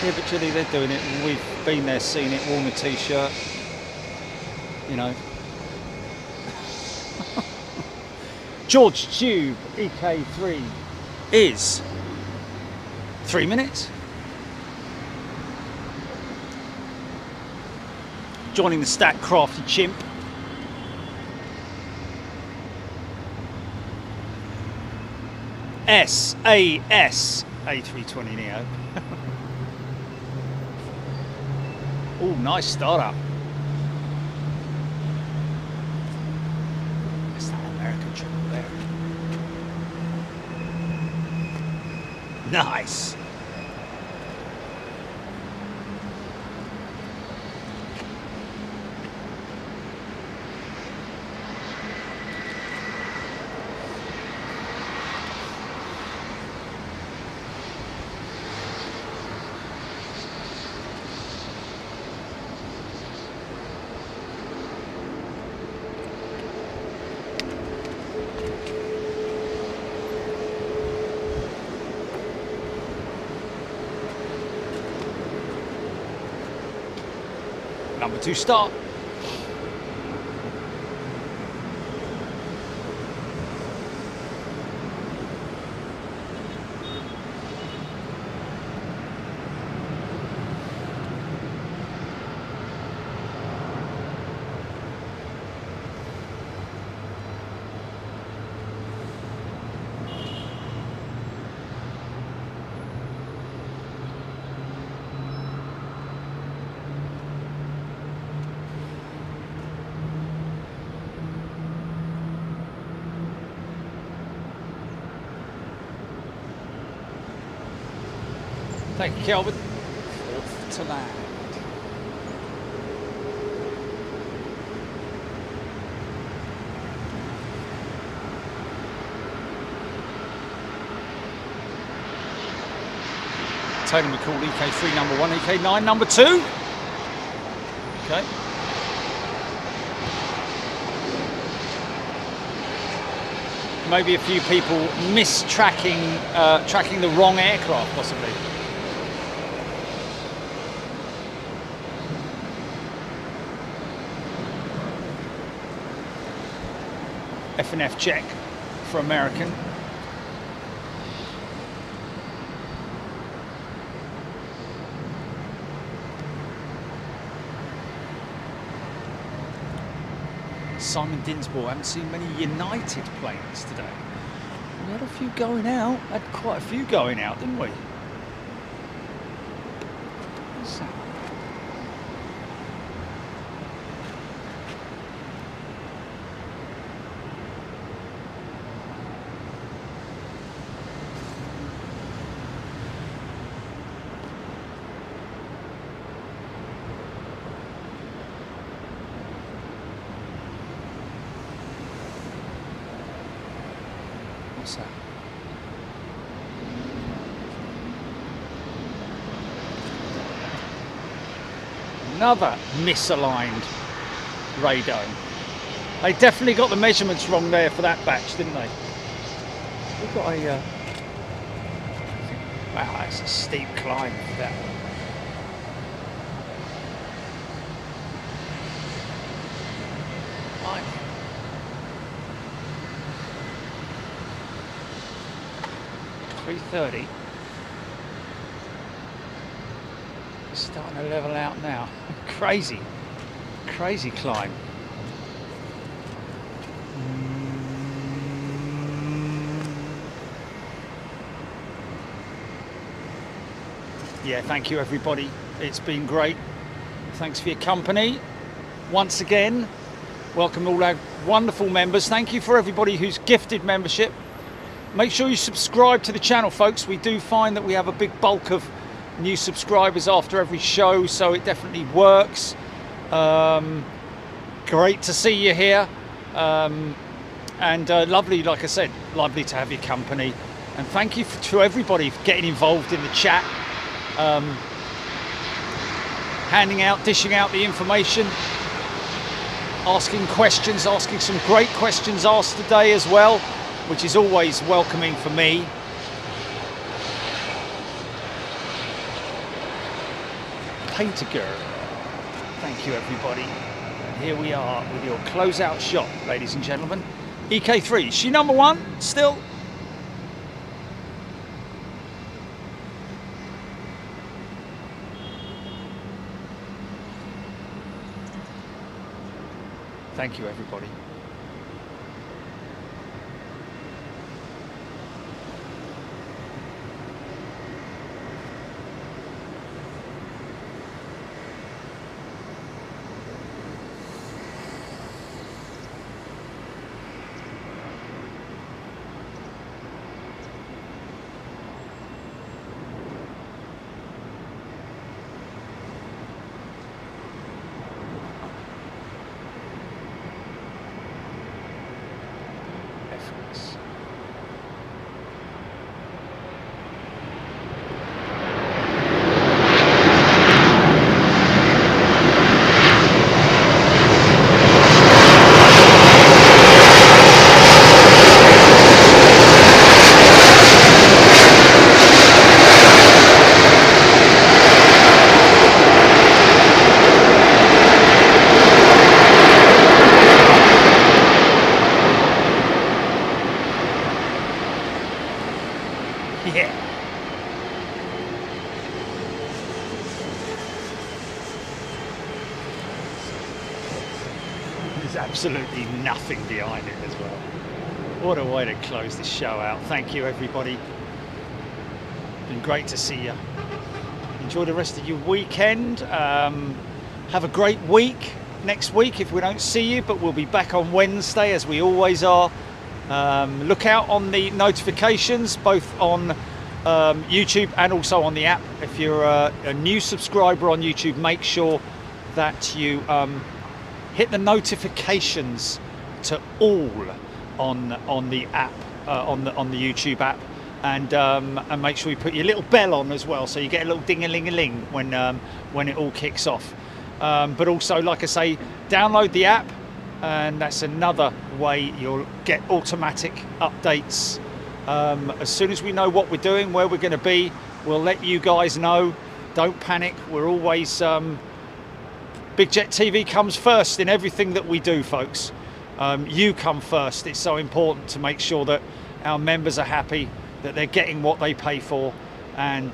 Yeah, but Chile, they're doing it. We've been there, seen it, worn a t-shirt, you know. George Tube EK3 is 3 minutes. Joining the stack, Crafty Chimp. SAS A320 Neo. Oh, nice startup. That's that American triple there. Nice. Number 2 start. Thank you, Kelvin. 4th to land. Taylor McCall, EK3 number 1, EK9 number 2. Okay. Maybe a few people tracking the wrong aircraft, possibly. F&F check for American. Simon Dinsmore, haven't seen many United planes today. We had a few going out, had quite a few going out, didn't we? What's that? What's that? Another misaligned radome. They definitely got the measurements wrong there for that batch, didn't they? We've got a... wow, that's a steep climb for that one. Right. 330. starting to level out now. Crazy climb. Yeah, thank you everybody. It's been great. Thanks for your company. Once again, welcome all our wonderful members. Thank you for everybody who's gifted membership. Make sure you subscribe to the channel, folks. We do find that we have a big bulk of new subscribers after every show, so it definitely works. Great to see you here. And lovely, like I said, lovely to have your company. And thank you to everybody for getting involved in the chat. Dishing out the information, asking questions, asking some great questions asked today as well, which is always welcoming for me. Painter girl. Thank you everybody. And here we are with your closeout shot, ladies and gentlemen. EK3, is she number one still? Thank you, everybody. Absolutely nothing behind it as well. What a way to close the show out. Thank you everybody. Been great to see you. Enjoy the rest of your weekend. Have a great week next week if we don't see you, but we'll be back on Wednesday as we always are. Look out on the notifications both on YouTube and also on the app. If you're a new subscriber on YouTube, make sure that you hit the notifications to all on the app, on the YouTube app, and make sure you put your little bell on as well, so you get a little ding-a-ling-a-ling when it all kicks off. But also, like I say, download the app, and that's another way you'll get automatic updates. As soon as we know what we're doing, where we're going to be, we'll let you guys know. Don't panic. We're always Big Jet TV comes first in everything that we do, folks. You come first. It's so important to make sure that our members are happy, that they're getting what they pay for, and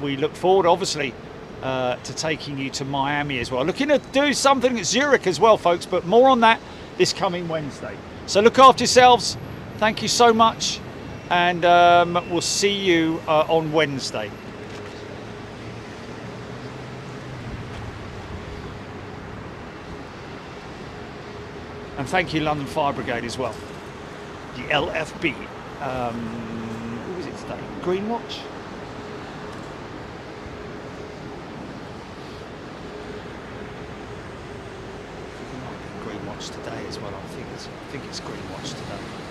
we look forward, obviously, to taking you to Miami as well. Looking to do something at Zurich as well, folks, but more on that this coming Wednesday. So look after yourselves. Thank you so much, and we'll see you on Wednesday. And thank you, London Fire Brigade, as well. The LFB. Who was it today? Green Watch? Green Watch today as well. I think it's Green Watch today.